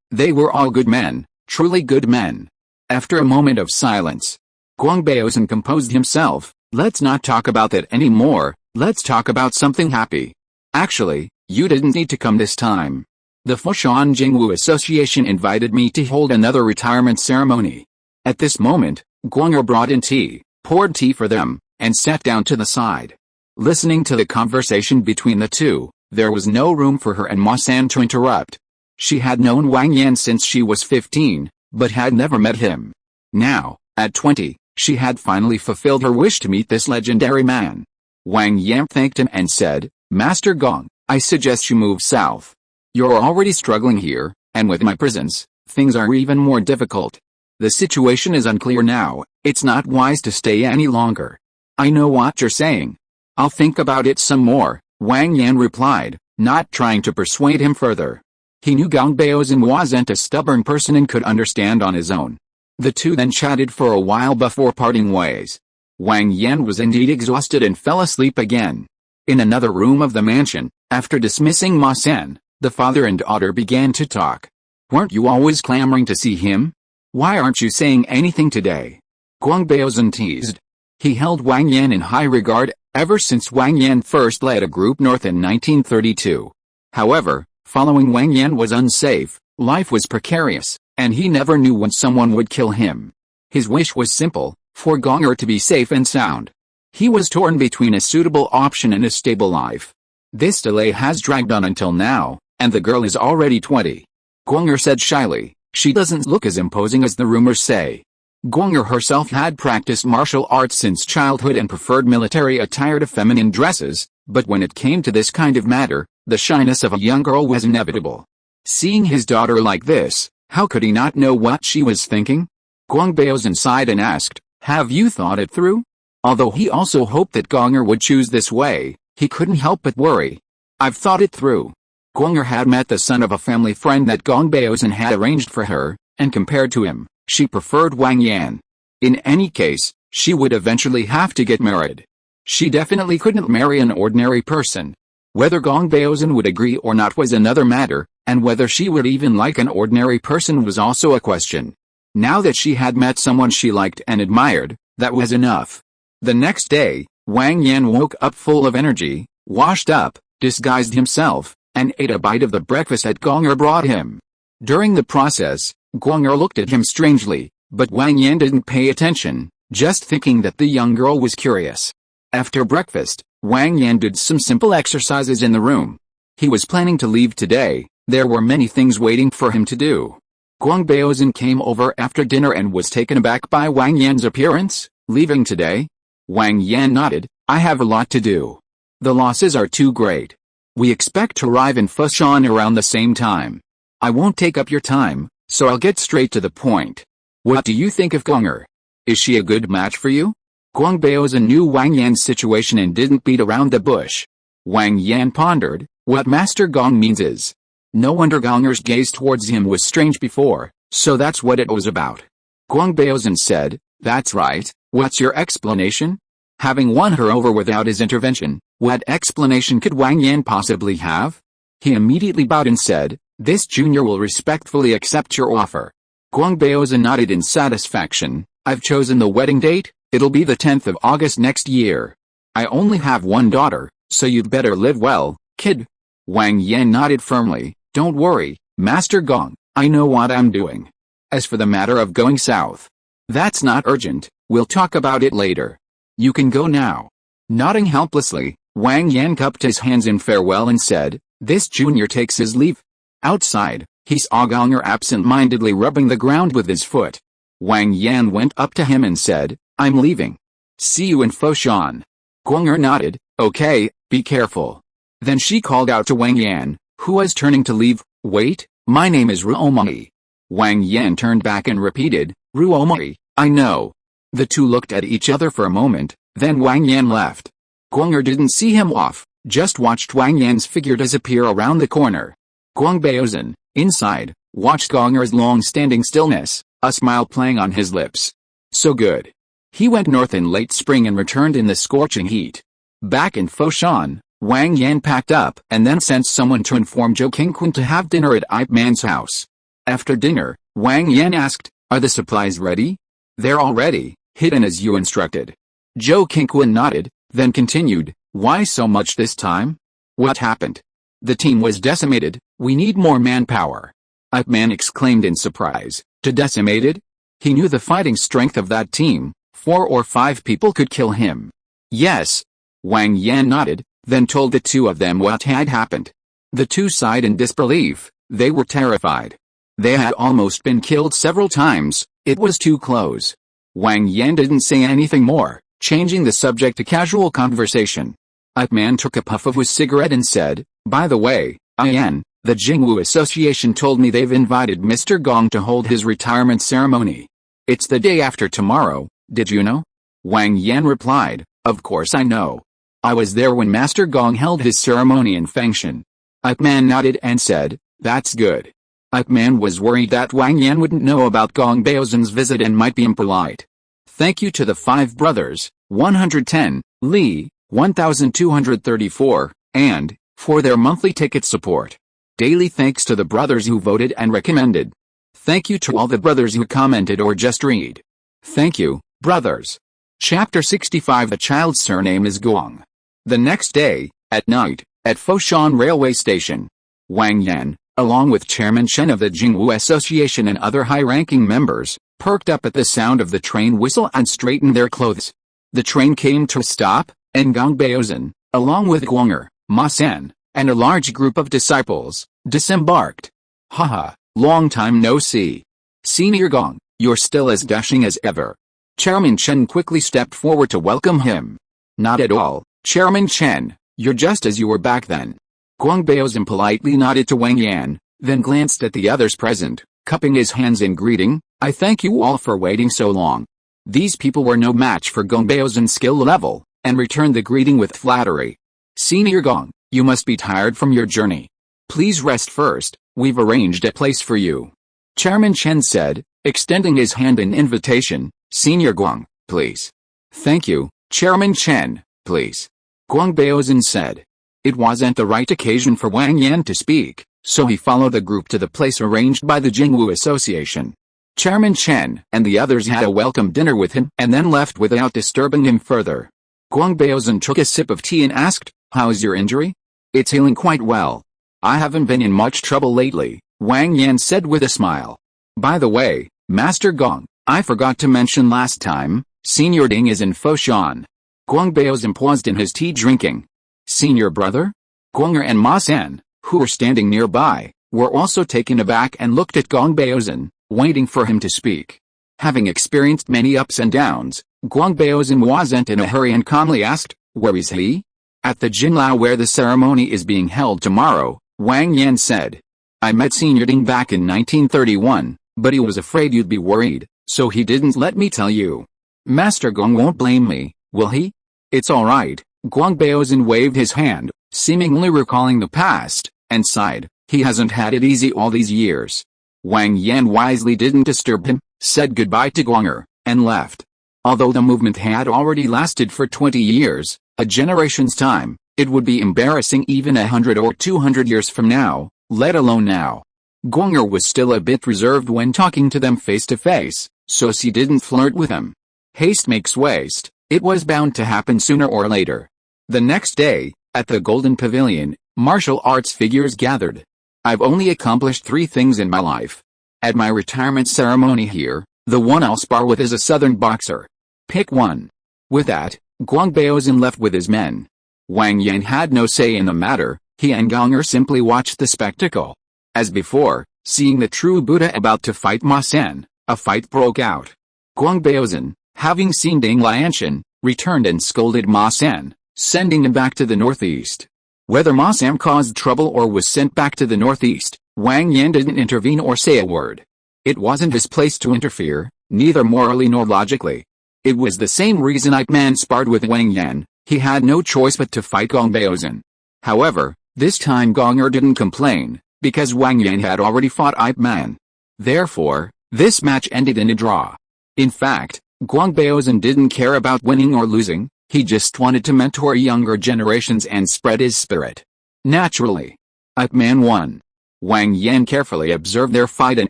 They were all good men, truly good men. After a moment of silence, Guang Baozun composed himself. Let's not talk about that anymore, let's talk about something happy. Actually, you didn't need to come this time. The Foshan Jingwu Association invited me to hold another retirement ceremony. At this moment, Guang brought in tea, poured tea for them, and sat down to the side. Listening to the conversation between the two, there was no room for her and Ma San to interrupt. She had known Wang Yan since she was 15, but had never met him. Now, at 20, she had finally fulfilled her wish to meet this legendary man. Wang Yan thanked him and said, Master Gong, I suggest you move south. You're already struggling here, and with my presence, things are even more difficult. The situation is unclear now, it's not wise to stay any longer. I know what you're saying. I'll think about it some more, Wang Yan replied, not trying to persuade him further. He knew Guang Baozun wasn't a stubborn person and could understand on his own. The two then chatted for a while before parting ways. Wang Yan was indeed exhausted and fell asleep again. In another room of the mansion, after dismissing Ma San, the father and daughter began to talk. Weren't you always clamoring to see him? Why aren't you saying anything today? Guang Baozun teased. He held Wang Yan in high regard, ever since Wang Yan first led a group north in 1932. However, following Wang Yan was unsafe, life was precarious, and he never knew when someone would kill him. His wish was simple, for Gong to be safe and sound. He was torn between a suitable option and a stable life. This delay has dragged on until now, and the girl is already 20. Guang said shyly, she doesn't look as imposing as the rumors say. Guang herself had practiced martial arts since childhood and preferred military attire to feminine dresses, but when it came to this kind of matter, the shyness of a young girl was inevitable. Seeing his daughter like this, how could he not know what she was thinking? Guang Baozun sighed and asked, have you thought it through? Although he also hoped that Gong would choose this way, he couldn't help but worry. I've thought it through. Gong had met the son of a family friend that Guang Baozun had arranged for her, and compared to him, she preferred Wang Yan. In any case, she would eventually have to get married. She definitely couldn't marry an ordinary person. Whether Guang Baozun would agree or not was another matter, and whether she would even like an ordinary person was also a question. Now that she had met someone she liked and admired, that was enough. The next day, Wang Yan woke up full of energy, washed up, disguised himself, and ate a bite of the breakfast that Gong brought him. During the process, Gong looked at him strangely, but Wang Yan didn't pay attention, just thinking that the young girl was curious. After breakfast, Wang Yan did some simple exercises in the room. He was planning to leave today, there were many things waiting for him to do. Guang Baozun came over after dinner and was taken aback by Wang Yan's appearance. Leaving today? Wang Yan nodded, I have a lot to do. The losses are too great. We expect to arrive in Foshan around the same time. I won't take up your time, so I'll get straight to the point. What do you think of Gong? Is she a good match for you? Guang Baozun knew Wang Yan's situation and didn't beat around the bush. Wang Yan pondered, what Master Gong means is. No wonder Gong's gaze towards him was strange before, so that's what it was about. Guang Baozun said, that's right, what's your explanation? Having won her over without his intervention, what explanation could Wang Yan possibly have? He immediately bowed and said, this junior will respectfully accept your offer. Guang Baozun nodded in satisfaction, I've chosen the wedding date, it'll be the 10th of August next year. I only have one daughter, so you'd better live well, kid. Wang Yan nodded firmly, don't worry, Master Gong, I know what I'm doing. As for the matter of going south, that's not urgent, we'll talk about it later. You can go now. Nodding helplessly, Wang Yan cupped his hands in farewell and said, "This junior takes his leave." Outside, he saw Gonger absent-mindedly rubbing the ground with his foot. Wang Yan went up to him and said, "I'm leaving. See you in Foshan." Gonger nodded, "Okay, be careful." Then she called out to Wang Yan, who was turning to leave, "Wait, my name is Ruomai." Wang Yan turned back and repeated, "Ruomai, I know." The two looked at each other for a moment, then Wang Yan left. Gonger didn't see him off, just watched Wang Yan's figure disappear around the corner. Guang Baozhen, inside, watched Gonger's long-standing stillness, a smile playing on his lips. So good. He went north in late spring and returned in the scorching heat. Back in Foshan, Wang Yan packed up and then sent someone to inform Zhou Qingquan to have dinner at Ip Man's house. After dinner, Wang Yan asked, "Are the supplies ready?" "They're all ready, hidden as you instructed." Zhou Qingquan nodded, then continued, "Why so much this time? What happened?" "The team was decimated, we need more manpower." Ip Man exclaimed in surprise, "To decimated?" He knew the fighting strength of that team, 4 or 5 people could kill him. "Yes." Wang Yan nodded, then told the two of them what had happened. The two sighed in disbelief, they were terrified. They had almost been killed several times, it was too close. Wang Yan didn't say anything more, changing the subject to casual conversation. Ip Man took a puff of his cigarette and said, "By the way, Yan, the Jingwu Association told me they've invited Mr. Gong to hold his retirement ceremony. It's the day after tomorrow, did you know?" Wang Yan replied, "Of course I know. I was there when Master Gong held his ceremony in Fengshan." Ip Man nodded and said, "That's good." Ip Man was worried that Wang Yan wouldn't know about Gong Baozhen's visit and might be impolite. Thank you to the 5 brothers, 110, Li, 1234, and, for their monthly ticket support. Daily thanks to the brothers who voted and recommended. Thank you to all the brothers who commented or just read. Thank you, brothers. Chapter 65. The child's surname is Guang. The next day, at night, at Foshan railway station, Wang Yan, along with Chairman Chen of the Jingwu Association and other high-ranking members, perked up at the sound of the train whistle and straightened their clothes. The train came to a stop, and Gong Baozhen, along with Gonger, Ma San, and a large group of disciples, disembarked. "Haha, long time no see. Senior Gong, you're still as dashing as ever." Chairman Chen quickly stepped forward to welcome him. "Not at all, Chairman Chen, you're just as you were back then." Gong Baozhen politely nodded to Wang Yan, then glanced at the others present, cupping his hands in greeting, "I thank you all for waiting so long." These people were no match for Gong Baozhen's skill level, and returned the greeting with flattery. "Senior Gong, you must be tired from your journey. Please rest first, we've arranged a place for you." Chairman Chen said, extending his hand in invitation, "Senior Guang, please." "Thank you, Chairman Chen, please." Guang Baozhen said. It wasn't the right occasion for Wang Yan to speak, so he followed the group to the place arranged by the Jingwu Association. Chairman Chen and the others had a welcome dinner with him and then left without disturbing him further. Guang Baozhen took a sip of tea and asked, "How's your injury?" "It's healing quite well. I haven't been in much trouble lately," Wang Yan said with a smile. "By the way, Master Gong, I forgot to mention last time, Senior Ding is in Foshan." Guang Baozhen paused in his tea drinking. "Senior brother?" Gonger and Ma San, who were standing nearby, were also taken aback and looked at Gong Baozhen, waiting for him to speak. Having experienced many ups and downs, Guang Baozhen wasn't in a hurry and calmly asked, "Where is he?" "At the Jinlao where the ceremony is being held tomorrow," Wang Yan said. "I met Senior Ding back in 1931, but he was afraid you'd be worried, so he didn't let me tell you. Master Gong won't blame me, will he?" "It's all right." Guang Baozhen waved his hand, seemingly recalling the past, and sighed. He hasn't had it easy all these years. Wang Yan wisely didn't disturb him, said goodbye to Gonger, and left. Although the movement had already lasted for 20 years, a generation's time, it would be embarrassing even 100 or 200 years from now, let alone now. Gonger was still a bit reserved when talking to them face to face, so she didn't flirt with him. Haste makes waste, it was bound to happen sooner or later. The next day, at the Golden Pavilion, martial arts figures gathered. "I've only accomplished 3 things in my life. At my retirement ceremony here, the one I'll spar with is a southern boxer. Pick one." With that, Guang Baozhen left with his men. Wang Yan had no say in the matter, he and Gong'er simply watched the spectacle. As before, seeing the true Buddha about to fight Ma Sen, a fight broke out. Guang Baozhen, having seen Ding Lianshan, returned and scolded Ma Sen, sending him back to the northeast. Whether Ma Sen caused trouble or was sent back to the northeast, Wang Yan didn't intervene or say a word. It wasn't his place to interfere, neither morally nor logically. It was the same reason Ip Man sparred with Wang Yan, he had no choice but to fight Gong Baozhen. However, this time Gong'er didn't complain, because Wang Yan had already fought Ip Man. Therefore, this match ended in a draw. In fact, Guang Baozhen didn't care about winning or losing, he just wanted to mentor younger generations and spread his spirit. Naturally, Ip Man won. Wang Yan carefully observed their fight and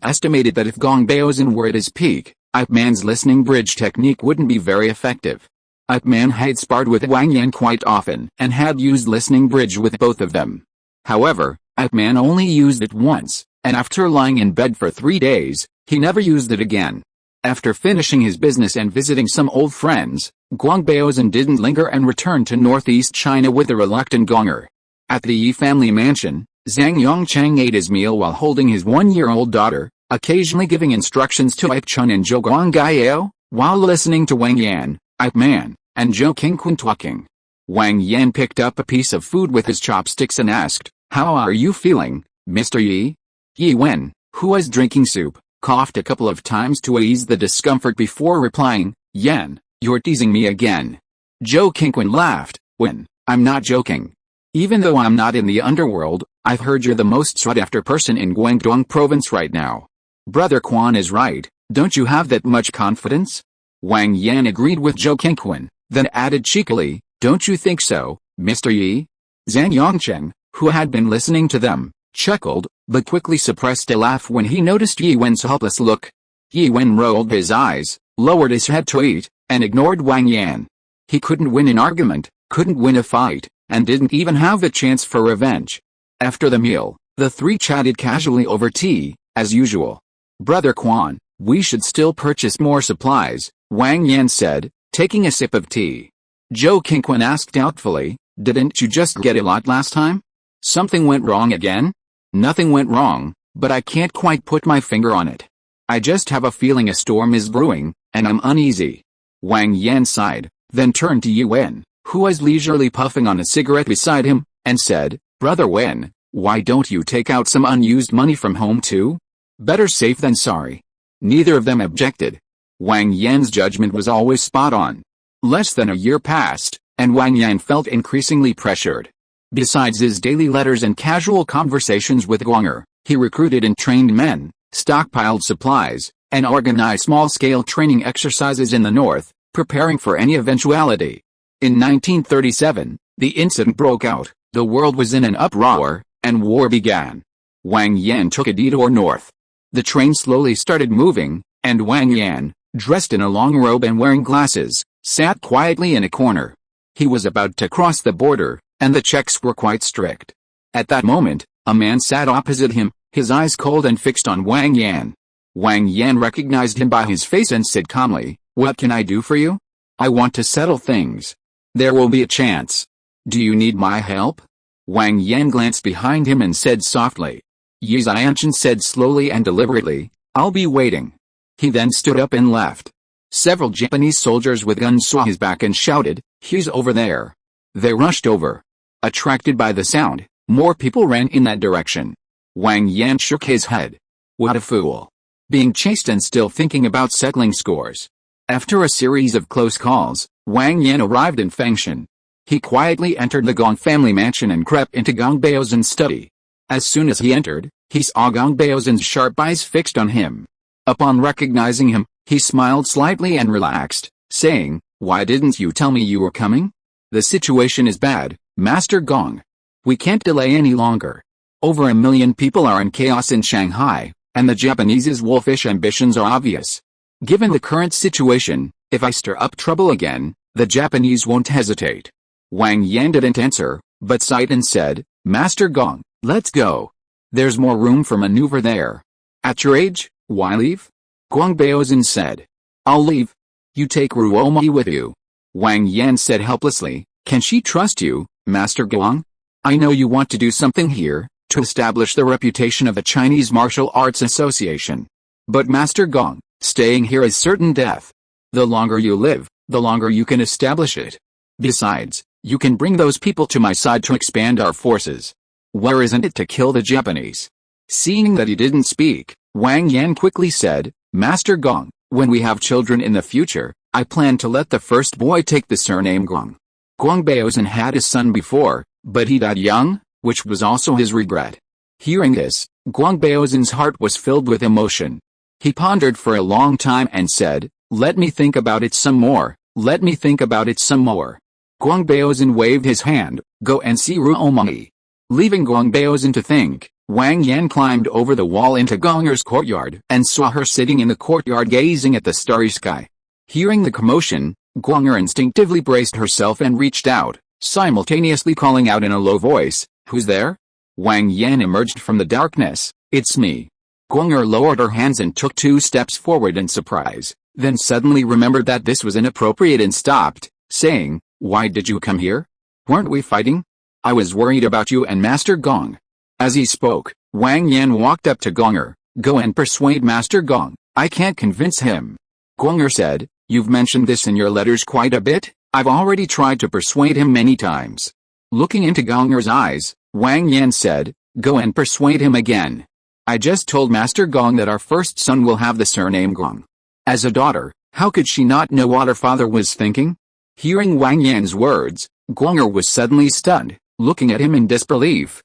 estimated that if Gong Baozhen were at his peak, Ip Man's listening bridge technique wouldn't be very effective. Ip Man had sparred with Wang Yan quite often and had used listening bridge with both of them. However, Ip Man only used it once, and after lying in bed for 3 days, he never used it again. After finishing his business and visiting some old friends, Guang Baozhen didn't linger and returned to northeast China with the reluctant Gong'er. At the Yi family mansion, Zhang Yongchang ate his meal while holding his 1-year-old daughter, occasionally giving instructions to Ip Chun and Zhou Guanggao, while listening to Wang Yan, Ip Man, and Zhou Qingquan talking. Wang Yan picked up a piece of food with his chopsticks and asked, "How are you feeling, Mr. Yi?" Yi Wen, who was drinking soup, coughed a couple of times to ease the discomfort before replying, "Yan, you're teasing me again." Zhou Qingquan laughed, "Wen, I'm not joking. Even though I'm not in the underworld, I've heard you're the most sought-after person in Guangdong province right now. Brother Quan is right, don't you have that much confidence?" Wang Yan agreed with Zhou Qingquan, then added cheekily, "Don't you think so, Mr. Yi?" Zhang Yongcheng, who had been listening to them, chuckled, but quickly suppressed a laugh when he noticed Yi Wen's helpless look. Yi Wen rolled his eyes, lowered his head to eat, and ignored Wang Yan. He couldn't win an argument, couldn't win a fight, and didn't even have a chance for revenge. After the meal, the three chatted casually over tea, as usual. "Brother Quan, we should still purchase more supplies," Wang Yan said, taking a sip of tea. Zhou Qingquan asked doubtfully, "Didn't you just get a lot last time? Something went wrong again?" "Nothing went wrong, but I can't quite put my finger on it. I just have a feeling a storm is brewing, and I'm uneasy." Wang Yan sighed, then turned to Yi Wen, who was leisurely puffing on a cigarette beside him, and said, "Brother Wen, why don't you take out some unused money from home too? Better safe than sorry." Neither of them objected. Wang Yan's judgment was always spot on. Less than a year passed, and Wang Yan felt increasingly pressured. Besides his daily letters and casual conversations with Gong'er, he recruited and trained men, stockpiled supplies, and organized small-scale training exercises in the north, preparing for any eventuality. In 1937, the incident broke out, the world was in an uproar, and war began. Wang Yan took a detour north. The train slowly started moving, and Wang Yan, dressed in a long robe and wearing glasses, sat quietly in a corner. He was about to cross the border, and the checks were quite strict. At that moment, a man sat opposite him, his eyes cold and fixed on Wang Yan. Wang Yan recognized him by his face and said calmly, "What can I do for you?" "I want to settle things. There will be a chance. Do you need my help?" Wang Yan glanced behind him and said softly. Yi Zianshan said slowly and deliberately, "I'll be waiting." He then stood up and left. Several Japanese soldiers with guns saw his back and shouted, "He's over there." They rushed over. Attracted by the sound, more people ran in that direction. Wang Yan shook his head. What a fool. Being chased and still thinking about settling scores. After a series of close calls, Wang Yan arrived in Fengshan. He quietly entered the Gong family mansion and crept into Gong Baozhen's study. As soon as he entered, he saw Gong Baozhen's sharp eyes fixed on him. Upon recognizing him, he smiled slightly and relaxed, saying, "Why didn't you tell me you were coming? The situation is bad, Master Gong. We can't delay any longer. Over 1 million people are in chaos in Shanghai, and the Japanese's wolfish ambitions are obvious. Given the current situation, if I stir up trouble again, the Japanese won't hesitate." Wang Yan didn't answer, but sighed and said, "Master Gong, let's go. There's more room for maneuver there. At your age, why leave?" Guang Baozhen said, "I'll leave. You take Ruomi with you." Wang Yan said helplessly, "Can she trust you, Master Guang? I know you want to do something here, to establish the reputation of the Chinese Martial Arts Association. But Master Gong, staying here is certain death. The longer you live, the longer you can establish it. Besides, you can bring those people to my side to expand our forces. Where isn't it to kill the Japanese? Seeing that he didn't speak, Wang Yan quickly said, Master Gong, when we have children in the future, I plan to let the first boy take the surname Gong. Guang Baozan had a son before, but he died young, which was also his regret. Hearing this, Guang Baozan's heart was filled with emotion. He pondered for a long time and said, let me think about it some more, let me think about it some more. Guang Baozan waved his hand, go and see Ruomai. Leaving Guang Baozan to think, Wang Yan climbed over the wall into Gonger's courtyard and saw her sitting in the courtyard gazing at the starry sky. Hearing the commotion, Gonger instinctively braced herself and reached out, simultaneously calling out in a low voice, who's there? Wang Yan emerged from the darkness, it's me. Gonger lowered her hands and took 2 steps forward in surprise, then suddenly remembered that this was inappropriate and stopped, saying, why did you come here? Weren't we fighting? I was worried about you and Master Gong. As he spoke, Wang Yan walked up to Gonger, go and persuade Master Gong, I can't convince him. Gonger said, you've mentioned this in your letters quite a bit, I've already tried to persuade him many times. Looking into Gonger's eyes, Wang Yan said, go and persuade him again. I just told Master Gong that our first son will have the surname Gong. As a daughter, how could she not know what her father was thinking? Hearing Wang Yan's words, Gonger was suddenly stunned, looking at him in disbelief.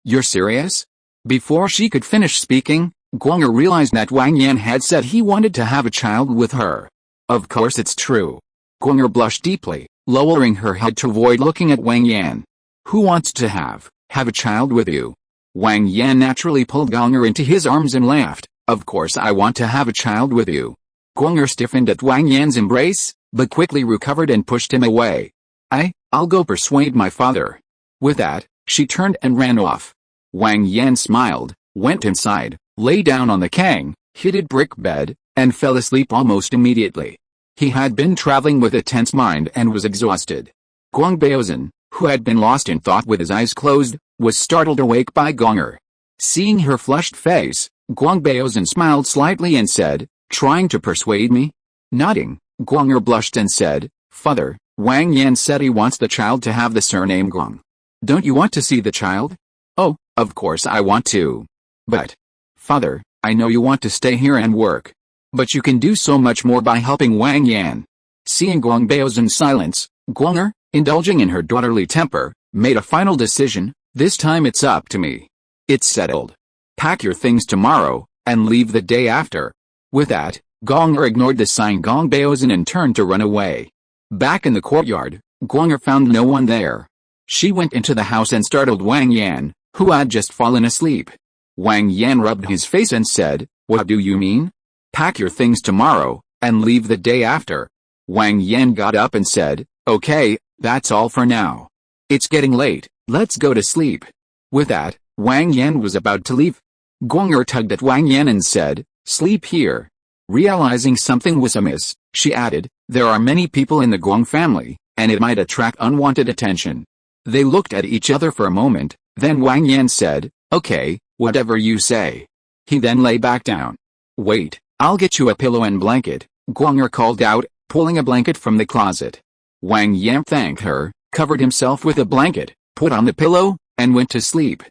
You're serious? Before she could finish speaking, Gonger realized that Wang Yan had said he wanted to have a child with her. Of course it's true. Gonger blushed deeply, lowering her head to avoid looking at Wang Yan. Who wants to have a child with you? Wang Yan naturally pulled Gonger into his arms and laughed, of course I want to have a child with you. Gonger stiffened at Wang Yan's embrace, but quickly recovered and pushed him away. I'll go persuade my father. With that, she turned and ran off. Wang Yan smiled, went inside, lay down on the heated brick bed, and fell asleep almost immediately. He had been traveling with a tense mind and was exhausted. Guang Baozan, who had been lost in thought with his eyes closed, was startled awake by Gonger. Seeing her flushed face, Guang Baozan smiled slightly and said, trying to persuade me? Nodding, Gonger blushed and said, Father, Wang Yan said he wants the child to have the surname Gong. Don't you want to see the child? Oh, of course I want to. But, Father, I know you want to stay here and work. But you can do so much more by helping Wang Yan. Seeing Guang Baozan's silence, Gonger, indulging in her daughterly temper, made a final decision, this time it's up to me. It's settled. Pack your things tomorrow, and leave the day after. With that, Gonger ignored the sign Guang Baozan and turned to run away. Back in the courtyard, Gonger found no one there. She went into the house and startled Wang Yan, who had just fallen asleep. Wang Yan rubbed his face and said, what do you mean? Pack your things tomorrow, and leave the day after. Wang Yan got up and said, okay, that's all for now. It's getting late, let's go to sleep. With that, Wang Yan was about to leave. Gonger tugged at Wang Yan and said, sleep here. Realizing something was amiss, she added, there are many people in the Gong family, and it might attract unwanted attention. They looked at each other for a moment, then Wang Yan said, okay, whatever you say. He then lay back down. Wait, I'll get you a pillow and blanket, Gonger called out, pulling a blanket from the closet. Wang Yan thanked her, covered himself with a blanket, put on the pillow, and went to sleep.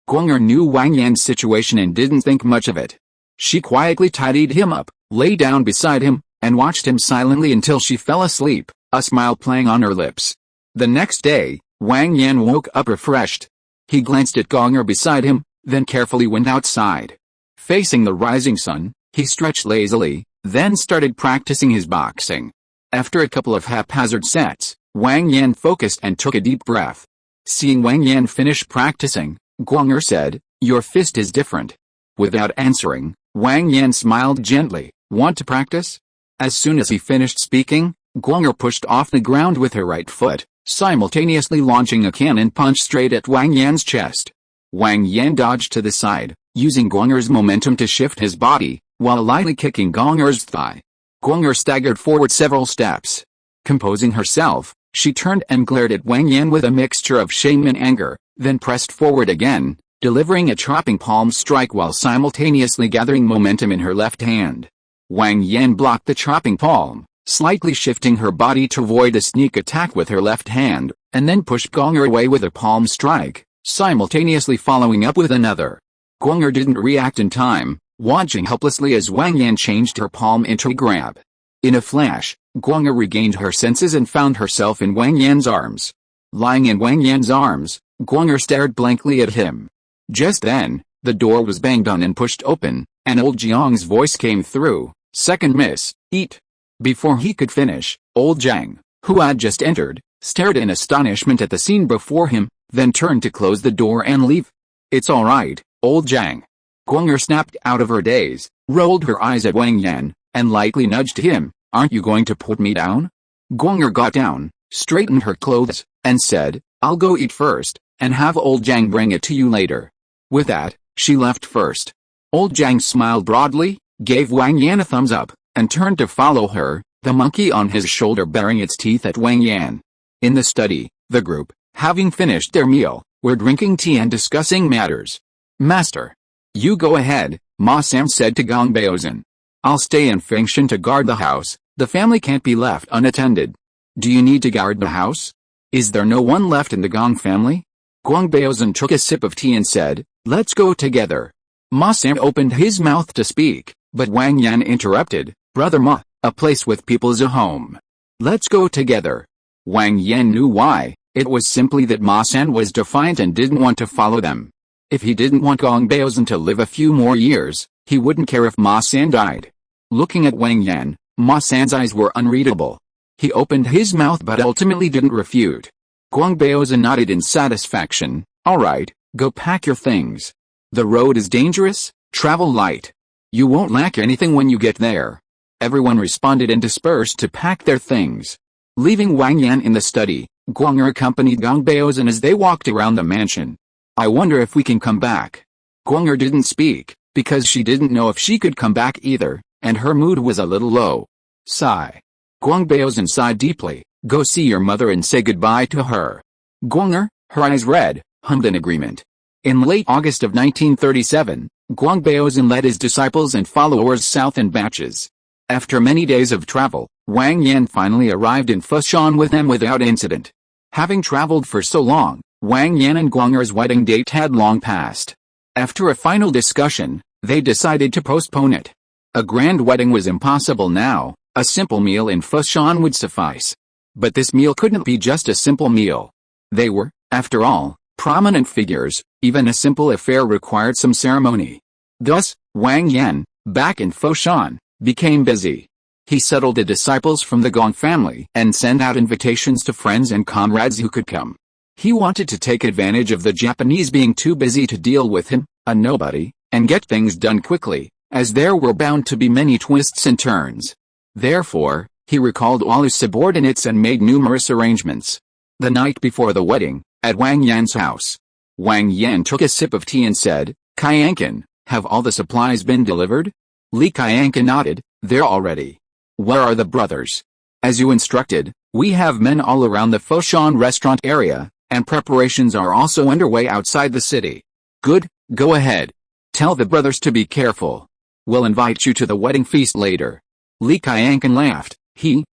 Gonger knew Wang Yan's situation and didn't think much of it. She quietly tidied him up, lay down beside him, and watched him silently until she fell asleep, a smile playing on her lips. The next day, Wang Yan woke up refreshed. He glanced at Gonger beside him, then carefully went outside. Facing the rising sun, he stretched lazily, then started practicing his boxing. After a couple of haphazard sets, Wang Yan focused and took a deep breath. Seeing Wang Yan finish practicing, Gonger said, your fist is different. Without answering, Wang Yan smiled gently, want to practice? As soon as he finished speaking, Gonger pushed off the ground with her right foot, simultaneously launching a cannon punch straight at Wang Yan's chest. Wang Yan dodged to the side, using Gonger's momentum to shift his body, while lightly kicking Gonger's thigh. Gonger staggered forward several steps. Composing herself, She turned and glared at Wang Yan with a mixture of shame and anger, then pressed forward again, delivering a chopping palm strike while simultaneously gathering momentum in her left hand. Wang Yan blocked the chopping palm, slightly shifting her body to avoid a sneak attack with her left hand, and then pushed Gong'er away with a palm strike, simultaneously following up with another. Gong'er didn't react in time, watching helplessly as Wang Yan changed her palm into a grab. In a flash, Gong'er regained her senses and found herself in Wang Yan's arms. Lying in Wang Yan's arms, Gong'er stared blankly at him. Just then, the door was banged on and pushed open, and old Jiang's voice came through, "Second miss, eat." Before he could finish, old Jiang, who had just entered, stared in astonishment at the scene before him, then turned to close the door and leave. "It's all right, old Jiang." Gong'er snapped out of her daze, rolled her eyes at Wang Yan, and lightly nudged him. "Aren't you going to put me down?" Gong'er got down, straightened her clothes, and said, "I'll go eat first, and have old Jiang bring it to you later." With that, she left first. Old Jiang smiled broadly, gave Wang Yan a thumbs up, and turned to follow her, the monkey on his shoulder baring its teeth at Wang Yan. In the study, the group, having finished their meal, were drinking tea and discussing matters. "Master, you go ahead," Ma Sam said to Gong Baozan. "I'll stay in Fengshan to guard the house. The family can't be left unattended." "Do you need to guard the house? Is there no one left in the Gong family?" Gong Baozan took a sip of tea and said, "Let's go together." Ma Sam opened his mouth to speak, but Wang Yan interrupted, "Brother Ma, a place with people's a home. Let's go together." Wang Yan knew why. It was simply that Ma San was defiant and didn't want to follow them. If he didn't want Gong Baozan to live a few more years, he wouldn't care if Ma San died. Looking at Wang Yan, Ma San's eyes were unreadable. He opened his mouth but ultimately didn't refute. Gong Baozan nodded in satisfaction. "All right, go pack your things. The road is dangerous, travel light. You won't lack anything when you get there." Everyone responded and dispersed to pack their things. Leaving Wang Yan in the study, Gong'er accompanied Gong Baozan as they walked around the mansion. "I wonder if we can come back." Gong'er didn't speak, because she didn't know if she could come back either, and her mood was a little low. Sigh. Gong Baozan sighed deeply. "Go see your mother and say goodbye to her." Gong'er, her eyes red, hummed in agreement. In late August of 1937, Gong Baozan led his disciples and followers south in batches. After many days of travel, Wang Yan finally arrived in Foshan with them without incident. Having traveled for so long, Wang Yan and Gong'er's wedding date had long passed. After a final discussion, they decided to postpone it. A grand wedding was impossible now, a simple meal in Foshan would suffice. But this meal couldn't be just a simple meal. They were, after all, prominent figures. Even a simple affair required some ceremony. Thus, Wang Yan, back in Foshan, became busy. He settled the disciples from the Gong family and sent out invitations to friends and comrades who could come. He wanted to take advantage of the Japanese being too busy to deal with him, a nobody, and get things done quickly, as there were bound to be many twists and turns. Therefore, he recalled all his subordinates and made numerous arrangements. The night before the wedding, at Wang Yan's house, Wang Yan took a sip of tea and said, "Kaiankan, have all the supplies been delivered?" Li Kaiankan nodded, "They're all ready." "Where are the brothers?" "As you instructed, we have men all around the Foshan restaurant area, and preparations are also underway outside the city." "Good, go ahead. Tell the brothers to be careful. We'll invite you to the wedding feast later." Li Kaiankan laughed.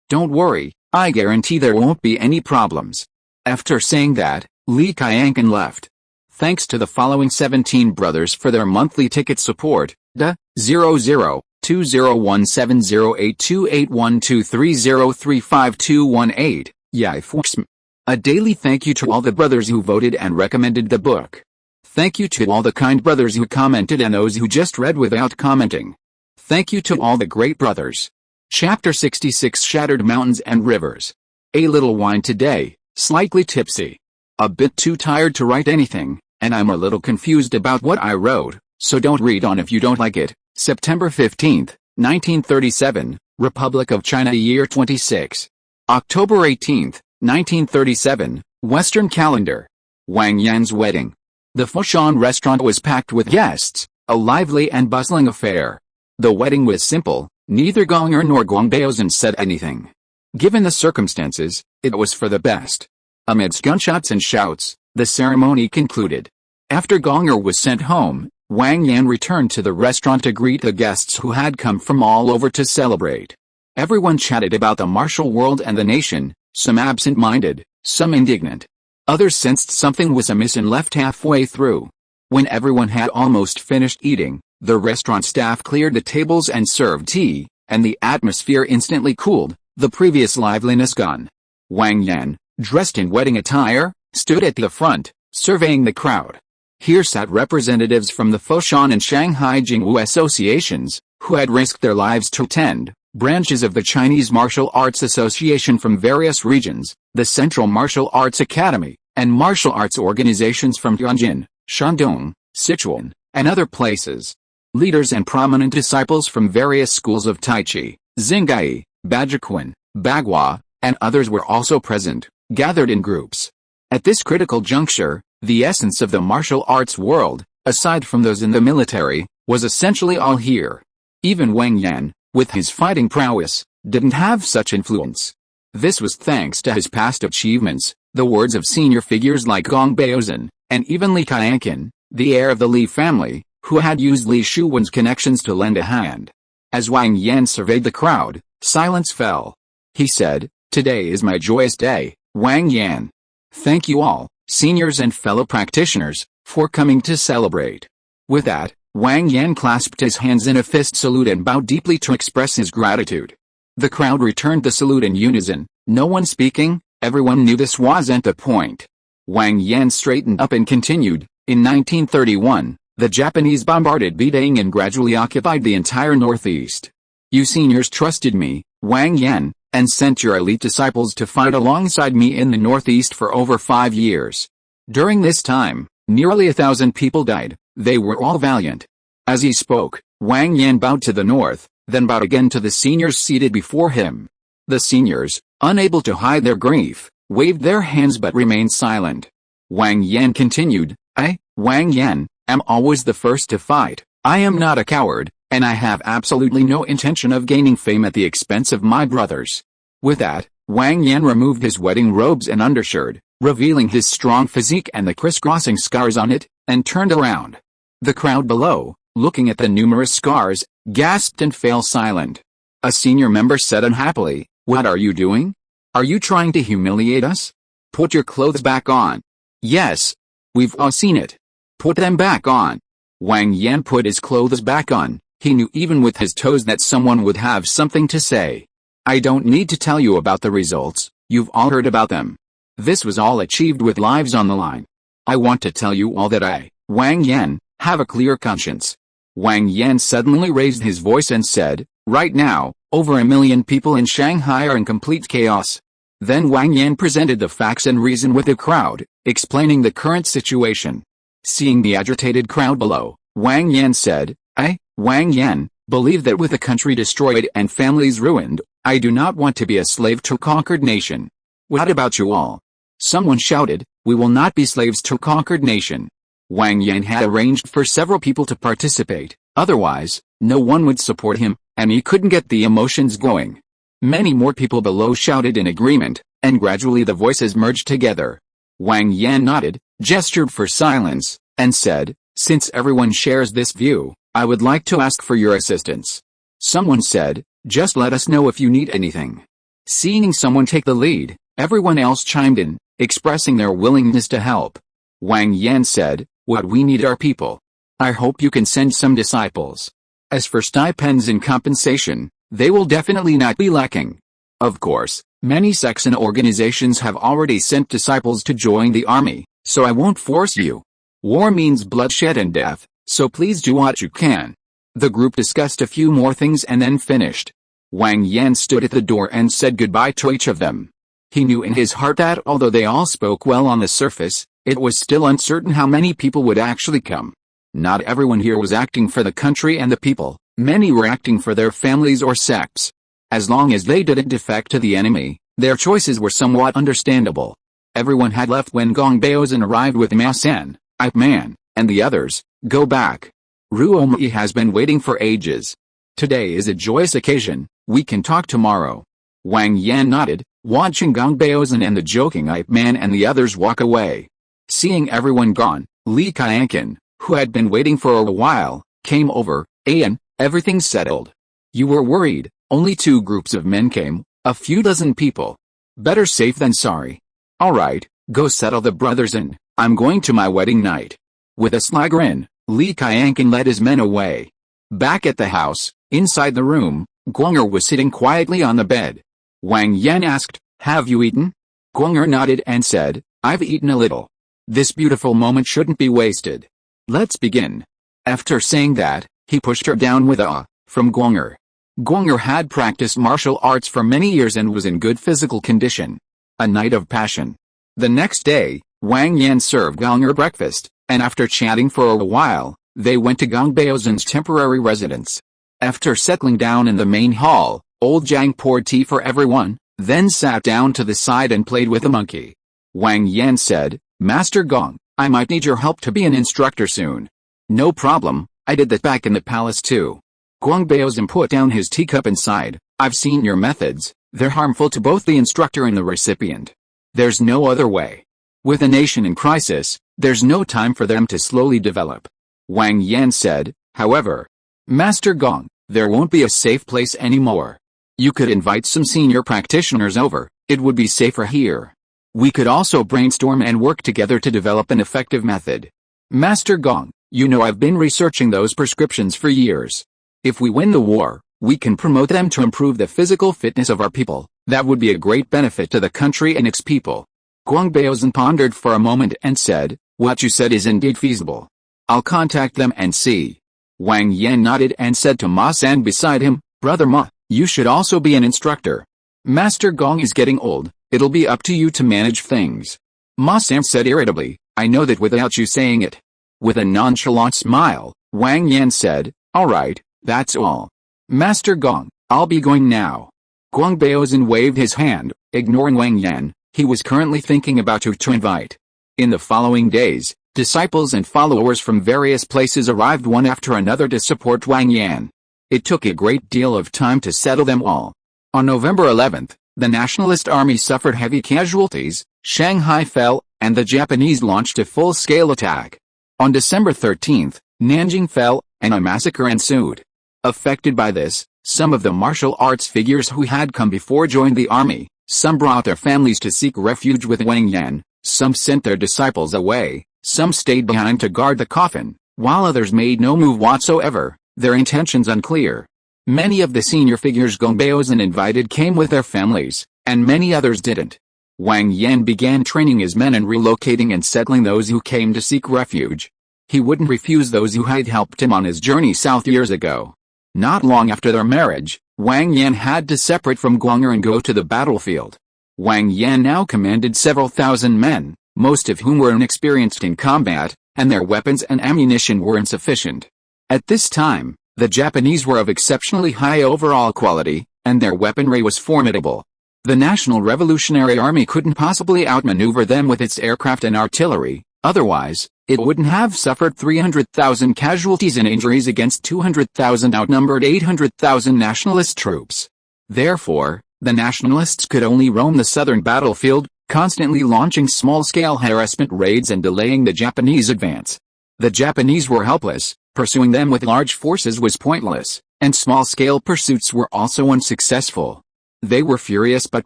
Don't worry, I guarantee there won't be any problems." After saying that, Li Kaiankan left. Thanks to the following 17 brothers for their monthly ticket support, Da 00201708281230352218, Yai Forsm. A daily thank you to all the brothers who voted and recommended the book. Thank you to all the kind brothers who commented and those who just read without commenting. Thank you to all the great brothers. Chapter 66 Shattered Mountains and Rivers. A little wine today, slightly tipsy. A bit too tired to write anything, and I'm a little confused about what I wrote, so don't read on if you don't like it. September 15, 1937, Republic of China Year 26. October 18, 1937, Western Calendar. Wang Yan's wedding. The Foshan restaurant was packed with guests, a lively and bustling affair. The wedding was simple, neither Gong'er nor Gong Baozan said anything. Given the circumstances, It was for the best. Amidst gunshots and shouts, the ceremony concluded. After Gonger was sent home, Wang Yan returned to the restaurant to greet the guests who had come from all over to celebrate. Everyone chatted about the martial world and the nation, some absent-minded, some indignant. Others sensed something was amiss and left halfway through. When everyone had almost finished eating, the restaurant staff cleared the tables and served tea, and the atmosphere instantly cooled, the previous liveliness gone. Wang Yan, dressed in wedding attire, stood at the front, surveying the crowd. Here sat representatives from the Foshan and Shanghai Jingwu associations, who had risked their lives to attend, branches of the Chinese Martial Arts Association from various regions, the Central Martial Arts Academy, and martial arts organizations from Tianjin, Shandong, Sichuan, and other places. Leaders and prominent disciples from various schools of Tai Chi, Xingyi, Bajiquan, Bagua, and others were also present, gathered in groups. At this critical juncture, the essence of the martial arts world, aside from those in the military, was essentially all here. Even Wang Yan, with his fighting prowess, didn't have such influence. This was thanks to his past achievements, the words of senior figures like Gong Baozhen, and even Li Qianqin, the heir of the Li family, who had used Li Shuwen's connections to lend a hand. As Wang Yan surveyed the crowd, silence fell. He said, "Today is my joyous day, Wang Yan. Thank you all, seniors and fellow practitioners, for coming to celebrate." With that, Wang Yan clasped his hands in a fist salute and bowed deeply to express his gratitude. The crowd returned the salute in unison, no one speaking. Everyone knew this wasn't the point. Wang Yan straightened up and continued, "In 1931, the Japanese bombarded Beijing and gradually occupied the entire northeast. You seniors trusted me, Wang Yan, and sent your elite disciples to fight alongside me in the northeast for over 5 years. During this time, nearly 1,000 people died. They were all valiant." As he spoke, Wang Yan bowed to the north, then bowed again to the seniors seated before him. The seniors, unable to hide their grief, waved their hands but remained silent. Wang Yan continued, "I, Wang Yan, am always the first to fight. I am not a coward, and I have absolutely no intention of gaining fame at the expense of my brothers." With that, Wang Yan removed his wedding robes and undershirt, revealing his strong physique and the crisscrossing scars on it, and turned around. The crowd below, looking at the numerous scars, gasped and fell silent. A senior member said unhappily, "What are you doing? Are you trying to humiliate us? Put your clothes back on." "Yes. We've all seen it. Put them back on." Wang Yan put his clothes back on. He knew even with his toes that someone would have something to say. "I don't need to tell you about the results, you've all heard about them. This was all achieved with lives on the line. I want to tell you all that I, Wang Yan, have a clear conscience." Wang Yan suddenly raised his voice and said, "Right now, over 1 million people in Shanghai are in complete chaos." Then Wang Yan presented the facts and reason with the crowd, explaining the current situation. Seeing the agitated crowd below, Wang Yan said, "I, Wang Yan, believe that with the country destroyed and families ruined, I do not want to be a slave to a conquered nation." "What about you all?" Someone shouted, "We will not be slaves to a conquered nation." Wang Yan had arranged for several people to participate, otherwise, no one would support him, and he couldn't get the emotions going. Many more people below shouted in agreement, and gradually the voices merged together. Wang Yan nodded, gestured for silence, and said, "Since everyone shares this view, I would like to ask for your assistance." Someone said, "Just let us know if you need anything." Seeing someone take the lead, everyone else chimed in, expressing their willingness to help. Wang Yan said, "What we need are people. I hope you can send some disciples. As for stipends and compensation, they will definitely not be lacking. Of course, many sects and organizations have already sent disciples to join the army, so I won't force you. War means bloodshed and death, so please do what you can." The group discussed a few more things and then finished. Wang Yan stood at the door and said goodbye to each of them. He knew in his heart that although they all spoke well on the surface, it was still uncertain how many people would actually come. Not everyone here was acting for the country and the people, many were acting for their families or sects. As long as they didn't defect to the enemy, their choices were somewhat understandable. Everyone had left when Gong Baozhen arrived with Ma San, Ip Man, and the others. "Go back. Ruomi has been waiting for ages. Today is a joyous occasion, we can talk tomorrow." Wang Yan nodded, watching Gong Baozan and the joking Ip Man and the others walk away. Seeing everyone gone, Li Qianqin, who had been waiting for a while, came over. Ayan, everything's settled. You were worried, only 2 groups of men came, a few dozen people. Better safe than sorry. Alright, go settle the brothers in, I'm going to my wedding night. With a sly grin, Li Qianqin led his men away. Back at the house, inside the room, Guang'er was sitting quietly on the bed. Wang Yan asked, have you eaten? Guang'er nodded and said, I've eaten a little. This beautiful moment shouldn't be wasted. Let's begin. After saying that, he pushed her down with a from Guang'er. Guang'er had practiced martial arts for many years and was in good physical condition. A night of passion. The next day, Wang Yan served Guang'er breakfast, and after chatting for a while, they went to Gong Baozan's temporary residence. After settling down in the main hall, old Zhang poured tea for everyone, then sat down to the side and played with a monkey. Wang Yan said, Master Gong, I might need your help to be an instructor soon. No problem, I did that back in the palace too. Gong Baozan put down his teacup and sighed, I've seen your methods, they're harmful to both the instructor and the recipient. There's no other way. With a nation in crisis, there's no time for them to slowly develop. Wang Yan said, however, Master Gong, there won't be a safe place anymore. You could invite some senior practitioners over, it would be safer here. We could also brainstorm and work together to develop an effective method. Master Gong, you know I've been researching those prescriptions for years. If we win the war, we can promote them to improve the physical fitness of our people. That would be a great benefit to the country and its people. Gong Baozan pondered for a moment and said, what you said is indeed feasible. I'll contact them and see. Wang Yan nodded and said to Ma San beside him, Brother Ma, you should also be an instructor. Master Gong is getting old, it'll be up to you to manage things. Ma San said irritably, I know that without you saying it. With a nonchalant smile, Wang Yan said, alright, that's all. Master Gong, I'll be going now. Gong Baozan waved his hand, ignoring Wang Yan, he was currently thinking about who to invite. In the following days, disciples and followers from various places arrived one after another to support Wang Yan. It took a great deal of time to settle them all. On November 11th, the Nationalist Army suffered heavy casualties, Shanghai fell, and the Japanese launched a full-scale attack. On December 13th, Nanjing fell, and a massacre ensued. Affected by this, some of the martial arts figures who had come before joined the army, some brought their families to seek refuge with Wang Yan, some sent their disciples away, some stayed behind to guard the coffin, while others made no move whatsoever, their intentions unclear. Many of the senior figures Gong Baozan invited came with their families, and many others didn't. Wang Yan began training his men and relocating and settling those who came to seek refuge. He wouldn't refuse those who had helped him on his journey south years ago. Not long after their marriage, Wang Yan had to separate from Guang'er and go to the battlefield. Wang Yan now commanded several thousand men, most of whom were inexperienced in combat, and their weapons and ammunition were insufficient. At this time, the Japanese were of exceptionally high overall quality, and their weaponry was formidable. The National Revolutionary Army couldn't possibly outmaneuver them with its aircraft and artillery, otherwise, it wouldn't have suffered 300,000 casualties and injuries against 200,000 outnumbered 800,000 nationalist troops. Therefore, the nationalists could only roam the southern battlefield, constantly launching small-scale harassment raids and delaying the Japanese advance. The Japanese were helpless, pursuing them with large forces was pointless, and small-scale pursuits were also unsuccessful. They were furious but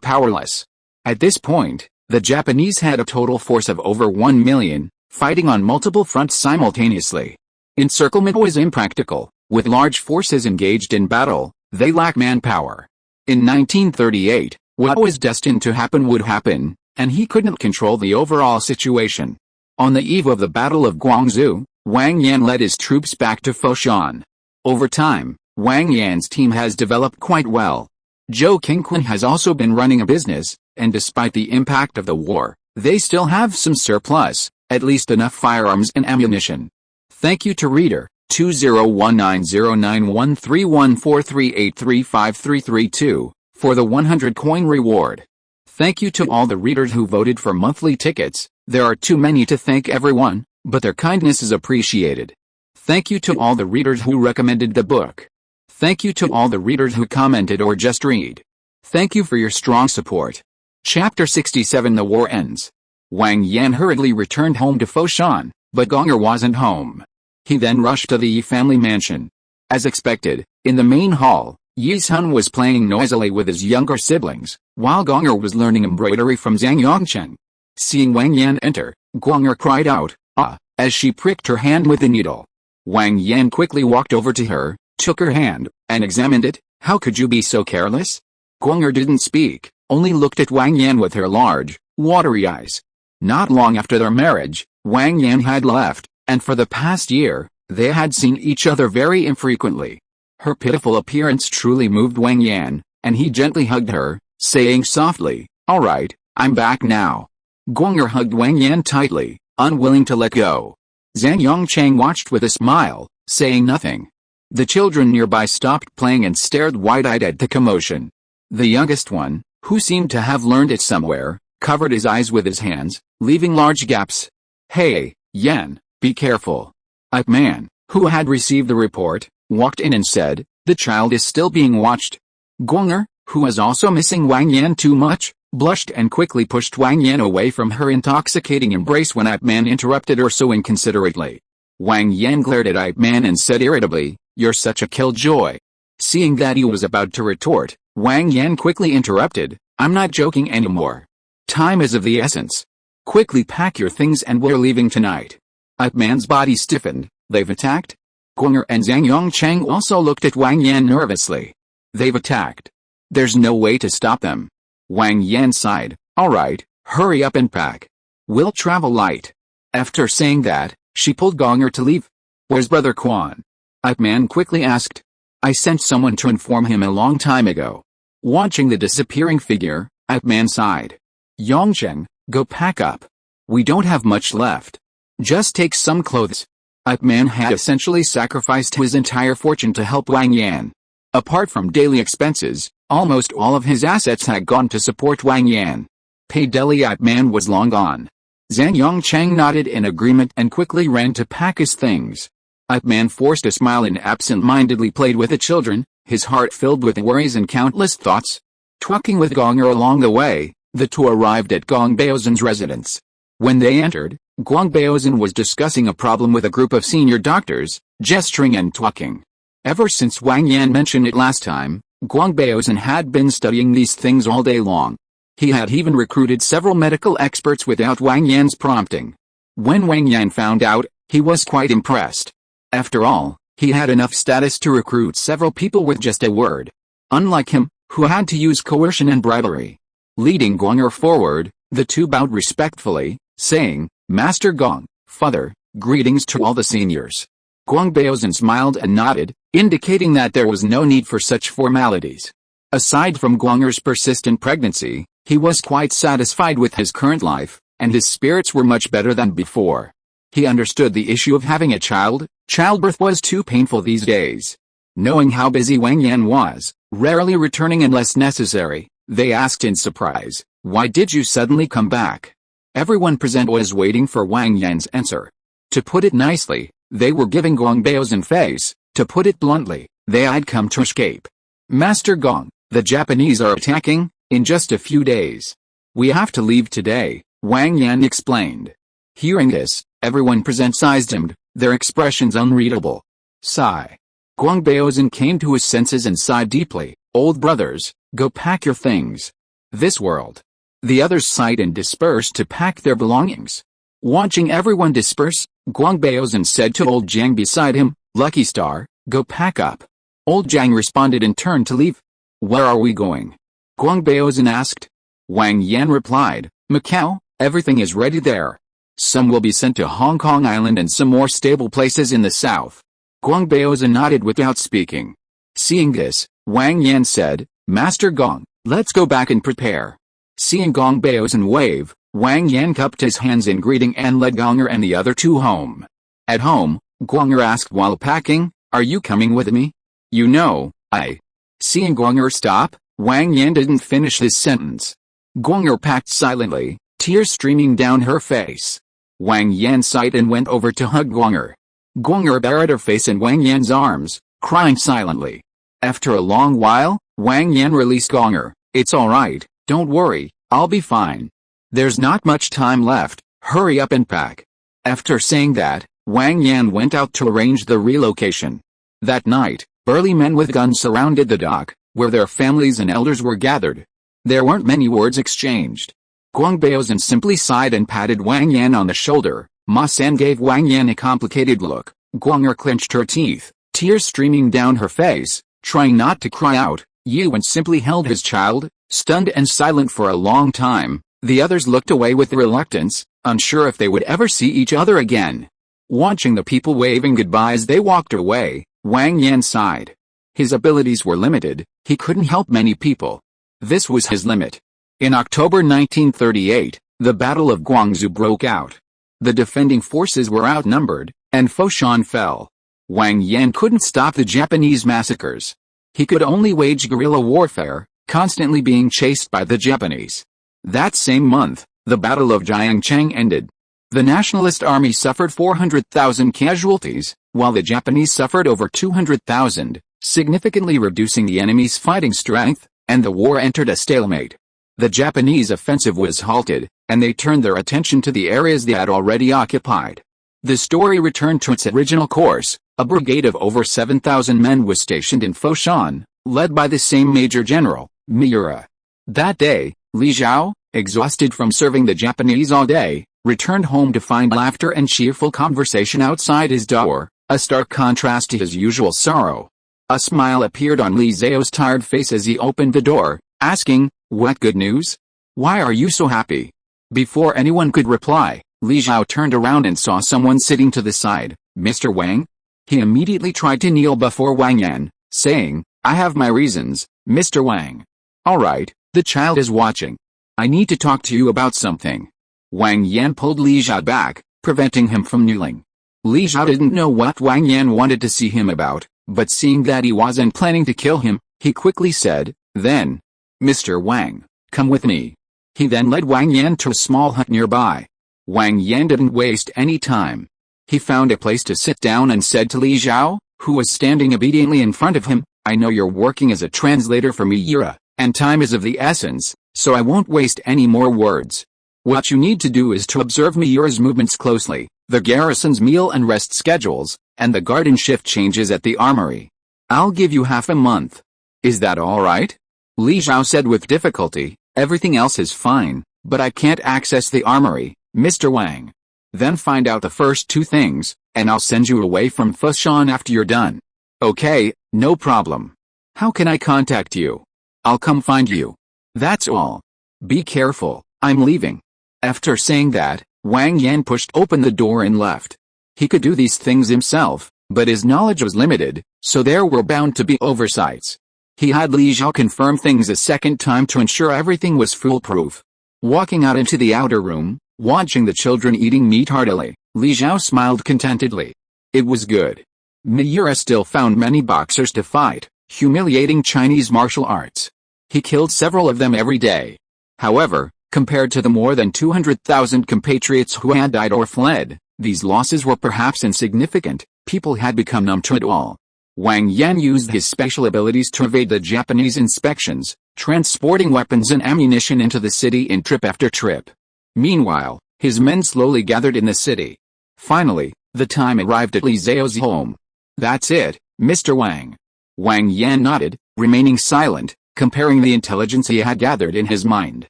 powerless. At this point, the Japanese had a total force of over 1 million, fighting on multiple fronts simultaneously. Encirclement was impractical. With large forces engaged in battle, they lacked manpower. In 1938, what was destined to happen would happen, and he couldn't control the overall situation. On the eve of the Battle of Guangzhou, Wang Yan led his troops back to Foshan. Over time, Wang Yan's team has developed quite well. Zhou Qingquan has also been running a business, and despite the impact of the war, they still have some surplus, at least enough firearms and ammunition. Thank you to reader 201909131438353332 for the 100 coin reward. Thank you to all the readers who voted for monthly tickets. There are too many to thank everyone, but their kindness is appreciated. Thank you to all the readers who recommended the book. Thank you to all the readers who commented or just read. Thank you for your strong support. Chapter 67 The war ends. Wang Yan hurriedly returned home to Foshan, but Gong'er wasn't home. He then rushed to the Yi family mansion. As expected, in the main hall, Yi's son was playing noisily with his younger siblings, while Gong'er was learning embroidery from Zhang Yongcheng. Seeing Wang Yan enter, Gong'er cried out, "Ah!" as she pricked her hand with the needle. Wang Yan quickly walked over to her, took her hand, and examined it. "How could you be so careless?" Gong'er didn't speak, only looked at Wang Yan with her large, watery eyes. Not long after their marriage, Wang Yan had left, and for the past year, they had seen each other very infrequently. Her pitiful appearance truly moved Wang Yan, and he gently hugged her, saying softly, "All right, I'm back now." Gong'er hugged Wang Yan tightly, unwilling to let go. Zhang Yongcheng watched with a smile, saying nothing. The children nearby stopped playing and stared wide-eyed at the commotion. The youngest one, who seemed to have learned it somewhere, covered his eyes with his hands, leaving large gaps. "Hey, Yan, be careful." A man, who had received the report, walked in and said, "The child is still being watched." Gong'er, who was also missing Wang Yan too much, blushed and quickly pushed Wang Yan away from her intoxicating embrace when Ip Man interrupted her so inconsiderately. Wang Yan glared at Ip Man and said irritably, "You're such a killjoy." Seeing that he was about to retort, Wang Yan quickly interrupted, "I'm not joking anymore. Time is of the essence. Quickly pack your things and we're leaving tonight." Ip Man's body stiffened. "They've attacked?" Gong'er and Zhang Yongcheng also looked at Wang Yan nervously. "They've attacked. There's no way to stop them." Wang Yan sighed, "All right, hurry up and pack. We'll travel light." After saying that, she pulled Gong'er to leave. "Where's Brother Quan?" Ip Man quickly asked. "I sent someone to inform him a long time ago." Watching the disappearing figure, Ip Man sighed. "Yongcheng, go pack up. We don't have much left. Just take some clothes." Ip Man had essentially sacrificed his entire fortune to help Wang Yan. Apart from daily expenses, almost all of his assets had gone to support Wang Yan. Paydelly Ip Man was long gone. Zhang Yongcheng nodded in agreement and quickly ran to pack his things. Ip Man forced a smile and absent-mindedly played with the children, his heart filled with worries and countless thoughts. Talking with Gong'er along the way, the two arrived at Gong Baozhen's residence. When they entered, Gong Baozhen was discussing a problem with a group of senior doctors, gesturing and talking. Ever since Wang Yan mentioned it last time, Gong Baozhen had been studying these things all day long. He had even recruited several medical experts without Wang Yan's prompting. When Wang Yan found out, he was quite impressed. After all, he had enough status to recruit several people with just a word. Unlike him, who had to use coercion and bribery. Leading Gong'er forward, the two bowed respectfully, saying, "Master Gong, Father, greetings to all the seniors." Gong Baozhen smiled and nodded, indicating that there was no need for such formalities. Aside from Gong'er's persistent pregnancy, he was quite satisfied with his current life, and his spirits were much better than before. He understood the issue of having a child. Childbirth was too painful these days. Knowing how busy Wang Yan was, rarely returning unless necessary, they asked in surprise, "Why did you suddenly come back?" Everyone present was waiting for Wang Yan's answer. To put it nicely, they were giving Gong Baozhen face. To put it bluntly, they had come to escape. "Master Gong, the Japanese are attacking, in just a few days. We have to leave today," Wang Yan explained. Hearing this, everyone present sized him, their expressions unreadable. Sigh. Gong Baozhen came to his senses and sighed deeply. "Old brothers, go pack your things. This world." The others sighed and dispersed to pack their belongings. Watching everyone disperse, Gong Baozhen said to old Jiang beside him, "Lucky Star, go pack up." Old Jiang responded and turned to leave. "Where are we going?" Gong Baozhen asked. Wang Yan replied, "Macau, everything is ready there. Some will be sent to Hong Kong Island and some more stable places in the south." Gong Baozhen nodded without speaking. Seeing this, Wang Yan said, "Master Gong, let's go back and prepare." Seeing Gong Baozhen wave, Wang Yan cupped his hands in greeting and led Gong'er and the other two home. At home, Gong'er asked while packing, "Are you coming with me?" "You know, I." Seeing Gong'er stop, Wang Yan didn't finish his sentence. Gong'er packed silently, tears streaming down her face. Wang Yan sighed and went over to hug Gong'er. Gong'er buried her face in Wang Yan's arms, crying silently. After a long while, Wang Yan released Gong'er. "It's all right, don't worry, I'll be fine. There's not much time left, hurry up and pack. After saying that, Wang Yan went out to arrange the relocation. That night, burly men with guns surrounded the dock, where their families and elders were gathered. There weren't many words exchanged. Guang Baozan simply sighed and patted Wang Yan on the shoulder. Ma San gave Wang Yan a complicated look. Guang Er clenched her teeth, tears streaming down her face, trying not to cry out. Yuan simply held his child, stunned and silent for a long time. The others looked away with reluctance, unsure if they would ever see each other again. Watching the people waving goodbye as they walked away, Wang Yan sighed. His abilities were limited, he couldn't help many people. This was his limit. In October 1938, the Battle of Guangzhou broke out. The defending forces were outnumbered, and Foshan fell. Wang Yan couldn't stop the Japanese massacres. He could only wage guerrilla warfare, constantly being chased by the Japanese. That same month, the Battle of Jiangcheng ended. The Nationalist Army suffered 400,000 casualties, while the Japanese suffered over 200,000, significantly reducing the enemy's fighting strength, and the war entered a stalemate. The Japanese offensive was halted, and they turned their attention to the areas they had already occupied. The story returned to its original course. A brigade of over 7,000 men was stationed in Foshan, led by the same Major General, Miura. That day, Li Zhao, exhausted from serving the Japanese all day, returned home to find laughter and cheerful conversation outside his door, a stark contrast to his usual sorrow. A smile appeared on Li Zhao's tired face as he opened the door, asking, "What good news? Why are you so happy?" Before anyone could reply, Li Zhao turned around and saw someone sitting to the side. "Mr. Wang?" He immediately tried to kneel before Wang Yan, saying, "I have my reasons, Mr. Wang." "All right, the child is watching. I need to talk to you about something." Wang Yan pulled Li Zhao back, preventing him from kneeling. Li Zhao didn't know what Wang Yan wanted to see him about, but seeing that he wasn't planning to kill him, he quickly said, "Then, Mr. Wang, come with me." He then led Wang Yan to a small hut nearby. Wang Yan didn't waste any time. He found a place to sit down and said to Li Zhao, who was standing obediently in front of him, "I know you're working as a translator for Miura, and time is of the essence, so I won't waste any more words. What you need to do is to observe Miura's movements closely, the garrison's meal and rest schedules, and the garden shift changes at the armory. I'll give you half a month. Is that all right?" Li Zhao said with difficulty, "Everything else is fine, but I can't access the armory, Mr. Wang. Then find out the first two things, and I'll send you away from Foshan after you're done." "Okay, no problem. How can I contact you?" "I'll come find you. That's all. Be careful, I'm leaving." After saying that, Wang Yan pushed open the door and left. He could do these things himself, but his knowledge was limited, so there were bound to be oversights. He had Li Zhao confirm things a second time to ensure everything was foolproof. Walking out into the outer room, watching the children eating meat heartily, Li Zhao smiled contentedly. It was good. Miura still found many boxers to fight, humiliating Chinese martial arts. He killed several of them every day. However, compared to the more than 200,000 compatriots who had died or fled, these losses were perhaps insignificant. People had become numb to it all. Wang Yan used his special abilities to evade the Japanese inspections, transporting weapons and ammunition into the city in trip after trip. Meanwhile, his men slowly gathered in the city. Finally, the time arrived at Li Zhao's home. "That's it, Mr. Wang." Wang Yan nodded, remaining silent, comparing the intelligence he had gathered in his mind.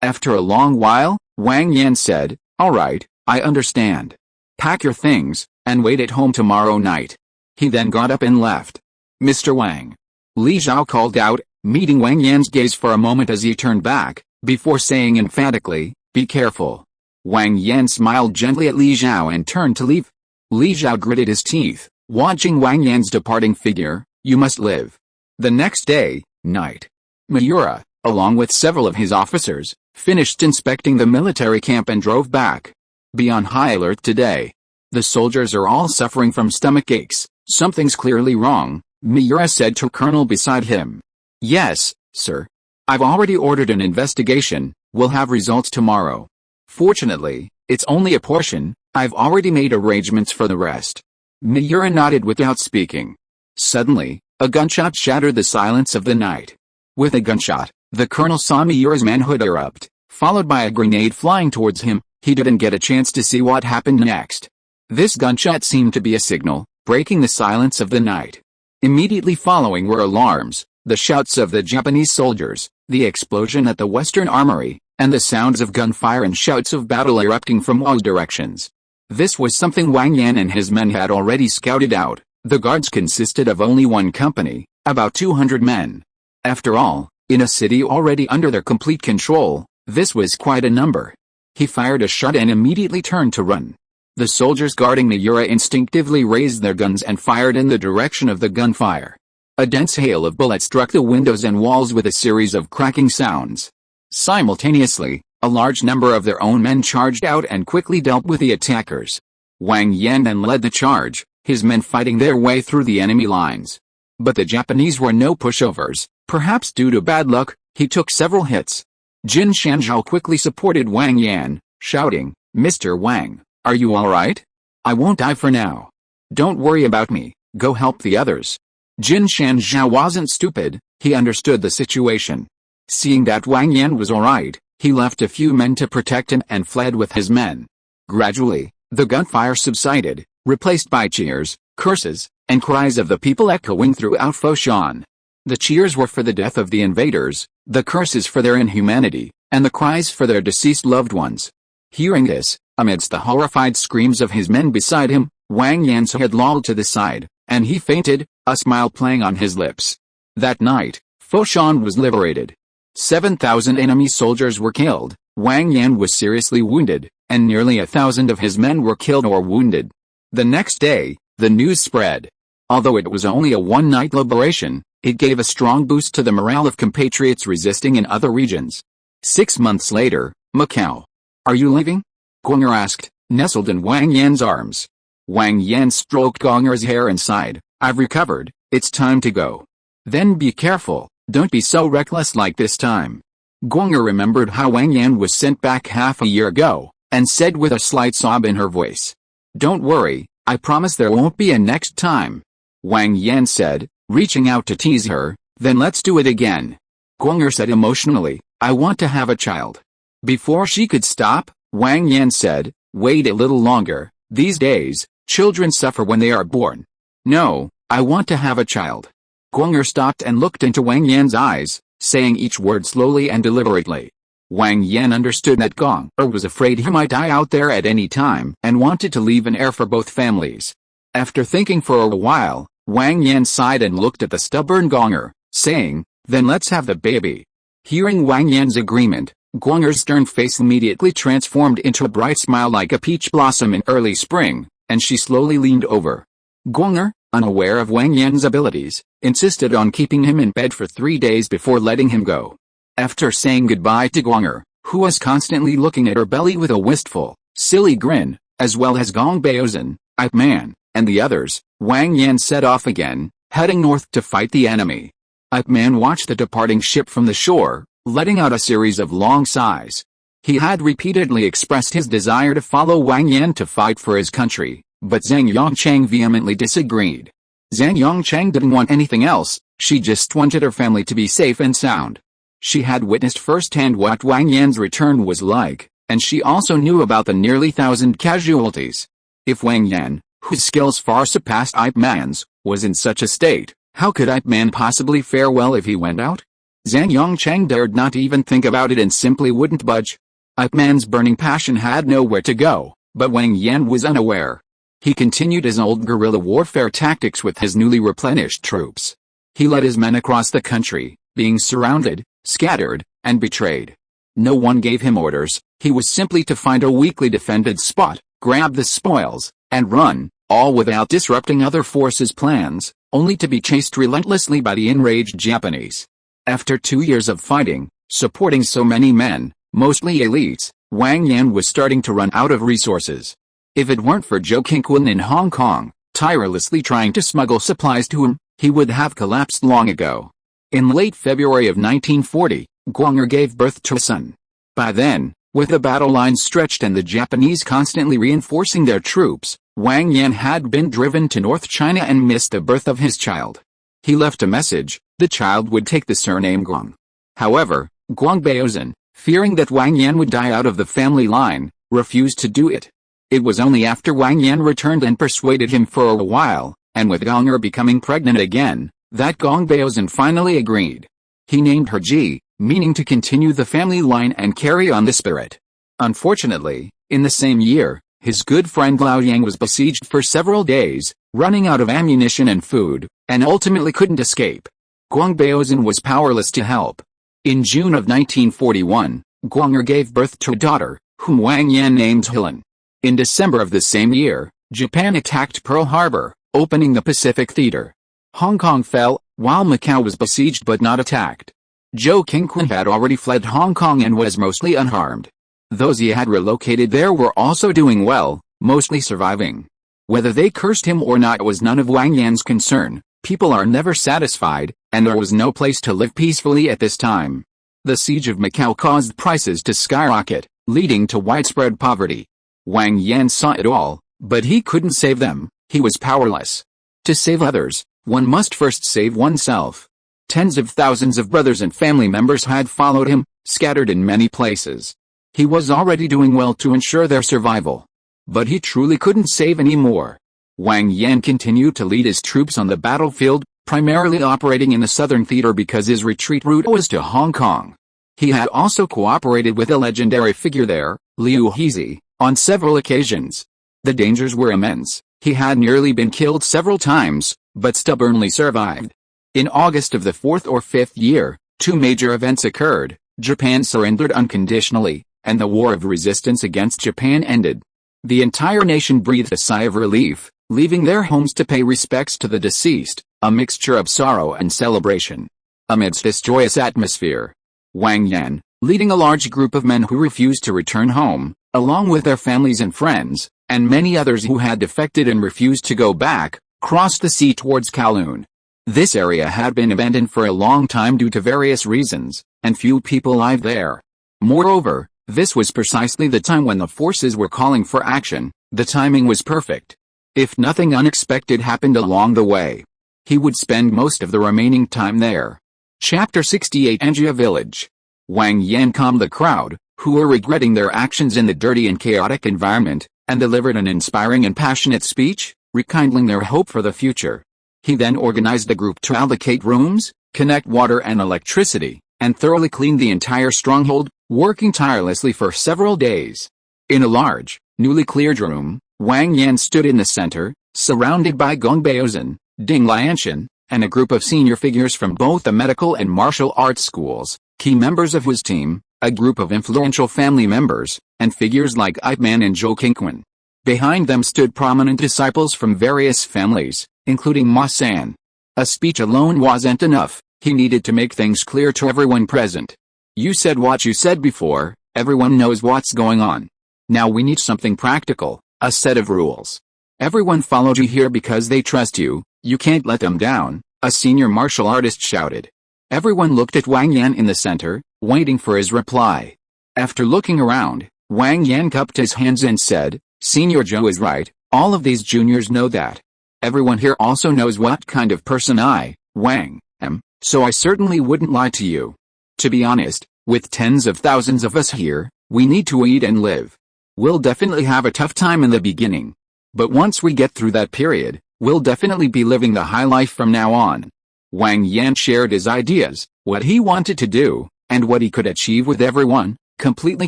After a long while, Wang Yan said, "All right, I understand. Pack your things, and wait at home tomorrow night." He then got up and left. "Mr. Wang." Li Zhao called out, meeting Wang Yan's gaze for a moment as he turned back, before saying emphatically, "Be careful." Wang Yan smiled gently at Li Zhao and turned to leave. Li Zhao gritted his teeth, watching Wang Yan's departing figure. "You must live." The next day, night. Miura, along with several of his officers, finished inspecting the military camp and drove back. "Be on high alert today. The soldiers are all suffering from stomach aches. Something's clearly wrong," Miura said to Colonel beside him. "Yes, sir. I've already ordered an investigation. We'll have results tomorrow. Fortunately, it's only a portion. I've already made arrangements for the rest." Miura nodded without speaking. Suddenly, a gunshot shattered the silence of the night. With a gunshot, the colonel saw Miura's manhood erupt. followed by a grenade flying towards him. He didn't get a chance to see what happened next. This gunshot seemed to be a signal, breaking the silence of the night. Immediately following were alarms, the shouts of the Japanese soldiers, the explosion at the Western Armory, and the sounds of gunfire and shouts of battle erupting from all directions. This was something Wang Yan and his men had already scouted out. The guards consisted of only one company, about 200 men. After all, in a city already under their complete control, this was quite a number. He fired a shot and immediately turned to run. The soldiers guarding the Yura instinctively raised their guns and fired in the direction of the gunfire. A dense hail of bullets struck the windows and walls with a series of cracking sounds. Simultaneously, a large number of their own men charged out and quickly dealt with the attackers. Wang Yan then led the charge, his men fighting their way through the enemy lines. But the Japanese were no pushovers. Perhaps due to bad luck, he took several hits. Jin Shanzhao quickly supported Wang Yan, shouting, "Mr. Wang, are you alright? I won't die for now. Don't worry about me, go help the others." Jin Shanzhao wasn't stupid, he understood the situation. Seeing that Wang Yan was alright, he left a few men to protect him and fled with his men. Gradually, the gunfire subsided, replaced by cheers, curses, and cries of the people echoing throughout Foshan. The cheers were for the death of the invaders, the curses for their inhumanity, and the cries for their deceased loved ones. Hearing this, amidst the horrified screams of his men beside him, Wang Yan's head lolled to the side, and he fainted, a smile playing on his lips. That night, Foshan was liberated. 7,000 enemy soldiers were killed, Wang Yan was seriously wounded, and nearly 1,000 of his men were killed or wounded. The next day, the news spread. Although it was only a one-night liberation, it gave a strong boost to the morale of compatriots resisting in other regions. 6 months later, Macau. "Are you leaving?" Gong'er asked, nestled in Wang Yan's arms. Wang Yan stroked Gong'er's hair and sighed, "I've recovered, it's time to go." "Then be careful, don't be so reckless like this time." Gong'er remembered how Wang Yan was sent back half a year ago, and said with a slight sob in her voice, "Don't worry, I promise there won't be a next time." Wang Yan said, reaching out to tease her, "Then let's do it again." Gong'er said emotionally, "I want to have a child." Before she could stop, Wang Yan said, "Wait a little longer, these days, children suffer when they are born." "No, I want to have a child." Gong'er stopped and looked into Wang Yan's eyes, saying each word slowly and deliberately. Wang Yan understood that Gong'er was afraid he might die out there at any time and wanted to leave an heir for both families. After thinking for a while, Wang Yan sighed and looked at the stubborn Gong'er, saying, "Then let's have the baby." Hearing Wang Yan's agreement, Gong'er's stern face immediately transformed into a bright smile like a peach blossom in early spring, and she slowly leaned over. Gong'er, unaware of Wang Yan's abilities, insisted on keeping him in bed for 3 days before letting him go. After saying goodbye to Gong'er, who was constantly looking at her belly with a wistful, silly grin, as well as Gong Baozan, Ip Man, and the others, Wang Yan set off again, heading north to fight the enemy. Ip Man watched the departing ship from the shore, letting out a series of long sighs. He had repeatedly expressed his desire to follow Wang Yan to fight for his country, but Zhang Yongchang vehemently disagreed. Zhang Yongchang didn't want anything else, she just wanted her family to be safe and sound. She had witnessed firsthand what Wang Yan's return was like, and she also knew about the nearly 1,000 casualties. If Wang Yan, whose skills far surpassed Ip Man's, was in such a state, how could Ip Man possibly fare well if he went out? Zhang Yongchang dared not even think about it and simply wouldn't budge. Ip Man's burning passion had nowhere to go, but Wang Yan was unaware. He continued his old guerrilla warfare tactics with his newly replenished troops. He led his men across the country, being surrounded, scattered, and betrayed. No one gave him orders, he was simply to find a weakly defended spot, grab the spoils, and run, all without disrupting other forces' plans, only to be chased relentlessly by the enraged Japanese. After 2 years of fighting, supporting so many men, mostly elites, Wang Yan was starting to run out of resources. If it weren't for Zhou Qingquan in Hong Kong, tirelessly trying to smuggle supplies to him, he would have collapsed long ago. In late February of 1940, Gong'er gave birth to a son. By then, with the battle lines stretched and the Japanese constantly reinforcing their troops, Wang Yan had been driven to North China and missed the birth of his child. He left a message, the child would take the surname Guang. However, Guang Baozan, fearing that Wang Yan would die out of the family line, refused to do it. It was only after Wang Yan returned and persuaded him for a while, and with Gong'er becoming pregnant again, that Gong Baozan finally agreed. He named her Ji, meaning to continue the family line and carry on the spirit. Unfortunately, in the same year, his good friend Lao Yang was besieged for several days, running out of ammunition and food, and ultimately couldn't escape. Gong Baozan was powerless to help. In June of 1941, Gong'er gave birth to a daughter, whom Wang Yan named Helen. In December of the same year, Japan attacked Pearl Harbor, opening the Pacific Theater. Hong Kong fell, while Macau was besieged but not attacked. Zhou Qingquan had already fled Hong Kong and was mostly unharmed. Those he had relocated there were also doing well, mostly surviving. Whether they cursed him or not was none of Wang Yan's concern. People are never satisfied, and there was no place to live peacefully at this time. The siege of Macau caused prices to skyrocket, leading to widespread poverty. Wang Yan saw it all, but he couldn't save them. He was powerless. To save others, one must first save oneself. Tens of thousands of brothers and family members had followed him, scattered in many places. He was already doing well to ensure their survival. But he truly couldn't save any more. Wang Yan continued to lead his troops on the battlefield, primarily operating in the southern theater because his retreat route was to Hong Kong. He had also cooperated with a legendary figure there, Liu Hezi, on several occasions. The dangers were immense. He had nearly been killed several times, but stubbornly survived. In August of the fourth or fifth year, two major events occurred. Japan surrendered unconditionally, and the war of resistance against Japan ended. The entire nation breathed a sigh of relief, leaving their homes to pay respects to the deceased, a mixture of sorrow and celebration. Amidst this joyous atmosphere, Wang Yan, leading a large group of men who refused to return home, along with their families and friends, and many others who had defected and refused to go back, crossed the sea towards Kowloon. This area had been abandoned for a long time due to various reasons, and few people lived there. Moreover, this was precisely the time when the forces were calling for action. The timing was perfect. If nothing unexpected happened along the way, he would spend most of the remaining time there. Chapter 68 Anjia Village. Wang Yan calmed the crowd, who were regretting their actions in the dirty and chaotic environment, and delivered an inspiring and passionate speech, rekindling their hope for the future. He then organized a group to allocate rooms, connect water and electricity, and thoroughly cleaned the entire stronghold, working tirelessly for several days. In a large, newly cleared room, Wang Yan stood in the center, surrounded by Gong Baozan, Ding Lianshan, and a group of senior figures from both the medical and martial arts schools, key members of his team, a group of influential family members, and figures like Ip Man and Zhou Qingquan. Behind them stood prominent disciples from various families, including Ma San. A speech alone wasn't enough. He needed to make things clear to everyone present. You said what you said before, everyone knows what's going on. Now we need something practical, a set of rules. Everyone followed you here because they trust you, you can't let them down, a senior martial artist shouted. Everyone looked at Wang Yan in the center, waiting for his reply. After looking around, Wang Yan cupped his hands and said, Senior Zhou is right, all of these juniors know that. Everyone here also knows what kind of person I, Wang, am, so I certainly wouldn't lie to you. To be honest, with tens of thousands of us here, we need to eat and live. We'll definitely have a tough time in the beginning. But once we get through that period, we'll definitely be living the high life from now on. Wang Yan shared his ideas, what he wanted to do, and what he could achieve with everyone, completely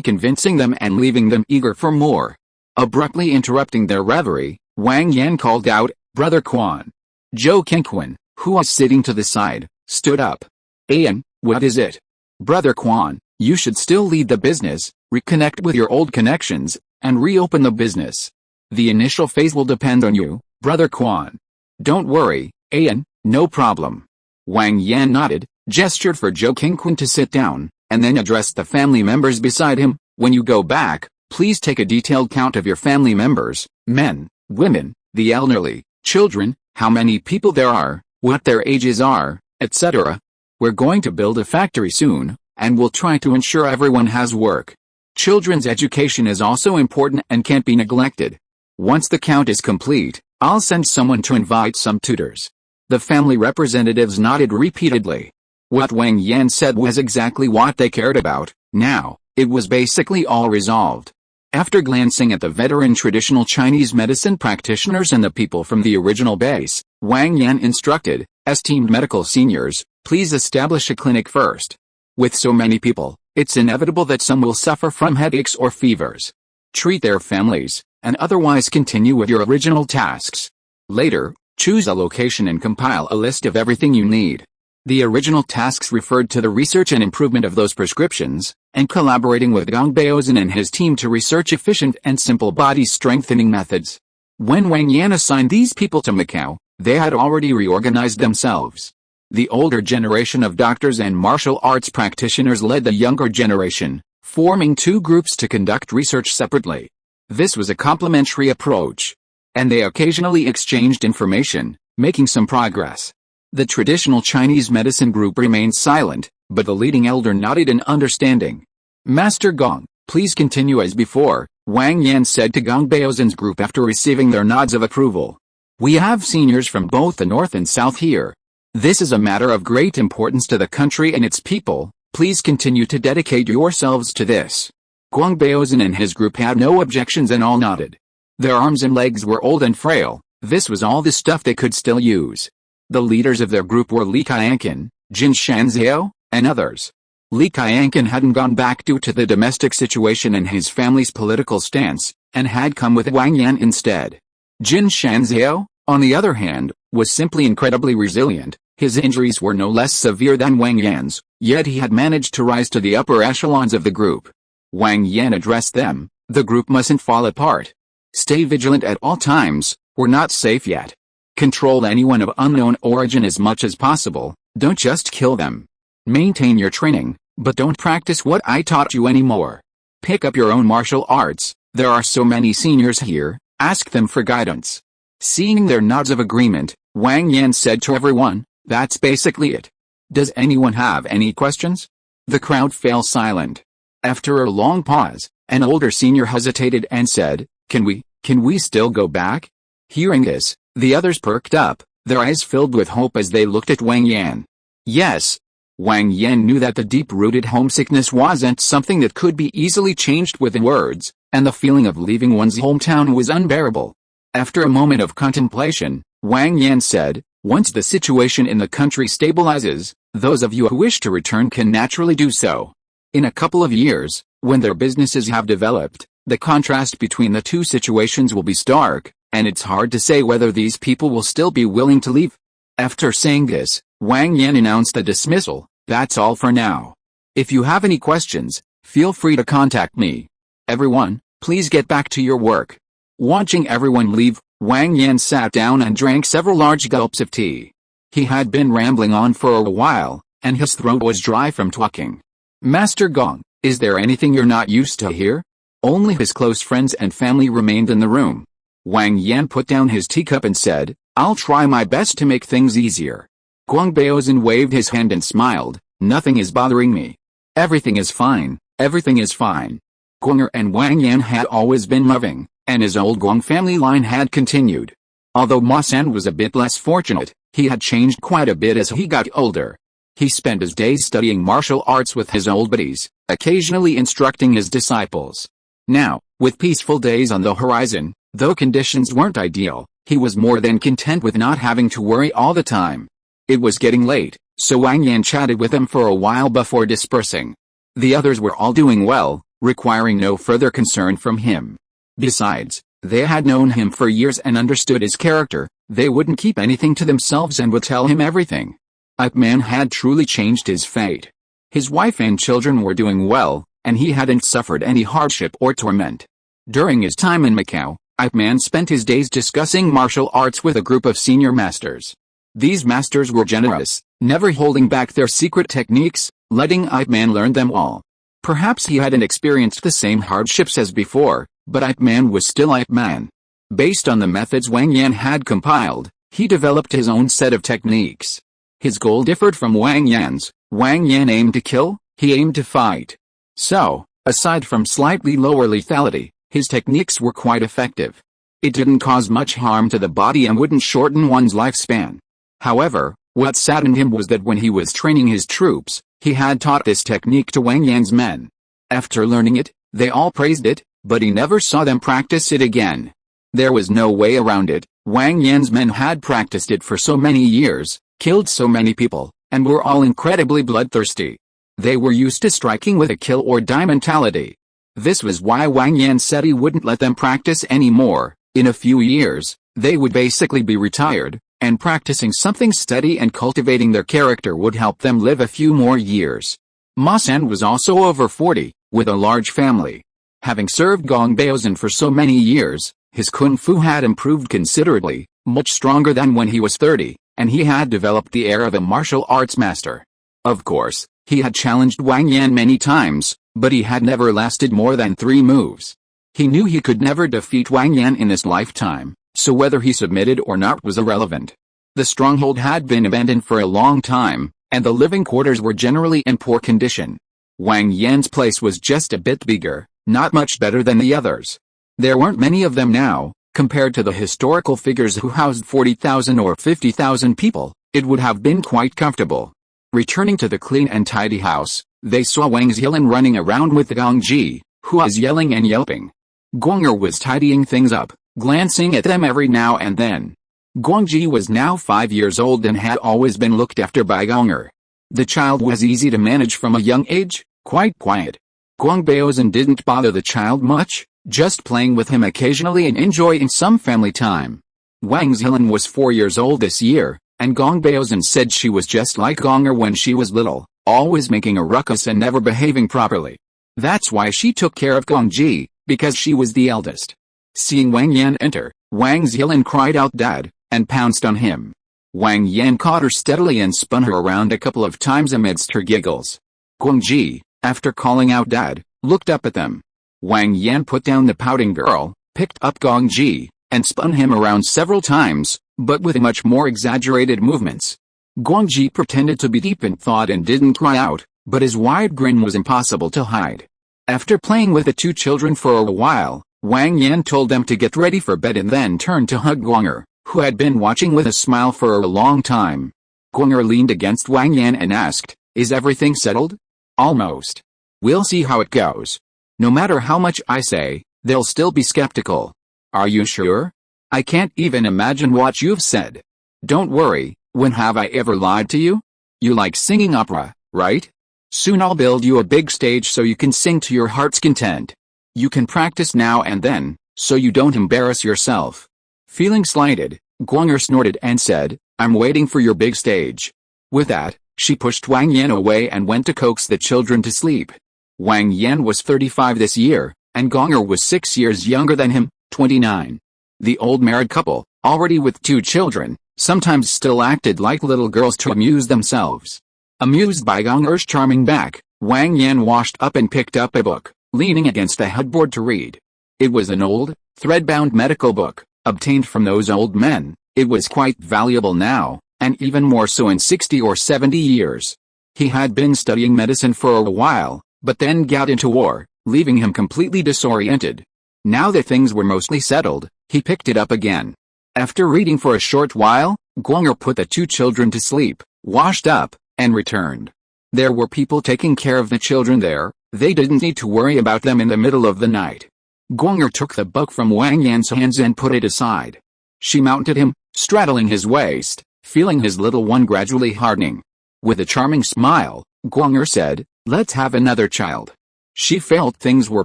convincing them and leaving them eager for more. Abruptly interrupting their reverie, Wang Yan called out, Brother Quan. Zhou Qingquan, who was sitting to the side, stood up. Ayan, what is it? Brother Quan, you should still lead the business, reconnect with your old connections, and reopen the business. The initial phase will depend on you, Brother Quan. Don't worry, Ayan, no problem. Wang Yan nodded, gestured for Zhou Qingquan to sit down, and then addressed the family members beside him. When you go back, please take a detailed count of your family members, men, women, the elderly, children, how many people there are, what their ages are, etc. We're going to build a factory soon, and we'll try to ensure everyone has work. Children's education is also important and can't be neglected. Once the count is complete, I'll send someone to invite some tutors. The family representatives nodded repeatedly. What Wang Yan said was exactly what they cared about. Now, it was basically all resolved. After glancing at the veteran traditional Chinese medicine practitioners and the people from the original base, Wang Yan instructed, esteemed medical seniors, please establish a clinic first. With so many people, it's inevitable that some will suffer from headaches or fevers. Treat their families, and otherwise continue with your original tasks. Later, choose a location and compile a list of everything you need. The original tasks referred to the research and improvement of those prescriptions, and collaborating with Gong Baozhen and his team to research efficient and simple body-strengthening methods. When Wang Yan assigned these people to Macau, they had already reorganized themselves. The older generation of doctors and martial arts practitioners led the younger generation, forming two groups to conduct research separately. This was a complementary approach, and they occasionally exchanged information, making some progress. The traditional Chinese medicine group remained silent, but the leading elder nodded in understanding. Master Gong, please continue as before, Wang Yan said to Gong Baozhen's group after receiving their nods of approval. We have seniors from both the north and south here. This is a matter of great importance to the country and its people, please continue to dedicate yourselves to this. Gong Baozhen and his group had no objections and all nodded. Their arms and legs were old and frail, this was all the stuff they could still use. The leaders of their group were Li Qianqin, Jin Shanzhao, and others. Li Qianqin hadn't gone back due to the domestic situation and his family's political stance, and had come with Wang Yan instead. Jin Shanzhao, on the other hand, was simply incredibly resilient. His injuries were no less severe than Wang Yan's, yet he had managed to rise to the upper echelons of the group. Wang Yan addressed them, the group mustn't fall apart. Stay vigilant at all times, we're not safe yet. Control anyone of unknown origin as much as possible, don't just kill them. Maintain your training, but don't practice what I taught you anymore. Pick up your own martial arts, there are so many seniors here, ask them for guidance. Seeing their nods of agreement, Wang Yan said to everyone, that's basically it. Does anyone have any questions? The crowd fell silent. After a long pause, an older senior hesitated and said, Can we still go back? Hearing this, the others perked up, their eyes filled with hope as they looked at Wang Yan. Yes. Wang Yan knew that the deep-rooted homesickness wasn't something that could be easily changed with words, and the feeling of leaving one's hometown was unbearable. After a moment of contemplation, Wang Yan said, once the situation in the country stabilizes, those of you who wish to return can naturally do so. In a couple of years, when their businesses have developed, the contrast between the two situations will be stark, and it's hard to say whether these people will still be willing to leave. After saying this, Wang Yan announced the dismissal. That's all for now. If you have any questions, feel free to contact me. Everyone, please get back to your work. Watching everyone leave, Wang Yan sat down and drank several large gulps of tea. He had been rambling on for a while, and his throat was dry from talking. Master Gong, is there anything you're not used to here? Only his close friends and family remained in the room. Wang Yan put down his teacup and said, I'll try my best to make things easier. Gong Baozhen waved his hand and smiled, nothing is bothering me. Everything is fine, everything is fine. Gong and Wang Yan had always been loving, and his old Gong family line had continued. Although Ma San was a bit less fortunate, he had changed quite a bit as he got older. He spent his days studying martial arts with his old buddies, occasionally instructing his disciples. Now, with peaceful days on the horizon, though conditions weren't ideal, he was more than content with not having to worry all the time. It was getting late, so Wang Yan chatted with them for a while before dispersing. The others were all doing well, requiring no further concern from him. Besides, they had known him for years and understood his character, they wouldn't keep anything to themselves and would tell him everything. Ip Man had truly changed his fate. His wife and children were doing well, and he hadn't suffered any hardship or torment. During his time in Macau, Ip Man spent his days discussing martial arts with a group of senior masters. These masters were generous, never holding back their secret techniques, letting Ip Man learn them all. Perhaps he hadn't experienced the same hardships as before, but Ip Man was still Ip Man. Based on the methods Wang Yan had compiled, he developed his own set of techniques. His goal differed from Wang Yan's. Wang Yan aimed to kill, he aimed to fight. So, aside from slightly lower lethality, his techniques were quite effective. It didn't cause much harm to the body and wouldn't shorten one's lifespan. However, what saddened him was that when he was training his troops, he had taught this technique to Wang Yan's men. After learning it, they all praised it, but he never saw them practice it again. There was no way around it. Wang Yan's men had practiced it for so many years, killed so many people, and were all incredibly bloodthirsty. They were used to striking with a kill or die mentality. This was why Wang Yan said he wouldn't let them practice anymore. In a few years, they would basically be retired, and practicing something steady and cultivating their character would help them live a few more years. Ma San was also over 40, with a large family. Having served Gong Baozan for so many years, his kung fu had improved considerably, much stronger than when he was 30, and he had developed the air of a martial arts master. Of course, he had challenged Wang Yan many times, but he had never lasted more than 3 moves. He knew he could never defeat Wang Yan in his lifetime, so whether he submitted or not was irrelevant. The stronghold had been abandoned for a long time, and the living quarters were generally in poor condition. Wang Yan's place was just a bit bigger, not much better than the others. There weren't many of them now, compared to the historical figures who housed 40,000 or 50,000 people. It would have been quite comfortable. Returning to the clean and tidy house, they saw Wang Zilan running around with Gong Ji, who was yelling and yelping. Guang'er was tidying things up, glancing at them every now and then. Guangji was now 5 years old and had always been looked after by Guang'er. The child was easy to manage from a young age, quite quiet. Gong Baozan didn't bother the child much, just playing with him occasionally and enjoying some family time. Wang Zilan was 4 years old this year, and Gong Baozan said she was just like Guang'er when she was little, always making a ruckus and never behaving properly. That's why she took care of Gongji, because she was the eldest. Seeing Wang Yan enter, Wang Zilan cried out "Dad!" and pounced on him. Wang Yan caught her steadily and spun her around a couple of times amidst her giggles. Gongji, after calling out "Dad," looked up at them. Wang Yan put down the pouting girl, picked up Gongji, and spun him around several times, but with much more exaggerated movements. Gongji pretended to be deep in thought and didn't cry out, but his wide grin was impossible to hide. After playing with the 2 children for a while, Wang Yan told them to get ready for bed and then turned to hug Guang'er, who had been watching with a smile for a long time. Guang'er leaned against Wang Yan and asked, "Is everything settled?" "Almost. We'll see how it goes. No matter how much I say, they'll still be skeptical." "Are you sure? I can't even imagine what you've said." "Don't worry, when have I ever lied to you? You like singing opera, right? Soon I'll build you a big stage so you can sing to your heart's content. You can practice now and then, so you don't embarrass yourself." Feeling slighted, Guang'er snorted and said, "I'm waiting for your big stage." With that, she pushed Wang Yan away and went to coax the children to sleep. Wang Yan was 35 this year, and Guang'er was 6 years younger than him, 29. The old married couple, already with 2 children, sometimes still acted like little girls to amuse themselves. Amused by Guang'er's charming back, Wang Yan washed up and picked up a book, leaning against the headboard to read. It was an old, thread-bound medical book, obtained from those old men. It was quite valuable now, and even more so in 60 or 70 years. He had been studying medicine for a while, but then got into war, leaving him completely disoriented. Now that things were mostly settled, he picked it up again. After reading for a short while, Guang'er put the 2 children to sleep, washed up, and returned. There were people taking care of the children there. They didn't need to worry about them in the middle of the night. Guang'er took the book from Wang Yan's hands and put it aside. She mounted him, straddling his waist, feeling his little one gradually hardening. With a charming smile, Guang'er said, "Let's have another child." She felt things were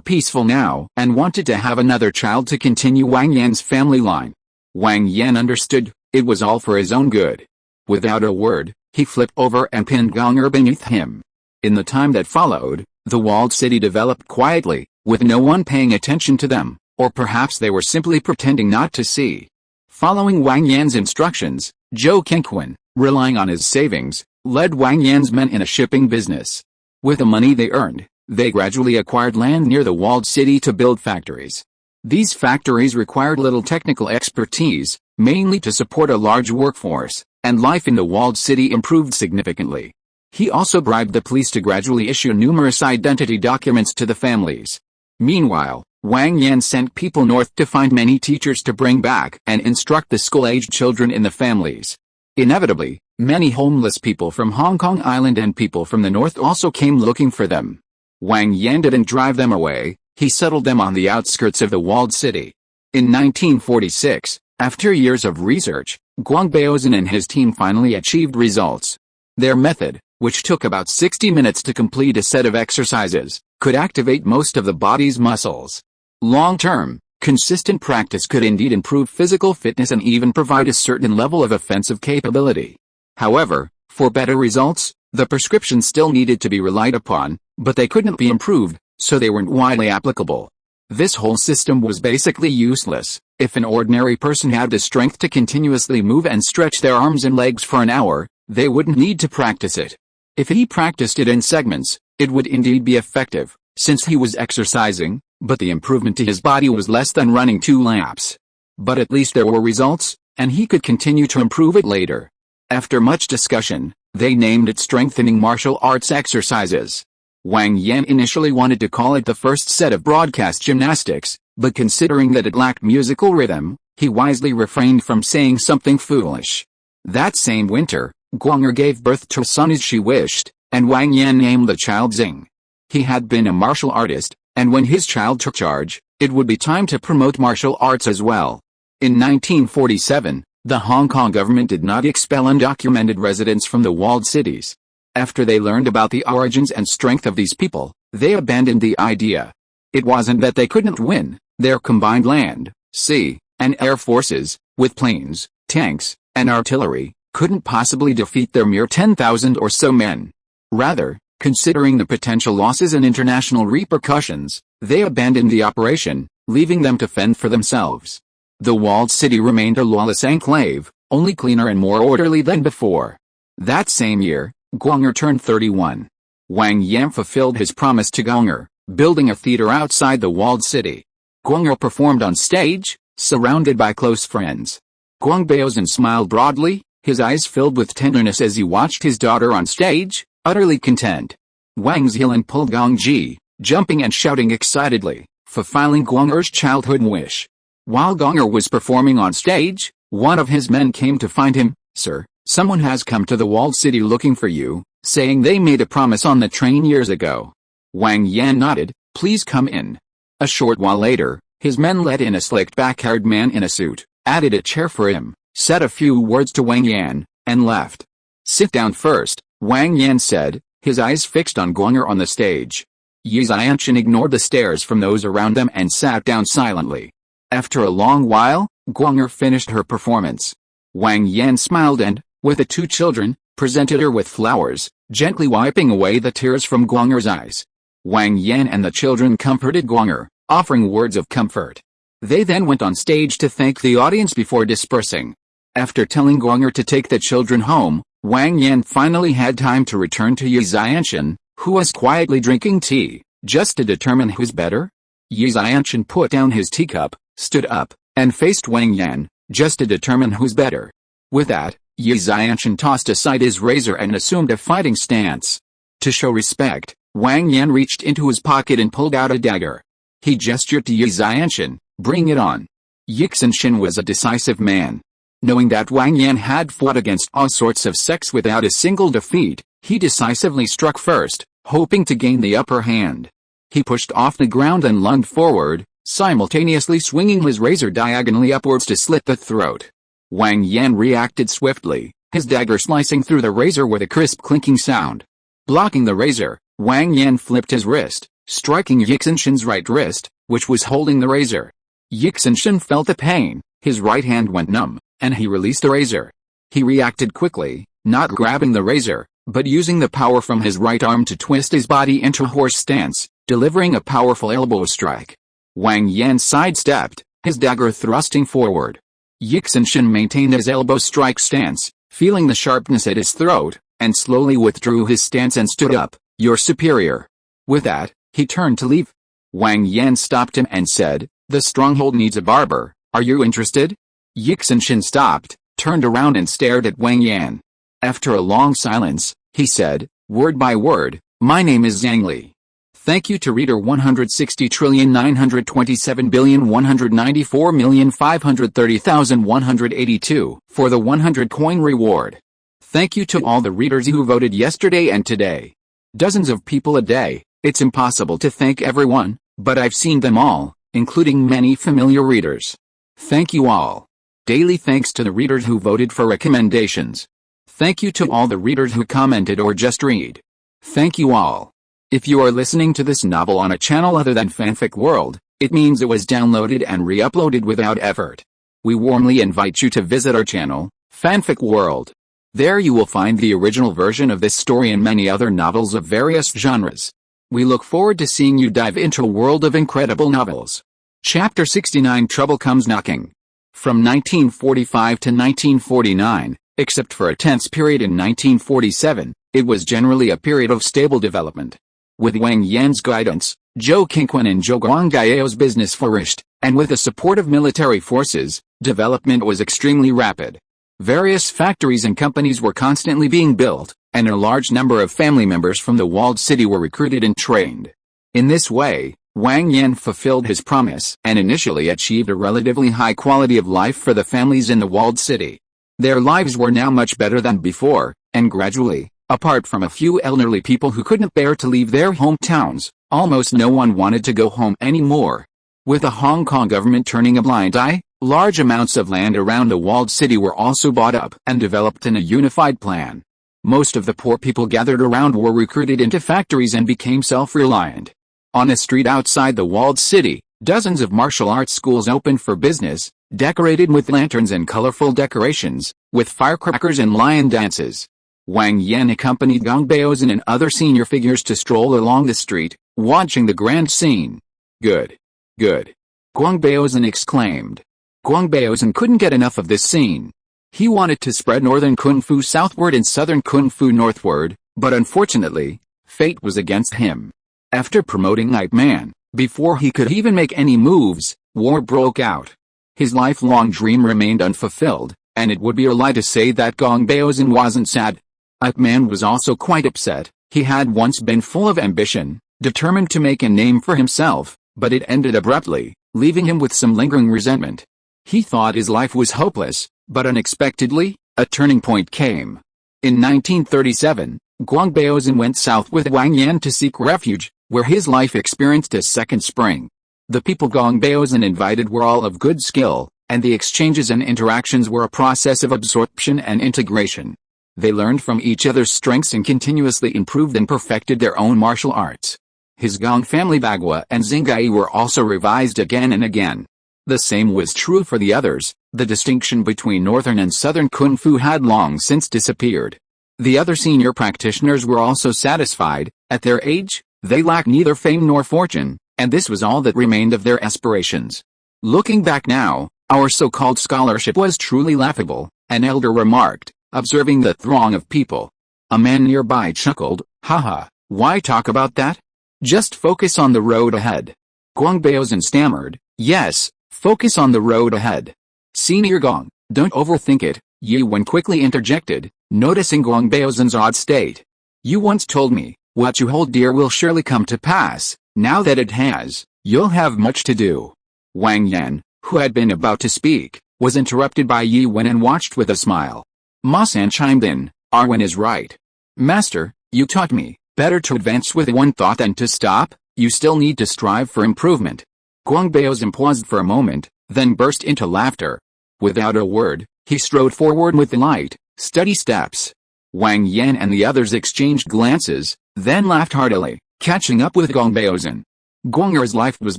peaceful now and wanted to have another child to continue Wang Yan's family line. Wang Yan understood, it was all for his own good. Without a word, he flipped over and pinned Guang'er beneath him. In the time that followed, the walled city developed quietly, with no one paying attention to them, or perhaps they were simply pretending not to see. Following Wang Yan's instructions, Zhou Kengquan, relying on his savings, led Wang Yan's men in a shipping business. With the money they earned, they gradually acquired land near the walled city to build factories. These factories required little technical expertise, mainly to support a large workforce, and life in the walled city improved significantly. He also bribed the police to gradually issue numerous identity documents to the families. Meanwhile, Wang Yan sent people north to find many teachers to bring back and instruct the school-aged children in the families. Inevitably, many homeless people from Hong Kong Island and people from the north also came looking for them. Wang Yan didn't drive them away, he settled them on the outskirts of the walled city. In 1946, after years of research, Guang Baozhen and his team finally achieved results. Their method, which took about 60 minutes to complete a set of exercises, could activate most of the body's muscles. Long-term, consistent practice could indeed improve physical fitness and even provide a certain level of offensive capability. However, for better results, the prescription still needed to be relied upon, but they couldn't be improved, so they weren't widely applicable. This whole system was basically useless. If an ordinary person had the strength to continuously move and stretch their arms and legs for an hour, they wouldn't need to practice it. If he practiced it in segments, it would indeed be effective, since he was exercising, but the improvement to his body was less than running 2 laps. But at least there were results, and he could continue to improve it later. After much discussion, they named it Strengthening Martial Arts Exercises. Wang Yan initially wanted to call it the first set of broadcast gymnastics, but considering that it lacked musical rhythm, he wisely refrained from saying something foolish. That same winter, Guang'er gave birth to a son as she wished, and Wang Yan named the child Xing. He had been a martial artist, and when his child took charge, it would be time to promote martial arts as well. In 1947, the Hong Kong government did not expel undocumented residents from the walled cities. After they learned about the origins and strength of these people, they abandoned the idea. It wasn't that they couldn't win, their combined land, sea, and air forces, with planes, tanks, and artillery, couldn't possibly defeat their mere 10,000 or so men. Rather, considering the potential losses and international repercussions, they abandoned the operation, leaving them to fend for themselves. The walled city remained a lawless enclave, only cleaner and more orderly than before. That same year, Guang'er turned 31. Wang Yan fulfilled his promise to Guang'er, building a theater outside the walled city. Guang'er performed on stage, surrounded by close friends. Guang Baozhen smiled broadly, his eyes filled with tenderness as he watched his daughter on stage, utterly content. Wang Zilan pulled Gong Ji, jumping and shouting excitedly, fulfilling Guang'er's childhood wish. While Guang'er was performing on stage, one of his men came to find him. "Sir, someone has come to the walled city looking for you, saying they made a promise on the train years ago." Wang Yan nodded, "Please come in." A short while later, his men let in a slicked-back-haired man in a suit, added a chair for him, said a few words to Wang Yan, and left. "Sit down first," Wang Yan said, his eyes fixed on Guang'er on the stage. Yi Xianqin ignored the stares from those around them and sat down silently. After a long while, Guang'er finished her performance. Wang Yan smiled and, with the 2 children, presented her with flowers, gently wiping away the tears from Guang'er's eyes. Wang Yan and the children comforted Guang'er, offering words of comfort. They then went on stage to thank the audience before dispersing. After telling Guang'er to take the children home, Wang Yan finally had time to return to Yi Xianqin, who was quietly drinking tea, just to determine who's better. Yi Xianqin put down his teacup, stood up, and faced Wang Yan, just to determine who's better. With that, Yi Xianqin tossed aside his razor and assumed a fighting stance. To show respect, Wang Yan reached into his pocket and pulled out a dagger. He gestured to Yi Xianqin, "Bring it on." Yi Xianqin was a decisive man. Knowing that Wang Yan had fought against all sorts of sects without a single defeat, he decisively struck first, hoping to gain the upper hand. He pushed off the ground and lunged forward, simultaneously swinging his razor diagonally upwards to slit the throat. Wang Yan reacted swiftly, his dagger slicing through the razor with a crisp clinking sound. Blocking the razor, Wang Yan flipped his wrist, striking Yi Xianqin's right wrist, which was holding the razor. Yi Xianqin felt the pain, his right hand went numb, and he released the razor. He reacted quickly, not grabbing the razor, but using the power from his right arm to twist his body into a horse stance, delivering a powerful elbow strike. Wang Yan sidestepped, his dagger thrusting forward. Yi Xianqin maintained his elbow strike stance, feeling the sharpness at his throat, and slowly withdrew his stance and stood up. "You're superior." With that, he turned to leave. Wang Yan stopped him and said, "The stronghold needs a barber, are you interested?" Yi Xianqin stopped, turned around and stared at Wang Yan. After a long silence, he said, word by word, "My name is Zhang Li. Thank you to reader 160,927,194,530,182 for the 100 coin reward. Thank you to all the readers who voted yesterday and today. Dozens of people a day, It's impossible to thank everyone, but I've seen them all, including many familiar readers. Thank you all. Daily thanks to the readers who voted for recommendations. Thank you to all the readers who commented or just read. Thank you all. If you are listening to this novel on a channel other than Fanfic World, it means it was downloaded and re-uploaded without effort. We warmly invite you to visit our channel, Fanfic World. There you will find the original version of this story and many other novels of various genres. We look forward to seeing you dive into a world of incredible novels. Chapter 69 Trouble Comes Knocking. From 1945 to 1949, except for a tense period in 1947, it was generally a period of stable development. With Wang Yan's guidance, Zhou Qingquan and Zhou Guanggao's business flourished, and with the support of military forces, development was extremely rapid. Various factories and companies were constantly being built, and a large number of family members from the walled city were recruited and trained. In this way, Wang Yan fulfilled his promise and initially achieved a relatively high quality of life for the families in the walled city. Their lives were now much better than before, and gradually, apart from a few elderly people who couldn't bear to leave their hometowns, almost no one wanted to go home anymore. With the Hong Kong government turning a blind eye, large amounts of land around the walled city were also bought up and developed in a unified plan. Most of the poor people gathered around were recruited into factories and became self-reliant. On a street outside the walled city, dozens of martial arts schools opened for business, decorated with lanterns and colorful decorations, with firecrackers and lion dances. Wang Yan accompanied Gong Baozan and other senior figures to stroll along the street, watching the grand scene. Good. Good. Guang Baozan exclaimed. Guang Baozan couldn't get enough of this scene. He wanted to spread northern Kung Fu southward and southern Kung Fu northward, but unfortunately, fate was against him. After promoting Ip Man, before he could even make any moves, war broke out. His lifelong dream remained unfulfilled, and it would be a lie to say that Gong Baozan wasn't sad. Ip Man was also quite upset. He had once been full of ambition, determined to make a name for himself, but it ended abruptly, leaving him with some lingering resentment. He thought his life was hopeless, but unexpectedly, a turning point came. In 1937, Guang Baozan went south with Wang Yan to seek refuge, where his life experienced a second spring. The people Gong Baozan invited were all of good skill, and the exchanges and interactions were a process of absorption and integration. They learned from each other's strengths and continuously improved and perfected their own martial arts. His Gong family Bagua and Xingai were also revised again and again. The same was true for the others. The distinction between northern and southern Kung Fu had long since disappeared. The other senior practitioners were also satisfied. At their age, they lacked neither fame nor fortune, and this was all that remained of their aspirations. Looking back now, our so-called scholarship was truly laughable, an elder remarked, observing the throng of people. A man nearby chuckled, haha, why talk about that? Just focus on the road ahead. Guang Baozan stammered, yes, focus on the road ahead. Senior Gong, don't overthink it, Yi Wen quickly interjected, noticing Guang Baozan's odd state. You once told me, what you hold dear will surely come to pass. Now that it has, you'll have much to do. Wang Yan, who had been about to speak, was interrupted by Yi Wen and watched with a smile. Ma San chimed in, Arwen is right. Master, you taught me, better to advance with one thought than to stop. You still need to strive for improvement. Guang Baozan paused for a moment, then burst into laughter. Without a word, he strode forward with light, steady steps. Wang Yan and the others exchanged glances, then laughed heartily, catching up with Gong Baozan. Guang'er's life was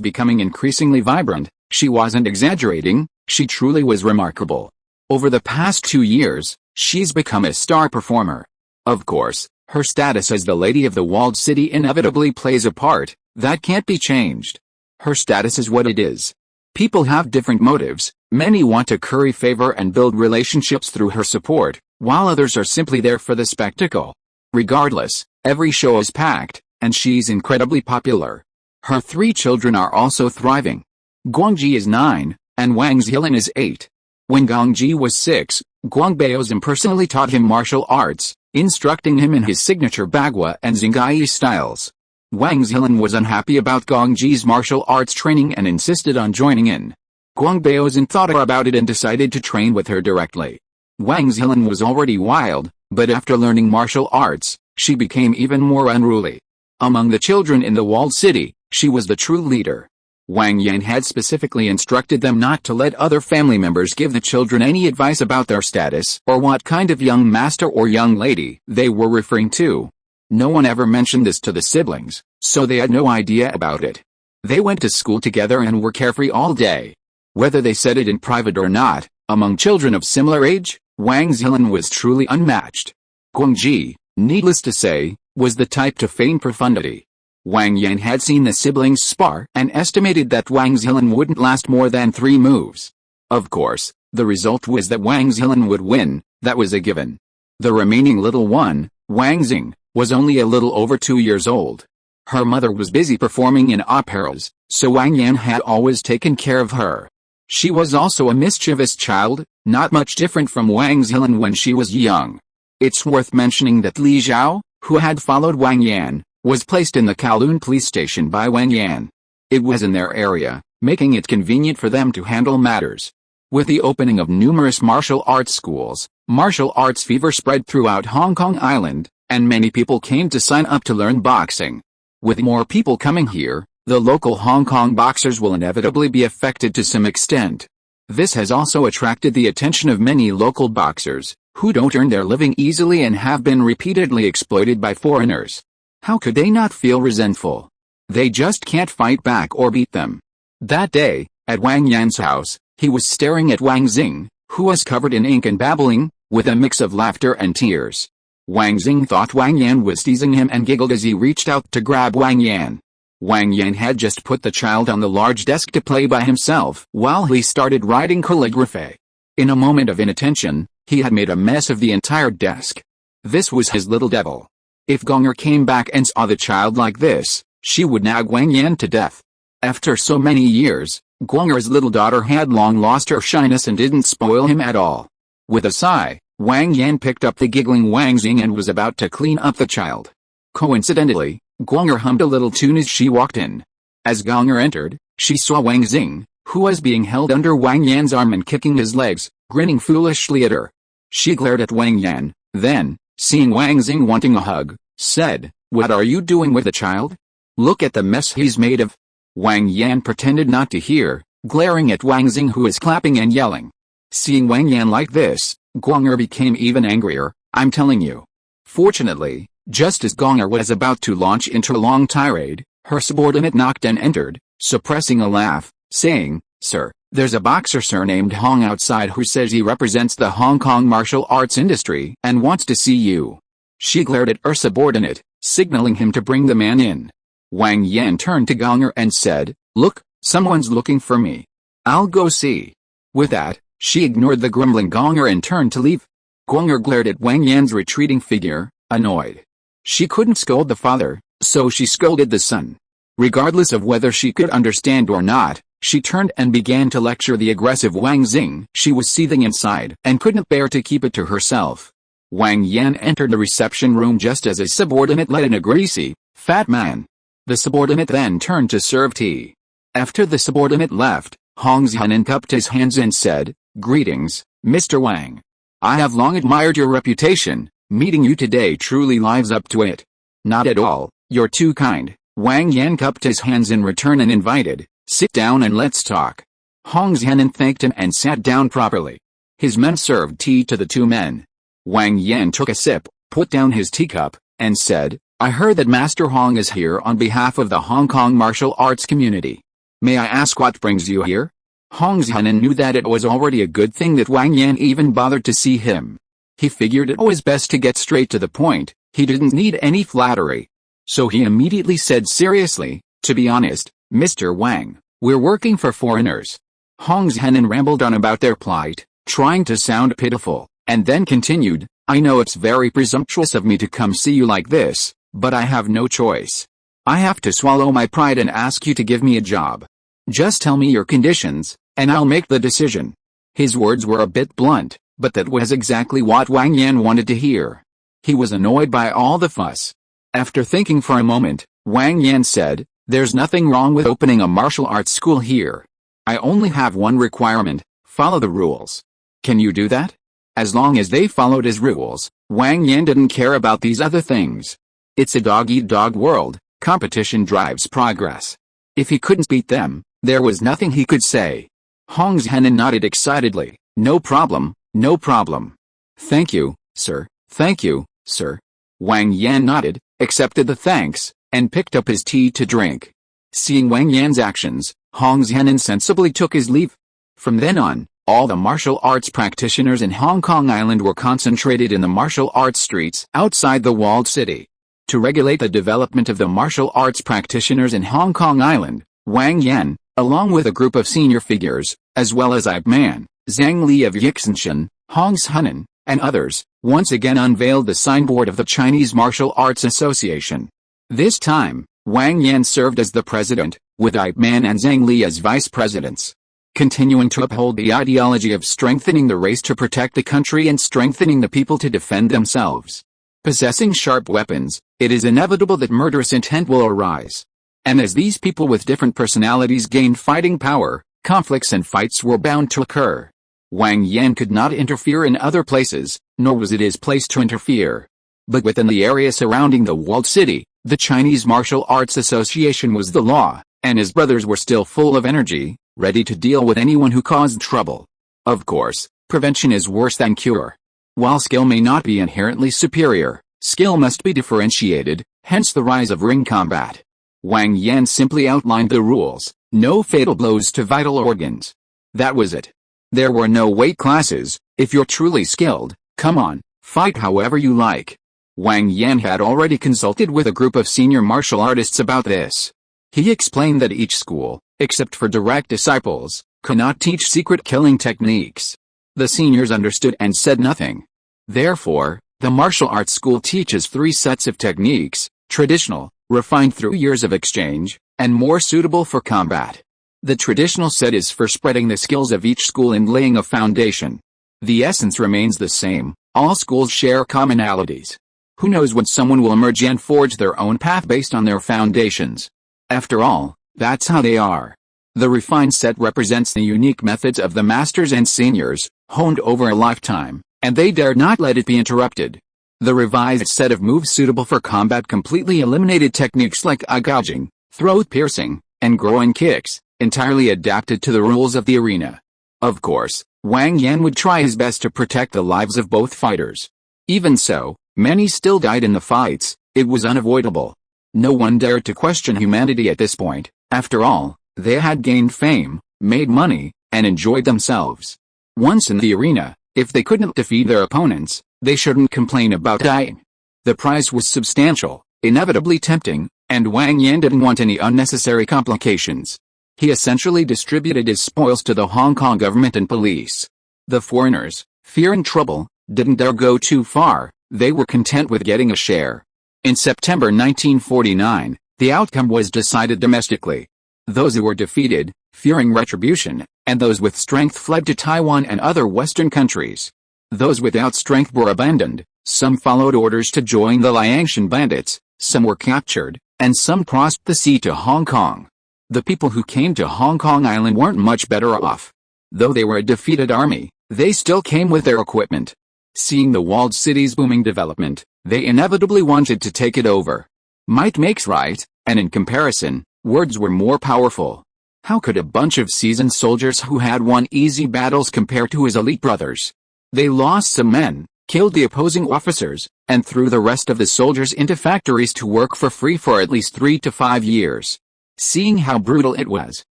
becoming increasingly vibrant. She wasn't exaggerating, she truly was remarkable. Over the past 2 years, she's become a star performer. Of course, her status as the lady of the walled city inevitably plays a part. That can't be changed. Her status is what it is. People have different motives. Many want to curry favor and build relationships through her support, while others are simply there for the spectacle. Regardless, every show is packed, and she's incredibly popular. Her 3 children are also thriving. Guangji is 9, and Wang Zilin is 8. When Gongji was 6, Guang Baozan personally taught him martial arts, instructing him in his signature Bagua and Xingai styles. Wang Zilin was unhappy about Gongji's martial arts training and insisted on joining in. Guang Baozan thought about it and decided to train with her directly. Wang Zilin was already wild, but after learning martial arts, she became even more unruly. Among the children in the walled city, she was the true leader. Wang Yan had specifically instructed them not to let other family members give the children any advice about their status or what kind of young master or young lady they were referring to. No one ever mentioned this to the siblings, so they had no idea about it. They went to school together and were carefree all day. Whether they said it in private or not, among children of similar age, Wang Zilan was truly unmatched. Guangji, needless to say, was the type to feign profundity. Wang Yan had seen the siblings spar and estimated that Wang Zilan wouldn't last more than 3 moves. Of course, the result was that Wang Zilan would win, that was a given. The remaining little one, Wang Xing, was only a little over 2 years old. Her mother was busy performing in operas, so Wang Yan had always taken care of her. She was also a mischievous child, not much different from Wang Zilan when she was young. It's worth mentioning that Li Zhao, who had followed Wang Yan, was placed in the Kowloon police station by Wang Yan. It was in their area, making it convenient for them to handle matters. With the opening of numerous martial arts schools, martial arts fever spread throughout Hong Kong Island, and many people came to sign up to learn boxing. With more people coming here, the local Hong Kong boxers will inevitably be affected to some extent. This has also attracted the attention of many local boxers, who don't earn their living easily and have been repeatedly exploited by foreigners. How could they not feel resentful? They just can't fight back or beat them. That day, at Wang Yan's house, he was staring at Wang Xing, who was covered in ink and babbling, with a mix of laughter and tears. Wang Xing thought Wang Yan was teasing him and giggled as he reached out to grab Wang Yan. Wang Yan had just put the child on the large desk to play by himself while he started writing calligraphy. In a moment of inattention, he had made a mess of the entire desk. This was his little devil. If Gonger came back and saw the child like this, she would nag Wang Yan to death. After so many years, Gonger's little daughter had long lost her shyness and didn't spoil him at all. With a sigh, Wang Yan picked up the giggling Wang Xing and was about to clean up the child. Coincidentally, Gonger hummed a little tune as she walked in. As Gonger entered, she saw Wang Xing, who was being held under Wang Yan's arm and kicking his legs, grinning foolishly at her. She glared at Wang Yan, then, seeing Wang Xing wanting a hug, said, "What are you doing with the child? Look at the mess he's made of." Wang Yan pretended not to hear, glaring at Wang Xing who was clapping and yelling. Seeing Wang Yan like this, Gonger became even angrier, "I'm telling you." Fortunately, just as Gonger was about to launch into a long tirade, her subordinate knocked and entered, suppressing a laugh, saying, "Sir, there's a boxer surnamed Hong outside who says he represents the Hong Kong martial arts industry and wants to see you." She glared at her subordinate, signaling him to bring the man in. Wang Yan turned to Gonger and said, "Look, someone's looking for me. I'll go see." With that, she ignored the grumbling Gonger and turned to leave. Gonger glared at Wang Yan's retreating figure, annoyed. She couldn't scold the father, so she scolded the son. Regardless of whether she could understand or not, she turned and began to lecture the aggressive Wang Xing. She was seething inside and couldn't bear to keep it to herself. Wang Yan entered the reception room just as a subordinate let in a greasy, fat man. The subordinate then turned to serve tea. After the subordinate left, Hong Zhanan cupped his hands and said, "Greetings, Mr. Wang. I have long admired your reputation. Meeting you today truly lives up to it." "Not at all, you're too kind." Wang Yan cupped his hands in return and invited, "Sit down and let's talk." Hong Zhanan thanked him and sat down properly. His men served tea to the two men. Wang Yan took a sip, put down his teacup, and said, "I heard that Master Hong is here on behalf of the Hong Kong martial arts community. May I ask what brings you here?" Hong Zhanan knew that it was already a good thing that Wang Yan even bothered to see him. He figured it was best to get straight to the point, he didn't need any flattery. So he immediately said seriously, "To be honest, Mr. Wang, we're working for foreigners." Hong Zhanan rambled on about their plight, trying to sound pitiful, and then continued, "I know it's very presumptuous of me to come see you like this, but I have no choice. I have to swallow my pride and ask you to give me a job. Just tell me your conditions, and I'll make the decision." His words were a bit blunt, but that was exactly what Wang Yan wanted to hear. He was annoyed by all the fuss. After thinking for a moment, Wang Yan said, "There's nothing wrong with opening a martial arts school here. I only have one requirement, follow the rules. Can you do that?" As long as they followed his rules, Wang Yan didn't care about these other things. It's a dog-eat-dog world, Competition drives progress. If he couldn't beat them, there was nothing he could say. Hong Yan nodded excitedly. No problem, no problem. Thank you, sir. Thank you, sir. Wang Yan nodded, accepted the thanks, and picked up his tea to drink. Seeing Wang Yan's actions, Hong Yan insensibly took his leave. From then on, all the martial arts practitioners in Hong Kong Island were concentrated in the martial arts streets outside the walled city. To regulate the development of the martial arts practitioners in Hong Kong Island, Wang Yan, along with a group of senior figures, as well as Ip Man, Zhang Li of Yixin, Hong Sunan, and others, once again unveiled the signboard of the Chinese Martial Arts Association. This time, Wang Yan served as the president, with Ip Man and Zhang Li as vice presidents. Continuing to uphold the ideology of strengthening the race to protect the country and strengthening the people to defend themselves. Possessing sharp weapons, it is inevitable that murderous intent will arise. And as these people with different personalities gained fighting power, conflicts and fights were bound to occur. Wang Yan could not interfere in other places, nor was it his place to interfere. But within the area surrounding the walled city, the Chinese Martial Arts Association was the law, and his brothers were still full of energy, ready to deal with anyone who caused trouble. Of course, prevention is worse than cure. While skill may not be inherently superior, skill must be differentiated, hence the rise of ring combat. Wang Yan simply outlined the rules: no fatal blows to vital organs. That was it. There were no weight classes. If you're truly skilled, come on, fight however you like. Wang Yan had already consulted with a group of senior martial artists about this. He explained that each school, except for direct disciples, could not teach secret killing techniques. The seniors understood and said nothing. Therefore, the martial arts school teaches 3 sets of techniques: traditional, refined through years of exchange, and more suitable for combat. The traditional set is for spreading the skills of each school and laying a foundation. The essence remains the same. All schools share commonalities. Who knows when someone will emerge and forge their own path based on their foundations. After all, that's how they are. The refined set represents the unique methods of the masters and seniors, honed over a lifetime, and they dared not let it be interrupted. The revised set of moves suitable for combat completely eliminated techniques like eye gouging, throat piercing, and groin kicks, entirely adapted to the rules of the arena. Of course, Wang Yan would try his best to protect the lives of both fighters. Even so, many still died in the fights. It was unavoidable. No one dared to question humanity at this point. After all, they had gained fame, made money, and enjoyed themselves. Once in the arena, if they couldn't defeat their opponents, they shouldn't complain about dying. The prize was substantial, inevitably tempting, and Wang Yan didn't want any unnecessary complications. He essentially distributed his spoils to the Hong Kong government and police. The foreigners, fearing trouble, didn't dare go too far. They were content with getting a share. In September 1949, the outcome was decided domestically. Those who were defeated, fearing retribution, and those with strength fled to Taiwan and other Western countries. Those without strength were abandoned. Some followed orders to join the Liangshan bandits, some were captured, and some crossed the sea to Hong Kong. The people who came to Hong Kong Island weren't much better off. Though they were a defeated army, they still came with their equipment. Seeing the walled city's booming development, they inevitably wanted to take it over. Might makes right, and in comparison, words were more powerful. How could a bunch of seasoned soldiers who had won easy battles compare to his elite brothers? They lost some men, killed the opposing officers, and threw the rest of the soldiers into factories to work for free for at least 3 to 5 years. Seeing how brutal it was,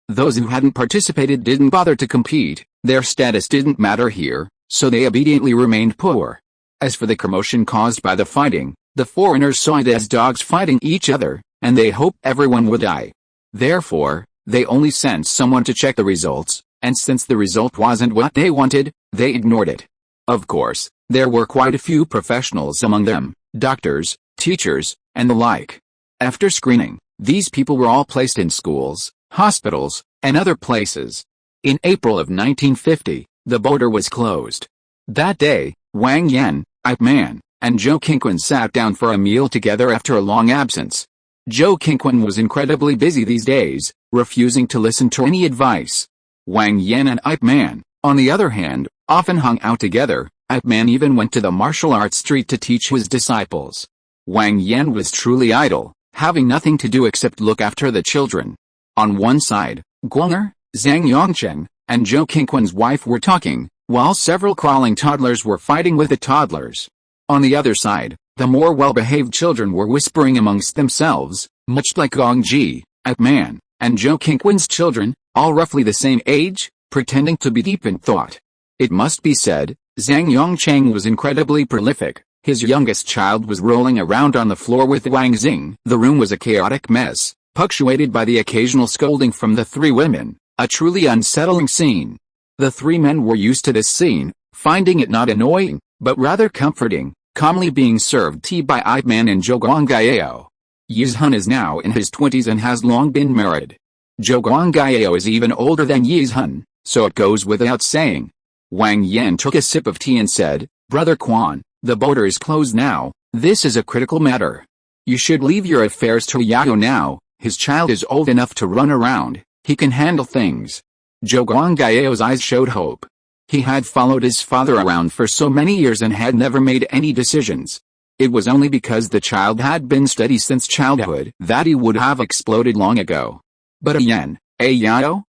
those who hadn't participated didn't bother to compete. Their status didn't matter here, so they obediently remained poor. As for the commotion caused by the fighting, the foreigners saw it as dogs fighting each other, and they hoped everyone would die. Therefore, they only sent someone to check the results, and since the result wasn't what they wanted, they ignored it. Of course, there were quite a few professionals among them, doctors, teachers, and the like. After screening, these people were all placed in schools, hospitals, and other places. In April of 1950, the border was closed. That day, Wang Yan, Ip Man, and Zhou Qingquan sat down for a meal together after a long absence. Zhou Qingquan was incredibly busy these days, refusing to listen to any advice. Wang Yan and Ip Man, on the other hand, often hung out together. Ip Man even went to the martial arts street to teach his disciples. Wang Yan was truly idle, having nothing to do except look after the children. On one side, Gunger, Zhang Yongcheng, and Zhou Qingquan's wife were talking, while several crawling toddlers were fighting with the toddlers. On the other side, the more well-behaved children were whispering amongst themselves, much like Gongji, Ip Man, and Zhou Qingquan's children, all roughly the same age, pretending to be deep in thought. It must be said, Zhang Yongcheng was incredibly prolific. His youngest child was rolling around on the floor with Wang Xing. The room was a chaotic mess, punctuated by the occasional scolding from the three women, a truly unsettling scene. The three men were used to this scene, finding it not annoying, but rather comforting, calmly being served tea by Ip Man and Zhou Guanggao. Yizhun is now in his 20s and has long been married. Zhou Guanggao is even older than Yizhun, so it goes without saying. Wang Yan took a sip of tea and said, "Brother Quan, the border is closed now. This is a critical matter. You should leave your affairs to Yao now. His child is old enough to run around. He can handle things." Zhou Guanggao's eyes showed hope. He had followed his father around for so many years and had never made any decisions. It was only because the child had been steady since childhood that he would have exploded long ago. But Yao,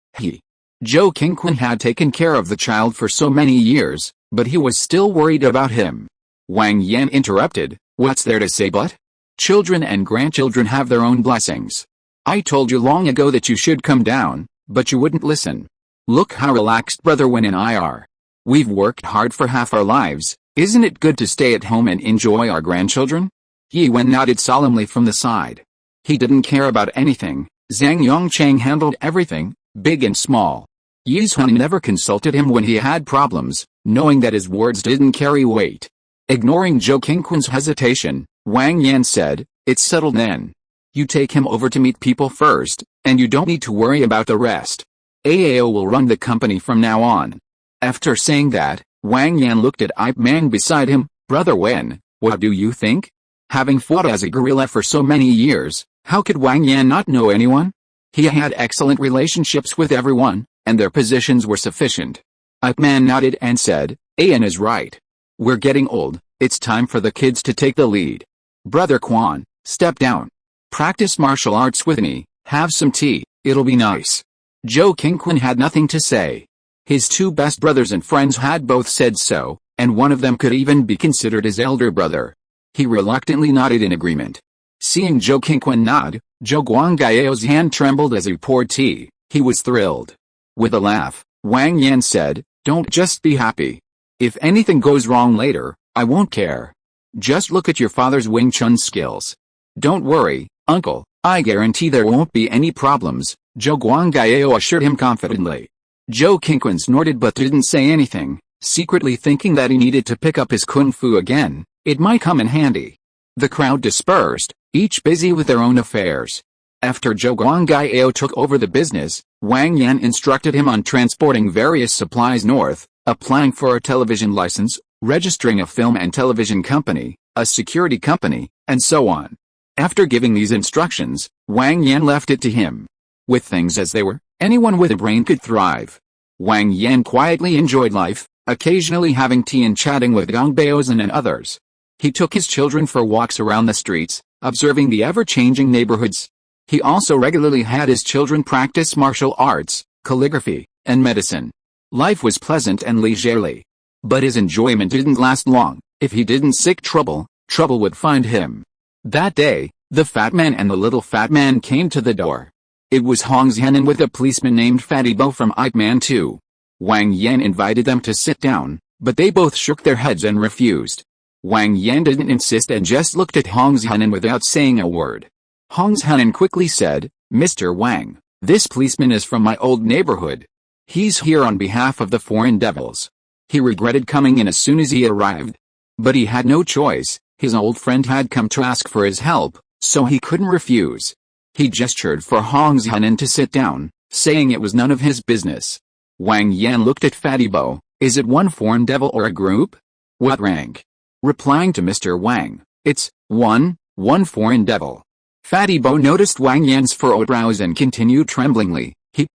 Zhou Qingquan had taken care of the child for so many years, but he was still worried about him. Wang Yan interrupted, "What's there to say but? Children and grandchildren have their own blessings. I told you long ago that you should come down, but you wouldn't listen. Look how relaxed brother Wen and I are. We've worked hard for half our lives. Isn't it good to stay at home and enjoy our grandchildren?" Yi Wen nodded solemnly from the side. He didn't care about anything. Zhang Yongcheng handled everything, big and small. Yizhun never consulted him when he had problems, knowing that his words didn't carry weight. Ignoring Zhou Qingquan's hesitation, Wang Yan said, "It's settled then. You take him over to meet people first, and you don't need to worry about the rest. AAO will run the company from now on." After saying that, Wang Yan looked at Ip Man beside him. "Brother Wen, what do you think? Having fought as a guerrilla for so many years, how could Wang Yan not know anyone? He had excellent relationships with everyone, and their positions were sufficient." Ip Man nodded and said, "An is right. We're getting old, it's time for the kids to take the lead. Brother Quan, step down. Practice martial arts with me, have some tea, it'll be nice." Zhou Qingquan had nothing to say. His two best brothers and friends had both said so, and one of them could even be considered his elder brother. He reluctantly nodded in agreement. Seeing Zhou Qingquan nod, Zhou Guanggao's hand trembled as he poured tea. He was thrilled. With a laugh, Wang Yan said, "Don't just be happy. If anything goes wrong later, I won't care. Just look at your father's Wing Chun skills. Don't worry, uncle, I guarantee there won't be any problems," Zhou Guanggao assured him confidently. Zhou Qingquan snorted but didn't say anything, secretly thinking that he needed to pick up his kung fu again. It might come in handy. The crowd dispersed, each busy with their own affairs. After Zhou Guanggao took over the business, Wang Yan instructed him on transporting various supplies north, applying for a television license, registering a film and television company, a security company, and so on. After giving these instructions, Wang Yan left it to him. With things as they were, anyone with a brain could thrive. Wang Yan quietly enjoyed life, occasionally having tea and chatting with Gong Baozan and others. He took his children for walks around the streets, observing the ever-changing neighborhoods. He also regularly had his children practice martial arts, calligraphy, and medicine. Life was pleasant and leisurely. But his enjoyment didn't last long. If he didn't seek trouble, trouble would find him. That day, the fat man and the little fat man came to the door. It was Hong Zhenan with a policeman named Fatty Bo from Ip Man too. Wang Yan invited them to sit down, but they both shook their heads and refused. Wang Yan didn't insist and just looked at Hong Zhenan without saying a word. Hong Zhenan quickly said, "Mr. Wang, this policeman is from my old neighborhood. He's here on behalf of the foreign devils." He regretted coming in as soon as he arrived. But he had no choice, his old friend had come to ask for his help, so he couldn't refuse. He gestured for Hong Zhenan to sit down, saying it was none of his business. Wang Yan looked at Fatty Bo. "Is it one foreign devil or a group?" "What rank?" Replying to Mr. Wang, "It's one foreign devil." Fatty Bo noticed Wang Yan's furrowed brows and continued tremblingly,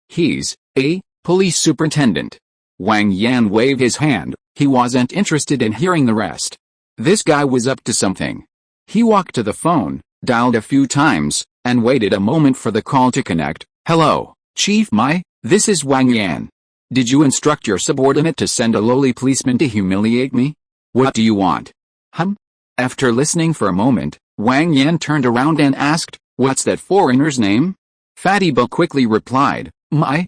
He's a police superintendent." Wang Yan waved his hand. He wasn't interested in hearing the rest. This guy was up to something. He walked to the phone, dialed a few times, and waited a moment for the call to connect. Hello, Chief Mai, this is Wang Yan. Did you instruct your subordinate to send a lowly policeman to humiliate me? What do you want? After listening for a moment, Wang Yan turned around and asked, what's that foreigner's name? Fatty Bo quickly replied, Mike.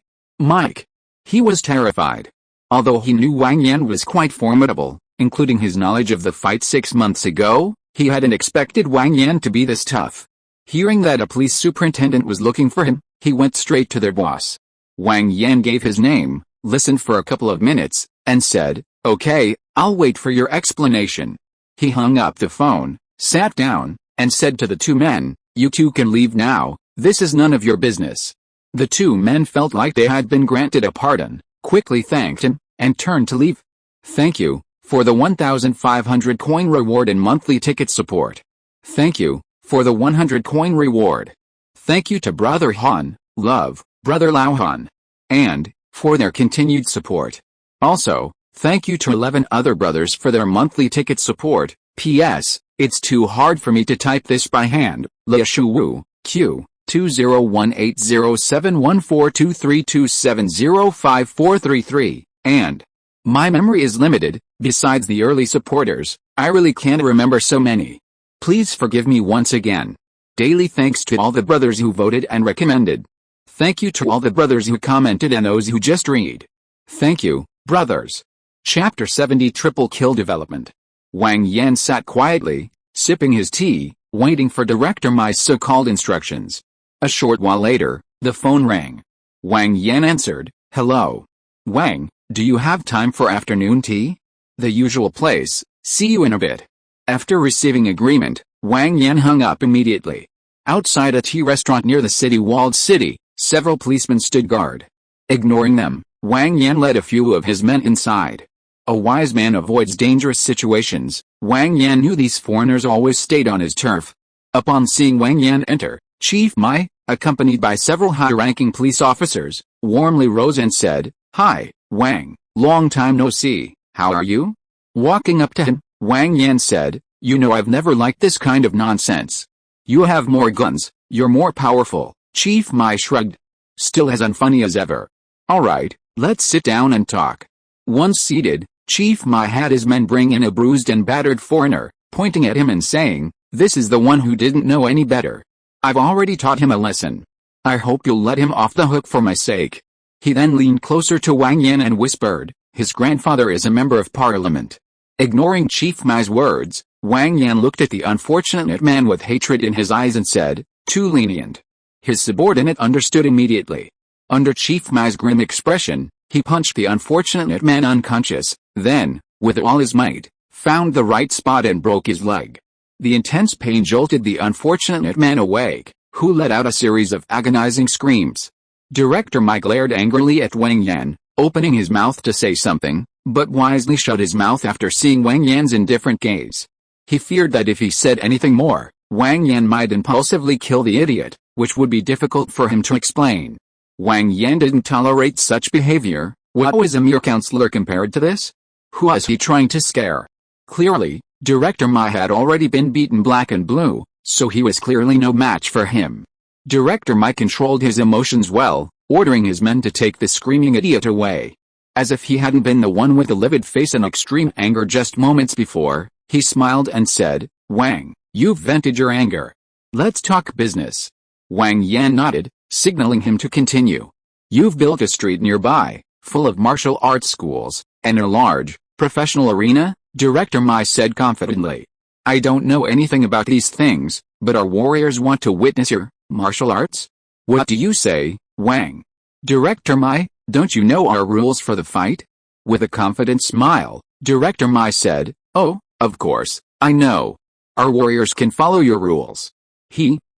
He was terrified. Although he knew Wang Yan was quite formidable, including his knowledge of the fight 6 months ago, he hadn't expected Wang Yan to be this tough. Hearing that a police superintendent was looking for him, he went straight to their boss. Wang Yan gave his name, listened for a couple of minutes, and said, okay, I'll wait for your explanation. He hung up the phone, sat down, and said to the two men, you two can leave now, this is none of your business. The two men felt like they had been granted a pardon, quickly thanked him, and turned to leave. Thank you, for the 1,500 coin reward and monthly ticket support. Thank you, for the 100 coin reward. Thank you to Brother Han, Love, Brother Lao Han. And, for their continued support. Also, thank you to 11 other brothers for their monthly ticket support. P.S. It's too hard for me to type this by hand. Le Shu Wu, Q, 20180714232705433, and my memory is limited, besides the early supporters, I really can't remember so many. Please forgive me once again. Daily thanks to all the brothers who voted and recommended. Thank you to all the brothers who commented and those who just read. Thank you, brothers. Chapter 70 Triple Kill Development. Wang Yan sat quietly, sipping his tea, waiting for Director Mai's so-called instructions. A short while later, the phone rang. Wang Yan answered, hello. Wang, do you have time for afternoon tea? The usual place, see you in a bit. After receiving agreement, Wang Yan hung up immediately. Outside a tea restaurant near the city-walled city, several policemen stood guard. Ignoring them, Wang Yan led a few of his men inside. A wise man avoids dangerous situations. Wang Yan knew these foreigners always stayed on his turf. Upon seeing Wang Yan enter, Chief Mai, accompanied by several high-ranking police officers, warmly rose and said, Hi, Wang, long time no see, how are you? Walking up to him, Wang Yan said, you know I've never liked this kind of nonsense. You have more guns, you're more powerful. Chief Mai shrugged. Still as unfunny as ever. Alright, let's sit down and talk. Once seated, Chief Mai had his men bring in a bruised and battered foreigner, pointing at him and saying, this is the one who didn't know any better. I've already taught him a lesson. I hope you'll let him off the hook for my sake. He then leaned closer to Wang Yan and whispered, his grandfather is a member of parliament. Ignoring Chief Mai's words, Wang Yan looked at the unfortunate man with hatred in his eyes and said, too lenient. His subordinate understood immediately. Under Chief Mai's grim expression, he punched the unfortunate man unconscious, then, with all his might, found the right spot and broke his leg. The intense pain jolted the unfortunate man awake, who let out a series of agonizing screams. Director Mai glared angrily at Wang Yan, opening his mouth to say something, but wisely shut his mouth after seeing Wang Yan's indifferent gaze. He feared that if he said anything more, Wang Yan might impulsively kill the idiot, which would be difficult for him to explain. Wang Yan didn't tolerate such behavior. What was a mere counselor compared to this? Who was he trying to scare? Clearly, Director Mai had already been beaten black and blue, so he was clearly no match for him. Director Mai controlled his emotions well, ordering his men to take the screaming idiot away. As if he hadn't been the one with the livid face and extreme anger just moments before, he smiled and said, Wang, you've vented your anger. Let's talk business. Wang Yan nodded, signaling him to continue. You've built a street nearby, full of martial arts schools, and a large, professional arena, Director Mai said confidently. I don't know anything about these things, but our warriors want to witness your martial arts? What do you say, Wang? Director Mai, don't you know our rules for the fight? With a confident smile, Director Mai said, oh, of course, I know. Our warriors can follow your rules.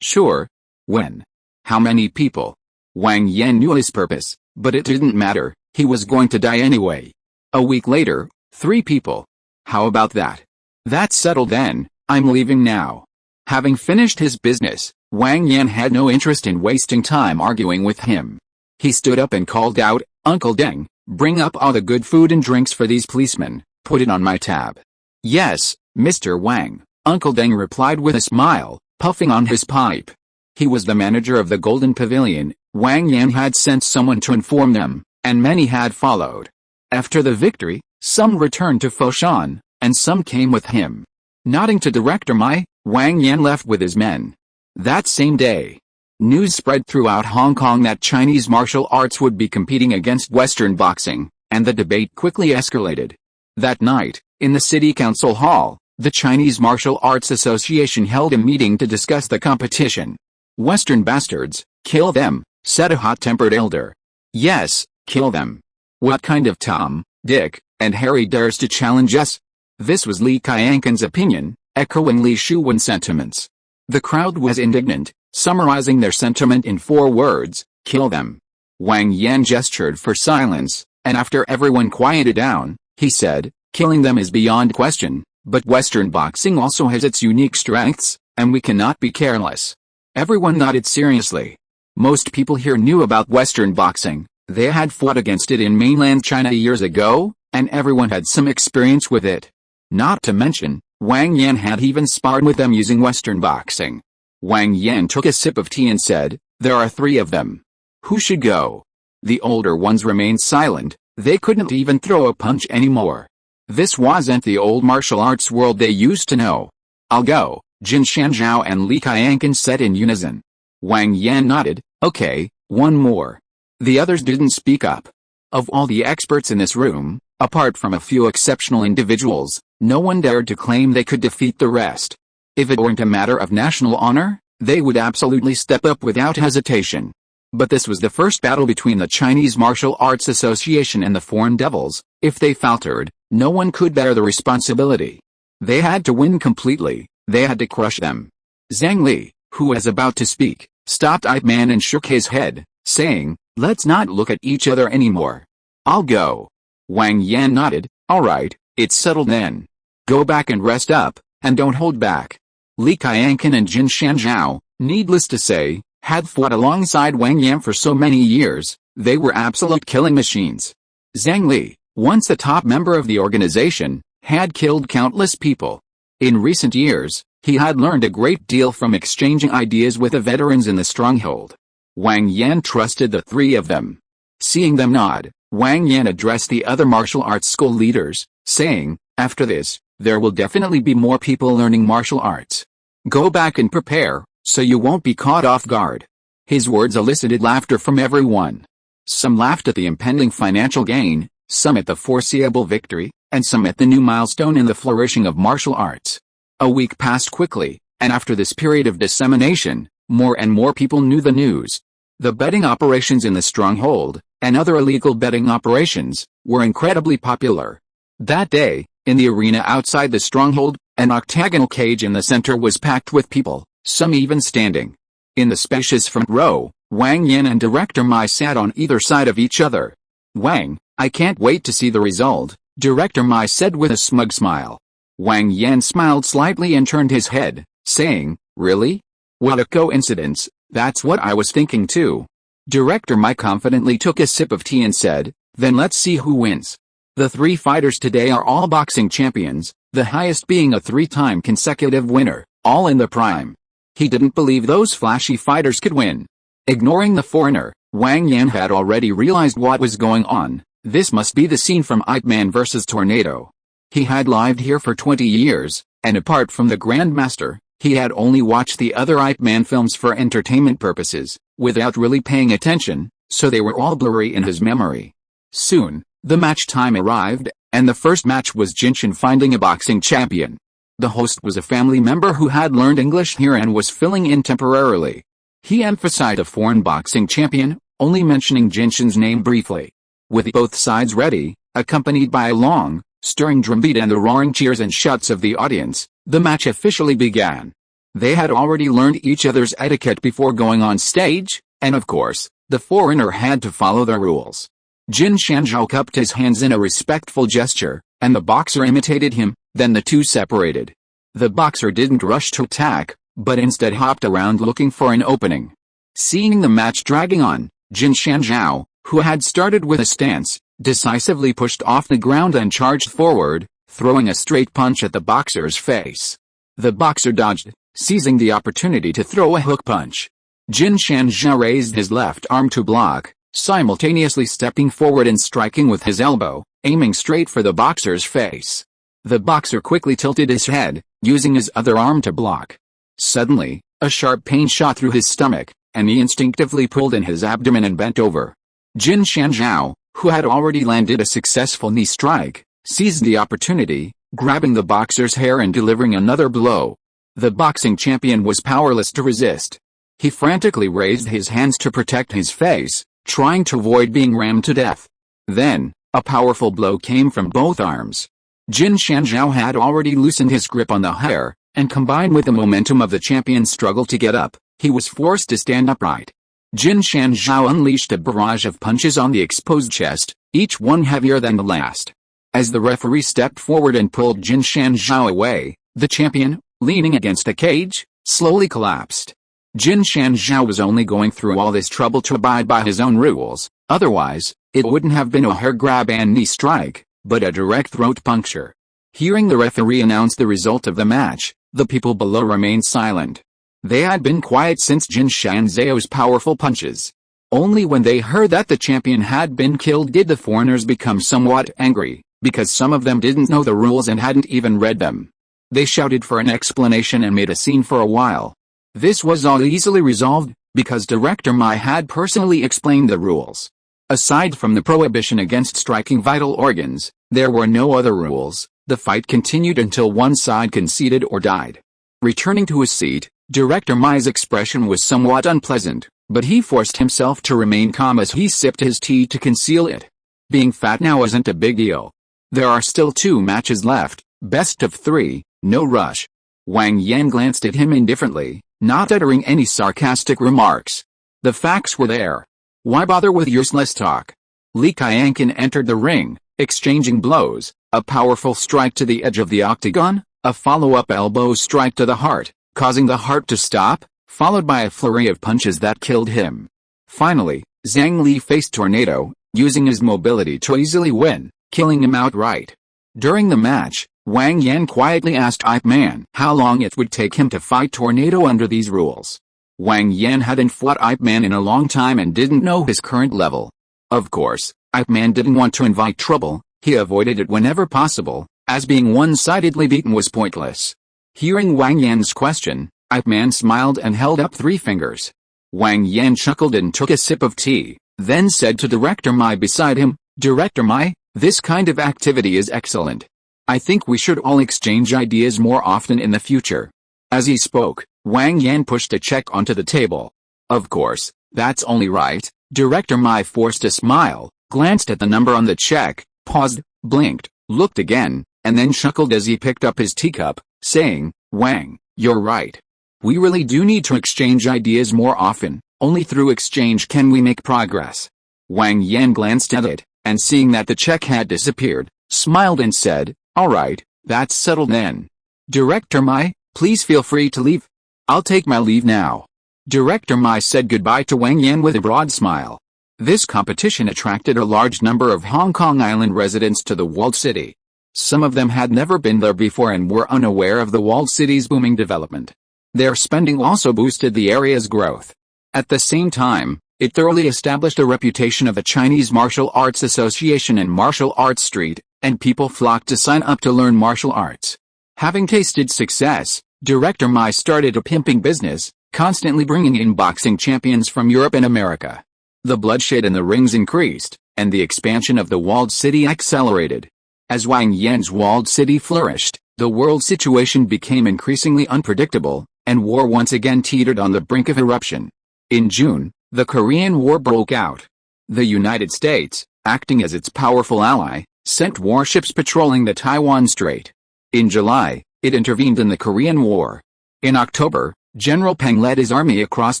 Sure. When? How many people? Wang Yan knew his purpose, but it didn't matter, he was going to die anyway. A week later, 3 people. How about that? That's settled then, I'm leaving now. Having finished his business, Wang Yan had no interest in wasting time arguing with him. He stood up and called out, Uncle Deng, bring up all the good food and drinks for these policemen, put it on my tab. Yes, Mr. Wang, Uncle Deng replied with a smile, puffing on his pipe. He was the manager of the Golden Pavilion. Wang Yan had sent someone to inform them, and many had followed. After the victory, some returned to Foshan, and some came with him. Nodding to Director Mai, Wang Yan left with his men. That same day, news spread throughout Hong Kong that Chinese martial arts would be competing against Western boxing, and the debate quickly escalated. That night, in the City Council Hall, the Chinese Martial Arts Association held a meeting to discuss the competition. "Western bastards, kill them," said a hot-tempered elder. "Yes, kill them. What kind of Tom, Dick, and Harry dares to challenge us?" This was Li Qianqin's opinion, echoing Li Shuwen's sentiments. The crowd was indignant, summarizing their sentiment in 4 words: kill them. Wang Yan gestured for silence, and after everyone quieted down, he said, "Killing them is beyond question, but Western boxing also has its unique strengths, and we cannot be careless." Everyone nodded seriously. Most people here knew about Western boxing. They had fought against it in mainland China years ago, and everyone had some experience with it. Not to mention, Wang Yan had even sparred with them using Western boxing. Wang Yan took a sip of tea and said, "There are 3 of them. Who should go?" The older ones remained silent. They couldn't even throw a punch anymore. This wasn't the old martial arts world they used to know. "I'll go," Jin Shanzhao and Li Qianqin said in unison. Wang Yan nodded. "Okay, one more." The others didn't speak up. Of all the experts in this room, apart from a few exceptional individuals, no one dared to claim they could defeat the rest. If it weren't a matter of national honor, they would absolutely step up without hesitation. But this was the first battle between the Chinese Martial Arts Association and the Foreign Devils. If they faltered, no one could bear the responsibility. They had to win completely. They had to crush them. Zhang Li, who was about to speak, stopped Ip Man and shook his head, saying, "Let's not look at each other anymore. I'll go." Wang Yan nodded. "All right, it's settled then. Go back and rest up, and don't hold back." Li Qianqin and Jin Shanzhao, needless to say, had fought alongside Wang Yan for so many years. They were absolute killing machines. Zhang Li, once the top member of the organization, had killed countless people. In recent years, he had learned a great deal from exchanging ideas with the veterans in the stronghold. Wang Yan trusted the 3 of them. Seeing them nod, Wang Yan addressed the other martial arts school leaders, saying, "After this, there will definitely be more people learning martial arts. Go back and prepare, so you won't be caught off guard." His words elicited laughter from everyone. Some laughed at the impending financial gain, some at the foreseeable victory, and some at the new milestone in the flourishing of martial arts. A week passed quickly, and after this period of dissemination, more and more people knew the news. The betting operations in the stronghold, and other illegal betting operations, were incredibly popular. That day, in the arena outside the stronghold, an octagonal cage in the center was packed with people, some even standing. In the spacious front row, Wang Yan and Director Mai sat on either side of each other. "Wang, I can't wait to see the result," Director Mai said with a smug smile. Wang Yan smiled slightly and turned his head, saying, "Really? What a coincidence, that's what I was thinking too." Director Mai confidently took a sip of tea and said, "Then let's see who wins. The 3 fighters today are all boxing champions, the highest being a 3-time consecutive winner, all in the prime." He didn't believe those flashy fighters could win. Ignoring the foreigner, Wang Yan had already realized what was going on. This must be the scene from Ip Man vs. Tornado. He had lived here for 20 years, and apart from the Grandmaster, he had only watched the other Ip Man films for entertainment purposes, without really paying attention, so they were all blurry in his memory. Soon, the match time arrived, and the first match was Jinshin finding a boxing champion. The host was a family member who had learned English here and was filling in temporarily. He emphasized a foreign boxing champion, only mentioning Jinshin's name briefly. With both sides ready, accompanied by a long, stirring drumbeat and the roaring cheers and shouts of the audience, the match officially began. They had already learned each other's etiquette before going on stage, and of course, the foreigner had to follow the rules. Jin Shanzhao cupped his hands in a respectful gesture, and the boxer imitated him, then the two separated. The boxer didn't rush to attack, but instead hopped around looking for an opening. Seeing the match dragging on, Jin Shanzhao, who had started with a stance, decisively pushed off the ground and charged forward, throwing a straight punch at the boxer's face. The boxer dodged, seizing the opportunity to throw a hook punch. Jin Shanzhao raised his left arm to block, simultaneously stepping forward and striking with his elbow, aiming straight for the boxer's face. The boxer quickly tilted his head, using his other arm to block. Suddenly, a sharp pain shot through his stomach, and he instinctively pulled in his abdomen and bent over. Jin Shanzhao, who had already landed a successful knee strike, seized the opportunity, grabbing the boxer's hair and delivering another blow. The boxing champion was powerless to resist. He frantically raised his hands to protect his face, trying to avoid being rammed to death. Then, a powerful blow came from both arms. Jin Shanzhao had already loosened his grip on the hair, and combined with the momentum of the champion's struggle to get up, he was forced to stand upright. Jin Shanzhao unleashed a barrage of punches on the exposed chest, each one heavier than the last. As the referee stepped forward and pulled Jin Shanzhao away, the champion, leaning against a cage, slowly collapsed. Jin Shanzhao was only going through all this trouble to abide by his own rules, otherwise, it wouldn't have been a hair grab and knee strike, but a direct throat puncture. Hearing the referee announce the result of the match, the people below remained silent. They had been quiet since Jin Shanzhao's powerful punches. Only when they heard that the champion had been killed did the foreigners become somewhat angry, because some of them didn't know the rules and hadn't even read them. They shouted for an explanation and made a scene for a while. This was all easily resolved, because Director Mai had personally explained the rules. Aside from the prohibition against striking vital organs, there were no other rules. The fight continued until one side conceded or died. Returning to his seat, Director Mai's expression was somewhat unpleasant, but he forced himself to remain calm as he sipped his tea to conceal it. Being fat now isn't a big deal. There are still 2 matches left, best of 3, no rush. Wang Yan glanced at him indifferently, not uttering any sarcastic remarks. The facts were there. Why bother with useless talk? Li Qianqin entered the ring, exchanging blows, a powerful strike to the edge of the octagon, a follow-up elbow strike to the heart, causing the heart to stop, followed by a flurry of punches that killed him. Finally, Zhang Li faced Tornado, using his mobility to easily win, killing him outright. During the match, Wang Yan quietly asked Ip Man how long it would take him to fight Tornado under these rules. Wang Yan hadn't fought Ip Man in a long time and didn't know his current level. Of course, Ip Man didn't want to invite trouble. He avoided it whenever possible, as being one-sidedly beaten was pointless. Hearing Wang Yan's question, Ip Man smiled and held up 3 fingers. Wang Yan chuckled and took a sip of tea, then said to Director Mai beside him, "Director Mai, this kind of activity is excellent. I think we should all exchange ideas more often in the future." As he spoke, Wang Yan pushed a check onto the table. "Of course, that's only right." Director Mai forced a smile, glanced at the number on the check, paused, blinked, looked again, and then chuckled as he picked up his teacup, saying, "Wang, you're right. We really do need to exchange ideas more often. Only through exchange can we make progress." Wang Yan glanced at it, and seeing that the check had disappeared, smiled and said, "All right, that's settled then. Director Mai, please feel free to leave. I'll take my leave now." Director Mai said goodbye to Wang Yan with a broad smile. This competition attracted a large number of Hong Kong Island residents to the walled city. Some of them had never been there before and were unaware of the walled city's booming development. Their spending also boosted the area's growth. At the same time, it thoroughly established a reputation of a Chinese martial arts association in Martial Arts Street, and people flocked to sign up to learn martial arts. Having tasted success, Director Mai started a pimping business, constantly bringing in boxing champions from Europe and America. The bloodshed in the rings increased, and the expansion of the walled city accelerated. As Wang Yan's walled city flourished, the world situation became increasingly unpredictable, and war once again teetered on the brink of eruption. In June, the Korean War broke out. The United States, acting as its powerful ally, sent warships patrolling the Taiwan Strait. In July, it intervened in the Korean War. In October, General Peng led his army across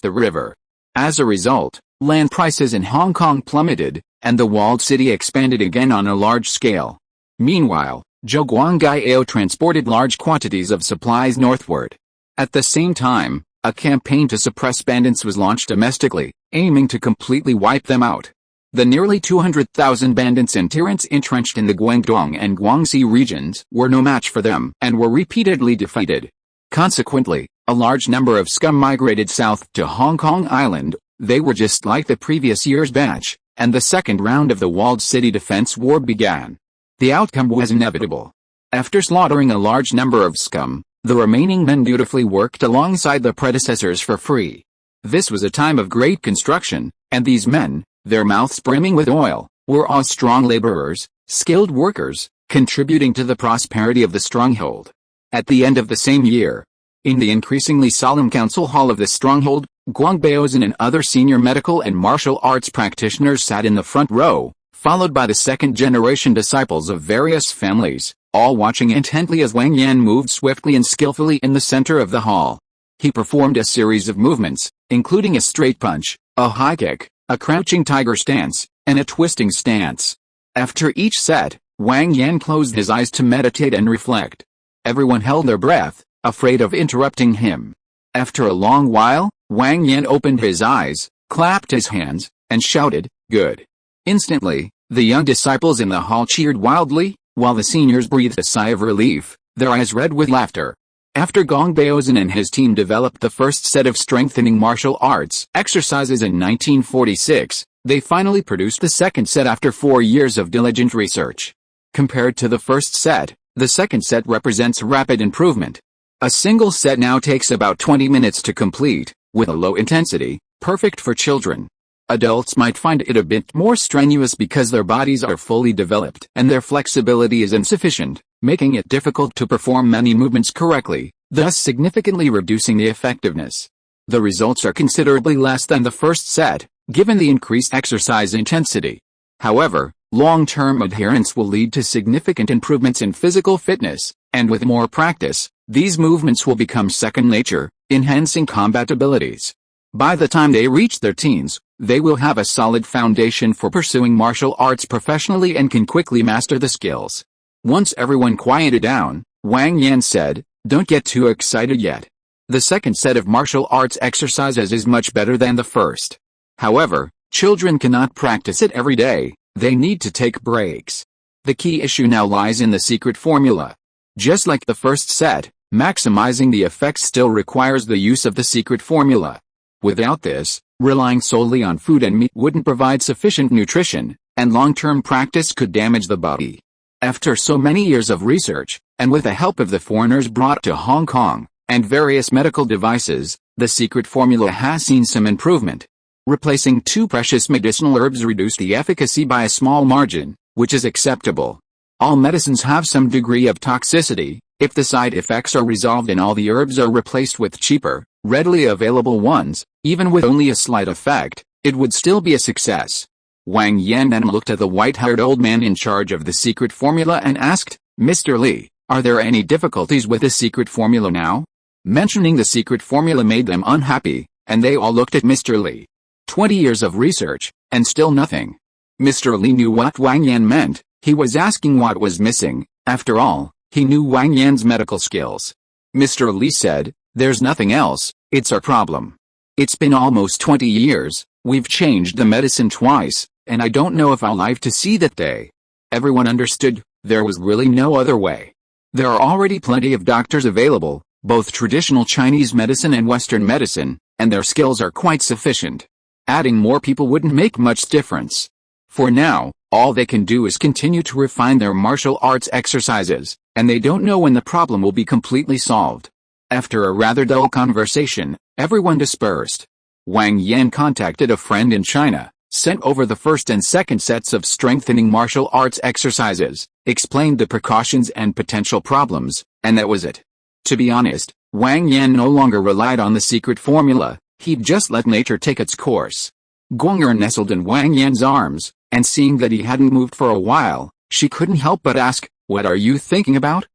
the river. As a result, land prices in Hong Kong plummeted, and the walled city expanded again on a large scale. Meanwhile, Zhou Guangyao transported large quantities of supplies northward. At the same time, a campaign to suppress bandits was launched domestically, aiming to completely wipe them out. The nearly 200,000 bandits and tyrants entrenched in the Guangdong and Guangxi regions were no match for them and were repeatedly defeated. Consequently, A large number of scum migrated south to Hong Kong Island. They were just like the previous year's batch, and the second round of the walled city defense war began. The outcome was inevitable. After slaughtering a large number of scum, the remaining men dutifully worked alongside their predecessors for free. This was a time of great construction, and these men, their mouths brimming with oil, were all strong laborers, skilled workers, contributing to the prosperity of the stronghold. At the end of the same year, in the increasingly solemn council hall of the stronghold, Guang Baozhen and other senior medical and martial arts practitioners sat in the front row, followed by the second-generation disciples of various families, all watching intently as Wang Yan moved swiftly and skillfully in the center of the hall. He performed a series of movements, including a straight punch, a high kick, a crouching tiger stance, and a twisting stance. After each set, Wang Yan closed his eyes to meditate and reflect. Everyone held their breath, afraid of interrupting him. After a long while, Wang Yan opened his eyes, clapped his hands, and shouted, "Good." Instantly, the young disciples in the hall cheered wildly, while the seniors breathed a sigh of relief, their eyes red with laughter. After Guang Baozhen and his team developed the first set of strengthening martial arts exercises in 1946, they finally produced the second set after 4 years of diligent research. Compared to the first set, the second set represents rapid improvement. A single set now takes about 20 minutes to complete, with a low intensity, perfect for children. Adults might find it a bit more strenuous because their bodies are fully developed and their flexibility is insufficient, making it difficult to perform many movements correctly, thus significantly reducing the effectiveness. The results are considerably less than the first set, given the increased exercise intensity. However, long-term adherence will lead to significant improvements in physical fitness, and with more practice, these movements will become second nature, enhancing combat abilities. By the time they reach their teens, they will have a solid foundation for pursuing martial arts professionally and can quickly master the skills. Once everyone quieted down, Wang Yan said, "Don't get too excited yet. The second set of martial arts exercises is much better than the first. However, children cannot practice it every day, they need to take breaks. The key issue now lies in the secret formula. Just like the first set, maximizing the effects still requires the use of the secret formula. Without this, relying solely on food and meat wouldn't provide sufficient nutrition, and long-term practice could damage the body." After so many years of research, and with the help of the foreigners brought to Hong Kong, and various medical devices, the secret formula has seen some improvement. Replacing 2 precious medicinal herbs reduced the efficacy by a small margin, which is acceptable. All medicines have some degree of toxicity. If the side effects are resolved and all the herbs are replaced with cheaper, readily available ones, even with only a slight effect, it would still be a success. Wang Yan then looked at the white-haired old man in charge of the secret formula and asked, "Mr. Li, are there any difficulties with the secret formula now?" Mentioning the secret formula made them unhappy, and they all looked at Mr. Li. 20 years of research, and still nothing. Mr. Li knew what Wang Yan meant. He was asking what was missing. After all, he knew Wang Yan's medical skills. Mr. Li said, "There's nothing else, it's our problem. It's been almost 20 years, we've changed the medicine twice, and I don't know if I'll live to see that day." Everyone understood, there was really no other way. There are already plenty of doctors available, both traditional Chinese medicine and Western medicine, and their skills are quite sufficient. Adding more people wouldn't make much difference. For now, all they can do is continue to refine their martial arts exercises, and they don't know when the problem will be completely solved. After a rather dull conversation, everyone dispersed. Wang Yan contacted a friend in China, sent over the first and second sets of strengthening martial arts exercises, explained the precautions and potential problems, and that was it. To be honest, Wang Yan no longer relied on the secret formula, he'd just let nature take its course. Guang'er nestled in Wang Yan's arms, and seeing that he hadn't moved for a while, she couldn't help but ask, "What are you thinking about?"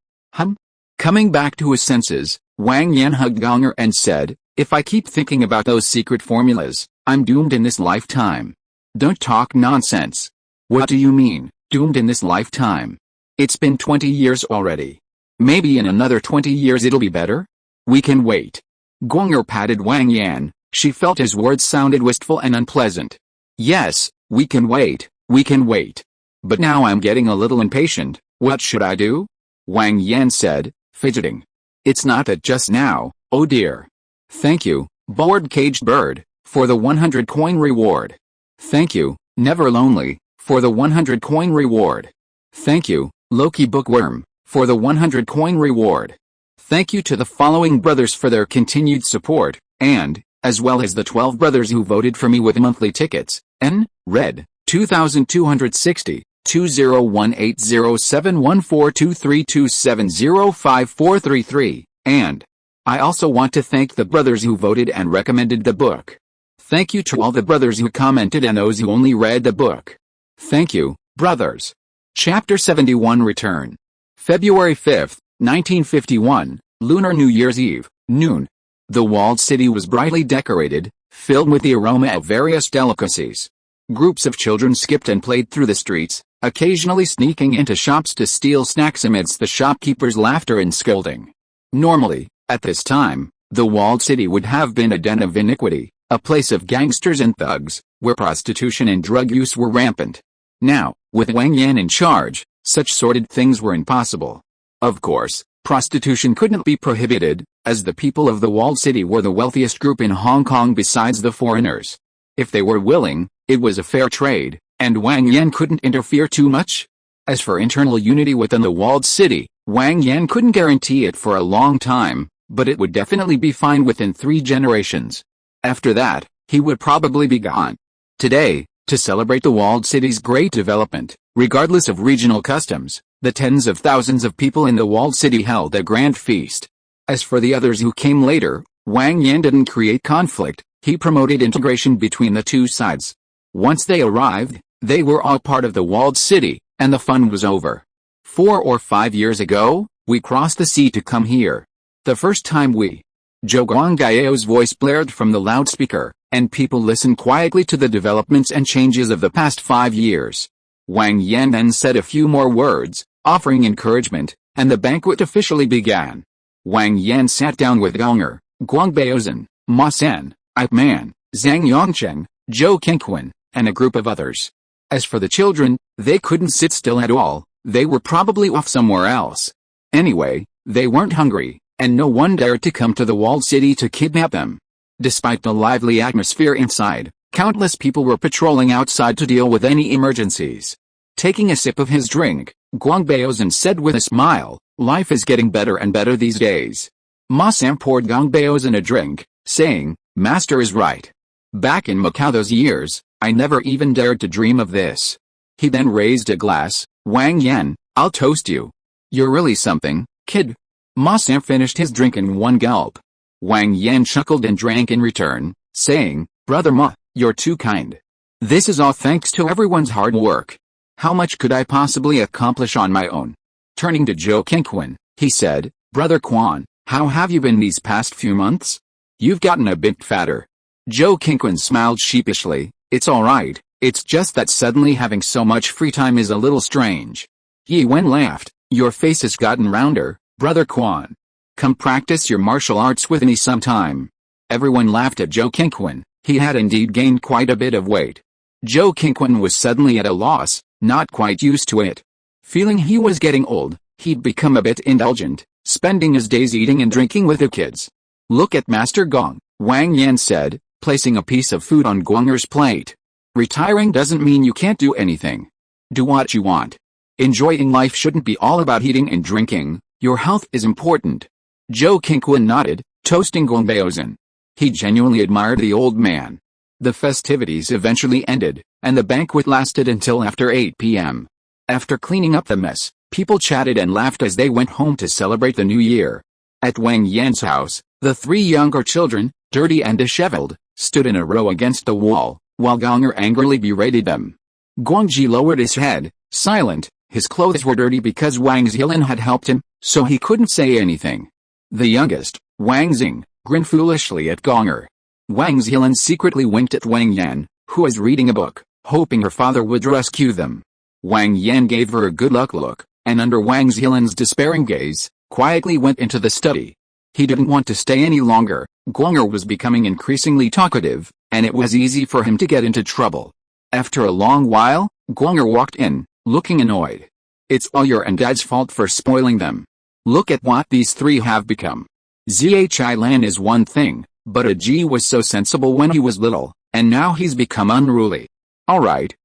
Coming back to his senses, Wang Yan hugged Guang'er and said, "If I keep thinking about those secret formulas, I'm doomed in this lifetime." "Don't talk nonsense. What do you mean, doomed in this lifetime? It's been 20 years already. Maybe in another 20 years it'll be better? We can wait." Guang'er patted Wang Yan. She felt his words sounded wistful and unpleasant. "Yes, we can wait, we can wait. But now I'm getting a little impatient, what should I do?" Wang Yan said, fidgeting. It's not that just now, oh dear. Thank you, Bored Caged Bird, for the 100 coin reward. Thank you, Never Lonely, for the 100 coin reward. Thank you, Loki Bookworm, for the 100 coin reward. Thank you to the following brothers for their continued support, and, as well as the 12 brothers who voted for me with monthly tickets. N. Red, 2260, 20180714232705433, and I also want to thank the brothers who voted and recommended the book. Thank you to all the brothers who commented and those who only read the book. Thank you, brothers. Chapter 71 Return. February 5, 1951, Lunar New Year's Eve, noon. The walled city was brightly decorated, filled with the aroma of various delicacies. Groups of children skipped and played through the streets, occasionally sneaking into shops to steal snacks amidst the shopkeepers' laughter and scolding. Normally, at this time, the walled city would have been a den of iniquity, a place of gangsters and thugs, where prostitution and drug use were rampant. Now, with Wang Yan in charge, such sordid things were impossible. Of course, prostitution couldn't be prohibited, as the people of the walled city were the wealthiest group in Hong Kong besides the foreigners. If they were willing, it was a fair trade, and Wang Yan couldn't interfere too much. As for internal unity within the walled city, Wang Yan couldn't guarantee it for a long time, but it would definitely be fine within 3 generations. After that, he would probably be gone. Today, to celebrate the walled city's great development, regardless of regional customs, the tens of thousands of people in the walled city held a grand feast. As for the others who came later, Wang Yan didn't create conflict, he promoted integration between the two sides. Once they arrived, they were all part of the walled city, and the fun was over. 4 or 5 years ago, we crossed the sea to come here. The first time Zhou Guanggao's voice blared from the loudspeaker, and people listened quietly to the developments and changes of the past 5 years. Wang Yan then said a few more words, offering encouragement, and the banquet officially began. Wang Yan sat down with Gonger, Guangbaozhen, Ma Sen, Ip Man, Zhang Yongcheng, Zhou Qingquan, and a group of others. As for the children, they couldn't sit still at all, they were probably off somewhere else. Anyway, they weren't hungry, and no one dared to come to the walled city to kidnap them. Despite the lively atmosphere inside, countless people were patrolling outside to deal with any emergencies. Taking a sip of his drink, Guangbaozhen said with a smile, "Life is getting better and better these days." Ma Sam poured Guangbaozhen a drink, saying, "Master is right. Back in Macau those years, I never even dared to dream of this." He then raised a glass. "Wang Yan, I'll toast you. You're really something, kid." Ma Sam finished his drink in one gulp. Wang Yan chuckled and drank in return, saying, "Brother Ma, you're too kind. This is all thanks to everyone's hard work. How much could I possibly accomplish on my own?" Turning to Zhou Qingquan, he said, "Brother Quan, how have you been these past few months? You've gotten a bit fatter." Zhou Qingquan smiled sheepishly, "It's alright, it's just that suddenly having so much free time is a little strange." Yi Wen laughed, "Your face has gotten rounder, Brother Quan. Come practice your martial arts with me sometime." Everyone laughed at Zhou Qingquan, he had indeed gained quite a bit of weight. Zhou Qingquan was suddenly at a loss, not quite used to it. Feeling he was getting old, he'd become a bit indulgent, spending his days eating and drinking with the kids. "Look at Master Gong," Wang Yan said, placing a piece of food on Guanger's plate. "Retiring doesn't mean you can't do anything. Do what you want. Enjoying life shouldn't be all about eating and drinking, your health is important." Zhou Qingquan nodded, toasting Guangbaozhen. He genuinely admired the old man. The festivities eventually ended, and the banquet lasted until after 8 p.m. After cleaning up the mess, people chatted and laughed as they went home to celebrate the new year. At Wang Yan's house, the 3 younger children, dirty and disheveled, stood in a row against the wall, while Gonger angrily berated them. Guangji lowered his head, silent. His clothes were dirty because Wang Zilan had helped him, so he couldn't say anything. The youngest, Wang Xing, grinned foolishly at Gonger. Wang Zilan secretly winked at Wang Yan, who was reading a book, hoping her father would rescue them. Wang Yan gave her a good luck look, and under Wang Zilan's despairing gaze, quietly went into the study. He didn't want to stay any longer. Gonger was becoming increasingly talkative, and it was easy for him to get into trouble. After a long while, Gonger walked in, looking annoyed. "It's all your and Dad's fault for spoiling them. Look at what these three have become. Zhi Lan is one thing, but a G was so sensible when he was little, and now he's become unruly. Alright,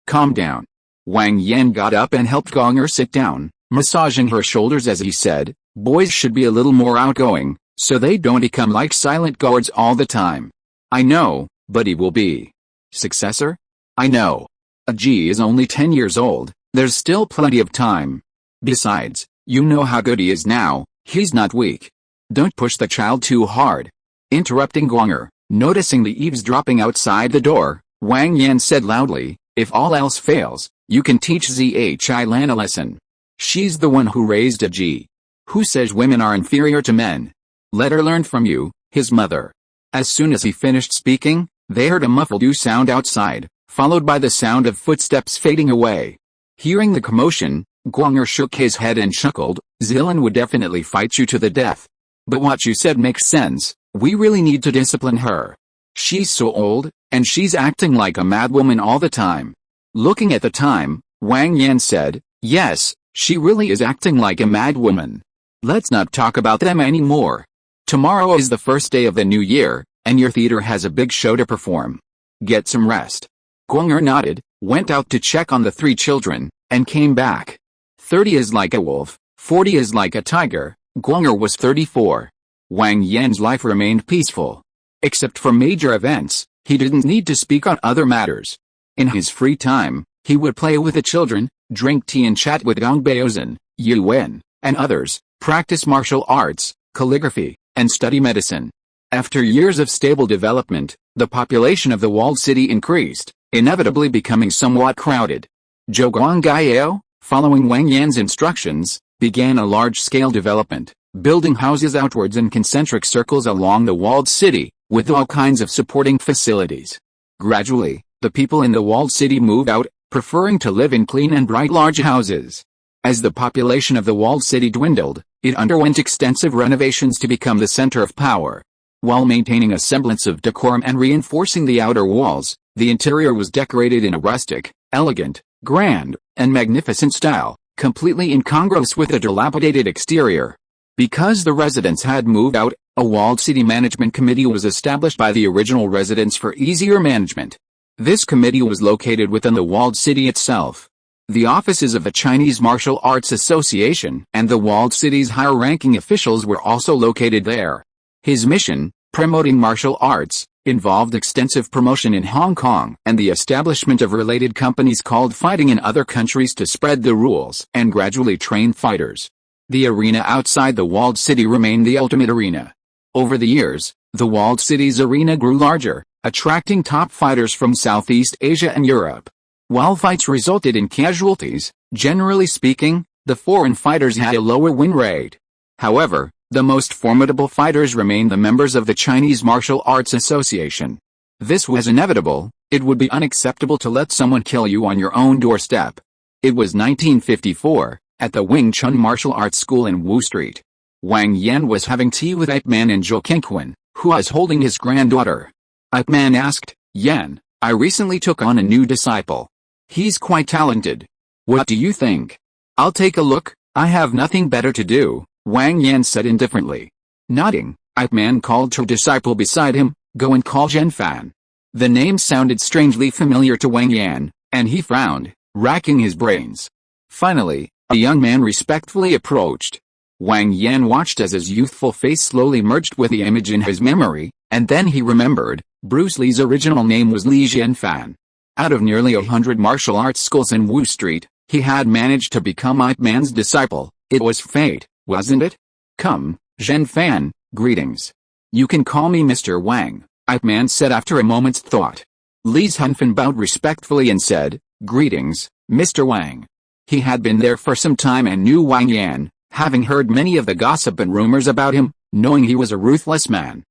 calm down. Wang Yan got up and helped Gonger sit down, massaging her shoulders as he said, boys should be a little more outgoing, so they don't become like silent guards all the time. I know, but he will be. Successor? I know. A G is only 10 years old, there's still plenty of time. Besides, you know how good he is now, he's not weak. Don't push the child too hard. Interrupting Gonger, noticing the eavesdropping outside the door, Wang Yan said loudly, if all else fails, you can teach Zhi Lan a lesson. She's the one who raised a G. Who says women are inferior to men? Let her learn from you, his mother. As soon as he finished speaking, they heard a muffled "oo" sound outside, followed by the sound of footsteps fading away. Hearing the commotion, Gonger shook his head and chuckled, Zilan would definitely fight you to the death. But what you said makes sense, we really need to discipline her. She's so old, and she's acting like a madwoman all the time. Looking at the time, Wang Yan said, yes, she really is acting like a madwoman. Let's not talk about them anymore. Tomorrow is the first day of the new year, and your theater has a big show to perform. Get some rest. Gonger nodded, went out to check on the three children, and came back. 30 is like a wolf, 40 is like a tiger. Gonger was 34. Wang Yan's life remained peaceful. Except for major events, he didn't need to speak on other matters. In his free time, he would play with the children, drink tea and chat with Gong Baozan, Yu Wen, and others, practice martial arts, calligraphy, and study medicine. After years of stable development, the population of the walled city increased, inevitably becoming somewhat crowded. Zhou Guangyao, following Wang Yan's instructions, began a large-scale development, building houses outwards in concentric circles along the walled city, with all kinds of supporting facilities. Gradually, the people in the walled city moved out, preferring to live in clean and bright large houses. As the population of the walled city dwindled, it underwent extensive renovations to become the center of power. While maintaining a semblance of decorum and reinforcing the outer walls, the interior was decorated in a rustic, elegant, grand, and magnificent style, completely incongruous with a dilapidated exterior. Because the residents had moved out, a walled city management committee was established by the original residents for easier management. This committee was located within the walled city itself. The offices of the Chinese Martial Arts Association and the walled city's higher-ranking officials were also located there. His mission, promoting martial arts, involved extensive promotion in Hong Kong and the establishment of related companies called fighting in other countries to spread the rules and gradually train fighters. The arena outside the walled city remained the ultimate arena. Over the years, the walled city's arena grew larger, attracting top fighters from Southeast Asia and Europe. While fights resulted in casualties, generally speaking, the foreign fighters had a lower win rate. However, the most formidable fighters remained the members of the Chinese Martial Arts Association. This was inevitable. It would be unacceptable to let someone kill you on your own doorstep. It was 1954, at the Wing Chun Martial Arts School in Wu Street. Wang Yan was having tea with Ip Man and Zhou Kengquan, who was holding his granddaughter. Ip Man asked, Yan, I recently took on a new disciple. He's quite talented. What do you think? I'll take a look, I have nothing better to do, Wang Yan said indifferently. Nodding, Ip Man called to a disciple beside him, go and call Zhen Fan. The name sounded strangely familiar to Wang Yan, and he frowned, racking his brains. Finally, a young man respectfully approached. Wang Yan watched as his youthful face slowly merged with the image in his memory, and then he remembered, Bruce Lee's original name was Li Zhenfan. Out of nearly 100 martial arts schools in Wu Street, he had managed to become Ip Man's disciple. It was fate, wasn't it? Come, Zhenfan, greetings. You can call me Mr. Wang, Ip Man said after a moment's thought. Li Zhenfan bowed respectfully and said, greetings, Mr. Wang. He had been there for some time and knew Wang Yan, having heard many of the gossip and rumors about him, knowing he was a ruthless man.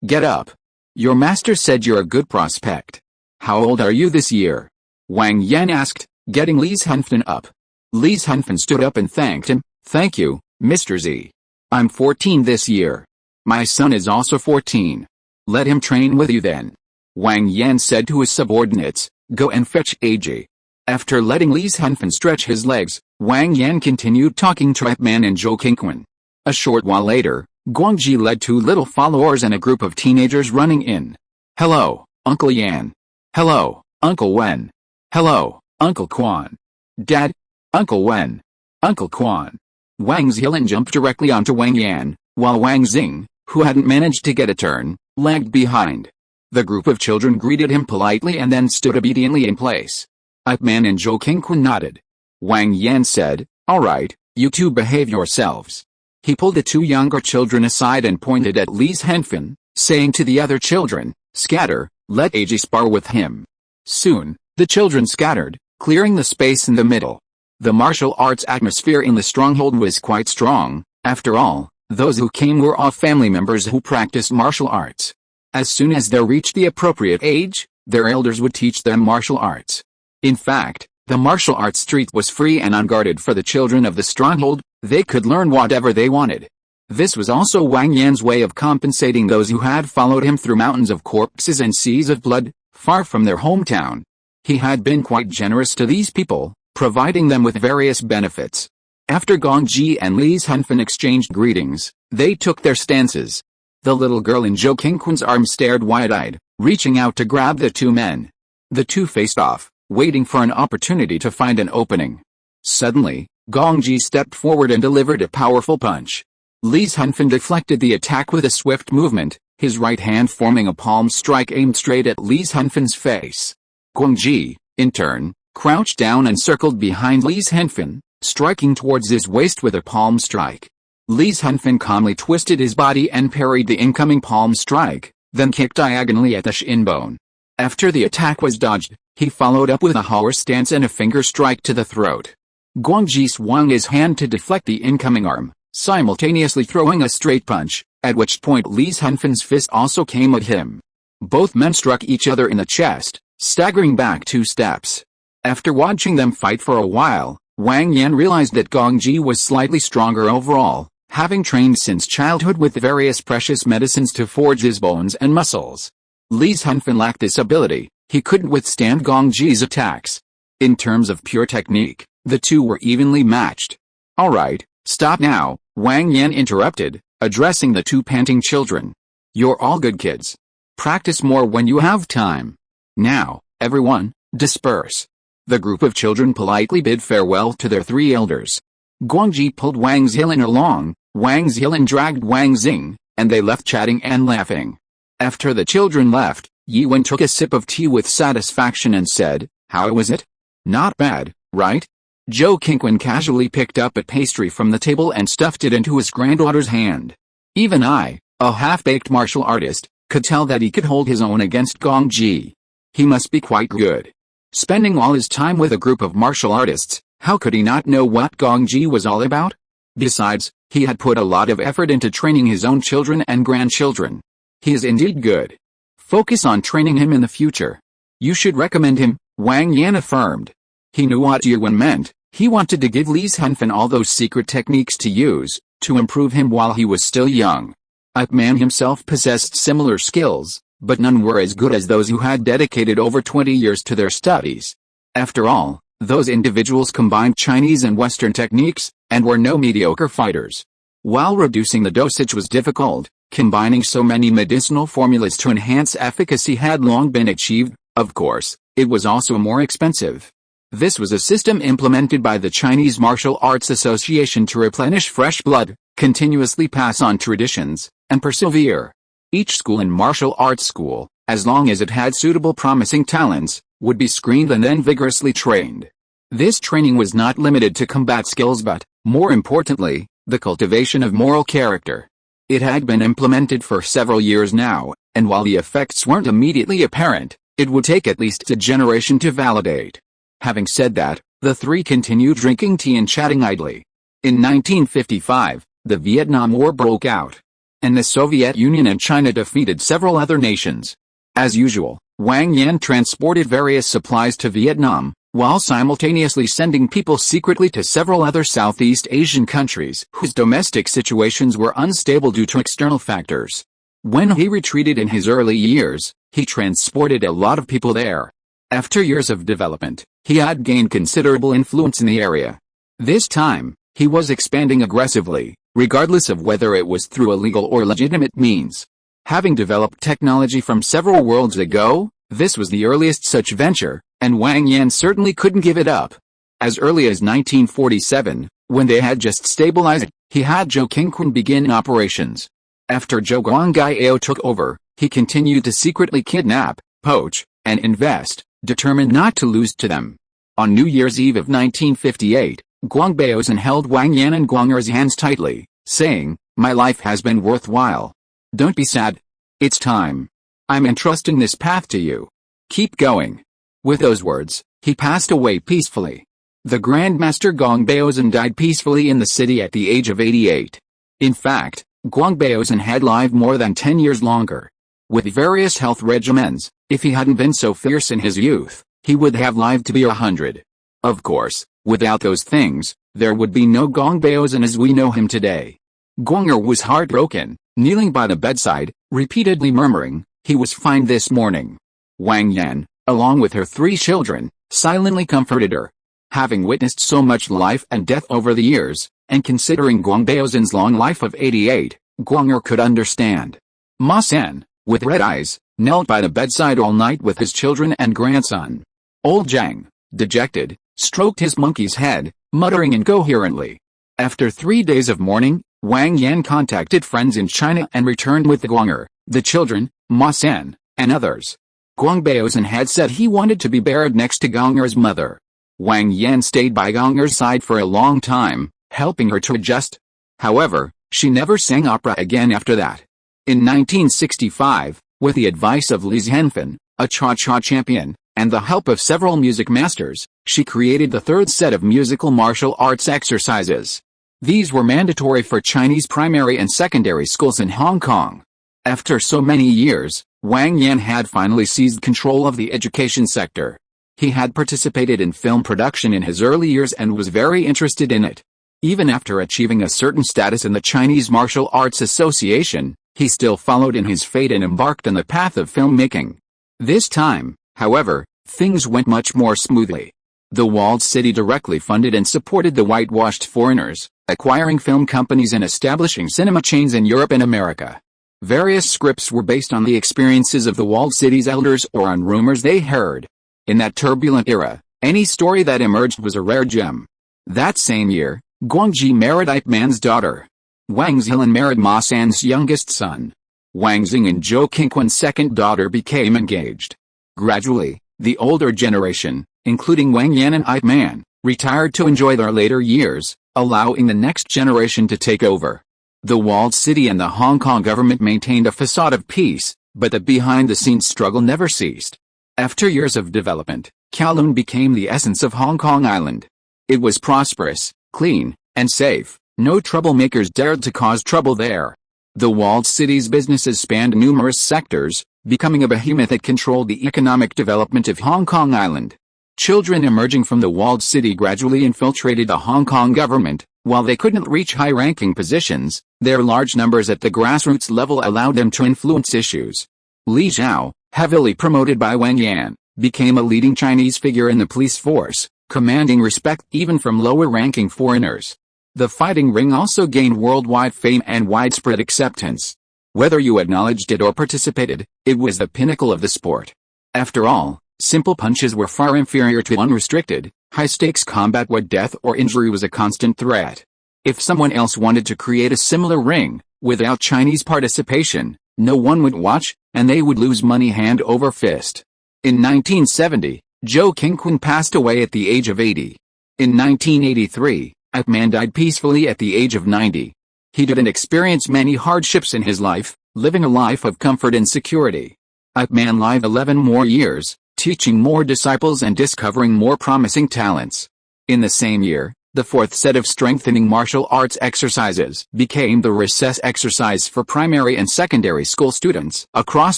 Get up. Your master said you're a good prospect. How old are you this year? Wang Yan asked, getting Li Zhenfan up. Li Zhenfan stood up and thanked him. Thank you, Mr. Z. I'm 14 this year. My son is also 14. Let him train with you then. Wang Yan said to his subordinates, go and fetch AJ. After letting Li Zhenfan stretch his legs, Wang Yan continued talking to Ip Man and Zhou Qingquan. A short while later, Guangji led 2 little followers and a group of teenagers running in. "Hello, Uncle Yan. Hello, Uncle Wen. Hello, Uncle Quan. Dad? Uncle Wen. Uncle Quan." Wang Zilin jumped directly onto Wang Yan, while Wang Xing, who hadn't managed to get a turn, lagged behind. The group of children greeted him politely and then stood obediently in place. Ip Man and Zhou Qingquan nodded. Wang Yan said, "All right, you two behave yourselves." He pulled the 2 younger children aside and pointed at Li Zhenfan, saying to the other children, "Scatter, let AG spar with him." Soon, the children scattered, clearing the space in the middle. The martial arts atmosphere in the stronghold was quite strong. After all, those who came were all family members who practiced martial arts. As soon as they reached the appropriate age, their elders would teach them martial arts. In fact, the martial arts street was free and unguarded for the children of the stronghold. They could learn whatever they wanted. This was also Wang Yan's way of compensating those who had followed him through mountains of corpses and seas of blood, far from their hometown. He had been quite generous to these people, providing them with various benefits. After Gongji and Li Zhenfan exchanged greetings, they took their stances. The little girl in Zhou Qingquan's arms stared wide-eyed, reaching out to grab the 2 men. The 2 faced off, waiting for an opportunity to find an opening. Suddenly, Gongji stepped forward and delivered a powerful punch. Li Zhenfan deflected the attack with a swift movement, his right hand forming a palm strike aimed straight at Li Zhenfan's face. Gongji, in turn, crouched down and circled behind Li Zhenfan, striking towards his waist with a palm strike. Li Zhenfan calmly twisted his body and parried the incoming palm strike, then kicked diagonally at the shin bone. After the attack was dodged, he followed up with a horror stance and a finger strike to the throat. Guangji swung his hand to deflect the incoming arm, simultaneously throwing a straight punch, at which point Li Zhenfan's fist also came at him. Both men struck each other in the chest, staggering back 2 steps. After watching them fight for a while, Wang Yan realized that Gongji was slightly stronger overall, having trained since childhood with various precious medicines to forge his bones and muscles. Li Zhenfan lacked this ability. He couldn't withstand Gongji's attacks. In terms of pure technique, the 2 were evenly matched. "All right, stop now," Wang Yan interrupted, addressing the 2 panting children. "You're all good kids. Practice more when you have time. Now, everyone, disperse." The group of children politely bid farewell to their 3 elders. Guangji pulled Wang Zilin along, Wang Zilin dragged Wang Xing, and they left chatting and laughing. After the children left, Yi Wen took a sip of tea with satisfaction and said, "How was it? Not bad, right?" Zhou Qingquan casually picked up a pastry from the table and stuffed it into his granddaughter's hand. Even I, a half-baked martial artist, could tell that he could hold his own against Gongji. He must be quite good. Spending all his time with a group of martial artists, how could he not know what Gongji was all about? Besides, he had put a lot of effort into training his own children and grandchildren. He is indeed good. Focus on training him in the future. You should recommend him, Wang Yan affirmed. He knew what Yuan meant. He wanted to give Li Zhenfan all those secret techniques to use, to improve him while he was still young. Ip Man himself possessed similar skills, but none were as good as those who had dedicated over 20 years to their studies. After all, those individuals combined Chinese and Western techniques, and were no mediocre fighters. While reducing the dosage was difficult, combining so many medicinal formulas to enhance efficacy had long been achieved. Of course, it was also more expensive. This was a system implemented by the Chinese Martial Arts Association to replenish fresh blood, continuously pass on traditions, and persevere. Each school and martial arts school, as long as it had suitable promising talents, would be screened and then vigorously trained. This training was not limited to combat skills but, more importantly, the cultivation of moral character. It had been implemented for several years now, and while the effects weren't immediately apparent, it would take at least a generation to validate. Having said that, the 3 continued drinking tea and chatting idly. In 1955, the Vietnam War broke out, and the Soviet Union and China defeated several other nations. As usual, Wang Yan transported various supplies to Vietnam, while simultaneously sending people secretly to several other Southeast Asian countries whose domestic situations were unstable due to external factors. When he retreated in his early years, he transported a lot of people there. After years of development, he had gained considerable influence in the area. This time, he was expanding aggressively, regardless of whether it was through illegal or legitimate means. Having developed technology from several worlds ago, this was the earliest such venture, and Wang Yan certainly couldn't give it up. As early as 1947, when they had just stabilized, he had Zhou Qingquan begin operations. After Zhou Guangyao took over, he continued to secretly kidnap, poach, and invest, determined not to lose to them. On New Year's Eve of 1958, Guangbaozhen held Wang Yan and Guang'er's hands tightly, saying, "My life has been worthwhile. Don't be sad. It's time. I'm entrusting this path to you. Keep going." With those words, he passed away peacefully. The Grandmaster Guangbaozhen died peacefully in the city at the age of 88. In fact, Guangbaozhen had lived more than 10 years longer. With various health regimens, if he hadn't been so fierce in his youth, he would have lived to be 100. Of course, without those things, there would be no Guangbaozhen as we know him today. Guang'er was heartbroken, kneeling by the bedside, repeatedly murmuring, "He was fine this morning." Wang Yan, along with her 3 children, silently comforted her. Having witnessed so much life and death over the years, and considering Guangbaozhen's long life of 88, Guang'er could understand. Ma San, with red eyes, knelt by the bedside all night with his children and grandson. Old Zhang, dejected, stroked his monkey's head, muttering incoherently. After 3 days of mourning, Wang Yan contacted friends in China and returned with the Guang'er, the children, Ma San, and others. Guangbaozhen had said he wanted to be buried next to Guang'er's mother. Wang Yan stayed by Guang'er's side for a long time, helping her to adjust. However, she never sang opera again after that. In 1965, with the advice of Li Zhenfen, a cha-cha champion, and the help of several music masters, she created the 3rd set of musical martial arts exercises. These were mandatory for Chinese primary and secondary schools in Hong Kong. After so many years, Wang Yan had finally seized control of the education sector. He had participated in film production in his early years and was very interested in it. Even after achieving a certain status in the Chinese Martial Arts Association, he still followed in his fate and embarked on the path of filmmaking. This time, however, things went much more smoothly. The walled city directly funded and supported the whitewashed foreigners, acquiring film companies and establishing cinema chains in Europe and America. Various scripts were based on the experiences of the walled city's elders or on rumors they heard. In that turbulent era, any story that emerged was a rare gem. That same year, Guangji married Ip Man's daughter. Wang Zilin married Ma San's youngest son. Wang Xing and Zhou Qingquan's second daughter became engaged. Gradually, the older generation, including Wang Yan and Ip Man, retired to enjoy their later years, allowing the next generation to take over. The walled city and the Hong Kong government maintained a facade of peace, but the behind-the-scenes struggle never ceased. After years of development, Kowloon became the essence of Hong Kong Island. It was prosperous, clean, and safe. No troublemakers dared to cause trouble there. The walled city's businesses spanned numerous sectors, becoming a behemoth that controlled the economic development of Hong Kong Island. Children emerging from the walled city gradually infiltrated the Hong Kong government. While they couldn't reach high-ranking positions, their large numbers at the grassroots level allowed them to influence issues. Li Zhao, heavily promoted by Wang Yan, became a leading Chinese figure in the police force, commanding respect even from lower-ranking foreigners. The fighting ring also gained worldwide fame and widespread acceptance. Whether you acknowledged it or participated, it was the pinnacle of the sport. After all, simple punches were far inferior to unrestricted, high-stakes combat where death or injury was a constant threat. If someone else wanted to create a similar ring, without Chinese participation, no one would watch, and they would lose money hand over fist. In 1970, Zhou Qingquan passed away at the age of 80. In 1983, Ip Man died peacefully at the age of 90. He didn't experience many hardships in his life, living a life of comfort and security. Ip Man lived 11 more years, teaching more disciples and discovering more promising talents. In the same year, the 4th set of strengthening martial arts exercises became the recess exercise for primary and secondary school students across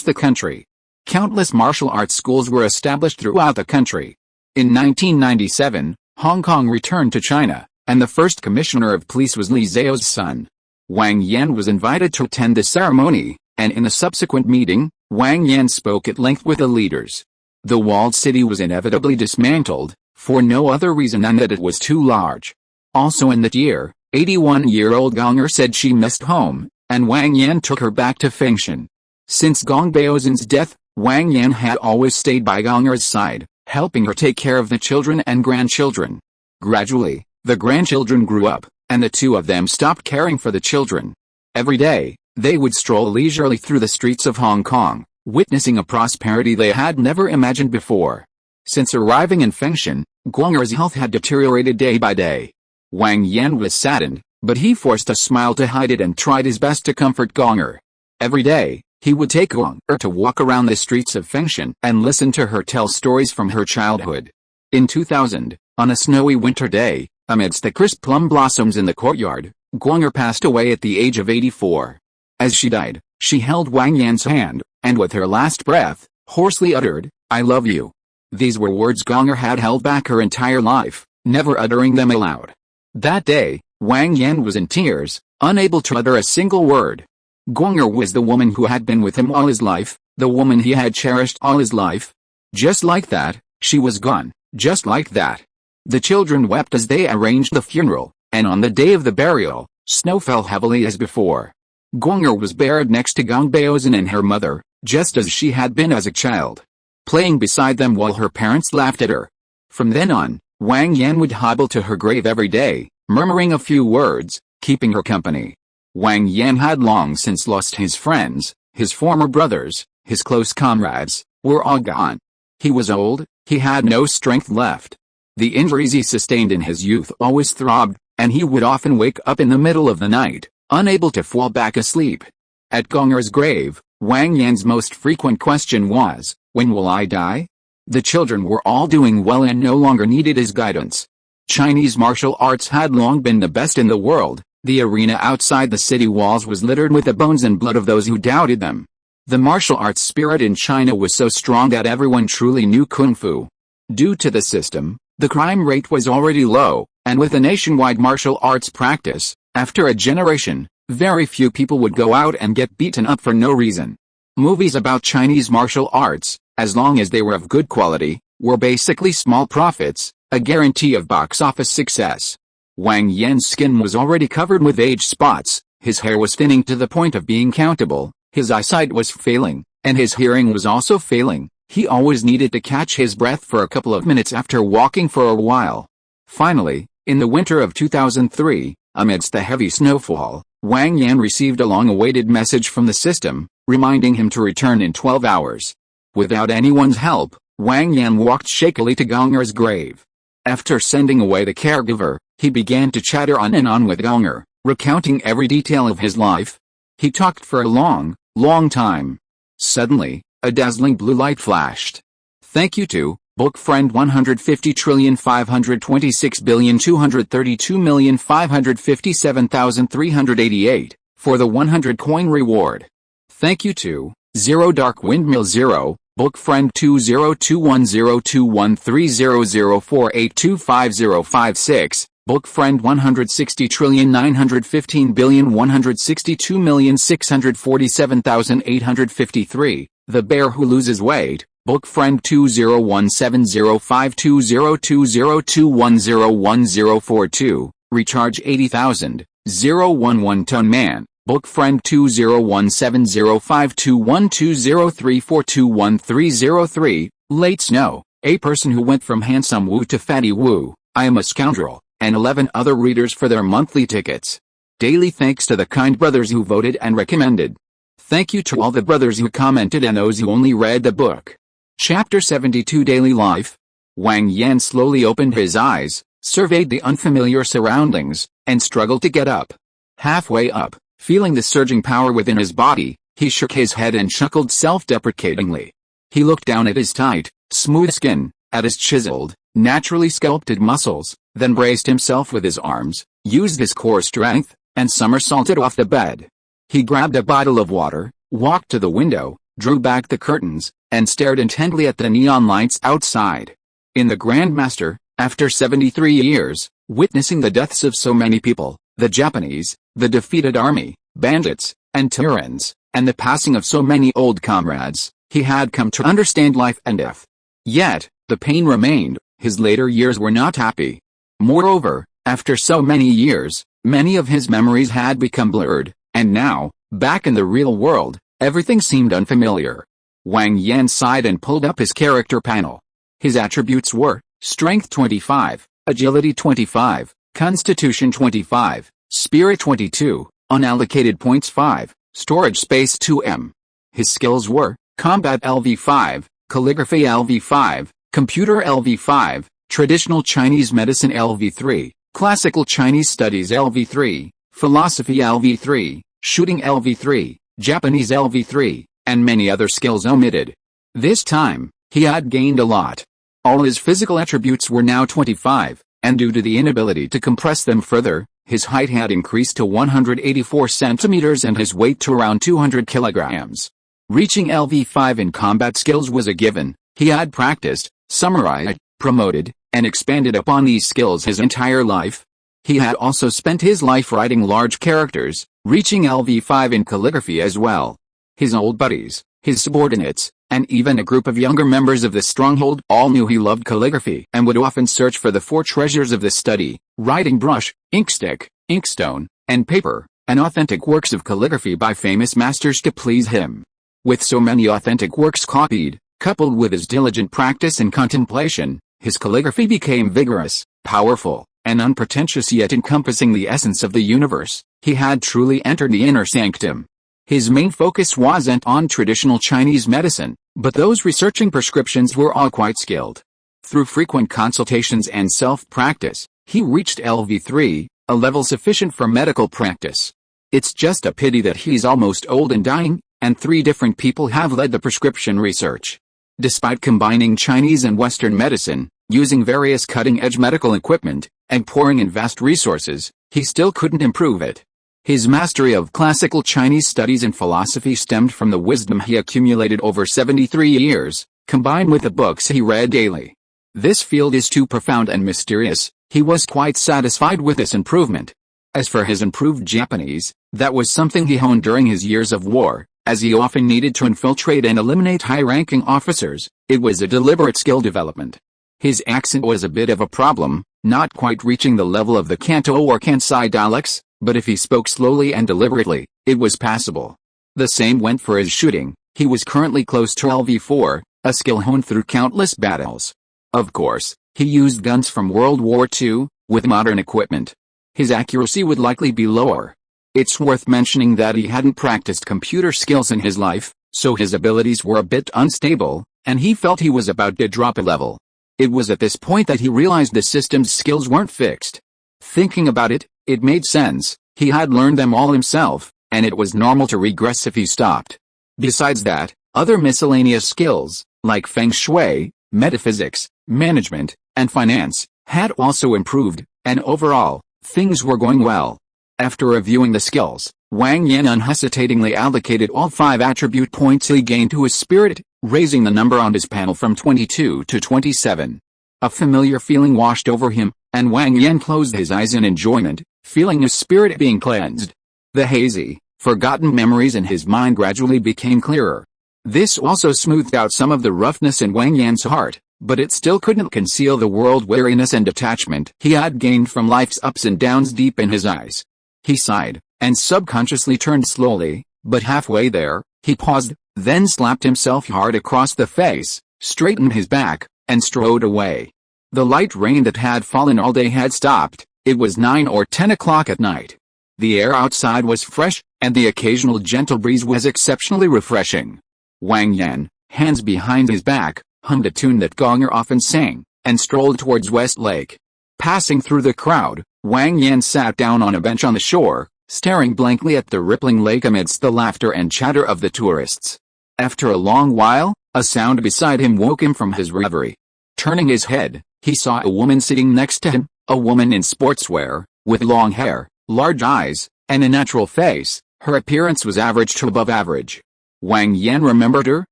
the country. Countless martial arts schools were established throughout the country. In 1997, Hong Kong returned to China, and the first commissioner of police was Li Zhao's son. Wang Yan was invited to attend the ceremony, and in a subsequent meeting, Wang Yan spoke at length with the leaders. The walled city was inevitably dismantled, for no other reason than that it was too large. Also in that year, 81-year-old Gong'er said she missed home, and Wang Yan took her back to Fengshan. Since Gong Baozhen's death, Wang Yan had always stayed by Gong'er's side, helping her take care of the children and grandchildren. Gradually, the grandchildren grew up, and the two of them stopped caring for the children. Every day, they would stroll leisurely through the streets of Hong Kong, witnessing a prosperity they had never imagined before. Since arriving in Fengshan, Gong'er's health had deteriorated day by day. Wang Yan was saddened, but he forced a smile to hide it and tried his best to comfort Gong'er. Every day, he would take Gong'er to walk around the streets of Fengshan and listen to her tell stories from her childhood. In 2000, on a snowy winter day, amidst the crisp plum blossoms in the courtyard, Gong'er passed away at the age of 84. As she died, she held Wang Yan's hand, and with her last breath, hoarsely uttered, "I love you." These were words Gong'er had held back her entire life, never uttering them aloud. That day, Wang Yan was in tears, unable to utter a single word. Gong'er was the woman who had been with him all his life, the woman he had cherished all his life. Just like that, she was gone, just like that. The children wept as they arranged the funeral, and on the day of the burial, snow fell heavily as before. Gong'er was buried next to Gong Baozhen and her mother, just as she had been as a child, playing beside them while her parents laughed at her. From then on, Wang Yan would hobble to her grave every day, murmuring a few words, keeping her company. Wang Yan had long since lost his friends, his former brothers, his close comrades, were all gone. He was old, he had no strength left. The injuries he sustained in his youth always throbbed, and he would often wake up in the middle of the night, unable to fall back asleep. At Gong'er's grave, Wang Yan's most frequent question was, "When will I die?" The children were all doing well and no longer needed his guidance. Chinese martial arts had long been the best in the world. The arena outside the city walls was littered with the bones and blood of those who doubted them. The martial arts spirit in China was so strong that everyone truly knew kung fu. Due to the system, the crime rate was already low, and with a nationwide martial arts practice, after a generation, very few people would go out and get beaten up for no reason. Movies about Chinese martial arts, as long as they were of good quality, were basically small profits, a guarantee of box office success. Wang Yan's skin was already covered with age spots, his hair was thinning to the point of being countable, his eyesight was failing, and his hearing was also failing. He always needed to catch his breath for a couple of minutes after walking for a while. Finally, in the winter of 2003, amidst the heavy snowfall, Wang Yan received a long-awaited message from the system, reminding him to return in 12 hours. Without anyone's help, Wang Yan walked shakily to Gong'er's grave. After sending away the caregiver, he began to chatter on and on with Gong'er, recounting every detail of his life. He talked for a long, long time. Suddenly, a dazzling blue light flashed. "Thank you to book friend 150,526,232,557,388 for the 100 coin reward. Thank you to Zero Dark Windmill 0, book friend 20210213004825056, book friend 160,915,162,647,853, The Bear Who Loses Weight, book friend 20170520202101042, recharge 80,000, 011 Ton Man, book friend 20170521203421303, Late Snow, a person who went from handsome Wu to fatty Wu, I am a scoundrel, and 11 other readers for their monthly tickets. Daily thanks to the kind brothers who voted and recommended. Thank you to all the brothers who commented and those who only read the book. Chapter 72 Daily Life. Wang Yan slowly opened his eyes, surveyed the unfamiliar surroundings, and struggled to get up. Halfway up, feeling the surging power within his body, he shook his head and chuckled self-deprecatingly. He looked down at his tight, smooth skin, at his chiseled, naturally sculpted muscles, then braced himself with his arms, used his core strength, and somersaulted off the bed. He grabbed a bottle of water, walked to the window, drew back the curtains, and stared intently at the neon lights outside. In the Grandmaster, after 73 years, witnessing the deaths of so many people, the Japanese, the defeated army, bandits, and tyrants, and the passing of so many old comrades, he had come to understand life and death. Yet, the pain remained, his later years were not happy. Moreover, After so many years, many of his memories had become blurred, and now, back in the real world, everything seemed unfamiliar. Wang Yan sighed and pulled up his character panel. His attributes were Strength 25, Agility 25, Constitution 25, Spirit 22, Unallocated points 5, Storage space 2M. His skills were Combat LV5, Calligraphy LV5, Computer LV5, Traditional Chinese Medicine LV3, Classical Chinese Studies LV3, Philosophy LV3, Shooting LV3, Japanese LV3, and many other skills omitted. This time, he had gained a lot. All his physical attributes were now 25, and due to the inability to compress them further, his height had increased to 184 centimeters and his weight to around 200 kilograms. Reaching LV5 in combat skills was a given. He had practiced, summarized, promoted, and expanded upon these skills his entire life. He had also spent his life writing large characters, reaching LV5 in calligraphy as well. His old buddies, his subordinates, and even a group of younger members of the stronghold all knew he loved calligraphy and would often search for the 4 treasures of the study: writing brush, inkstick, inkstone, and paper, and authentic works of calligraphy by famous masters to please him. With so many authentic works copied, coupled with his diligent practice and contemplation, his calligraphy became vigorous, powerful, and unpretentious, yet encompassing the essence of the universe. He had truly entered the inner sanctum. His main focus wasn't on traditional Chinese medicine, but those researching prescriptions were all quite skilled. Through frequent consultations and self-practice, he reached LV3, a level sufficient for medical practice. It's just a pity that he's almost old and dying, and 3 different people have led the prescription research. Despite combining Chinese and Western medicine, using various cutting-edge medical equipment, and pouring in vast resources, he still couldn't improve it. His mastery of classical Chinese studies and philosophy stemmed from the wisdom he accumulated over 73 years, combined with the books he read daily. This field is too profound and mysterious. He was quite satisfied with this improvement. As for his improved Japanese, that was something he honed during his years of war, as he often needed to infiltrate and eliminate high-ranking officers. It was a deliberate skill development. His accent was a bit of a problem, not quite reaching the level of the Kanto or Kansai dialects, but if he spoke slowly and deliberately, it was passable. The same went for his shooting. He was currently close to LV4, a skill honed through countless battles. Of course, he used guns from World War II, with modern equipment. His accuracy would likely be lower. It's worth mentioning that he hadn't practiced computer skills in his life, so his abilities were a bit unstable, and he felt he was about to drop a level. It was at this point that he realized the system's skills weren't fixed. Thinking about it, it made sense. He had learned them all himself, and it was normal to regress if he stopped. Besides that, other miscellaneous skills, like feng shui, metaphysics, management, and finance, had also improved, and overall, things were going well. After reviewing the skills, Wang Yan unhesitatingly allocated all 5 attribute points he gained to his spirit, raising the number on his panel from 22 to 27. A familiar feeling washed over him, and Wang Yan closed his eyes in enjoyment, feeling his spirit being cleansed. The hazy, forgotten memories in his mind gradually became clearer. This also smoothed out some of the roughness in Wang Yan's heart, but it still couldn't conceal the world-weariness and detachment he had gained from life's ups and downs deep in his eyes. He sighed, and subconsciously turned slowly, but halfway there, he paused, then slapped himself hard across the face, straightened his back, and strode away. The light rain that had fallen all day had stopped. It was 9 or 10 o'clock at night. The air outside was fresh, and the occasional gentle breeze was exceptionally refreshing. Wang Yan, hands behind his back, hummed a tune that Gonger often sang, and strolled towards West Lake. Passing through the crowd, Wang Yan sat down on a bench on the shore, staring blankly at the rippling lake amidst the laughter and chatter of the tourists. After a long while, a sound beside him woke him from his reverie. Turning his head, he saw a woman sitting next to him, a woman in sportswear, with long hair, large eyes, and a natural face. Her appearance was average to above average. Wang Yan remembered her.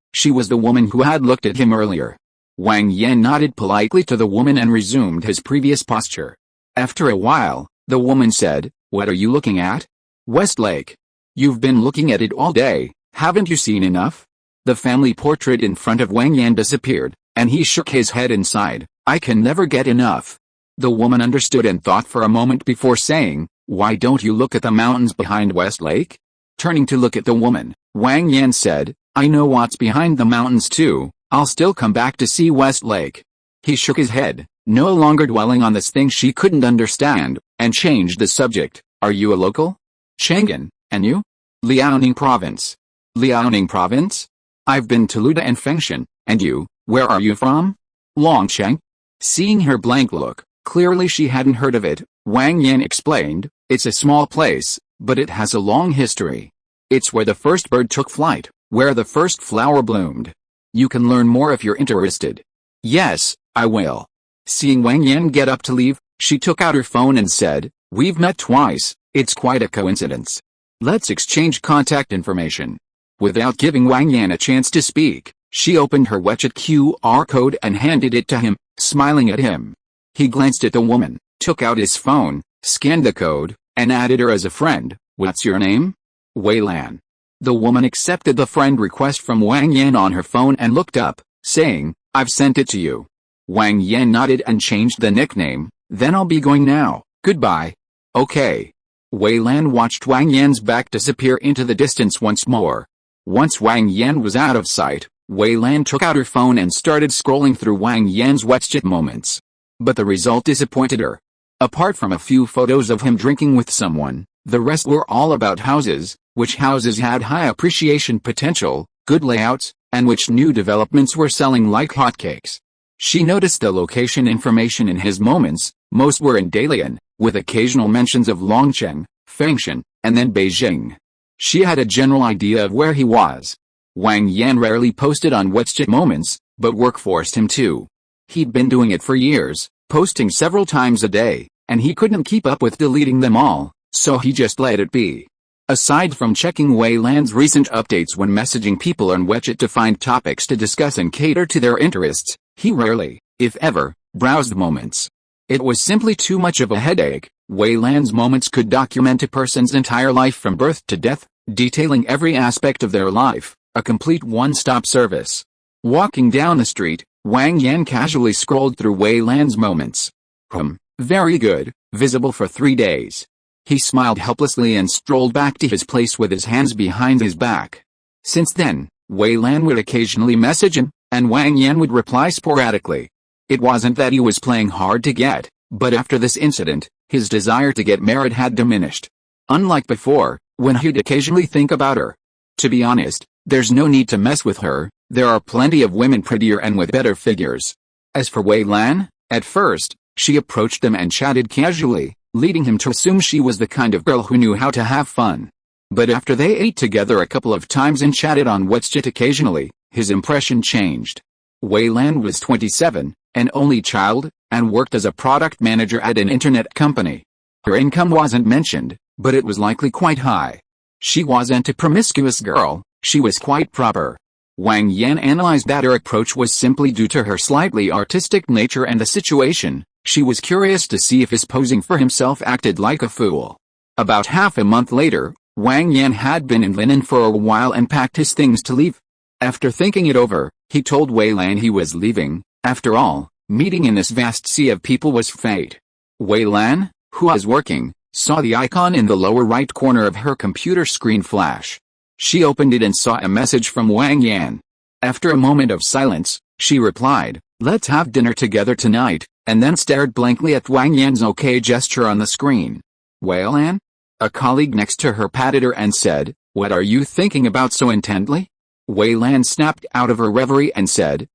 She was the woman who had looked at him earlier. Wang Yan nodded politely to the woman and resumed his previous posture. After a while, the woman said, "What are you looking at?" "Westlake. You've been looking at it all day, haven't you seen enough?" The family portrait in front of Wang Yan disappeared, and he shook his head and sighed, "I can never get enough." The woman understood and thought for a moment before saying, "Why don't you look at the mountains behind Westlake?" Turning to look at the woman, Wang Yan said, "I know what's behind the mountains too, I'll still come back to see Westlake." He shook his head, no longer dwelling on this thing she couldn't understand, and changed the subject. "Are you a local?" "Chang'an, and you?" "Liaoning Province." "Liaoning Province? I've been to Luda and Fengshan, and you, where are you from?" "Longcheng." Seeing her blank look, clearly she hadn't heard of it, Wang Yan explained, "It's a small place, but it has a long history. It's where the first bird took flight, where the first flower bloomed. You can learn more if you're interested." "Yes, I will." Seeing Wang Yan get up to leave, she took out her phone and said, "We've met twice, it's quite a coincidence. Let's exchange contact information." Without giving Wang Yan a chance to speak, she opened her WeChat QR code and handed it to him, smiling at him. He glanced at the woman, took out his phone, scanned the code, and added her as a friend. "What's your name?" "Wei Lan." The woman accepted the friend request from Wang Yan on her phone and looked up, saying, "I've sent it to you." Wang Yan nodded and changed the nickname. "Then I'll be going now, goodbye." "Okay." Wei Lan watched Wang Yan's back disappear into the distance once more. Once Wang Yan was out of sight, Wei Lan took out her phone and started scrolling through Wang Yan's WeChat moments. But the result disappointed her. Apart from a few photos of him drinking with someone, the rest were all about houses, which houses had high appreciation potential, good layouts, and which new developments were selling like hotcakes. She noticed the location information in his moments. Most were in Dalian, with occasional mentions of Longcheng, Fengshan, and then Beijing. She had a general idea of where he was. Wang Yan rarely posted on WeChat moments, but work forced him to. He'd been doing it for years, posting several times a day, and he couldn't keep up with deleting them all, so he just let it be. Aside from checking Wei Lan's recent updates when messaging people on WeChat to find topics to discuss and cater to their interests, he rarely, if ever, browsed moments. It was simply too much of a headache. Wei Lan's moments could document a person's entire life from birth to death, detailing every aspect of their life, a complete one-stop service. Walking down the street, Wang Yan casually scrolled through Wei Lan's moments. Very good, visible for 3 days. He smiled helplessly and strolled back to his place with his hands behind his back. Since then, Wei Lan would occasionally message him, and Wang Yan would reply sporadically. It wasn't that he was playing hard to get, but after this incident, his desire to get married had diminished. Unlike before, when he'd occasionally think about her. To be honest, there's no need to mess with her, there are plenty of women prettier and with better figures. As for Wei Lan, at first, she approached him and chatted casually, leading him to assume she was the kind of girl who knew how to have fun. But after they ate together a couple of times and chatted on WeChat occasionally, his impression changed. Wei Lan was 27, an only child, and worked as a product manager at an internet company. Her income wasn't mentioned, but it was likely quite high. She wasn't a promiscuous girl, she was quite proper. Wang Yan analyzed that her approach was simply due to her slightly artistic nature and the situation. She was curious to see if his posing for himself acted like a fool. About half a month later, Wang Yan had been in Linen for a while and packed his things to leave. After thinking it over, he told Wei Lan he was leaving. After all, meeting in this vast sea of people was fate. Wei Lan, who was working, saw the icon in the lower right corner of her computer screen flash. She opened it and saw a message from Wang Yan. After a moment of silence, she replied, "Let's have dinner together tonight," and then stared blankly at Wang Yan's OK gesture on the screen. "Wei Lan?" A colleague next to her patted her and said, "What are you thinking about so intently?" Wei Lan snapped out of her reverie and said,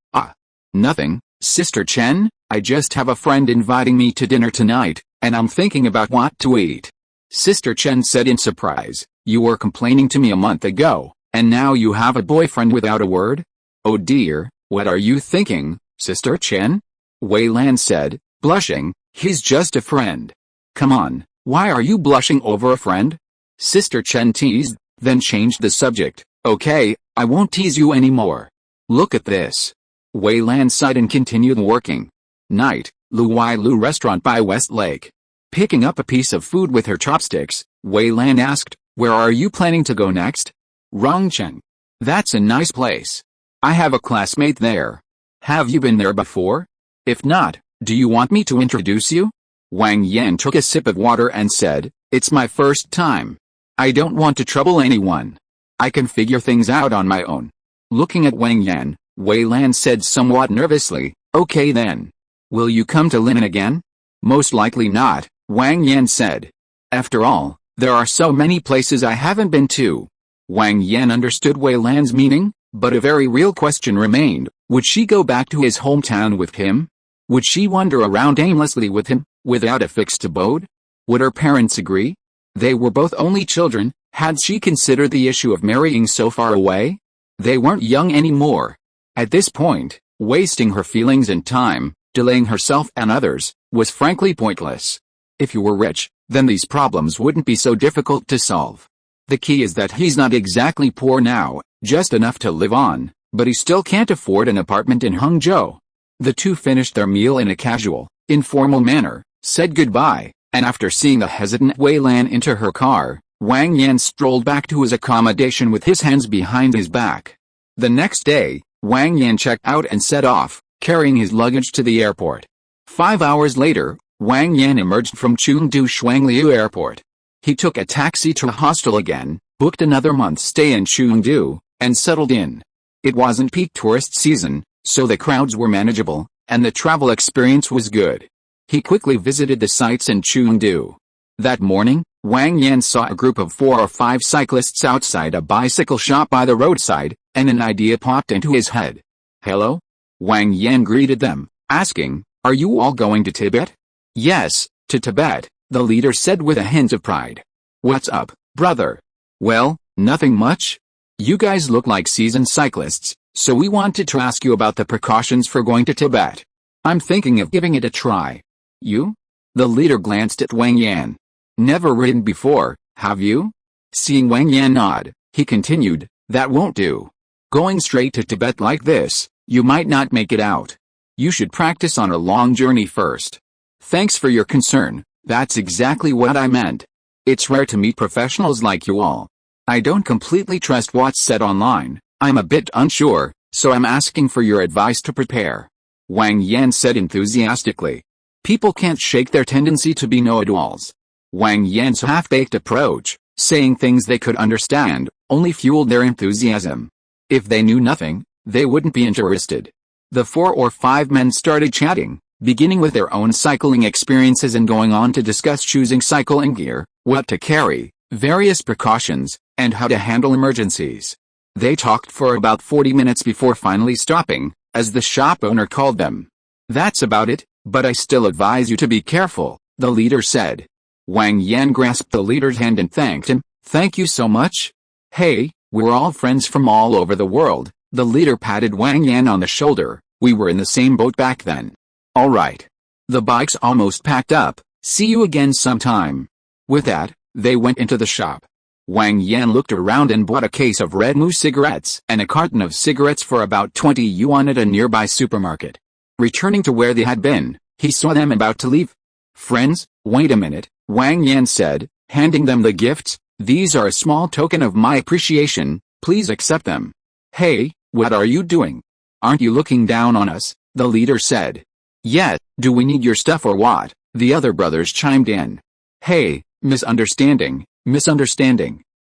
Nothing, Sister Chen, I just have a friend inviting me to dinner tonight, and I'm thinking about what to eat." Sister Chen said in surprise, "You were complaining to me a month ago, and now you have a boyfriend without a word? Oh dear, what are you thinking, Sister Chen?" Wei Lan said, blushing, "He's just a friend." "Come on, why are you blushing over a friend?" Sister Chen teased, then changed the subject. "Okay, I won't tease you anymore. Look at this." Wei Lan sighed and continued working. Night, Luai Lu restaurant by Westlake. Picking up a piece of food with her chopsticks, Wei Lan asked, "Where are you planning to go next?" "Rongcheng. That's a nice place. I have a classmate there. Have you been there before? If not, Do you want me to introduce you? Wang Yan took a sip of water and said, "It's my first time. I don't want to trouble anyone. I can figure things out on my own." Looking at Wang Yan, Wei Lan said somewhat nervously, "Okay then. Will you come to Linen again?" "Most likely not," Wang Yan said. "After all, there are so many places I haven't been to." Wang Yan understood Wei Lan's meaning, but a very real question remained. Would she go back to his hometown with him? Would she wander around aimlessly with him, without a fixed abode? Would her parents agree? They were both only children. Had she considered the issue of marrying so far away? They weren't young anymore. At this point, wasting her feelings and time, delaying herself and others, was frankly pointless. If you were rich, then these problems wouldn't be so difficult to solve. The key is that he's not exactly poor now, just enough to live on, but he still can't afford an apartment in Hangzhou. The two finished their meal in a casual, informal manner, said goodbye, and after seeing the hesitant Wei Lan enter her car, Wang Yan strolled back to his accommodation with his hands behind his back. The next day, Wang Yan checked out and set off, carrying his luggage to the airport. 5 hours later, Wang Yan emerged from Chengdu Shuangliu Airport. He took a taxi to a hostel again, booked another month's stay in Chengdu, and settled in. It wasn't peak tourist season, so the crowds were manageable, and the travel experience was good. He quickly visited the sites in Chengdu. That morning, Wang Yan saw a group of 4 or 5 cyclists outside a bicycle shop by the roadside, and an idea popped into his head. "Hello?" Wang Yan greeted them, asking, "Are you all going to Tibet?" "Yes, to Tibet," the leader said with a hint of pride. "What's up, brother?" "Well, nothing much. You guys look like seasoned cyclists, so we wanted to ask you about the precautions for going to Tibet. I'm thinking of giving it a try." "You?" The leader glanced at Wang Yan. "Never ridden before, have you?" Seeing Wang Yan nod, he continued, "That won't do. Going straight to Tibet like this, you might not make it out. You should practice on a long journey first." "Thanks for your concern. That's exactly what I meant. It's rare to meet professionals like you all. I don't completely trust what's said online. I'm a bit unsure, so I'm asking for your advice to prepare," Wang Yan said enthusiastically. People can't shake their tendency to be know-it-alls. Wang Yan's half-baked approach, saying things they could understand, only fueled their enthusiasm. If they knew nothing, they wouldn't be interested. The 4 or 5 men started chatting, beginning with their own cycling experiences and going on to discuss choosing cycling gear, what to carry, various precautions, and how to handle emergencies. They talked for about 40 minutes before finally stopping, as the shop owner called them. "That's about it, but I still advise you to be careful," the leader said. Wang Yan grasped the leader's hand and thanked him. "Thank you so much." "Hey, we're all friends from all over the world," the leader patted Wang Yan on the shoulder. "We were in the same boat back then." "All right. The bike's almost packed up. See you again sometime." With that, they went into the shop. Wang Yan looked around and bought a case of Red Moo cigarettes and a carton of cigarettes for about 20 yuan at a nearby supermarket. Returning to where they had been, he saw them about to leave. "Friends, wait a minute," Wang Yan said, handing them the gifts. "These are a small token of my appreciation, please accept them." "Hey, what are you doing? Aren't you looking down on us?" the leader said. "Yeah, do we need your stuff or what?" the other brothers chimed in. "Hey, misunderstanding.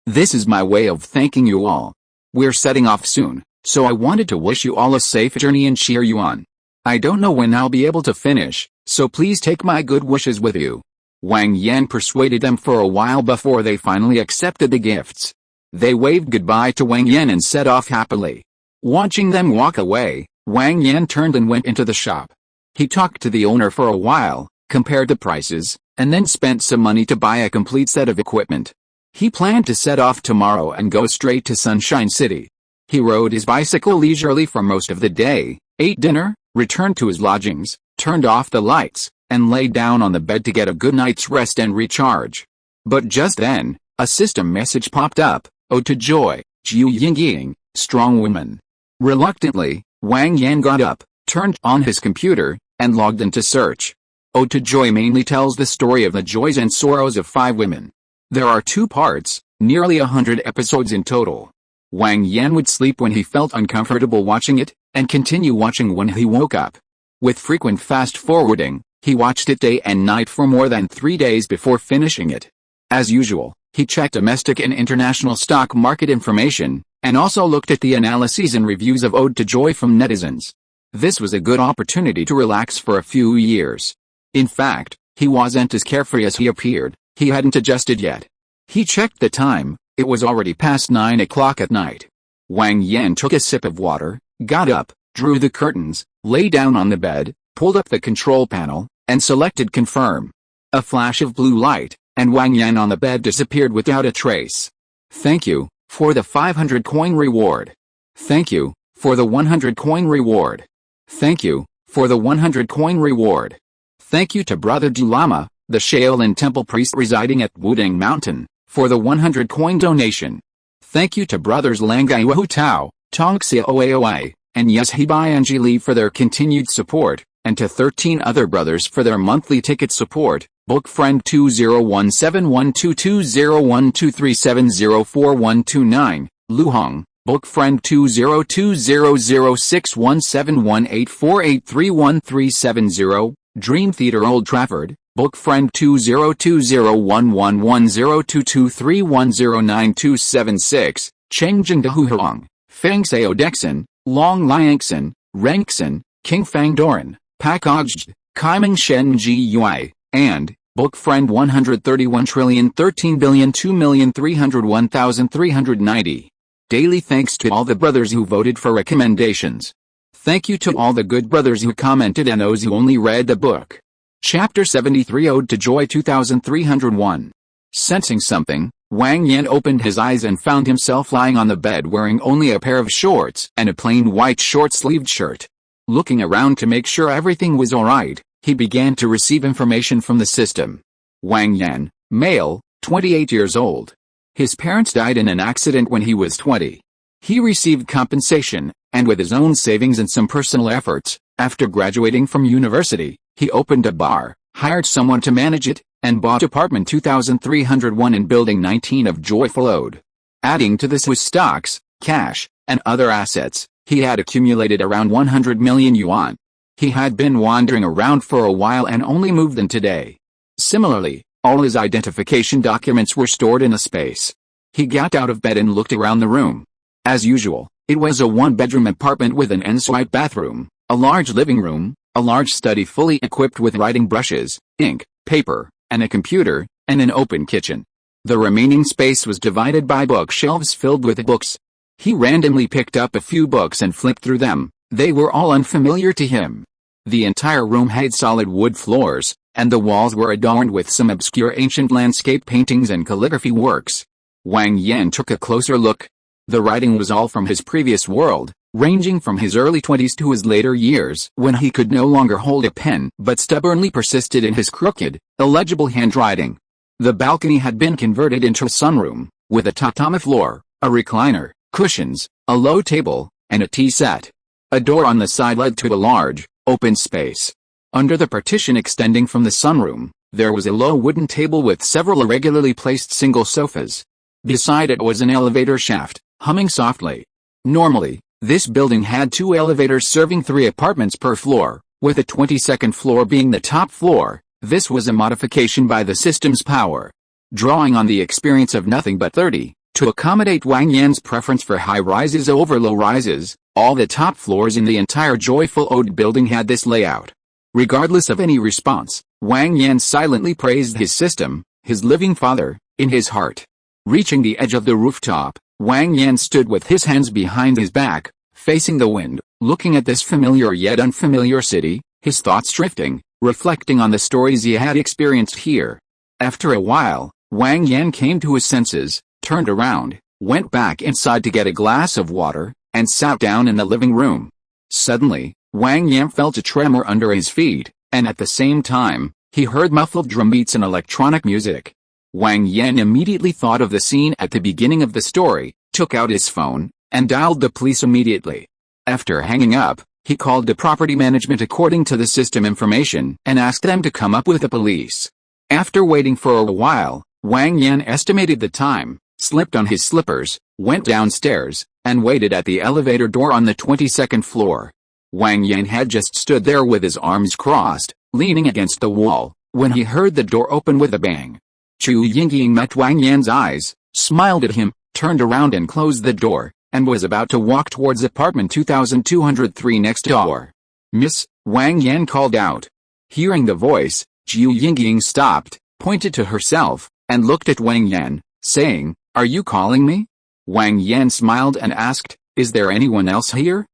This is my way of thanking you all. We're setting off soon, so I wanted to wish you all a safe journey and cheer you on. I don't know when I'll be able to finish, so please take my good wishes with you." Wang Yan persuaded them for a while before they finally accepted the gifts. They waved goodbye to Wang Yan and set off happily. Watching them walk away, Wang Yan turned and went into the shop. He talked to the owner for a while, compared the prices, and then spent some money to buy a complete set of equipment. He planned to set off tomorrow and go straight to Sunshine City. He rode his bicycle leisurely for most of the day, ate dinner, returned to his lodgings, turned off the lights, and lay down on the bed to get a good night's rest and recharge. But just then, a system message popped up. "Ode to Joy, Jiu Yingying, Strong Woman." Reluctantly, Wang Yan got up, turned on his computer, and logged into search. Ode to Joy mainly tells the story of the joys and sorrows of 5 women. There are 2 parts, nearly 100 episodes in total. Wang Yan would sleep when he felt uncomfortable watching it, and continue watching when he woke up. With frequent fast-forwarding, he watched it day and night for more than 3 days before finishing it. As usual, he checked domestic and international stock market information, and also looked at the analyses and reviews of Ode to Joy from netizens. This was a good opportunity to relax for a few years. In fact, he wasn't as carefree as he appeared. He hadn't adjusted yet. He checked the time. It was already past 9 o'clock at night. Wang Yan took a sip of water, got up, drew the curtains, lay down on the bed, pulled up the control panel, and selected confirm. A flash of blue light, and Wang Yan on the bed disappeared without a trace. Thank you for the 500 coin reward. Thank you for the 100 coin reward. Thank you for the 100 coin reward. Thank you to Brother Dulama, the Shaolin temple priest residing at Wudang Mountain, for the 100 coin donation. Thank you to Brothers Langai Wu Tao, Tongxia Oaoi, and Yeshibai Anjili for their continued support, and to 13 other brothers for their monthly ticket support. Book friend 201712201237041129, Luhong. Book friend 2020061718483130, Dream Theater Old Trafford. Book friend 2020111022310926, Chengjing Dehuhong, Feng Sao Dexon, Long Liangson, Renkson, King Fang Doran, Pak Ogjd, Kaiming Shen Ji Yui, and book friend 131,013,2,301,390. Daily thanks to all the brothers who voted for recommendations. Thank you to all the good brothers who commented and those who only read the book. Chapter 73 Ode to Joy 2301. Sensing something, Wang Yan opened his eyes and found himself lying on the bed wearing only a pair of shorts and a plain white short-sleeved shirt. Looking around to make sure everything was alright, he began to receive information from the system. Wang Yan, male, 28 years old. His parents died in an accident when he was 20. He received compensation, and with his own savings and some personal efforts, after graduating from university, he opened a bar, hired someone to manage it, and bought apartment 2301 in building 19 of Joyful Ode. Adding to this was stocks, cash, and other assets. He had accumulated around 100 million yuan. He had been wandering around for a while and only moved in today. Similarly, all his identification documents were stored in a space. He got out of bed and looked around the room. As usual, it was a one-bedroom apartment with an ensuite bathroom, a large living room, a large study fully equipped with writing brushes, ink, paper, and a computer, and an open kitchen. The remaining space was divided by bookshelves filled with books. He randomly picked up a few books and flipped through them. They were all unfamiliar to him. The entire room had solid wood floors, and the walls were adorned with some obscure ancient landscape paintings and calligraphy works. Wang Yan took a closer look. The writing was all from his previous world, ranging from his early 20s to his later years when he could no longer hold a pen but stubbornly persisted in his crooked, illegible handwriting. The balcony had been converted into a sunroom, with a tatami floor, a recliner, cushions, a low table, and a tea set. A door on the side led to a large, open space. Under the partition extending from the sunroom, there was a low wooden table with several irregularly placed single sofas. Beside it was an elevator shaft, humming softly. Normally, this building had 2 elevators serving 3 apartments per floor, with the 22nd floor being the top floor. This was a modification by the system's power. Drawing on the experience of nothing but 30, to accommodate Wang Yan's preference for high rises over low rises, all the top floors in the entire Joyful Ode building had this layout. Regardless of any response, Wang Yan silently praised his system, his living father, in his heart. Reaching the edge of the rooftop, Wang Yan stood with his hands behind his back, facing the wind, looking at this familiar yet unfamiliar city, his thoughts drifting, reflecting on the stories he had experienced here. After a while, Wang Yan came to his senses, turned around, went back inside to get a glass of water, and sat down in the living room. Suddenly, Wang Yan felt a tremor under his feet, and at the same time, he heard muffled drum beats and electronic music. Wang Yan immediately thought of the scene at the beginning of the story, took out his phone, and dialed the police immediately. After hanging up, he called the property management according to the system information and asked them to come up with the police. After waiting for a while, Wang Yan estimated the time, slipped on his slippers, went downstairs, and waited at the elevator door on the 22nd floor. Wang Yan had just stood there with his arms crossed, leaning against the wall, when he heard the door open with a bang. Chu Yingying met Wang Yan's eyes, smiled at him, turned around and closed the door, and was about to walk towards apartment 2203 next door. "Miss," Wang Yan called out. Hearing the voice, Chu Yingying stopped, pointed to herself, and looked at Wang Yan, saying, "Are you calling me?" Wang Yan smiled and asked, "Is there anyone else here?"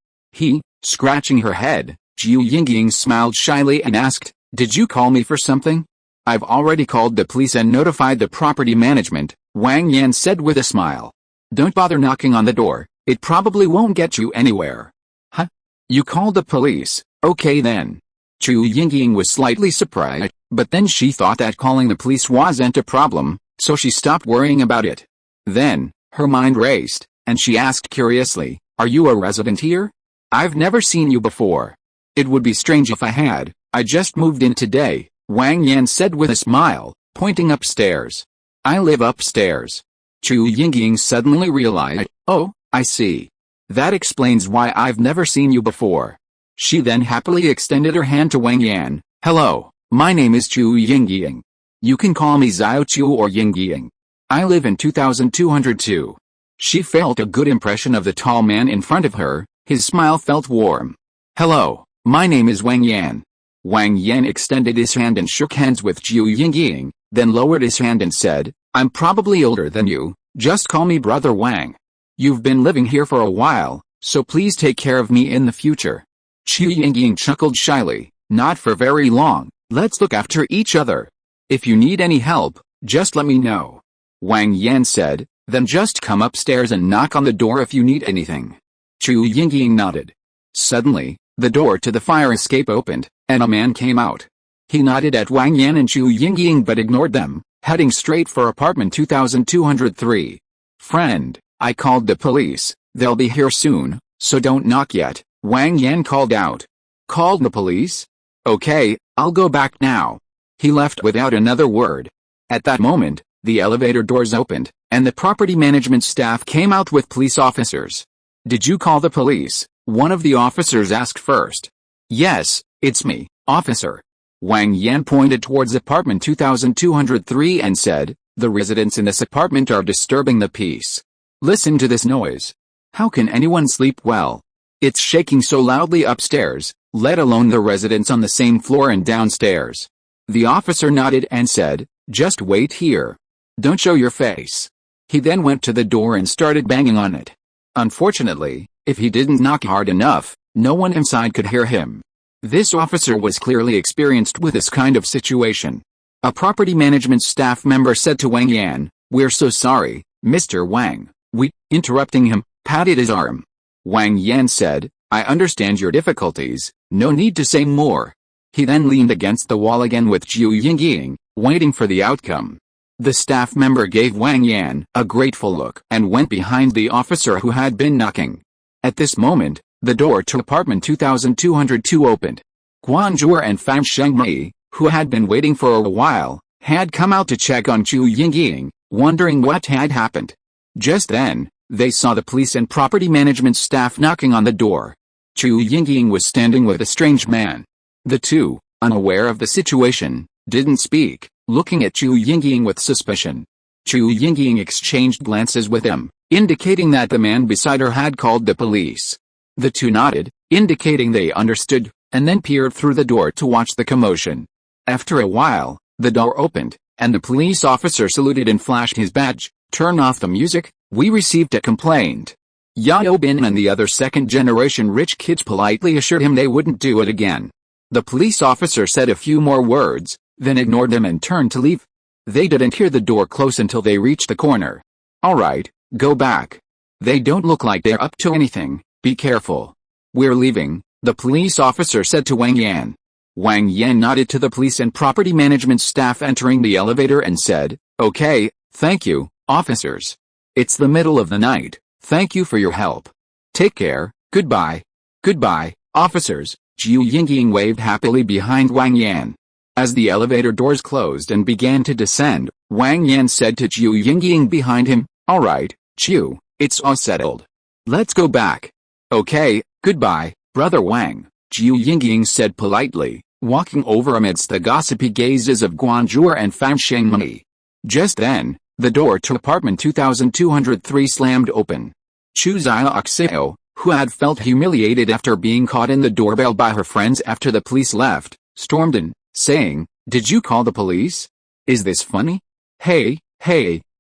Scratching her head, Chu Yingying smiled shyly and asked, "Did you call me for something?" "I've already called the police and notified the property management," Wang Yan said with a smile. "Don't bother knocking on the door, it probably won't get you anywhere." "Huh? You called the police? Okay then." Chu Yingying was slightly surprised, but then she thought that calling the police wasn't a problem, so she stopped worrying about it. Then, her mind raced, and she asked curiously, "Are you a resident here? I've never seen you before." "It would be strange if I had, I just moved in today," Wang Yan said with a smile, pointing upstairs. "I live upstairs." Chu Yingying suddenly realized, "Oh, I see. That explains why I've never seen you before." She then happily extended her hand to Wang Yan. "Hello, my name is Chu Yingying. You can call me Xiao Chu or Yingying. I live in 2202. She felt a good impression of the tall man in front of her. His smile felt warm. "Hello, my name is Wang Yan." Wang Yan extended his hand and shook hands with Chu Yingying, then lowered his hand and said, "I'm probably older than you, just call me Brother Wang. You've been living here for a while, so please take care of me in the future." Chu Yingying chuckled shyly, "Not for very long, let's look after each other. If you need any help, just let me know." Wang Yan said, "Then just come upstairs and knock on the door if you need anything." Chu Yingying nodded. Suddenly, the door to the fire escape opened, and a man came out. He nodded at Wang Yan and Chu Yingying but ignored them, heading straight for apartment 2203. "Friend, I called the police, they'll be here soon, so don't knock yet," Wang Yan called out. "Called the police? Okay, I'll go back now." He left without another word. At that moment, the elevator doors opened, and the property management staff came out with police officers. "Did you call the police?" one of the officers asked first. "Yes, it's me, officer." Wang Yan pointed towards apartment 2203 and said, "The residents in this apartment are disturbing the peace. Listen to this noise. How can anyone sleep well? It's shaking so loudly upstairs, let alone the residents on the same floor and downstairs." The officer nodded and said, "Just wait here. Don't show your face." He then went to the door and started banging on it. Unfortunately, if he didn't knock hard enough, no one inside could hear him. This officer was clearly experienced with this kind of situation. A property management staff member said to Wang Yan, "We're so sorry, Mr. Wang." Interrupting him, patted his arm. Wang Yan said, "I understand your difficulties, no need to say more." He then leaned against the wall again with Chu Yingying, waiting for the outcome. The staff member gave Wang Yan a grateful look and went behind the officer who had been knocking. At this moment, the door to apartment 2202 opened. Guanzhou and Fan Shengmei, who had been waiting for a while, had come out to check on Chu Yingying, wondering what had happened. Just then, they saw the police and property management staff knocking on the door. Chu Yingying was standing with a strange man. The two, unaware of the situation, didn't speak, looking at Chu Yingying with suspicion. Chu Yingying exchanged glances with him, indicating that the man beside her had called the police. The two nodded, indicating they understood, and then peered through the door to watch the commotion. After a while, the door opened, and the police officer saluted and flashed his badge. "Turn off the music, we received a complaint." Yao Bin and the other second-generation rich kids politely assured him they wouldn't do it again. The police officer said a few more words, then ignored them and turned to leave. They didn't hear the door close until they reached the corner. "Alright, go back. They don't look like they're up to anything, be careful." "We're leaving," the police officer said to Wang Yan. Wang Yan nodded to the police and property management staff entering the elevator and said, "Okay, thank you, officers. It's the middle of the night, thank you for your help. Take care, goodbye." "Goodbye, officers," Chu Yingying waved happily behind Wang Yan. As the elevator doors closed and began to descend, Wang Yan said to Chu Yingying behind him, "Alright, Chu, it's all settled. Let's go back." "Okay, goodbye, Brother Wang, Zhu Yingying said politely, walking over amidst the gossipy gazes of Guanzhou and Fan Shengmei. Just then, the door to apartment 2203 slammed open. Chu Xiaoxiao, who had felt humiliated after being caught in the doorbell by her friends after the police left, stormed in, saying, "Did you call the police? Is this funny? Hey,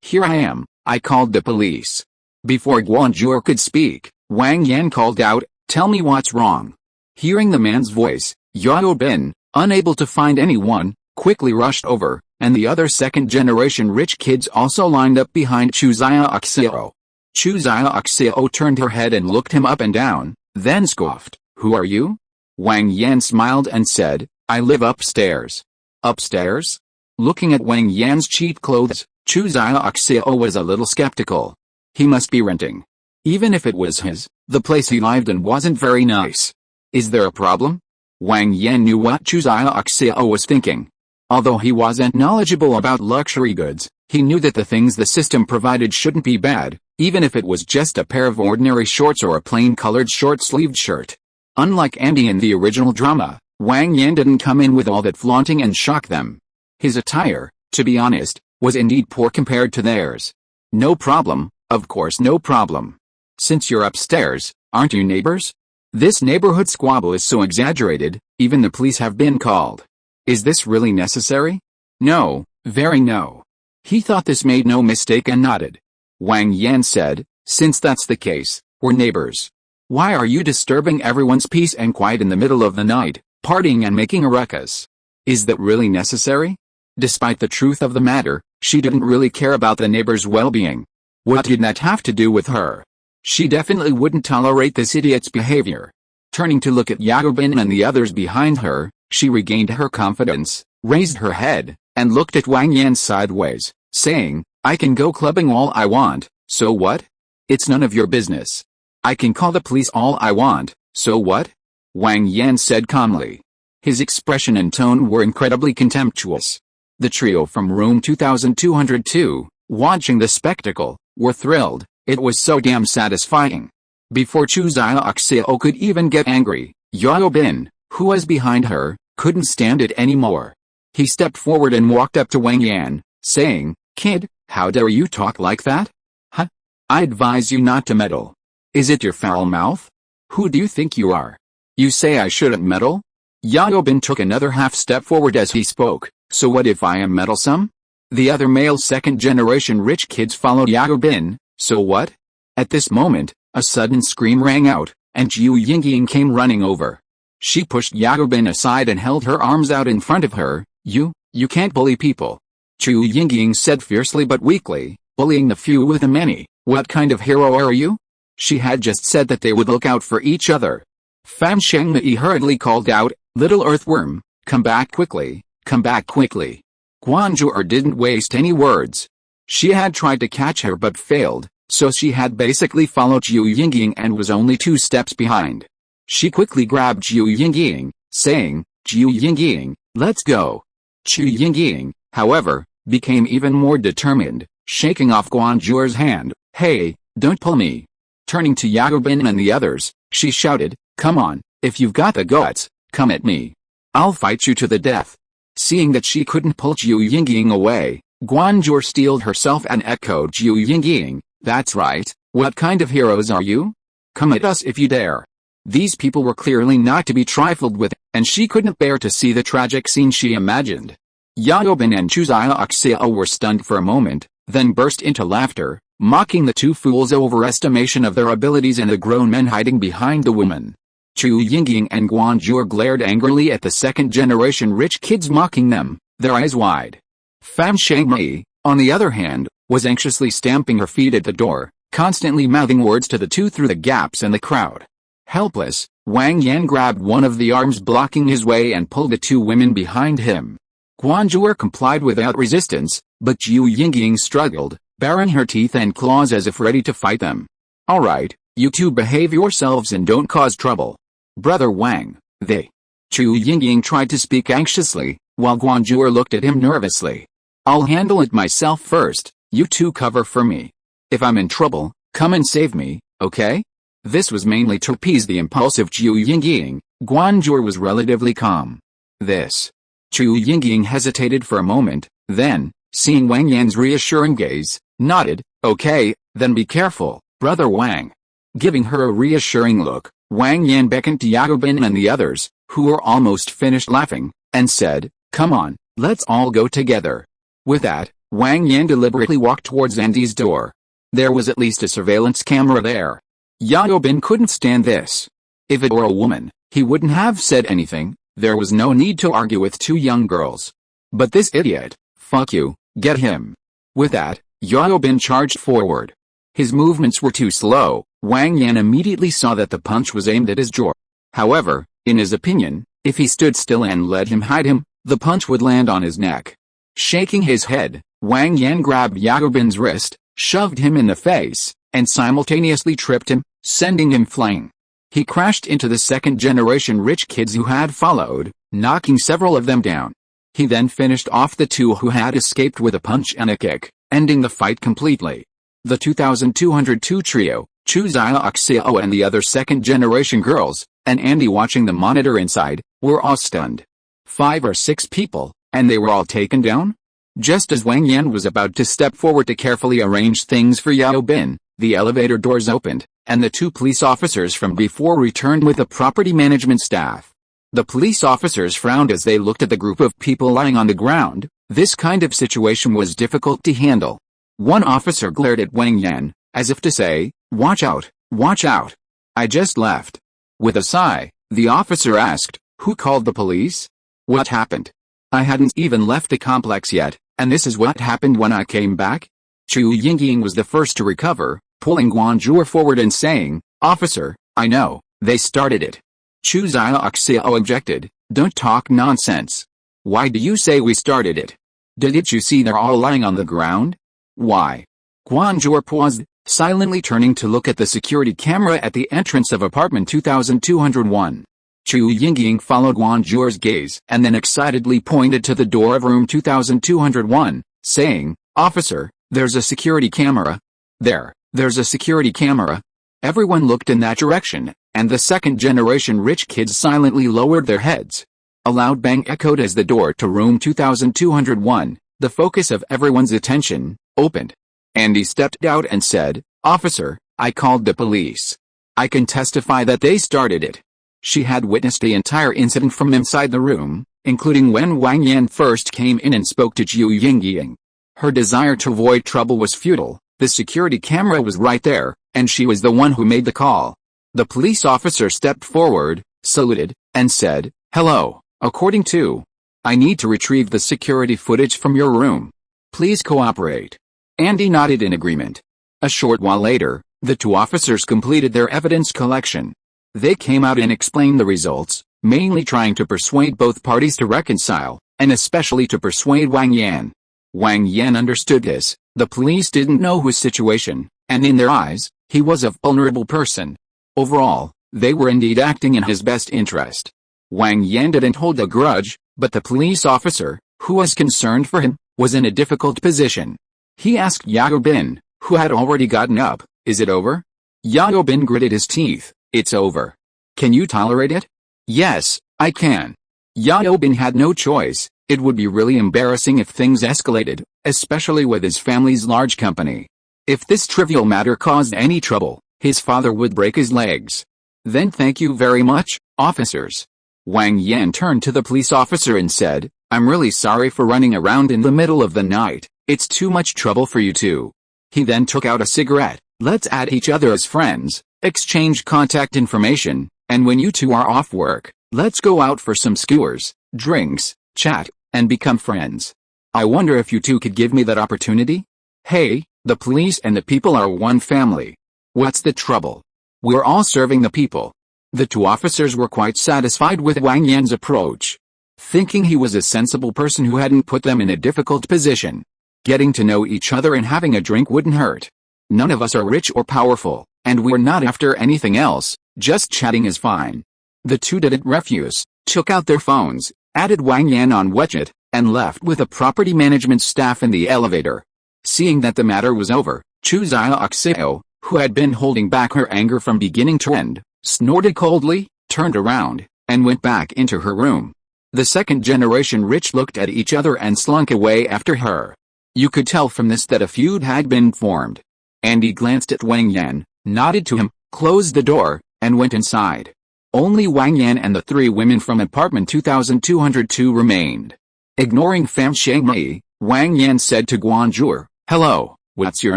here I am, I called the police." Before Guanzhou could speak, Wang Yan called out, "Tell me what's wrong." Hearing the man's voice, Yao Bin, unable to find anyone, quickly rushed over, and the other second-generation rich kids also lined up behind Chu Xiaoxiao. Chu Xiaoxiao turned her head and looked him up and down, then scoffed, "Who are you?" Wang Yan smiled and said, "I live upstairs." Upstairs? Looking at Wang Yan's cheap clothes, Chu Xiaoxiao was a little skeptical. He must be renting. Even if it was his, the place he lived in wasn't very nice. Is there a problem? Wang Yan knew what Chu Xiaoxiao was thinking. Although he wasn't knowledgeable about luxury goods, he knew that the things the system provided shouldn't be bad, even if it was just a pair of ordinary shorts or a plain-colored short-sleeved shirt. Unlike Andy in the original drama, Wang Yan didn't come in with all that flaunting and shock them. His attire, to be honest, was indeed poor compared to theirs. "No problem, of course no problem. Since you're upstairs, aren't you neighbors? This neighborhood squabble is so exaggerated, even the police have been called. Is this really necessary?" "No, very no." He thought this made no mistake and nodded. Wang Yan said, "Since that's the case, we're neighbors. Why are you disturbing everyone's peace and quiet in the middle of the night, partying and making a ruckus? Is that really necessary?" Despite the truth of the matter, she didn't really care about the neighbors' well-being. What did that have to do with her? She definitely wouldn't tolerate this idiot's behavior. Turning to look at Yagobin and the others behind her, she regained her confidence, raised her head, and looked at Wang Yan sideways, saying, "I can go clubbing all I want, so what? It's none of your business. I can call the police all I want, so what?" Wang Yan said calmly. His expression and tone were incredibly contemptuous. The trio from room 2202, watching the spectacle, were thrilled. It was so damn satisfying. Before Chu Xiaoxiao could even get angry, Yao Bin, who was behind her, couldn't stand it anymore. He stepped forward and walked up to Wang Yan, saying, "Kid, how dare you talk like that? Huh? I advise you not to meddle. Is it your foul mouth? Who do you think you are? You say I shouldn't meddle?" Yao Bin took another half step forward as he spoke. "So what if I am meddlesome?" The other male second-generation rich kids followed Yao Bin. "So what?" At this moment, a sudden scream rang out, and Zhu Yingying came running over. She pushed Yao Bin aside and held her arms out in front of her. You can't bully people." Zhu Yingying said fiercely but weakly, "Bullying the few with the many, what kind of hero are you?" She had just said that they would look out for each other. Fan Shengmei hurriedly called out, "Little earthworm, come back quickly, come back quickly." Guanzhou didn't waste any words. She had tried to catch her but failed, so she had basically followed Zhu Yingying and was only 2 steps behind. She quickly grabbed Zhu Yingying, saying, "Zhu Yingying, let's go." Zhu Yingying, however, became even more determined, shaking off Guanzhou's hand. "Hey, don't pull me." Turning to Yao Bin and the others, she shouted, "Come on, if you've got the guts, come at me. I'll fight you to the death." Seeing that she couldn't pull Zhu Yingying away, Guanzhou steeled herself and echoed, "Zhu Yingying, that's right, what kind of heroes are you? Come at us if you dare." These people were clearly not to be trifled with, and she couldn't bear to see the tragic scene she imagined. Yao Bin and Chu Xiaoxiao were stunned for a moment, then burst into laughter, mocking the two fools' overestimation of their abilities and the grown men hiding behind the women. Zhu Yingying and Guanzhou glared angrily at the second-generation rich kids mocking them, their eyes wide. Fan Shengmei, on the other hand, was anxiously stamping her feet at the door, constantly mouthing words to the two through the gaps in the crowd. Helpless, Wang Yan grabbed one of the arms blocking his way and pulled the 2 women behind him. Guanzhou complied without resistance, but Zhu Yingying struggled, baring her teeth and claws as if ready to fight them. "All right, you two behave yourselves and don't cause trouble. Brother Wang, they..." Zhu Yingying tried to speak anxiously, while Guanzhou looked at him nervously. "I'll handle it myself first, you two cover for me. If I'm in trouble, come and save me, okay?" This was mainly to appease the impulsive Chu Yingying. Guanzhou was relatively calm. Chu Yingying hesitated for a moment, then, seeing Wang Yan's reassuring gaze, nodded, "Okay, then be careful, brother Wang." Giving her a reassuring look, Wang Yan beckoned to Yao Bin and the others, who were almost finished laughing, and said, "Come on, let's all go together." With that, Wang Yan deliberately walked towards Andy's door. There was at least a surveillance camera there. Yao Bin couldn't stand this. If it were a woman, he wouldn't have said anything. There was no need to argue with two young girls. But this idiot, fuck you, get him. With that, Yao Bin charged forward. His movements were too slow. Wang Yan immediately saw that the punch was aimed at his jaw. However, in his opinion, if he stood still and let him hide him, the punch would land on his neck. Shaking his head, Wang Yan grabbed Yao Bin's wrist, shoved him in the face, and simultaneously tripped him, sending him flying. He crashed into the second-generation rich kids who had followed, knocking several of them down. He then finished off the two who had escaped with a punch and a kick, ending the fight completely. The 2202 trio, Chu Xiaoxiao and the other second-generation girls, and Andy watching the monitor inside, were all stunned. 5 or 6 people, and they were all taken down? Just as Wang Yan was about to step forward to carefully arrange things for Yao Bin, the elevator doors opened, and the 2 police officers from before returned with the property management staff. The police officers frowned as they looked at the group of people lying on the ground. This kind of situation was difficult to handle. One officer glared at Wang Yan, as if to say, "Watch out, watch out. I just left." With a sigh, the officer asked, "Who called the police? What happened? I hadn't even left the complex yet, and this is what happened when I came back?" Chu Yingying was the first to recover, pulling Guanzhou forward and saying, "Officer, I know, they started it." Chu Xiaoxiao objected, "Don't talk nonsense. Why do you say we started it? Didn't you see they're all lying on the ground? Why?" Guanzhou paused, silently turning to look at the security camera at the entrance of apartment 2201. Chu Yingying followed Guanzhou's gaze and then excitedly pointed to the door of room 2201, saying, "Officer, there's a security camera. There's a security camera." Everyone looked in that direction, and the second-generation rich kids silently lowered their heads. A loud bang echoed as the door to room 2201, the focus of everyone's attention, opened. Andy stepped out and said, "Officer, I called the police. I can testify that they started it." She had witnessed the entire incident from inside the room, including when Wang Yan first came in and spoke to Chu Yingying. Her desire to avoid trouble was futile. The security camera was right there, and she was the one who made the call. The police officer stepped forward, saluted, and said, "Hello, according to. I need to retrieve the security footage from your room. Please cooperate." Andy nodded in agreement. A short while later, the 2 officers completed their evidence collection. They came out and explained the results, mainly trying to persuade both parties to reconcile, and especially to persuade Wang Yan. Wang Yan understood this. The police didn't know his situation, and in their eyes, he was a vulnerable person. Overall, they were indeed acting in his best interest. Wang Yan didn't hold a grudge, but the police officer, who was concerned for him, was in a difficult position. He asked Yao Bin, who had already gotten up, "Is it over?" Yao Bin gritted his teeth, "It's over. Can you tolerate it?" "Yes, I can." Yao Bin had no choice. It would be really embarrassing if things escalated, especially with his family's large company. If this trivial matter caused any trouble, his father would break his legs. "Then thank you very much, officers." Wang Yan turned to the police officer and said, "I'm really sorry for running around in the middle of the night. It's too much trouble for you two." He then took out a cigarette. "Let's add each other as friends, exchange contact information, and when you two are off work, let's go out for some skewers, drinks, chat, and become friends. I wonder if you two could give me that opportunity? Hey, the police and the people are one family. What's the trouble? We're all serving the people." The 2 officers were quite satisfied with Wang Yan's approach, thinking he was a sensible person who hadn't put them in a difficult position. Getting to know each other and having a drink wouldn't hurt. None of us are rich or powerful, and we're not after anything else, just chatting is fine. The 2 didn't refuse, took out their phones, added Wang Yan on WeChat, and left with the property management staff in the elevator. Seeing that the matter was over, Chu Xiaoxiao, who had been holding back her anger from beginning to end, snorted coldly, turned around, and went back into her room. The second-generation rich looked at each other and slunk away after her. You could tell from this that a feud had been formed. Andy glanced at Wang Yan, nodded to him, closed the door, and went inside. Only Wang Yan and the three women from apartment 2202 remained. Ignoring Fan Shengmei, Wang Yan said to Guanzhou, "Hello, what's your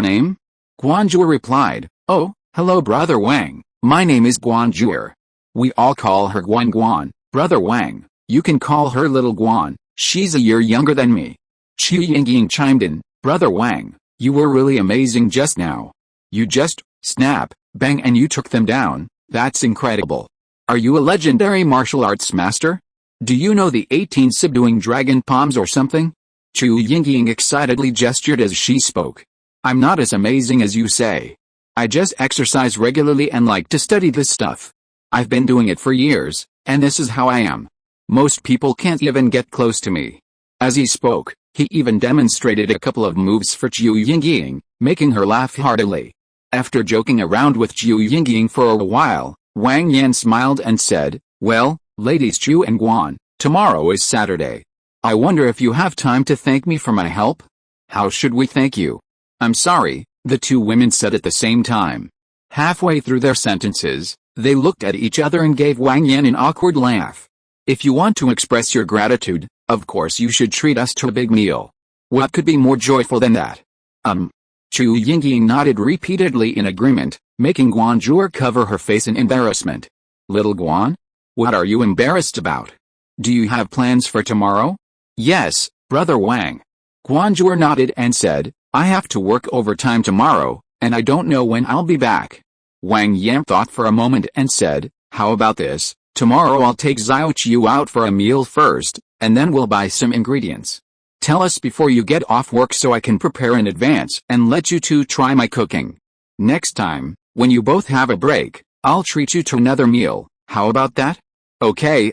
name?" Guanzhou replied, "Oh, hello brother Wang, my name is Guanzhou. We all call her Guan. Brother Wang, you can call her little Guan, she's a year younger than me." Qu Yingying chimed in, "Brother Wang, you were really amazing just now. You just, snap, bang and you took them down, that's incredible. Are you a legendary martial arts master? Do you know the 18 subduing dragon palms or something?" Qu Yingying excitedly gestured as she spoke. "I'm not as amazing as you say. I just exercise regularly and like to study this stuff. I've been doing it for years, and this is how I am. Most people can't even get close to me." As he spoke, he even demonstrated a couple of moves for Qu Yingying, making her laugh heartily. After joking around with Qu Yingying for a while, Wang Yan smiled and said, "Well, ladies Qu and Guan, tomorrow is Saturday. I wonder if you have time to thank me for my help?" "How should we thank you?" "I'm sorry," the two women said at the same time. Halfway through their sentences, they looked at each other and gave Wang Yan an awkward laugh. "If you want to express your gratitude, of course you should treat us to a big meal. What could be more joyful than that?" Qu Yingying nodded repeatedly in agreement, making Guanzhou cover her face in embarrassment. "Little Guan? What are you embarrassed about? Do you have plans for tomorrow?" "Yes, brother Wang." Guanzhou nodded and said, "I have to work overtime tomorrow, and I don't know when I'll be back." Wang Yan thought for a moment and said, "How about this? Tomorrow I'll take Xiao Qiu out for a meal first, and then we'll buy some ingredients. Tell us before you get off work so I can prepare in advance and let you two try my cooking. Next time, when you both have a break, I'll treat you to another meal. How about that?" Okay.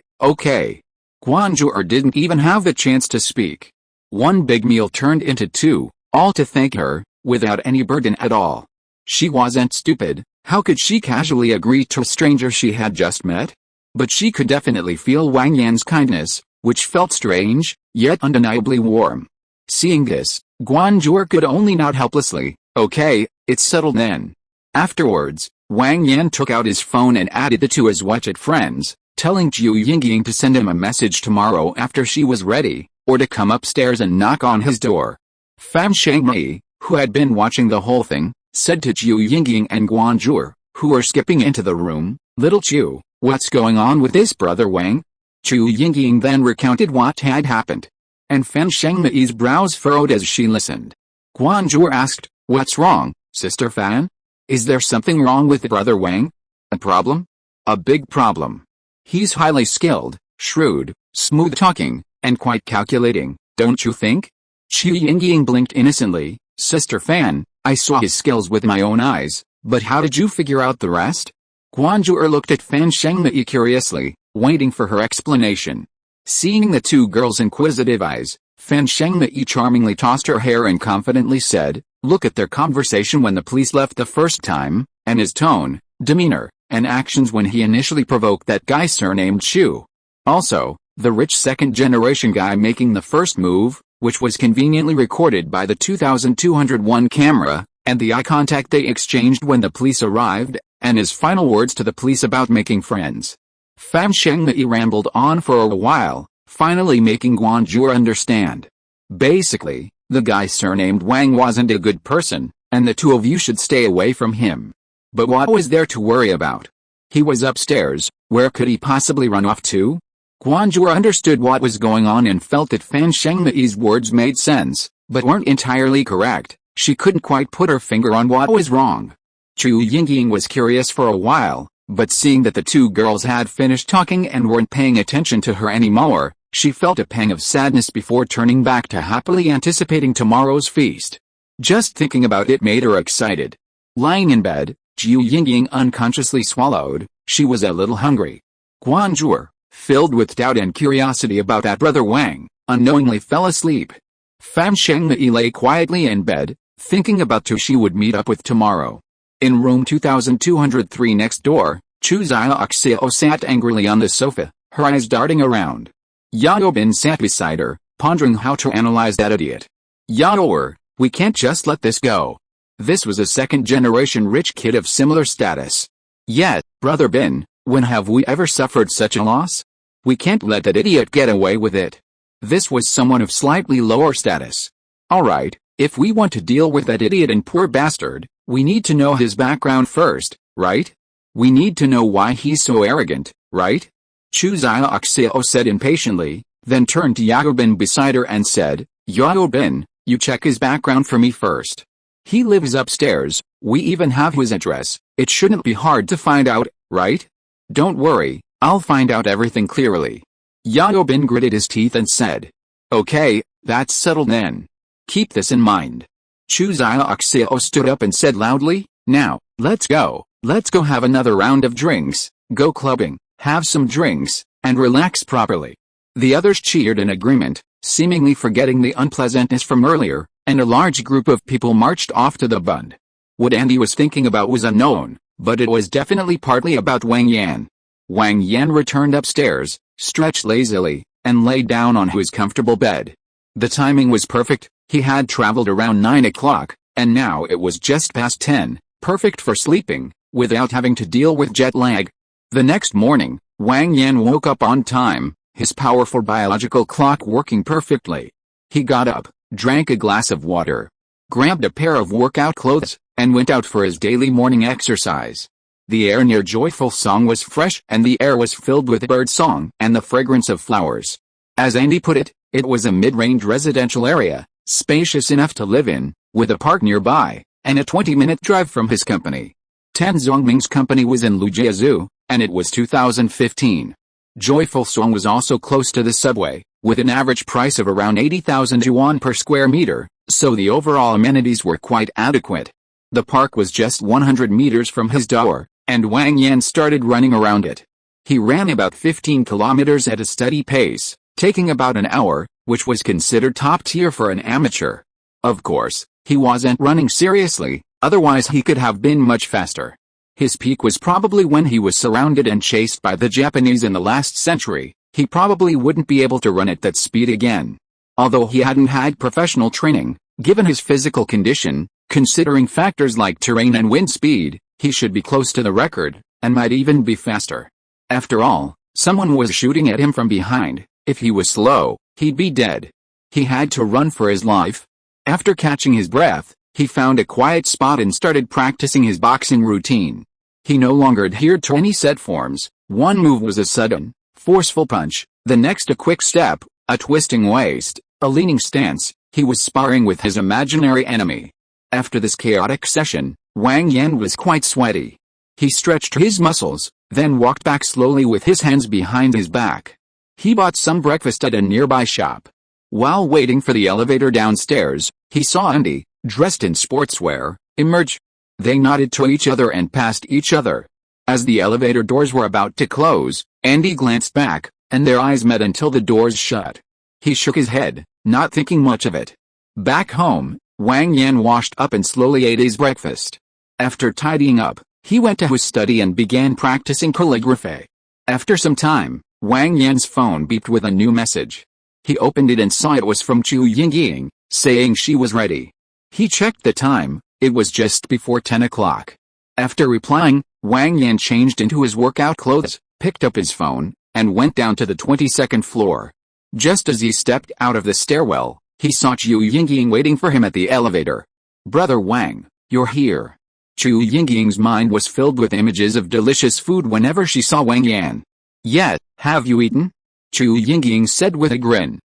Guanzhou didn't even have the chance to speak. One big meal turned into two, all to thank her, without any burden at all. She wasn't stupid. How could she casually agree to a stranger she had just met? But she could definitely feel Wang Yan's kindness, which felt strange, yet undeniably warm. Seeing this, Guanzhou could only nod helplessly. "Okay, it's settled then." Afterwards, Wang Yan took out his phone and added the two as WeChat friends, telling Qu Yingying to send him a message tomorrow after she was ready, or to come upstairs and knock on his door. Fan Shengmei, who had been watching the whole thing, said to Qu Yingying and Guanzhou, who were skipping into the room, "Little Qu, what's going on with this brother Wang?" Qu Yingying then recounted what had happened. And Fan Shengmei's brows furrowed as she listened. Guanzhou asked, "What's wrong, Sister Fan? Is there something wrong with brother Wang?" "A problem? A big problem. He's highly skilled, shrewd, smooth-talking, and quite calculating, don't you think?" Qu Yingying blinked innocently. "Sister Fan, I saw his skills with my own eyes, but how did you figure out the rest?" Guanzhou looked at Fan Shengmei curiously, waiting for her explanation. Seeing the two girls' inquisitive eyes, Fan Shengmei charmingly tossed her hair and confidently said, "Look at their conversation when the police left the first time, and his tone, demeanor, and actions when he initially provoked that guy surnamed Chu. Also, the rich second-generation guy making the first move, which was conveniently recorded by the 2201 camera, and the eye contact they exchanged when the police arrived, and his final words to the police about making friends." Fan Shengmei rambled on for a while, finally making Guanzhou understand. Basically, the guy surnamed Wang wasn't a good person, and the two of you should stay away from him. But what was there to worry about? He was upstairs, where could he possibly run off to? Guanzhou understood what was going on and felt that Fan Shengmei's words made sense, but weren't entirely correct. She couldn't quite put her finger on what was wrong. Qu Yingying was curious for a while, but seeing that the two girls had finished talking and weren't paying attention to her anymore, she felt a pang of sadness before turning back to happily anticipating tomorrow's feast. Just thinking about it made her excited. Lying in bed, Qu Yingying unconsciously swallowed. She was a little hungry. Guanzhou, filled with doubt and curiosity about that brother Wang, unknowingly fell asleep. Fan Shengmei lay quietly in bed, thinking about who she would meet up with tomorrow. In room 2203 next door, Chu Xiaoxiao sat angrily on the sofa, her eyes darting around. Yao Bin sat beside her, pondering how to analyze that idiot. Yao, we can't just let this go. This was a second-generation rich kid of similar status. Yet, Brother Bin, when have we ever suffered such a loss? We can't let that idiot get away with it. This was someone of slightly lower status. Alright, if we want to deal with that idiot and poor bastard, we need to know his background first, right? We need to know why he's so arrogant, right? Chu Xiaoxiao said impatiently, then turned to Yao Bin beside her and said, Yao Bin, you check his background for me first. He lives upstairs, we even have his address, it shouldn't be hard to find out, right? Don't worry, I'll find out everything clearly. Yao Bin gritted his teeth and said, okay, that's settled then. Keep this in mind. Chu Xiaoxiao stood up and said loudly, now, let's go have another round of drinks, go clubbing, have some drinks, and relax properly. The others cheered in agreement, seemingly forgetting the unpleasantness from earlier, and a large group of people marched off to the bund. What Andy was thinking about was unknown, but it was definitely partly about Wang Yan. Wang Yan returned upstairs, stretched lazily, and lay down on his comfortable bed. The timing was perfect, he had traveled around 9 o'clock, and now it was just past 10, perfect for sleeping, without having to deal with jet lag. The next morning, Wang Yan woke up on time, his powerful biological clock working perfectly. He got up, drank a glass of water, grabbed a pair of workout clothes, and went out for his daily morning exercise. The air near Joyful Song was fresh and the air was filled with bird song and the fragrance of flowers. As Andy put it, it was a mid-range residential area, spacious enough to live in, with a park nearby, and a 20-minute drive from his company. Tan Zhongming's company was in Lujiazhu, and it was 2015. Joyful Song was also close to the subway, with an average price of around 80,000 yuan per square meter, so the overall amenities were quite adequate. The park was just 100 meters from his door, and Wang Yan started running around it. He ran about 15 kilometers at a steady pace, taking about an hour, which was considered top tier for an amateur. Of course, he wasn't running seriously, otherwise he could have been much faster. His peak was probably when he was surrounded and chased by the Japanese in the last century. He probably wouldn't be able to run at that speed again. Although he hadn't had professional training, given his physical condition, considering factors like terrain and wind speed, he should be close to the record, and might even be faster. After all, someone was shooting at him from behind. If he was slow, he'd be dead. He had to run for his life. After catching his breath, he found a quiet spot and started practicing his boxing routine. He no longer adhered to any set forms. One move was a sudden, forceful punch, the next a quick step, a twisting waist, a leaning stance. He was sparring with his imaginary enemy. After this chaotic session, Wang Yan was quite sweaty. He stretched his muscles, then walked back slowly with his hands behind his back. He bought some breakfast at a nearby shop. While waiting for the elevator downstairs, he saw Andy, dressed in sportswear, emerge. They nodded to each other and passed each other. As the elevator doors were about to close, Andy glanced back, and their eyes met until the doors shut. He shook his head, not thinking much of it. Back home, Wang Yan washed up and slowly ate his breakfast. After tidying up, he went to his study and began practicing calligraphy. After some time, Wang Yan's phone beeped with a new message. He opened it and saw it was from Chu Yingying, saying she was ready. He checked the time, it was just before 10 o'clock. After replying, Wang Yan changed into his workout clothes, picked up his phone, and went down to the 22nd floor. Just as he stepped out of the stairwell, he saw Chu Yingying waiting for him at the elevator. "Brother Wang, you're here." Chu Yingying's mind was filled with images of delicious food whenever she saw Wang Yan. "Yet, have you eaten?" Chu Yingying said with a grin.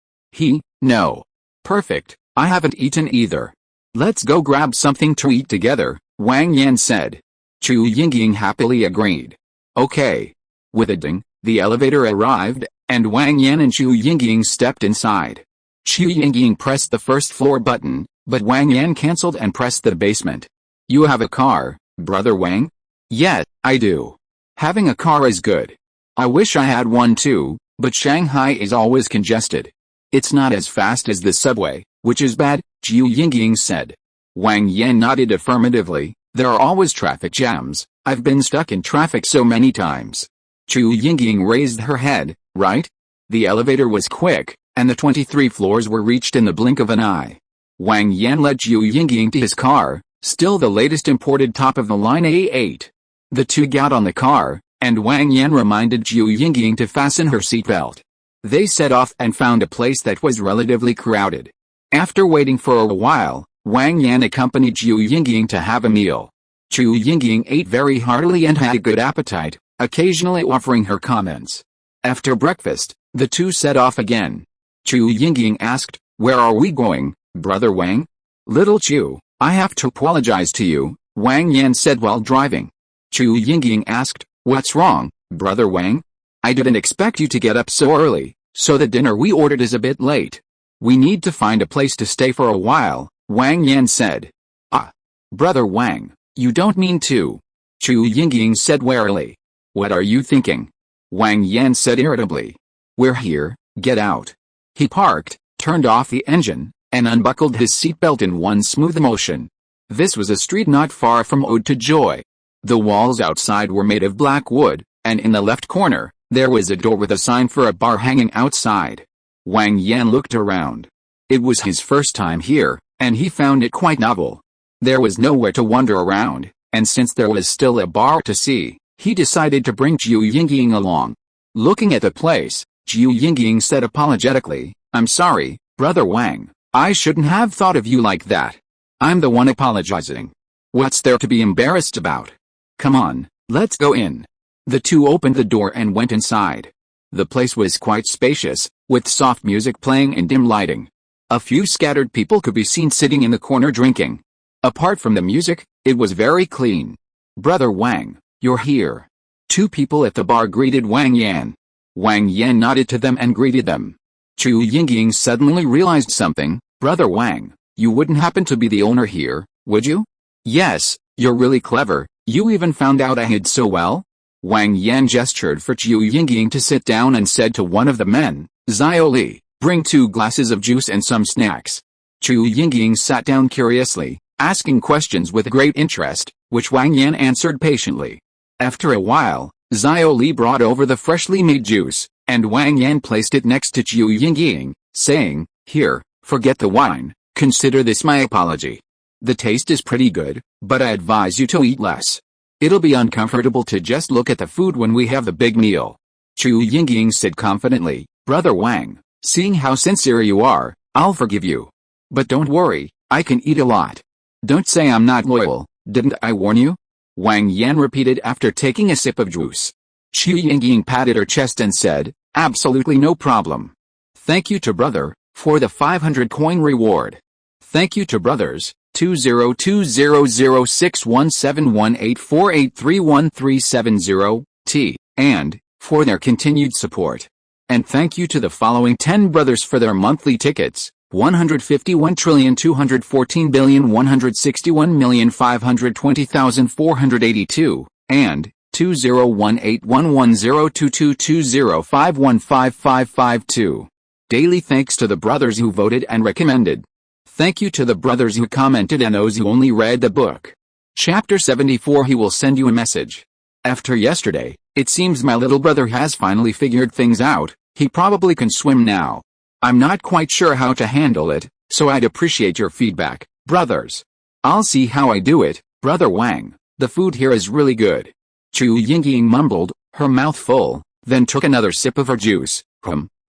No. "Perfect, I haven't eaten either. Let's go grab something to eat together," Wang Yan said. Chu Yingying happily agreed. "Okay." With a ding, the elevator arrived, and Wang Yan and Chu Yingying stepped inside. Chu Yingying pressed the first floor button, but Wang Yan cancelled and pressed the basement. "You have a car, Brother Wang?" "Yeah, I do. Having a car is good. I wish I had one too, but Shanghai is always congested. It's not as fast as the subway, which is bad," Chu Yingying said. Wang Yan nodded affirmatively, There are always traffic jams. I've been stuck in traffic so many times. Chu Yingying raised her head. Right? The elevator was quick, and the 23 floors were reached in the blink of an eye. Wang Yan led Chu Yingying to his car, still the latest imported top-of-the-line A8. The two got on the car, and Wang Yan reminded Chu Yingying to fasten her seatbelt. They set off and found a place that was relatively crowded. After waiting for a while, Wang Yan accompanied Chu Yingying to have a meal. Chu Yingying ate very heartily and had a good appetite, occasionally offering her comments. After breakfast, the two set off again. Chu Yingying asked, "Where are we going, Brother Wang?" "Little Chu, I have to apologize to you," Wang Yan said while driving. Chu Yingying asked, "What's wrong, Brother Wang?" "I didn't expect you to get up so early, so the dinner we ordered is a bit late. We need to find a place to stay for a while," Wang Yan said. "Ah, Brother Wang, you don't mean to," Chu Yingying said warily. "What are you thinking?" Wang Yan said irritably. "We're here, get out." He parked, turned off the engine, and unbuckled his seatbelt in one smooth motion. This was a street not far from Ode to Joy. The walls outside were made of black wood, and in the left corner, there was a door with a sign for a bar hanging outside. Wang Yan looked around. It was his first time here, and he found it quite novel. There was nowhere to wander around, and since there was still a bar to see, he decided to bring Chu Yingying along. Looking at the place, Chu Yingying said apologetically, "I'm sorry, Brother Wang, I shouldn't have thought of you like that. I'm the one apologizing. What's there to be embarrassed about? Come on, let's go in." The two opened the door and went inside. The place was quite spacious, with soft music playing and dim lighting. A few scattered people could be seen sitting in the corner drinking. Apart from the music, it was very clean. "Brother Wang, you're here." Two people at the bar greeted Wang Yan. Wang Yan nodded to them and greeted them. Chu Yingying suddenly realized something. "Brother Wang, you wouldn't happen to be the owner here, would you?" "Yes, you're really clever, you even found out I hid so well." Wang Yan gestured for Chu Yingying to sit down and said to one of the men, "Xiaoli, bring 2 glasses of juice and some snacks." Chu Yingying sat down curiously, asking questions with great interest, which Wang Yan answered patiently. After a while, Xiaoli brought over the freshly made juice, and Wang Yan placed it next to Chu Yingying, saying, "Here, forget the wine, consider this my apology. The taste is pretty good, but I advise you to eat less. It'll be uncomfortable to just look at the food when we have the big meal." Chu Yingying said confidently, "Brother Wang, seeing how sincere you are, I'll forgive you. But don't worry, I can eat a lot. Don't say I'm not loyal, didn't I warn you?" Wang Yan repeated after taking a sip of juice. Chu Yingying patted her chest and said, "Absolutely no problem. Thank you to brother, for the 500 coin reward. Thank you to brothers, 20200617184831370, and, for their continued support. And thank you to the following 10 brothers for their monthly tickets, 151,214,161,520,482, and 20181102220515552. Daily thanks to the brothers who voted and recommended. Thank you to the brothers who commented and those who only read the book. Chapter 74. He will send you a message. After yesterday, it seems my little brother has finally figured things out. He probably can swim now. I'm not quite sure how to handle it, so I'd appreciate your feedback, brothers. I'll see how I do it, Brother Wang. The food here is really good." Chu Yingying mumbled, her mouth full, then took another sip of her juice.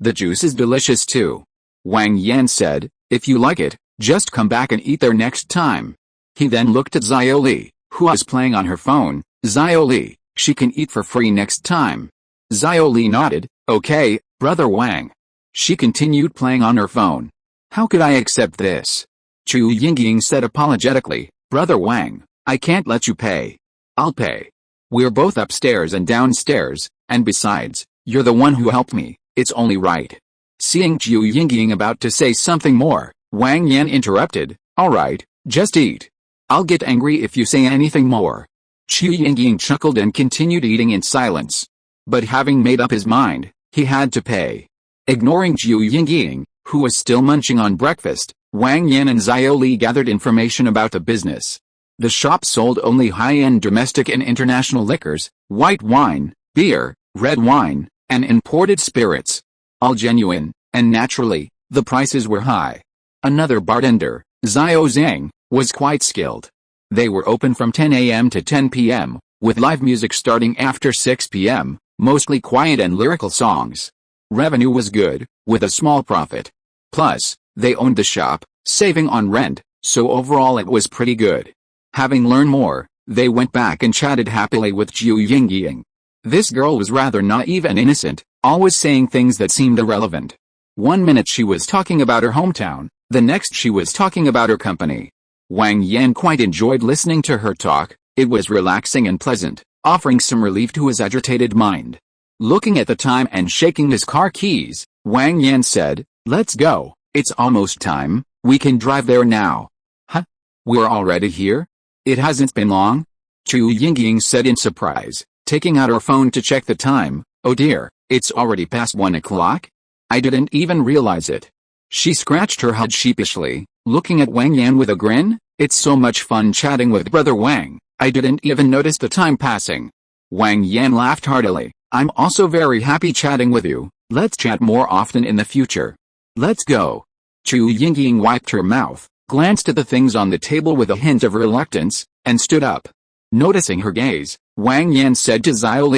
The juice is delicious too." Wang Yan said, "If you like it, just come back and eat there next time." He then looked at Xiaoli, who was playing on her phone. "Xiaoli, she can eat for free next time." Xiaoli nodded, "Okay, Brother Wang." She continued playing on her phone. "How could I accept this?" Chu Yingying said apologetically, "Brother Wang, I can't let you pay. I'll pay. We're both upstairs and downstairs, and besides, you're the one who helped me, it's only right." Seeing Chu Yingying about to say something more, Wang Yan interrupted, "All right, just eat. I'll get angry if you say anything more." Chu Yingying chuckled and continued eating in silence. But having made up his mind, he had to pay. Ignoring Chu Yingying, who was still munching on breakfast, Wang Yan and Xiaoli gathered information about the business. The shop sold only high-end domestic and international liquors, white wine, beer, red wine, and imported spirits. All genuine, and naturally, the prices were high. Another bartender, Xiao Zhang, was quite skilled. They were open from 10 a.m. to 10 p.m., with live music starting after 6 p.m., mostly quiet and lyrical songs. Revenue was good, with a small profit. Plus, they owned the shop, saving on rent, so overall it was pretty good. Having learned more, they went back and chatted happily with Zhu Yingying. This girl was rather naive and innocent, always saying things that seemed irrelevant. One minute she was talking about her hometown, the next she was talking about her company. Wang Yan quite enjoyed listening to her talk. It was relaxing and pleasant, offering some relief to his agitated mind. Looking at the time and shaking his car keys, Wang Yan said, "Let's go, it's almost time, we can drive there now." "Huh? We're already here? It hasn't been long?" Zhu Yingying said in surprise, taking out her phone to check the time. "Oh dear, it's already past 1 o'clock? I didn't even realize it." She scratched her head sheepishly, looking at Wang Yan with a grin. "It's so much fun chatting with Brother Wang, I didn't even notice the time passing." Wang Yan laughed heartily. "I'm also very happy chatting with you, let's chat more often in the future. Let's go." Zhu Yingying wiped her mouth, glanced at the things on the table with a hint of reluctance, and stood up. Noticing her gaze, Wang Yan said to Xiao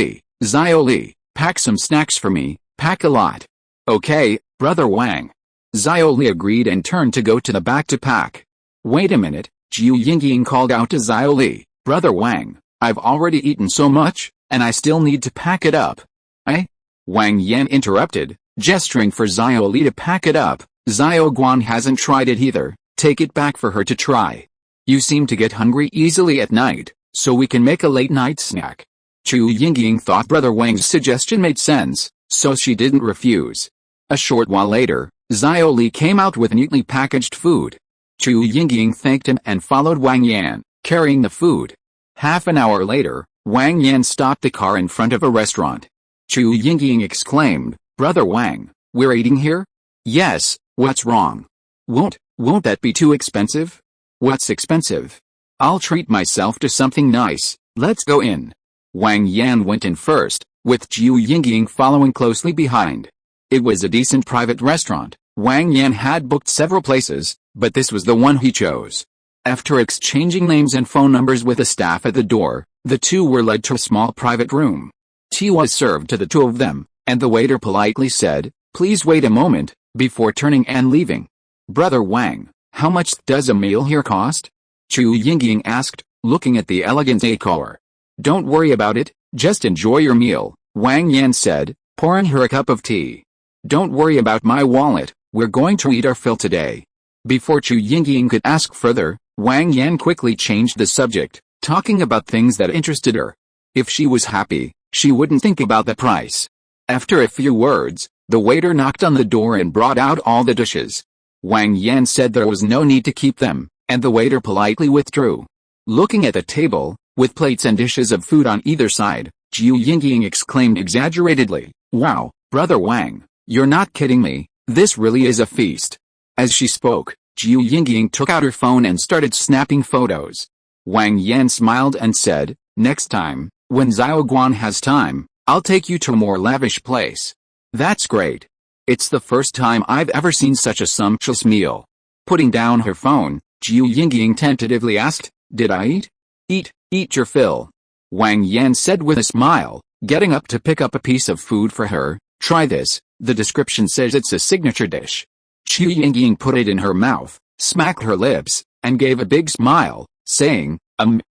Li, "Pack some snacks for me, pack a lot." "Okay, Brother Wang." Xiao Li agreed and turned to go to the back to pack. "Wait a minute," Zhu Yingying called out to Xiao Li, "Brother Wang, I've already eaten so much, and I still need to pack it up." "Eh?" Wang Yan interrupted, gesturing for Xiao Li to pack it up. "Xiao Guan hasn't tried it either, take it back for her to try. You seem to get hungry easily at night, so we can make a late-night snack." Zhu Yingying thought Brother Wang's suggestion made sense, so she didn't refuse. A short while later, Xiao Li came out with neatly packaged food. Zhu Yingying thanked him and followed Wang Yan, carrying the food. Half an hour later, Wang Yan stopped the car in front of a restaurant. Zhu Yingying exclaimed, "Brother Wang, we're eating here?" "Yes, what's wrong? Won't that be too expensive?" "What's expensive? I'll treat myself to something nice, let's go in." Wang Yan went in first, with Zhu Yingying following closely behind. It was a decent private restaurant. Wang Yan had booked several places, but this was the one he chose. After exchanging names and phone numbers with the staff at the door, the two were led to a small private room. Tea was served to the two of them, and the waiter politely said, "Please wait a moment," before turning and leaving. "Brother Wang, how much does a meal here cost?" Zhu Yingying asked, looking at the elegant decor. "Don't worry about it, just enjoy your meal," Wang Yan said, pouring her a cup of tea. "Don't worry about my wallet, we're going to eat our fill today." Before Zhu Yingying could ask further, Wang Yan quickly changed the subject, talking about things that interested her. If she was happy, she wouldn't think about the price. After a few words, the waiter knocked on the door and brought out all the dishes. Wang Yan said there was no need to keep them, and the waiter politely withdrew. Looking at the table, with plates and dishes of food on either side, Zhu Yingying exclaimed exaggeratedly, "Wow, Brother Wang, you're not kidding me, this really is a feast." As she spoke, Zhu Yingying took out her phone and started snapping photos. Wang Yan smiled and said, "Next time, when Xiao Guan has time, I'll take you to a more lavish place." "That's great. It's the first time I've ever seen such a sumptuous meal." Putting down her phone, Zhu Yingying tentatively asked, "Did I eat?" Eat your fill," Wang Yan said with a smile, getting up to pick up a piece of food for her. "Try this, the description says it's a signature dish." Zhu Yingying put it in her mouth, smacked her lips, and gave a big smile, saying,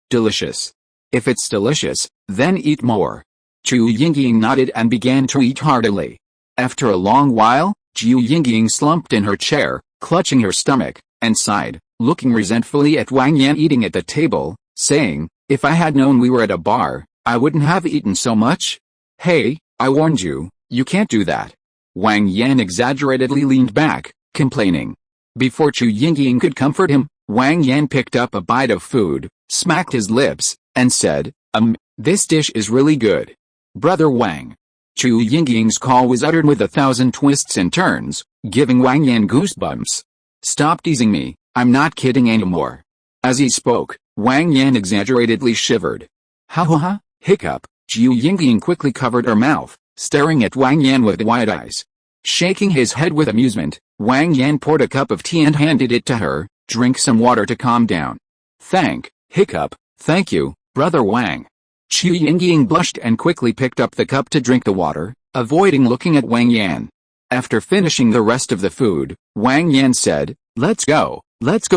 Delicious. If it's delicious, then eat more." Zhu Yingying nodded and began to eat heartily. After a long while, Zhu Yingying slumped in her chair, clutching her stomach, and sighed, looking resentfully at Wang Yan eating at the table, saying, "If I had known we were at a bar, I wouldn't have eaten so much." "Hey, I warned you, you can't do that." Wang Yan exaggeratedly leaned back, complaining. Before Zhu Yingying could comfort him, Wang Yan picked up a bite of food, smacked his lips, and said, This dish is really good. Brother Wang." Zhu Yingying's call was uttered with 1,000 twists and turns, giving Wang Yan goosebumps. "Stop teasing me, I'm not kidding anymore." As he spoke, Wang Yan exaggeratedly shivered. Ha ha ha, hiccup. Zhu Yingying quickly covered her mouth, staring at Wang Yan with wide eyes. Shaking his head with amusement, Wang Yan poured a cup of tea and handed it to her. Drink some water to calm down. Hiccup, thank you, Brother Wang. Zhu Yingying blushed and quickly picked up the cup to drink the water, avoiding looking at Wang Yan. After finishing the rest of the food, Wang Yan said, let's go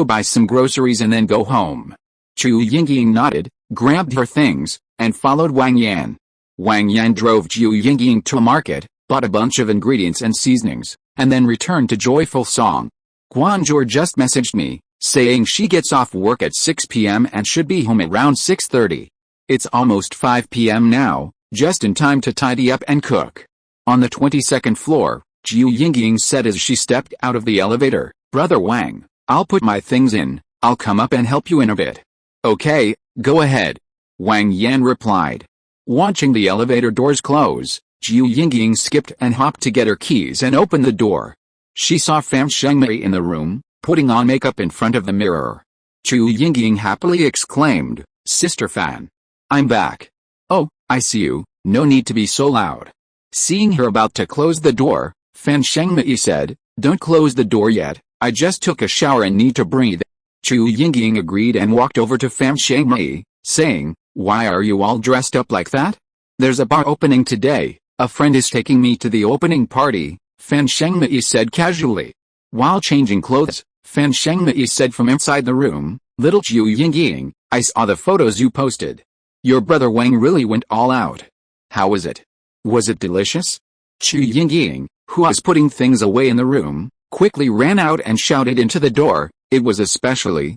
buy some groceries and then go home. Zhu Yingying nodded, grabbed her things, and followed Wang Yan. Wang Yan drove Zhu Yingying to a market, bought a bunch of ingredients and seasonings, and then returned to joyful song. Guanzhou just messaged me, saying she gets off work at 6 p.m. and should be home around 6:30. It's almost 5 p.m. now, just in time to tidy up and cook. On the 22nd floor, Zhu Yingying said as she stepped out of the elevator, Brother Wang, I'll put my things in, I'll come up and help you in a bit. Okay, go ahead. Wang Yan replied. Watching the elevator doors close, Zhu Yingying skipped and hopped to get her keys and opened the door. She saw Fan Shengmei in the room, putting on makeup in front of the mirror. Zhu Yingying happily exclaimed, Sister Fan. I'm back. Oh, I see you, no need to be so loud. Seeing her about to close the door, Fan Shengmei said, Don't close the door yet, I just took a shower and need to breathe. Zhu Yingying agreed and walked over to Fan Shengmei, saying, Why are you all dressed up like that? There's a bar opening today, a friend is taking me to the opening party, Fan Shengmei said casually. While changing clothes, Fan Shengmei said from inside the room, Little Zhu Yingying, I saw the photos you posted. Your brother Wang really went all out. How was it? Was it delicious? Zhu Yingying, who was putting things away in the room, quickly ran out and shouted into the door, It was especially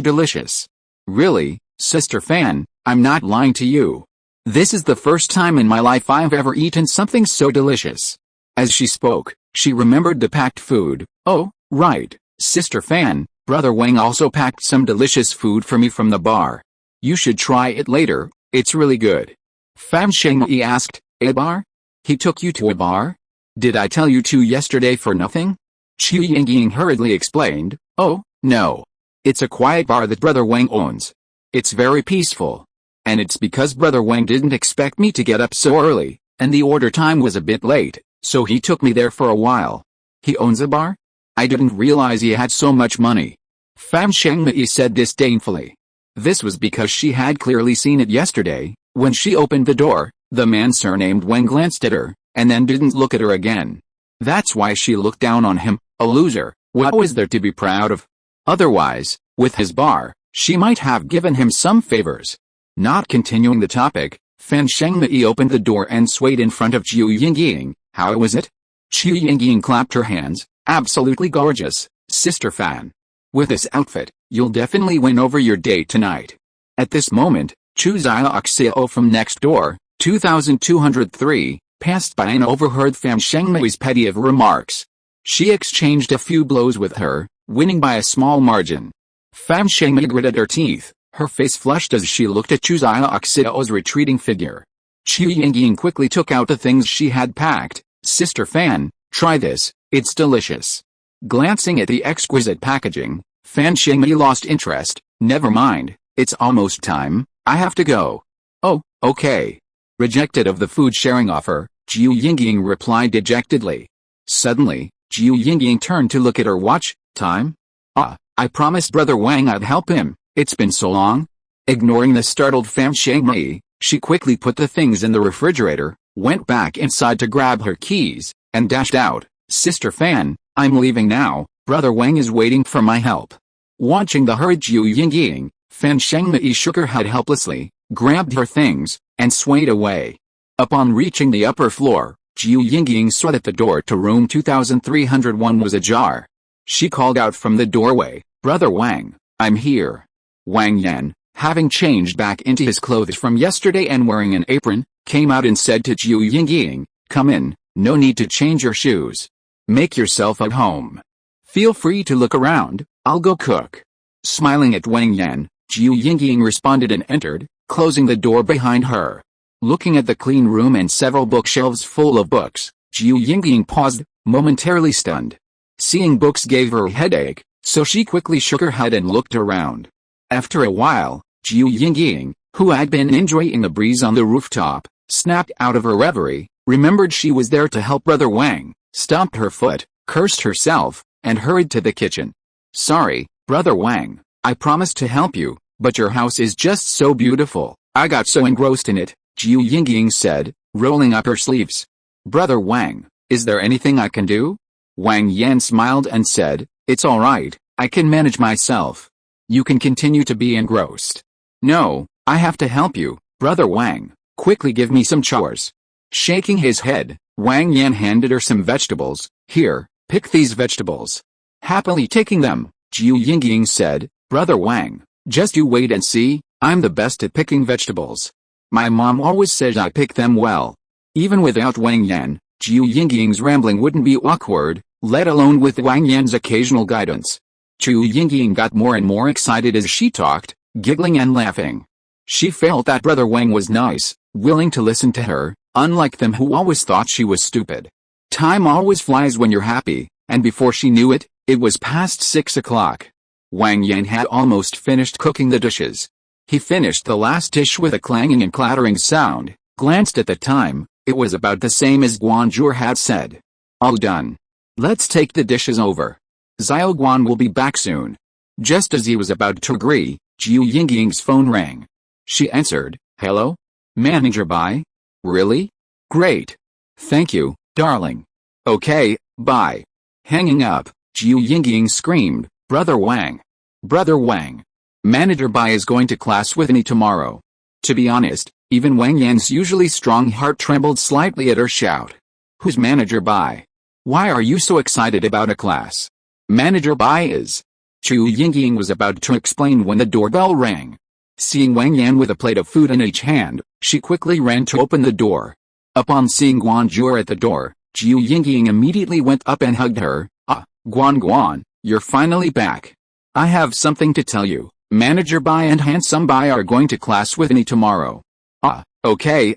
delicious. Really, Sister Fan, I'm not lying to you. This is the first time in my life I've ever eaten something so delicious. As she spoke, she remembered the packed food. Oh, right, Sister Fan, Brother Wang also packed some delicious food for me from the bar. You should try it later, it's really good. Fan Shengmei asked, A bar? He took you to a bar? Did I tell you to yesterday for nothing? Zhu Yingying hurriedly explained, Oh, no. It's a quiet bar that Brother Wang owns. It's very peaceful. And it's because Brother Wang didn't expect me to get up so early, and the order time was a bit late, so he took me there for a while. He owns a bar? I didn't realize he had so much money. Fan Shengmei said disdainfully. This was because she had clearly seen it yesterday. When she opened the door, the man surnamed Wang glanced at her, and then didn't look at her again. That's why she looked down on him, a loser. What was there to be proud of? Otherwise, with his bar, she might have given him some favors. Not continuing the topic, Fan Shengmei opened the door and swayed in front of Zhu Yingying. How was it? Zhu Yingying clapped her hands. Absolutely gorgeous, Sister Fan. With this outfit, you'll definitely win over your date tonight. At this moment, Chu Xiaoxiao from next door, 2203, passed by and overheard Fan Shengmei's petty of remarks. She exchanged a few blows with her, winning by a small margin. Fan Shengmei gritted her teeth, her face flushed as she looked at Chu Xiaoxiao's retreating figure. Zhu Yingying quickly took out the things she had packed. Sister Fan, try this, it's delicious. Glancing at the exquisite packaging, Fan Shengmei lost interest. Never mind, it's almost time, I have to go. Oh, okay. Rejected of the food sharing offer, Zhu Yingying replied dejectedly. Suddenly, Zhu Yingying turned to look at her watch. Time? I promised Brother Wang I'd help him, it's been so long. Ignoring the startled Fan Shengmei, she quickly put the things in the refrigerator, went back inside to grab her keys, and dashed out. Sister Fan, I'm leaving now, Brother Wang is waiting for my help. Watching the hurried Zhu Yingying, Fan Shengmei shook her head helplessly, grabbed her things, and swayed away. Upon reaching the upper floor, Zhu Yingying saw that the door to room 2301 was ajar. She called out from the doorway, Brother Wang, I'm here. Wang Yan, having changed back into his clothes from yesterday and wearing an apron, came out and said to Zhu Yingying, Come in, no need to change your shoes. Make yourself at home. Feel free to look around, I'll go cook. Smiling at Wang Yan, Zhu Yingying responded and entered, closing the door behind her. Looking at the clean room and several bookshelves full of books, Zhu Yingying paused, momentarily stunned. Seeing books gave her a headache, so she quickly shook her head and looked around. After a while, Zhu Yingying, who had been enjoying the breeze on the rooftop, snapped out of her reverie, remembered she was there to help Brother Wang, stomped her foot, cursed herself, and hurried to the kitchen. Sorry, Brother Wang, I promised to help you, but your house is just so beautiful, I got so engrossed in it, Zhu Yingying said, rolling up her sleeves. Brother Wang, is there anything I can do? Wang Yan smiled and said, it's alright, I can manage myself. You can continue to be engrossed. No, I have to help you, Brother Wang, quickly give me some chores. Shaking his head, Wang Yan handed her some vegetables. Here, pick these vegetables. Happily taking them, Zhu Yingying said, Brother Wang, just you wait and see, I'm the best at picking vegetables. My mom always says I pick them well. Even without Wang Yan, Zhu Yingying's rambling wouldn't be awkward, let alone with Wang Yan's occasional guidance. Zhu Yingying got more and more excited as she talked, giggling and laughing. She felt that Brother Wang was nice, willing to listen to her, unlike them who always thought she was stupid. Time always flies when you're happy, and before she knew it, it was past 6 o'clock. Wang Yan had almost finished cooking the dishes. He finished the last dish with a clanging and clattering sound, glanced at the time, it was about the same as Guanzhou had said. All done. Let's take the dishes over. Xiao Guan will be back soon. Just as he was about to agree, Zhu Yingying's phone rang. She answered, hello? Manager Bai? Really? Great. Thank you, darling. Okay, bye. Hanging up, Zhu Yingying screamed, Brother Wang. Brother Wang. Manager Bai is going to class with me tomorrow. To be honest, even Wang Yan's usually strong heart trembled slightly at her shout. Who's Manager Bai? Why are you so excited about a class? Manager Bai is. Zhu Yingying was about to explain when the doorbell rang. Seeing Wang Yan with a plate of food in each hand, she quickly ran to open the door. Upon seeing Guanzhou at the door, Zhu Yingying immediately went up and hugged her. Ah, Guan, you're finally back. I have something to tell you. Manager Bai and Handsome Bai are going to class with me tomorrow. Ah, okay,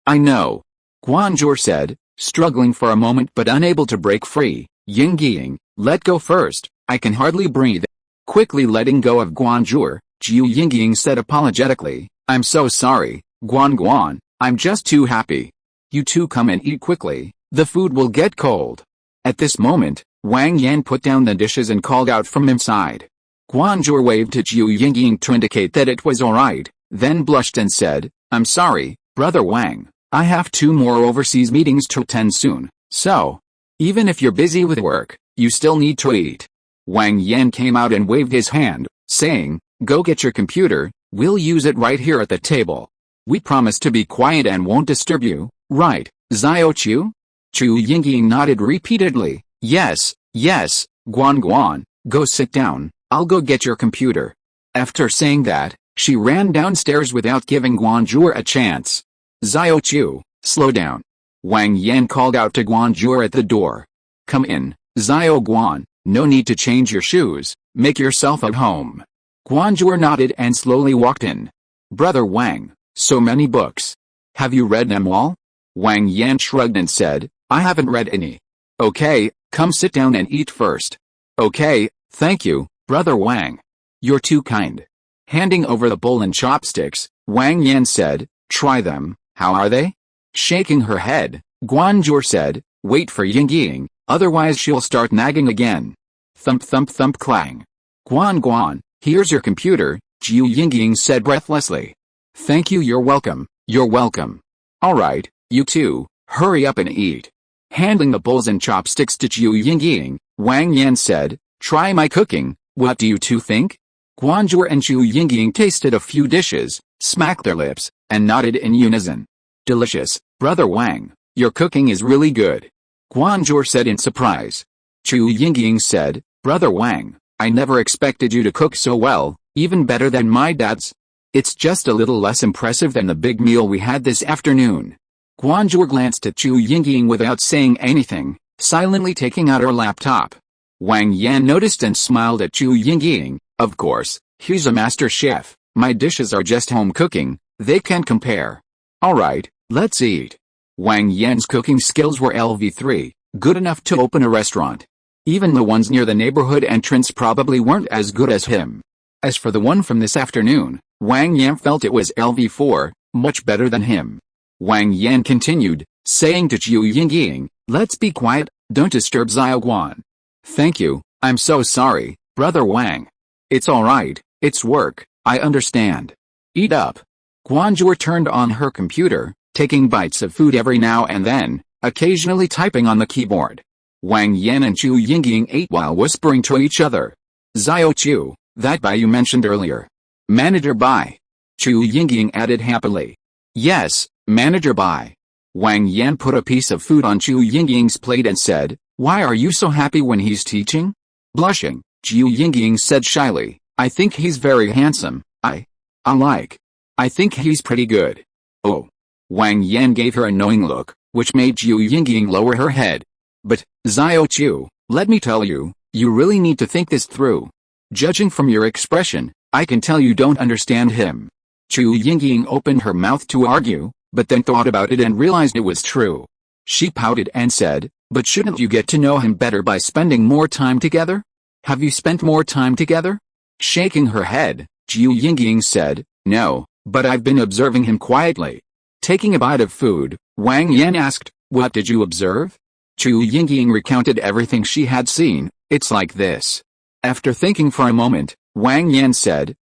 I know. Guanzhou said, struggling for a moment but unable to break free. Yingying, let go first, I can hardly breathe. Quickly letting go of Guanzhou, Zhu Yingying said apologetically, I'm so sorry, Guan, I'm just too happy. You two come and eat quickly, the food will get cold. At this moment, Wang Yan put down the dishes and called out from inside. Guanzhou waved to Zhu Yingying to indicate that it was alright, then blushed and said, I'm sorry, Brother Wang, I have 2 more overseas meetings to attend soon, so, even if you're busy with work, you still need to eat. Wang Yan came out and waved his hand, saying, go get your computer, we'll use it right here at the table. We promise to be quiet and won't disturb you, right, Xiao Chu? Zhu Yingying nodded repeatedly, yes, Guan, go sit down, I'll go get your computer. After saying that, she ran downstairs without giving Guanzhou a chance. Xiao Chu, slow down. Wang Yan called out to Guanzhou at the door. Come in, Xiao Guan, no need to change your shoes, make yourself at home. Guanzhou nodded and slowly walked in. Brother Wang, so many books. Have you read them all? Wang Yan shrugged and said, I haven't read any. Okay, come sit down and eat first. Okay, thank you, Brother Wang. You're too kind. Handing over the bowl and chopsticks, Wang Yan said, try them, how are they? Shaking her head, Guanzhou said, wait for Yingying, otherwise she'll start nagging again. Thump thump thump clang. Guan, here's your computer, Zhu Yingying said breathlessly. Thank you, you're welcome. Alright, you two, hurry up and eat. Handing the bowls and chopsticks to Zhu Yingying, Wang Yan said, try my cooking, what do you two think? Guanzhou and Zhu Yingying tasted a few dishes, smacked their lips, and nodded in unison. Delicious, Brother Wang, your cooking is really good. Guanzhou said in surprise. Zhu Yingying said, Brother Wang, I never expected you to cook so well, even better than my dad's. It's just a little less impressive than the big meal we had this afternoon. Guanzhou glanced at Zhu Yingying without saying anything, silently taking out her laptop. Wang Yan noticed and smiled at Zhu Yingying. Of course, he's a master chef, my dishes are just home cooking, they can't compare. Alright, let's eat. Wang Yan's cooking skills were LV3, good enough to open a restaurant. Even the ones near the neighborhood entrance probably weren't as good as him. As for the one from this afternoon, Wang Yan felt it was LV4, much better than him. Wang Yan continued, saying to Zhu Yingying, let's be quiet, don't disturb Xiao Guan. Thank you, I'm so sorry, Brother Wang. It's alright, it's work, I understand. Eat up. Guanzhou turned on her computer, taking bites of food every now and then, occasionally typing on the keyboard. Wang Yan and Zhu Yingying ate while whispering to each other. Xiao Chu, that Bai you mentioned earlier. Manager Bai. Zhu Yingying added happily. Yes, Manager Bai. Wang Yan put a piece of food on Zhu Yingying's plate and said, why are you so happy when he's teaching? Blushing, Zhu Yingying said shyly, I think he's very handsome, I think he's pretty good. Oh. Wang Yan gave her a knowing look, which made Zhu Yingying lower her head. But, Xiao Chu, let me tell you, you really need to think this through. Judging from your expression, I can tell you don't understand him. Zhu Yingying opened her mouth to argue, but then thought about it and realized it was true. She pouted and said, but shouldn't you get to know him better by spending more time together? Have you spent more time together? Shaking her head, Zhu Yingying said, no, but I've been observing him quietly. Taking a bite of food, Wang Yan asked, what did you observe? Zhu Yingying recounted everything she had seen. It's like this. After thinking for a moment, Wang Yan said,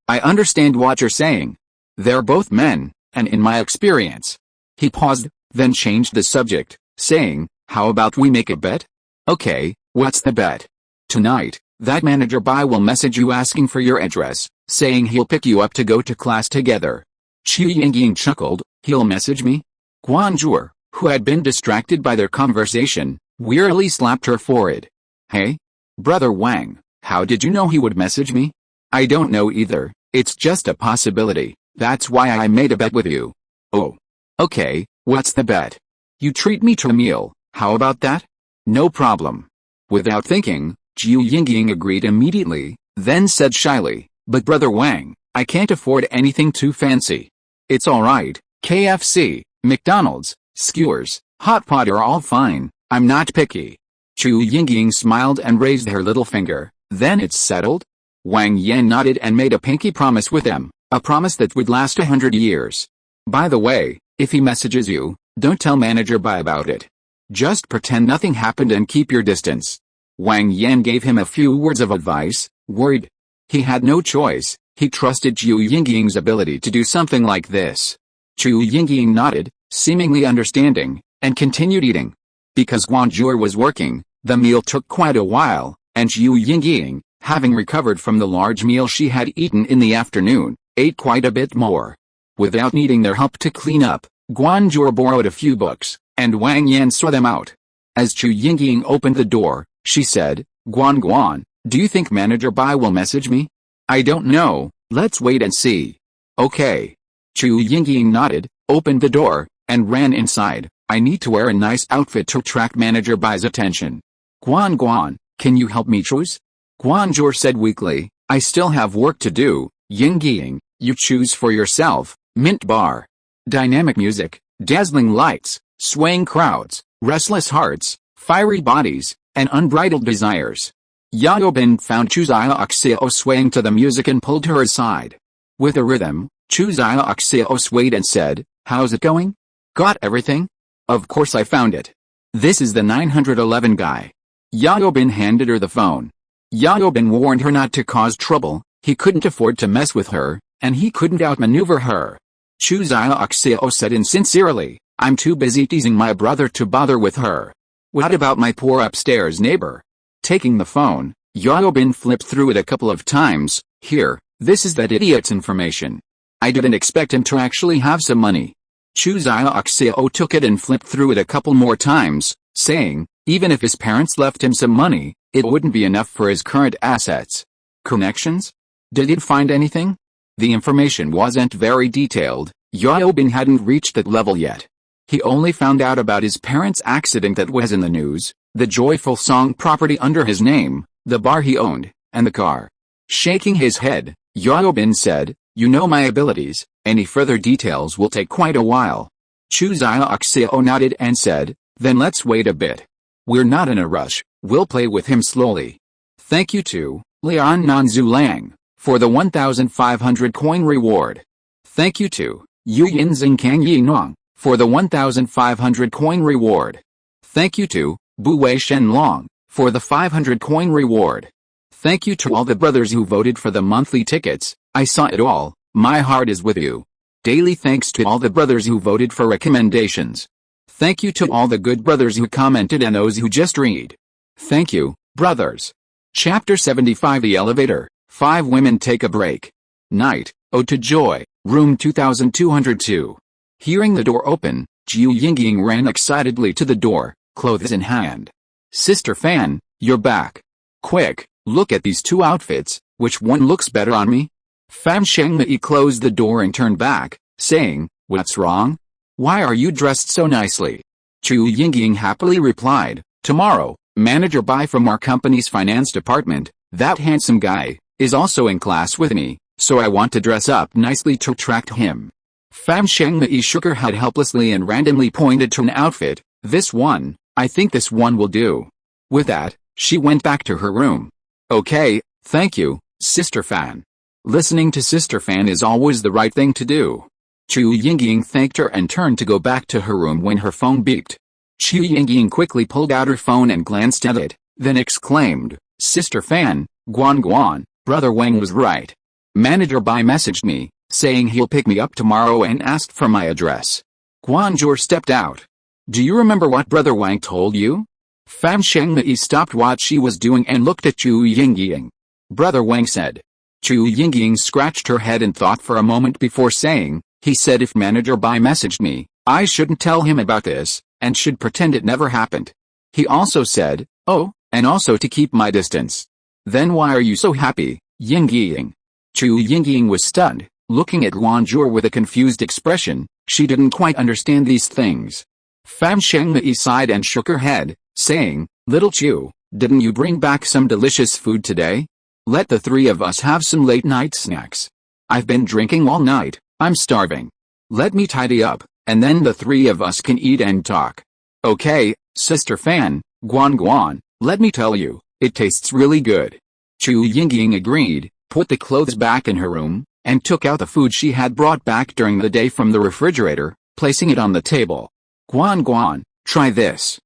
I understand what you're saying. They're both men, and in my experience. He paused, then changed the subject, saying, how about we make a bet? Okay, what's the bet? Tonight, that Manager Bai will message you asking for your address, saying he'll pick you up to go to class together. Zhu Yingying chuckled, he'll message me? Guanzhou, who had been distracted by their conversation, wearily slapped her forehead. Hey? Brother Wang, how did you know he would message me? I don't know either, it's just a possibility, that's why I made a bet with you. Oh. Okay, what's the bet? You treat me to a meal, how about that? No problem. Without thinking, Zhu Yingying agreed immediately, then said shyly, but Brother Wang, I can't afford anything too fancy. It's alright, KFC, McDonald's, skewers, hot pot are all fine, I'm not picky. Zhu Yingying smiled and raised her little finger, then it's settled? Wang Yan nodded and made a pinky promise with him, a promise that would last 100 years. By the way, if he messages you, don't tell Manager Bai about it. Just pretend nothing happened and keep your distance. Wang Yan gave him a few words of advice, worried. He had no choice, he trusted Zhu Yingying's ability to do something like this. Zhu Yingying nodded, seemingly understanding, and continued eating. Because Guanzhou was working, the meal took quite a while, and Zhu Yingying, having recovered from the large meal she had eaten in the afternoon, ate quite a bit more. Without needing their help to clean up, Guanzhou borrowed a few books, and Wang Yan saw them out. As Zhu Yingying opened the door, she said, Guan, do you think Manager Bai will message me? I don't know, let's wait and see. Okay. Zhu Yingying nodded, opened the door, and ran inside. I need to wear a nice outfit to attract Manager Bai's attention. Guan, can you help me choose? Guanzhou said weakly, I still have work to do. Yingying, you choose for yourself. Mint bar. Dynamic music, dazzling lights, swaying crowds, restless hearts, fiery bodies, and unbridled desires. Yaobin found Chu Xiaoxiao swaying to the music and pulled her aside. With a rhythm, Chu Xiaoxiao swayed and said, how's it going? Got everything? Of course I found it. This is the 911 guy. Yaobin handed her the phone. Yaobin warned her not to cause trouble, he couldn't afford to mess with her, and he couldn't outmaneuver her. Chu Xiaoxiao said insincerely, I'm too busy teasing my brother to bother with her. What about my poor upstairs neighbor? Taking the phone, Yaobin flipped through it a couple of times. Here, this is that idiot's information. I didn't expect him to actually have some money. Chu Xiaoxiao took it and flipped through it a couple more times, saying, even if his parents left him some money, it wouldn't be enough for his current assets. Connections? Did he find anything? The information wasn't very detailed, Yaobin hadn't reached that level yet. He only found out about his parents' accident that was in the news, the joyful song property under his name, the bar he owned, and the car. Shaking his head, Yaobin said, you know my abilities, any further details will take quite a while. Chu Xiaoxiao nodded and said, then let's wait a bit. We're not in a rush, we'll play with him slowly. Thank you to Lian Nanzu Lang for the 1,500 coin reward. Thank you to Yu Yinzing Kang Yi Nong, for the 1,500 coin reward. Thank you to Bu Wei Shen Long, for the 500 coin reward. Thank you to all the brothers who voted for the monthly tickets. I saw it all. My heart is with you. Daily thanks to all the brothers who voted for recommendations. Thank you to all the good brothers who commented and those who just read. Thank you, brothers. Chapter 75 The Elevator. 5 women take a break. Night, Ode to Joy, room 2202. Hearing the door open, Jiu Yingying ran excitedly to the door, clothes in hand. Sister Fan, you're back. Quick, look at these 2 outfits, which one looks better on me? Fan Shengmei closed the door and turned back, saying, what's wrong? Why are you dressed so nicely? Jiu Yingying happily replied, tomorrow, Manager Bai from our company's finance department, that handsome guy, is also in class with me, so I want to dress up nicely to attract him. Fan Shengmei shook her head helplessly and randomly pointed to an outfit. This one, I think this one will do. With that, she went back to her room. Okay, thank you, Sister Fan. Listening to Sister Fan is always the right thing to do. Jiu Yingying thanked her and turned to go back to her room when her phone beeped. Jiu Yingying quickly pulled out her phone and glanced at it, then exclaimed, Sister Fan, Guan, Brother Wang was right. Manager Bai messaged me, saying he'll pick me up tomorrow and asked for my address. Guanzhou stepped out. Do you remember what Brother Wang told you? Fan Shengmei stopped what she was doing and looked at Jiu Yingying. Brother Wang said. Jiu Yingying scratched her head and thought for a moment before saying, he said if Manager Bai messaged me, I shouldn't tell him about this, and should pretend it never happened. He also said, oh, and also to keep my distance. Then why are you so happy, Yingying? Jiu Yingying was stunned, looking at Guanzhou with a confused expression. She didn't quite understand these things. Fan Shengmei sighed and shook her head, saying, Little Chu, didn't you bring back some delicious food today? Let the 3 of us have some late-night snacks. I've been drinking all night, I'm starving. Let me tidy up, and then the 3 of us can eat and talk. Okay, Sister Fan, Guan, let me tell you, it tastes really good. Jiu Yingying agreed, put the clothes back in her room, and took out the food she had brought back during the day from the refrigerator, placing it on the table. Guan, try this.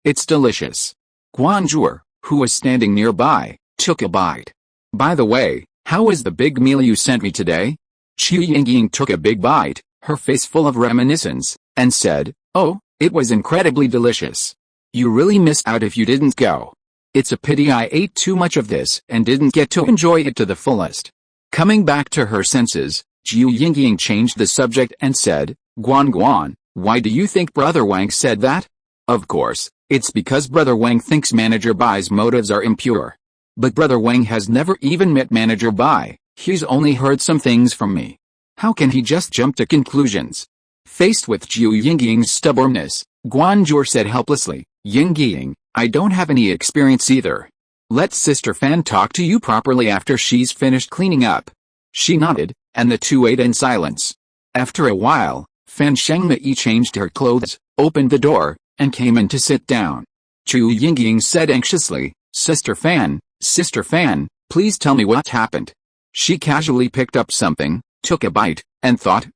It's delicious. Guanzhou, who was standing nearby, took a bite. By the way, how was the big meal you sent me today? Jiu Yingying took a big bite, her face full of reminiscence, and said, oh, it was incredibly delicious. You really missed out if you didn't go. It's a pity I ate too much of this and didn't get to enjoy it to the fullest. Coming back to her senses, Jiu Yingying changed the subject and said, Guan, why do you think Brother Wang said that? Of course, it's because Brother Wang thinks Manager Bai's motives are impure. But Brother Wang has never even met Manager Bai, he's only heard some things from me. How can he just jump to conclusions? Faced with Jiu Yingying's stubbornness, Guanzhou said helplessly, Yingying, I don't have any experience either. Let Sister Fan talk to you properly after she's finished cleaning up. She nodded, and the 2 ate in silence. After a while, Fan Shengmei changed her clothes, opened the door, and came in to sit down. Jiu Yingying said anxiously, Sister Fan, please tell me what happened. She casually picked up something, took a bite, and thought,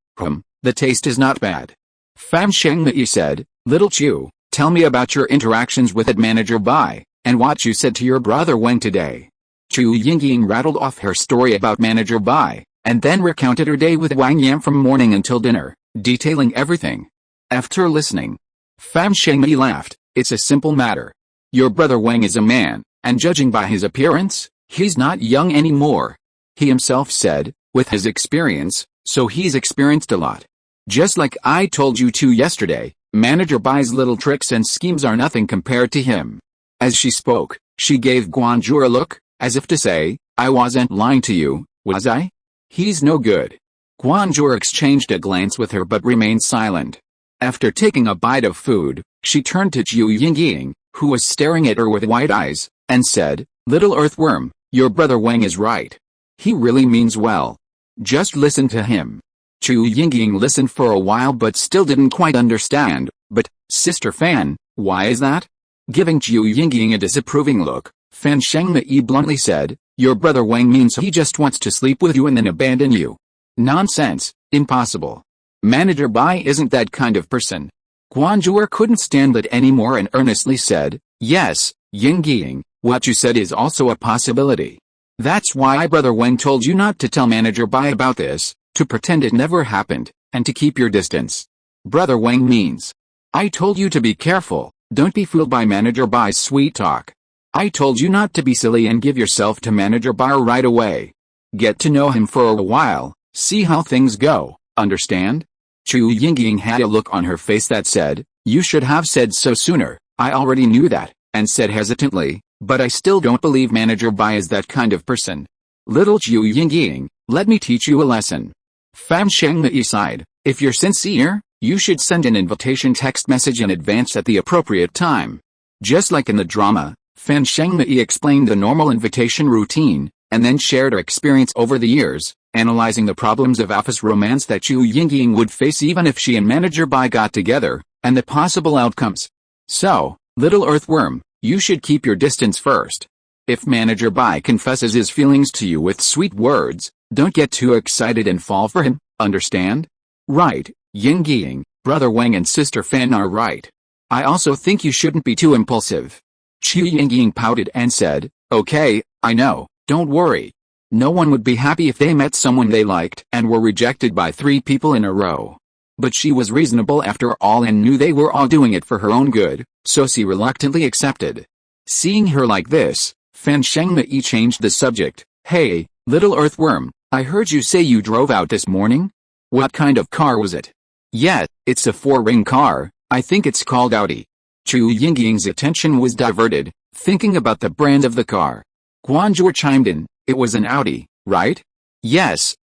the taste is not bad. Fan Shengmei said, Little Chu, tell me about your interactions with Manager Bai, and what you said to your brother Wang today. Jiu Yingying rattled off her story about Manager Bai, and then recounted her day with Wang Yan from morning until dinner, detailing everything. After listening, Fan Shengmei laughed. It's a simple matter. Your brother Wang is a man, and judging by his appearance, he's not young anymore. He himself said, with his experience, so he's experienced a lot. Just like I told you two yesterday, Manager Bai's little tricks and schemes are nothing compared to him. As she spoke, she gave Guanzhou a look, as if to say, I wasn't lying to you, was I? He's no good. Guanzhou exchanged a glance with her but remained silent. After taking a bite of food, she turned to Jiu Yingying, who was staring at her with wide eyes, and said, Little earthworm, your brother Wang is right. He really means well. Just listen to him. Jiu Yingying listened for a while but still didn't quite understand. But, Sister Fan, why is that? Giving Jiu Yingying a disapproving look, Fan Shengmei bluntly said, your brother Wang means he just wants to sleep with you and then abandon you. Nonsense, impossible. Manager Bai isn't that kind of person. Guanzhou couldn't stand it anymore and earnestly said, yes, Yingying, what you said is also a possibility. That's why brother Wang told you not to tell Manager Bai about this, to pretend it never happened, and to keep your distance. Brother Wang means. I told you to be careful, don't be fooled by Manager Bai's sweet talk. I told you not to be silly and give yourself to Manager Bai right away. Get to know him for a while, see how things go, understand? Chu Yingying had a look on her face that said, you should have said so sooner, I already knew that, and said hesitantly, but I still don't believe Manager Bai is that kind of person. Little Chu Yingying, let me teach you a lesson. Fan Shengmei sighed, if you're sincere, you should send an invitation text message in advance at the appropriate time. Just like in the drama, Fan Shengmei explained the normal invitation routine, and then shared her experience over the years, analyzing the problems of office romance that Chu Yingying would face even if she and Manager Bai got together, and the possible outcomes. So, little earthworm, you should keep your distance first. If Manager Bai confesses his feelings to you with sweet words, don't get too excited and fall for him, understand? Right, Yingying, brother Wang and sister Fan are right. I also think you shouldn't be too impulsive. Chu Yingying pouted and said, okay, I know, don't worry. No one would be happy if they met someone they liked and were rejected by 3 people in a row. But she was reasonable after all and knew they were all doing it for her own good, so she reluctantly accepted. Seeing her like this, Fan Shengmei changed the subject. Hey, little earthworm, I heard you say you drove out this morning? What kind of car was it? Yeah, it's a 4-ring car, I think it's called Audi. Chu Yingying's attention was diverted, thinking about the brand of the car. Guanzhou chimed in, it was an Audi, right? Yes,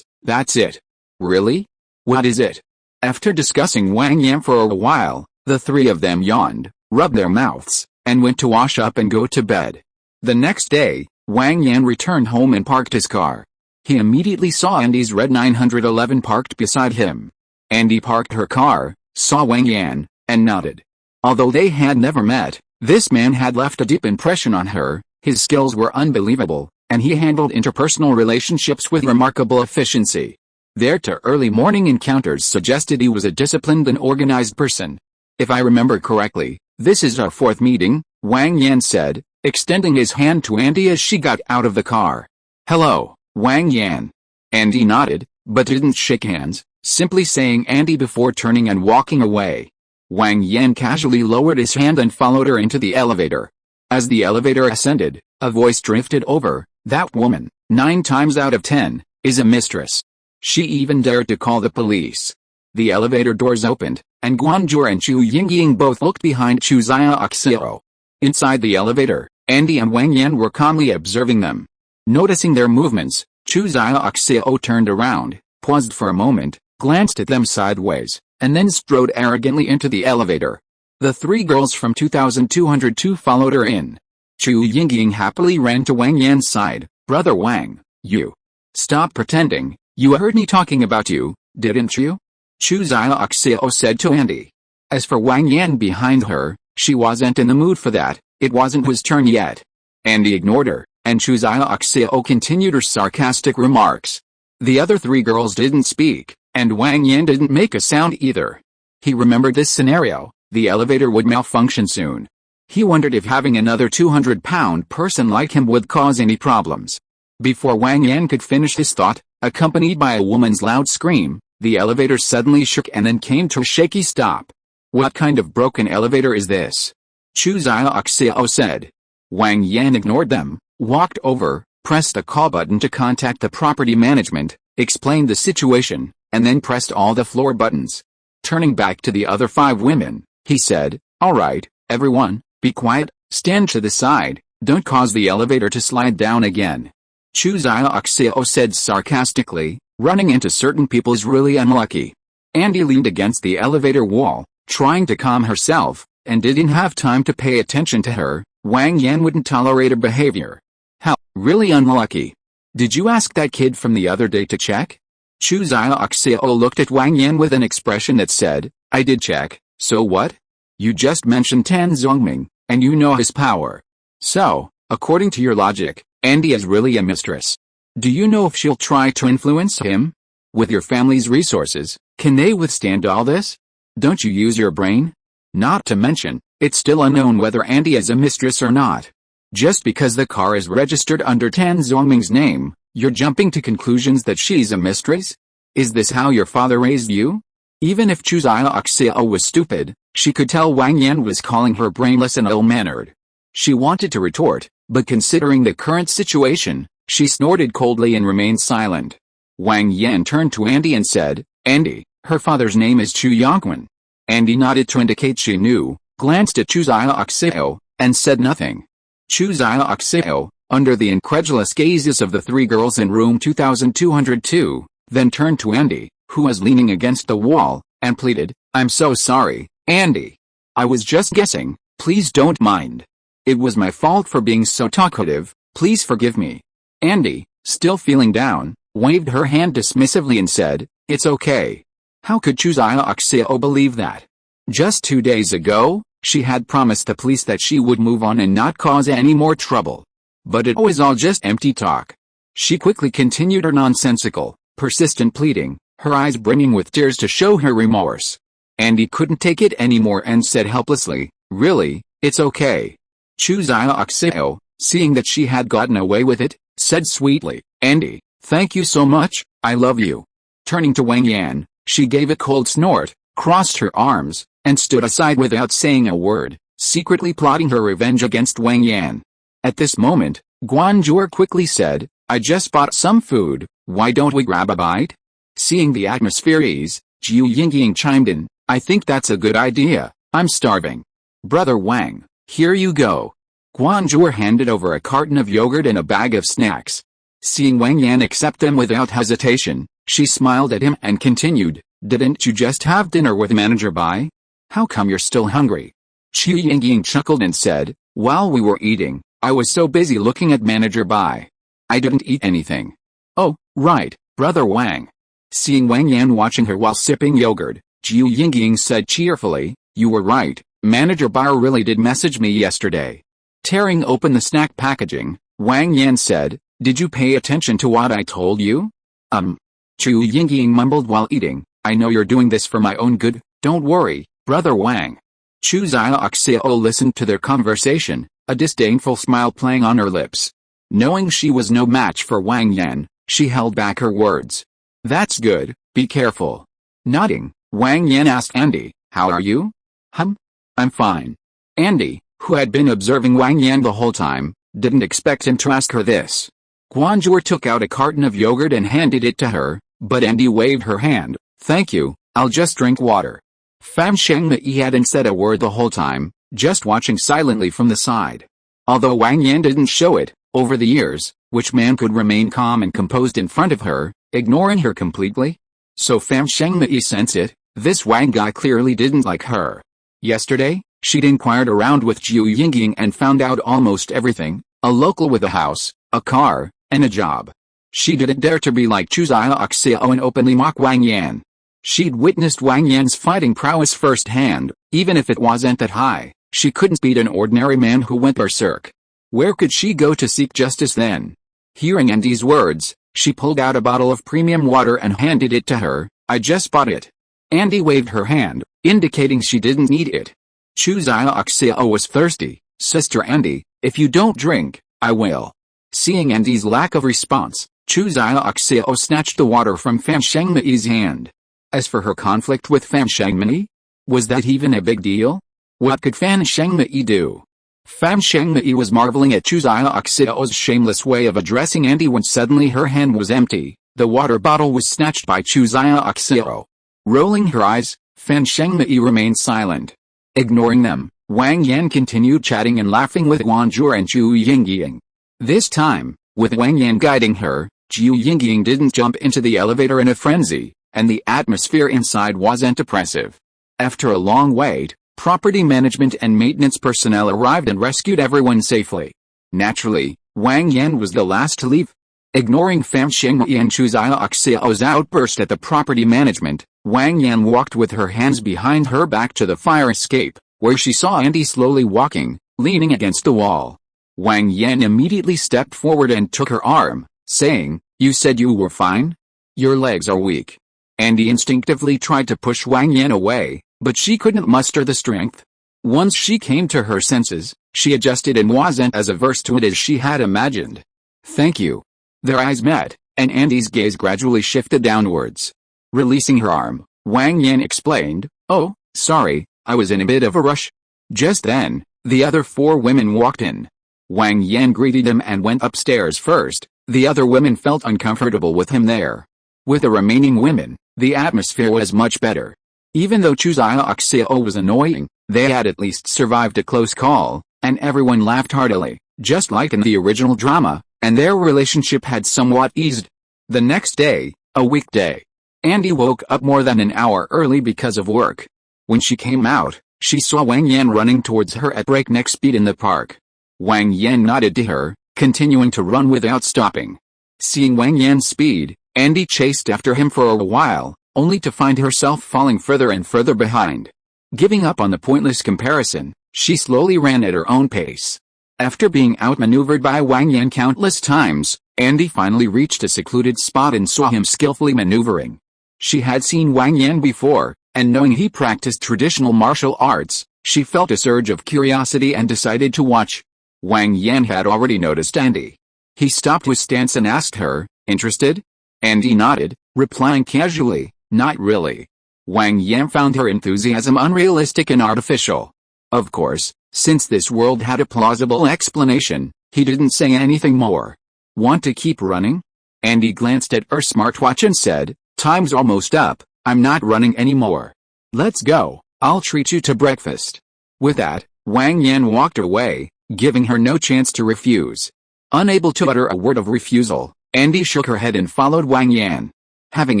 that's it. Really? What is it? After discussing Wang Yan for a while, the 3 of them yawned, rubbed their mouths, and went to wash up and go to bed. The next day, Wang Yan returned home and parked his car. He immediately saw Andy's red 911 parked beside him. Andy parked her car, saw Wang Yan, and nodded. Although they had never met, this man had left a deep impression on her. His skills were unbelievable, and he handled interpersonal relationships with remarkable efficiency. Their early morning encounters suggested he was a disciplined and organized person. If I remember correctly, this is our 4th meeting, Wang Yan said, extending his hand to Andy as she got out of the car. Hello, Wang Yan. Andy nodded, but didn't shake hands, simply saying Andy before turning and walking away. Wang Yan casually lowered his hand and followed her into the elevator. As the elevator ascended, a voice drifted over, that woman, 9 times out of 10, is a mistress. She even dared to call the police. The elevator doors opened, and Guanzhou and Chu Yingying both looked behind Chu Xiaoxiao. Inside the elevator, Andy and Wang Yan were calmly observing them. Noticing their movements, Chu Xiaoxiao turned around, paused for a moment, glanced at them sideways, and then strode arrogantly into the elevator. The 3 girls from 2202 followed her in. Chu Yingying happily ran to Wang Yan's side. Brother Wang, you. Stop pretending, you heard me talking about you, didn't you? Chu Xiaoxiao said to Andy. As for Wang Yan behind her, she wasn't in the mood for that, it wasn't his turn yet. Andy ignored her, and Chu Xiaoxiao continued her sarcastic remarks. The other 3 girls didn't speak, and Wang Yan didn't make a sound either. He remembered this scenario, the elevator would malfunction soon. He wondered if having another 200-pound person like him would cause any problems. Before Wang Yan could finish his thought, accompanied by a woman's loud scream, the elevator suddenly shook and then came to a shaky stop. What kind of broken elevator is this? Chu Xiaoxiao said. Wang Yan ignored them, walked over, pressed a call button to contact the property management, explained the situation, and then pressed all the floor buttons. Turning back to the other 5 women, he said, all right, everyone, be quiet, stand to the side, don't cause the elevator to slide down again. Chu Xiaoxiao said sarcastically, running into certain people is really unlucky. Andy leaned against the elevator wall, trying to calm herself, and didn't have time to pay attention to her. Wang Yan wouldn't tolerate her behavior. How, really unlucky? Did you ask that kid from the other day to check? Chu Xiaoxiao looked at Wang Yan with an expression that said, I did check, so what? You just mentioned Tan Zongming, and you know his power. So, According to your logic, Andy is really a mistress. Do you know if she'll try to influence him? With your family's resources, can they withstand all this? Don't you use your brain? Not to mention, it's still unknown whether Andy is a mistress or not. Just because the car is registered under Tan Zongming's name, you're jumping to conclusions that she's a mistress? Is this how your father raised you? Even if Chu Xiaoxiao was stupid, she could tell Wang Yan was calling her brainless and ill-mannered. She wanted to retort, but considering the current situation, she snorted coldly and remained silent. Wang Yan turned to Andy and said, "Andy, her father's name is Chu Yongquan." Andy nodded to indicate she knew, glanced at Chu Xiaoxiao, and said nothing. Chu Xiaoxiao, under the incredulous gazes of the three girls in room 2202, then turned to Andy, who was leaning against the wall, and pleaded, "I'm so sorry, Andy. I was just guessing, please don't mind. It was my fault for being so talkative, please forgive me." Andy, still feeling down, waved her hand dismissively and said, "It's okay." How could Chu Xiaoxiao believe that? Just 2 days ago, she had promised the police that she would move on and not cause any more trouble. But it was all just empty talk. She quickly continued her nonsensical, persistent pleading, her eyes brimming with tears to show her remorse. Andy couldn't take it anymore and said helplessly, "Really, it's okay." Chu Xiaoxiao, seeing that she had gotten away with it, said sweetly, "Andy, thank you so much, I love you." Turning to Wang Yan, she gave a cold snort, crossed her arms, and stood aside without saying a word, secretly plotting her revenge against Wang Yan. At this moment, Guanzhou quickly said, "I just bought some food, why don't we grab a bite?" Seeing the atmosphere ease, Jiu Yingying chimed in, "I think that's a good idea, I'm starving. Brother Wang, here you go." Guanzhou handed over a carton of yogurt and a bag of snacks. Seeing Wang Yan accept them without hesitation, she smiled at him and continued, "Didn't you just have dinner with Manager Bai? How come you're still hungry?" Jiu Yingying chuckled and said, "While we were eating, I was so busy looking at Manager Bai. I didn't eat anything." "Oh, right, Brother Wang." Seeing Wang Yan watching her while sipping yogurt, Jiu Yingying said cheerfully, "You were right, Manager Bai really did message me yesterday." Tearing open the snack packaging, Wang Yan said, "Did you pay attention to what I told you?" Jiu Yingying mumbled while eating, "I know you're doing this for my own good, don't worry, Brother Wang." Chu Xiaoxiao listened to their conversation, a disdainful smile playing on her lips. Knowing she was no match for Wang Yan, she held back her words. "That's good, be careful." Nodding, Wang Yan asked Andy, "How are you?" "I'm fine." Andy, who had been observing Wang Yan the whole time, didn't expect him to ask her this. Guanzhou took out a carton of yogurt and handed it to her, but Andy waved her hand, "Thank you, I'll just drink water." Fan Shengmei hadn't said a word the whole time, just watching silently from the side. Although Wang Yan didn't show it, over the years, which man could remain calm and composed in front of her, ignoring her completely? So Fan Shengmei sensed it, this Wang guy clearly didn't like her. Yesterday, she'd inquired around with Jiu Yingying and found out almost everything, a local with a house, a car, and a job. She didn't dare to be like Chu Xiaoxiao and openly mock Wang Yan. She'd witnessed Wang Yan's fighting prowess firsthand, even if it wasn't that high, she couldn't beat an ordinary man who went berserk. Where could she go to seek justice then? Hearing Andy's words, she pulled out a bottle of premium water and handed it to her, "I just bought it." Andy waved her hand, indicating she didn't need it. Chu Xiaoxiao was thirsty. "Sister Andy, if you don't drink, I will." Seeing Andy's lack of response, Chu Xiaoxiao snatched the water from Fan Shengmei's hand. As for her conflict with Fan Shengmei, was that even a big deal? What could Fan Shengmei do? Fan Shengmei was marveling at Chu Xiaoxiao's shameless way of addressing Andy when suddenly her hand was empty. The water bottle was snatched by Chu Xiaoxiao. Rolling her eyes, Fan Shengmei remained silent. Ignoring them, Wang Yan continued chatting and laughing with Guanzhou and Jiu Yingying. This time, with Wang Yan guiding her, Jiu Yingying didn't jump into the elevator in a frenzy, and the atmosphere inside wasn't oppressive. After a long wait, property management and maintenance personnel arrived and rescued everyone safely. Naturally, Wang Yan was the last to leave. Ignoring Fan Shengmei and Chu Xiaoxiao's outburst at the property management, Wang Yan walked with her hands behind her back to the fire escape, where she saw Andy slowly walking, leaning against the wall. Wang Yan immediately stepped forward and took her arm, saying, "You said you were fine? Your legs are weak." Andy instinctively tried to push Wang Yan away, but she couldn't muster the strength. Once she came to her senses, she adjusted and wasn't as averse to it as she had imagined. "Thank you." Their eyes met, and Andy's gaze gradually shifted downwards. Releasing her arm, Wang Yan explained, "Oh, sorry, I was in a bit of a rush." Just then, the other 4 women walked in. Wang Yan greeted them and went upstairs first. The other women felt uncomfortable with him there. With the remaining women, the atmosphere was much better. Even though Chu Xiaoxiao was annoying, they had at least survived a close call, and everyone laughed heartily, just like in the original drama, and their relationship had somewhat eased. The next day, a weekday, Andy woke up more than an hour early because of work. When she came out, she saw Wang Yan running towards her at breakneck speed in the park. Wang Yan nodded to her, continuing to run without stopping. Seeing Wang Yan's speed, Andy chased after him for a while, only to find herself falling further and further behind. Giving up on the pointless comparison, she slowly ran at her own pace. After being outmaneuvered by Wang Yan countless times, Andy finally reached a secluded spot and saw him skillfully maneuvering. She had seen Wang Yan before, and knowing he practiced traditional martial arts, she felt a surge of curiosity and decided to watch. Wang Yan had already noticed Andy. He stopped his stance and asked her, "Interested?" Andy nodded, replying casually, "Not really." Wang Yan found her enthusiasm unrealistic and artificial. Of course, since this world had a plausible explanation, he didn't say anything more. "Want to keep running?" Andy glanced at her smartwatch and said, "Time's almost up, I'm not running anymore. Let's go, I'll treat you to breakfast." With that, Wang Yan walked away, giving her no chance to refuse. Unable to utter a word of refusal, Andy shook her head and followed Wang Yan. Having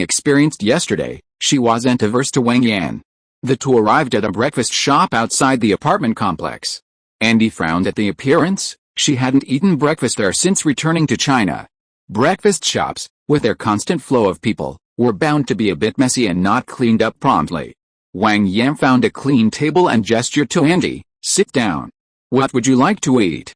experienced yesterday, she wasn't averse to Wang Yan. The two arrived at a breakfast shop outside the apartment complex. Andy frowned at the appearance. She hadn't eaten breakfast there since returning to China. Breakfast shops, with their constant flow of people, were bound to be a bit messy and not cleaned up promptly. Wang Yan found a clean table and gestured to Andy, "Sit down. What would you like to eat?"